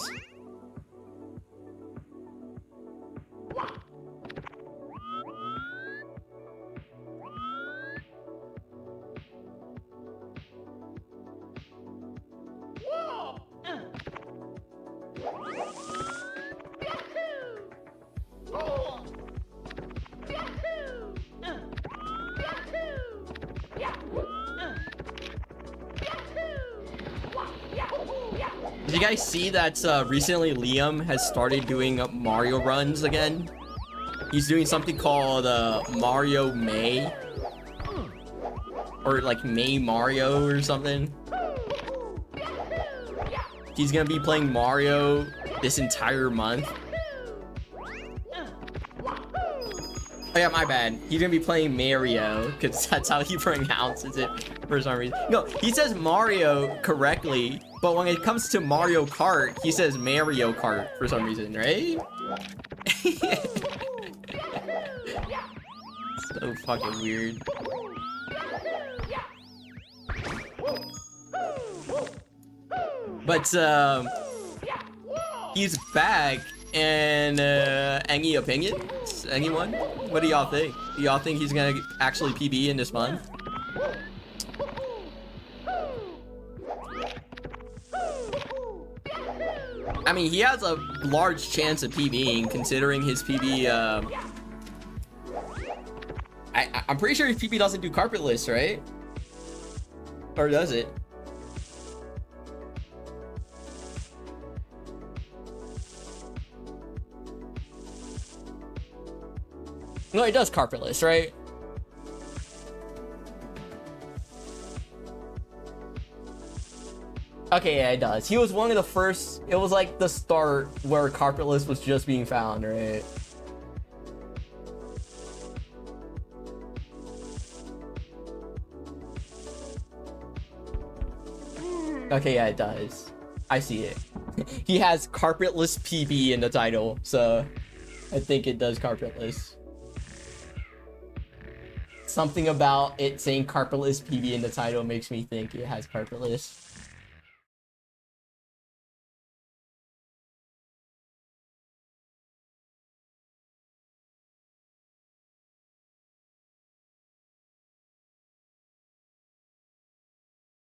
Did you guys see that recently Liam has started doing Mario runs again? He's doing something called Mario May. Or like May Mario or something. He's gonna be playing Mario this entire month. Oh yeah, my bad. He's gonna be playing Mario, because that's how he pronounces it for some reason. No, he says Mario correctly, but when it comes to Mario Kart, he says Mario Kart for some reason, right? So fucking weird. But, he's back, and, any opinions? Anyone? What do y'all think? Do y'all think he's gonna actually PB in this month? I mean, he has a large chance of PBing, considering his PB, I'm pretty sure his PB doesn't do carpetless, right? Or does it? No, it does carpetless, right? Okay, yeah, it does. He was one of the first... it was like the start where carpetless was just being found, right? Okay, yeah, it does. I see it. He has carpetless PB in the title, so I think it does carpetless. Something about it saying carpetless PB in the title makes me think it has carpetless.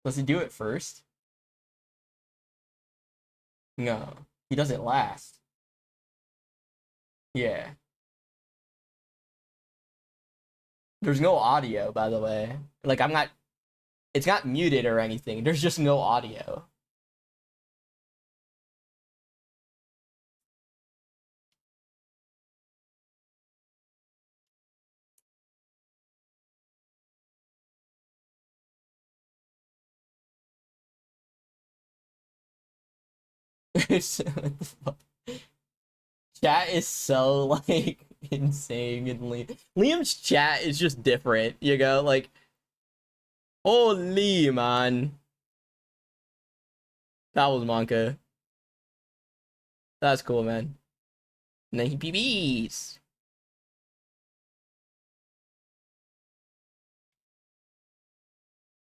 Does he do it first? No, he does it last. Yeah. There's no audio, by the way. Like, it's not muted or anything. There's just no audio. What the fuck? Chat is so like insane, and Liam's chat is just different, you know, like holy man. That was Monka. That's cool, man. And then he PBs.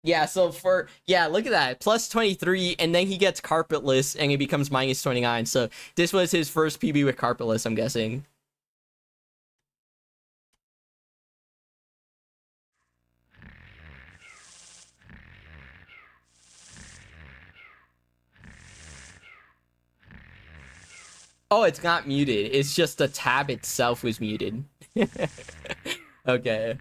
Yeah, so look at that. Plus 23, and then he gets carpetless, and he becomes minus 29. So this was his first PB with carpetless, I'm guessing. Oh, it's not muted. It's just the tab itself was muted. Okay.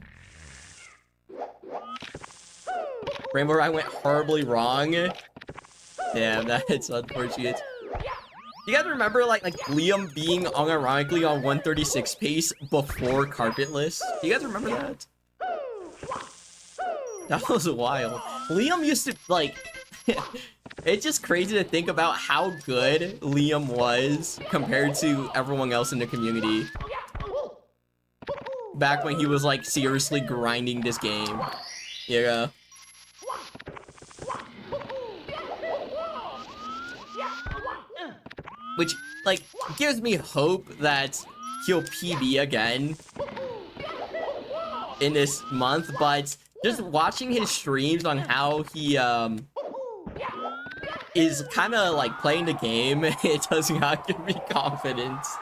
Rainbow Ride went horribly wrong. Damn, that's unfortunate. You guys remember like Liam being unironically on 136 pace before carpetless? Do you guys remember that? That was wild. Liam used to like it's just crazy to think about how good Liam was compared to everyone else in the community. Back when he was like seriously grinding this game. Yeah. Which, like, gives me hope that he'll PB again in this month, but just watching his streams on how he, is kind of, like, playing the game, it does not give me confidence.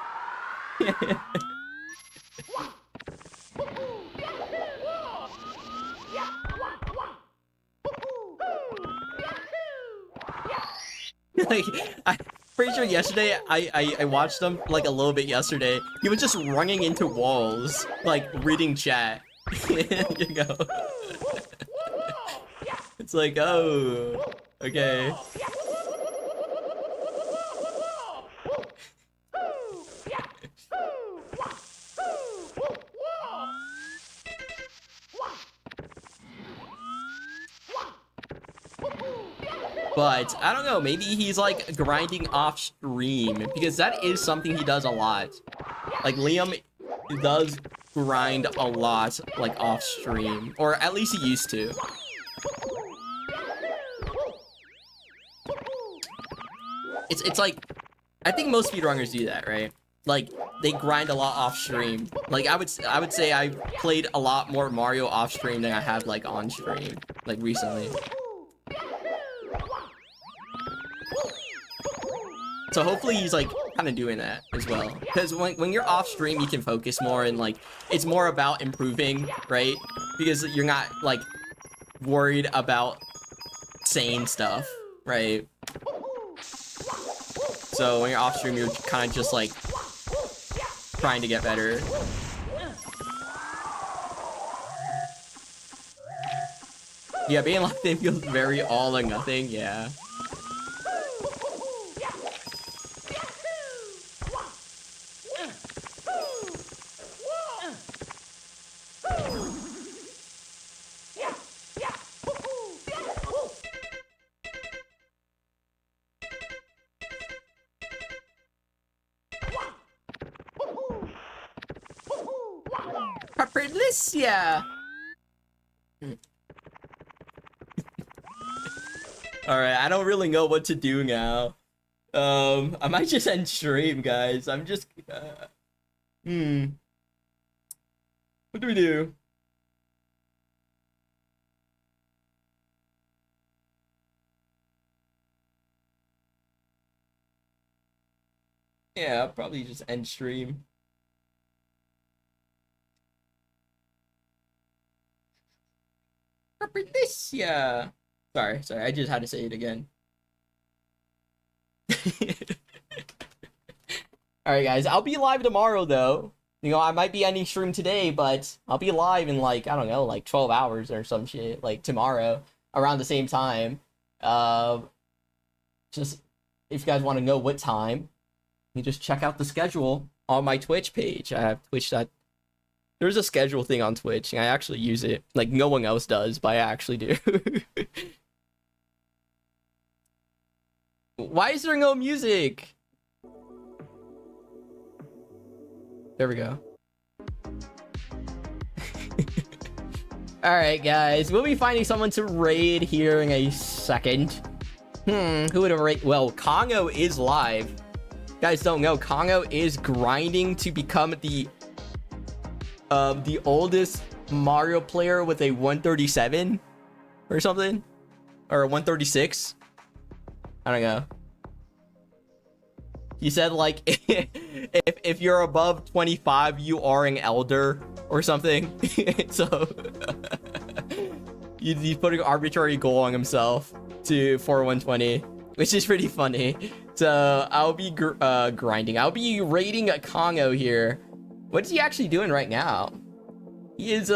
Like, I'm pretty sure yesterday, I watched him, like, a little bit yesterday. He was just running into walls, like, reading chat. You know? It's like, oh, okay. But, I don't know, maybe he's, like, grinding off stream, because that is something he does a lot. Like, Liam does grind a lot, like, off stream. Or at least he used to. It's like, I think most speedrunners do that, right? Like, they grind a lot off stream. Like, I would say I played a lot more Mario off stream than I have, like, on stream, like, recently. So hopefully he's like kind of doing that as well, because when you're off stream you can focus more, and like it's more about improving, right? Because you're not like worried about saying stuff, right? So when you're off stream you're kind of just like trying to get better. Yeah, being locked in feels very all or nothing. Yeah. Paprilicia. Alright, I don't really know what to do now. I might just end stream, guys. I'm just what do we do? Yeah, I'll probably just end stream. Paprilicia. Sorry, I just had to say it again. Alright guys, I'll be live tomorrow though. You know, I might be ending stream today, but I'll be live in like, I don't know, like 12 hours or some shit, like tomorrow, around the same time. Just, if you guys want to know what time, you just check out the schedule on my Twitch page. I have Twitch. There's a schedule thing on Twitch, and I actually use it. Like, no one else does, but I actually do. Why is there no music? There we go. Alright, guys. We'll be finding someone to raid here in a second. Who would have raid? Well, Kongo is live. You guys don't know, Kongo is grinding to become the oldest Mario player with a 137 or something, or a 136. I don't know. He said like if you're above 25, you are an elder or something. So he's putting an arbitrary goal on himself for 120, which is pretty funny. So I'll be grinding. I'll be raiding a Kongo here. What is he actually doing right now? He is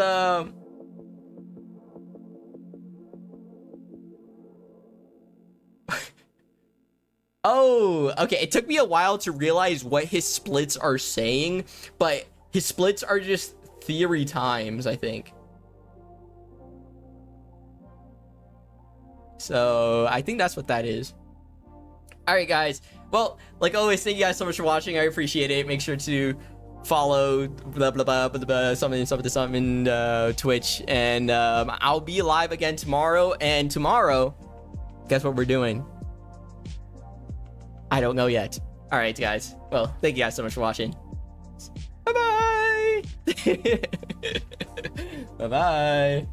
Oh, okay. It took me a while to realize what his splits are saying, but his splits are just theory times, I think. So I think that's what that is. All right, guys. Well, like always, thank you guys so much for watching. I appreciate it. Make sure to follow blah blah blah blah, blah something Twitch, and I'll be live again tomorrow. And tomorrow, guess what we're doing? I don't know yet. All right, guys. Well, thank you guys so much for watching. Bye bye. Bye bye.